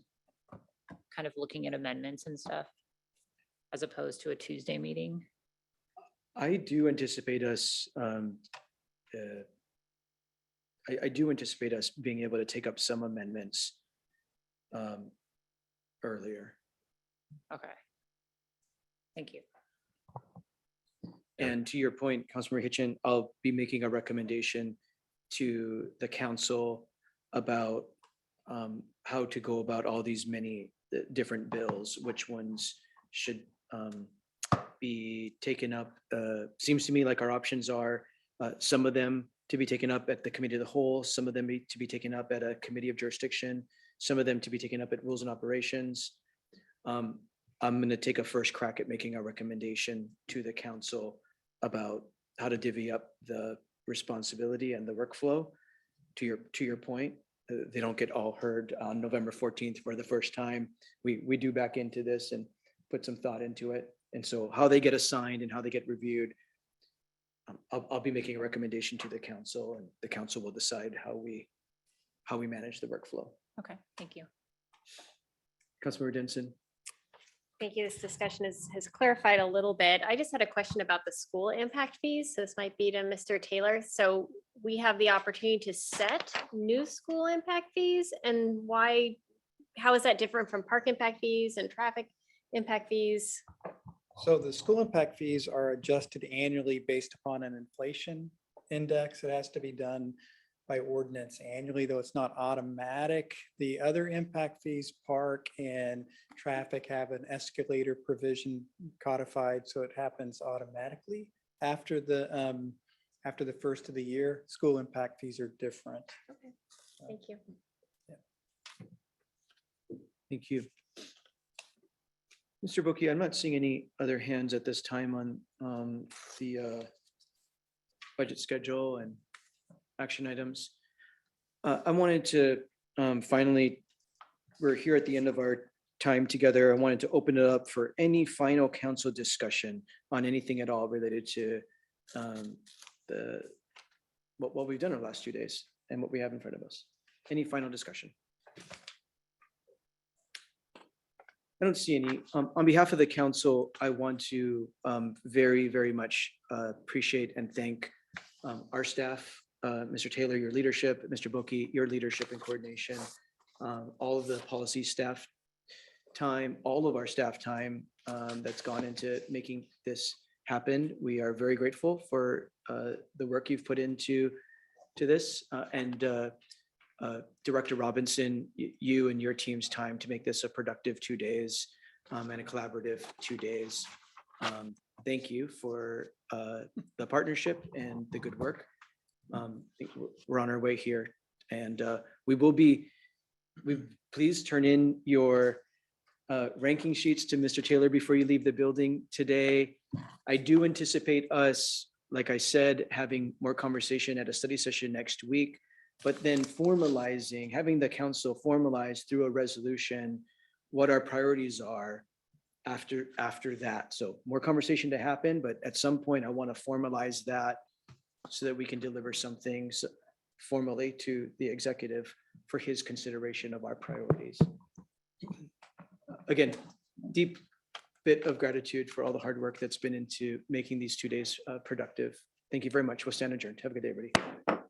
Kind of looking at amendments and stuff as opposed to a Tuesday meeting? I do anticipate us, I do anticipate us being able to take up some amendments earlier. Okay. Thank you. And to your point, Councilmember Hitchin, I'll be making a recommendation to the council about how to go about all these many different bills, which ones should be taken up. Seems to me like our options are some of them to be taken up at the committee of the whole, some of them to be taken up at a committee of jurisdiction, some of them to be taken up at rules and operations. I'm going to take a first crack at making a recommendation to the council about how to divvy up the responsibility and the workflow. To your point, they don't get all heard on November 14th for the first time. We do back into this and put some thought into it. And so how they get assigned and how they get reviewed, I'll be making a recommendation to the council, and the council will decide how we manage the workflow. Okay, thank you. Councilmember Denson. Thank you. This discussion has clarified a little bit. I just had a question about the school impact fees. So this might be to Mr. Taylor. So we have the opportunity to set new school impact fees, and why, how is that different from park impact fees and traffic impact fees? So the school impact fees are adjusted annually based upon an inflation index. It has to be done by ordinance annually, though it's not automatic. The other impact fees, park and traffic, have an escalator provision codified, so it happens automatically after the first of the year. School impact fees are different. Okay, thank you. Thank you. Mr. Boki, I'm not seeing any other hands at this time on the budget schedule and action items. I wanted to finally, we're here at the end of our time together. I wanted to open it up for any final council discussion on anything at all related to what we've done in the last 2 days and what we have in front of us. Any final discussion? I don't see any. On behalf of the council, I want to very, very much appreciate and thank our staff, Mr. Taylor, your leadership, Mr. Boki, your leadership and coordination, all of the policy staff time, all of our staff time that's gone into making this happen. We are very grateful for the work you've put into this, and Director Robinson, you and your team's time to make this a productive 2 days and a collaborative 2 days. Thank you for the partnership and the good work. I think we're on our way here, and please turn in your ranking sheets to Mr. Taylor before you leave the building today. I do anticipate us, like I said, having more conversation at a study session next week, but then having the council formalize through a resolution what our priorities are after that. So more conversation to happen, but at some point I want to formalize that so that we can deliver some things formally to the executive for his consideration of our priorities. Again, deep bit of gratitude for all the hard work that's been into making these 2 days productive. Thank you very much. We'll stand adjourned. Have a good day, everybody.